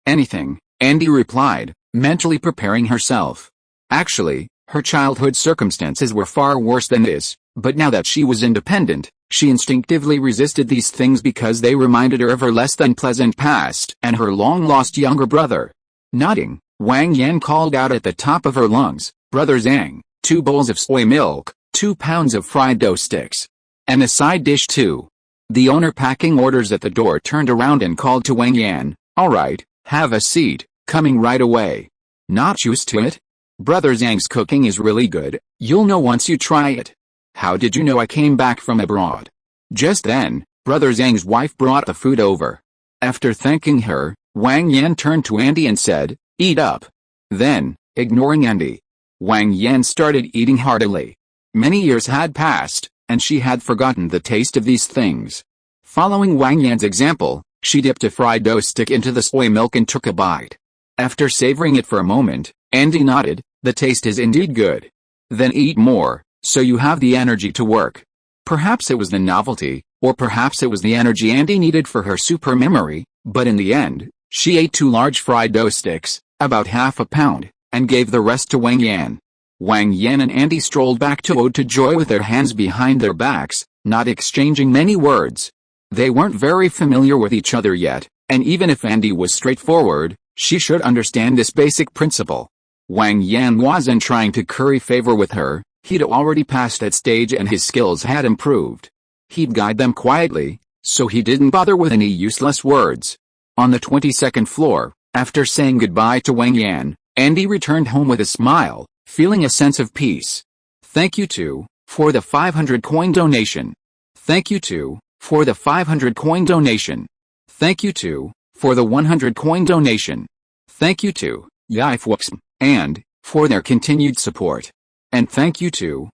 Anything," Andy replied, mentally preparing herself. Actually, her childhood circumstances were far worse than this, but now that she was independent, she instinctively resisted these things because they reminded her of her less than pleasant past and her long-lost younger brother. Nodding, Wang Yan called out at the top of her lungs, "Brother Zhang, 2 bowls of soy milk, 2 pounds of fried dough sticks. And a side dish too." The owner packing orders at the door turned around and called to Wang Yan, "All right, have a seat, coming right away." "Not used to it. Brother Zhang's cooking is really good, you'll know once you try it." "How did you know I came back from abroad?" Just then, Brother Zhang's wife brought the food over. After thanking her, Wang Yan turned to Andy and said, "Eat up." Then, ignoring Andy, Wang Yan started eating heartily. Many years had passed, and she had forgotten the taste of these things. Following Wang Yan's example, she dipped a fried dough stick into the soy milk and took a bite. After savoring it for a moment, Andy nodded, "The taste is indeed good." "Then eat more, so you have the energy to work." Perhaps it was the novelty, or perhaps it was the energy Andy needed for her super memory, but in the end, she ate 2 large fried dough sticks, about half a pound, and gave the rest to Wang Yan. Wang Yan and Andy strolled back to Ode to Joy with their hands behind their backs, not exchanging many words. They weren't very familiar with each other yet, and even if Andy was straightforward, she should understand this basic principle. Wang Yan wasn't trying to curry favor with her, he'd already passed that stage and his skills had improved. He'd guide them quietly, so he didn't bother with any useless words. On the 22nd floor, after saying goodbye to Wang Yan, Andy returned home with a smile, feeling a sense of peace. "Thank you too, for the 500 coin donation. Thank you too, for the 500 coin donation. Thank you too, for the 100 coin donation. Thank you to YIFWX, and, for their continued support. And thank you to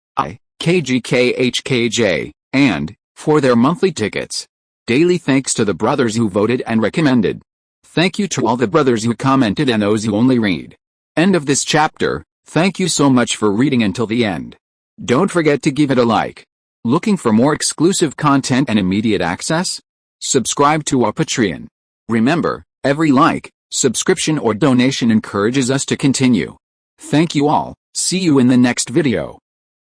KGKHKJ, and, for their monthly tickets. Daily thanks to the brothers who voted and recommended. Thank you to all the brothers who commented and those who only read." End of this chapter. Thank you so much for reading until the end. Don't forget to give it a like. Looking for more exclusive content and immediate access? Subscribe to our Patreon. Remember, Every like, subscription or donation encourages us to continue. Thank you all. See you in the next video.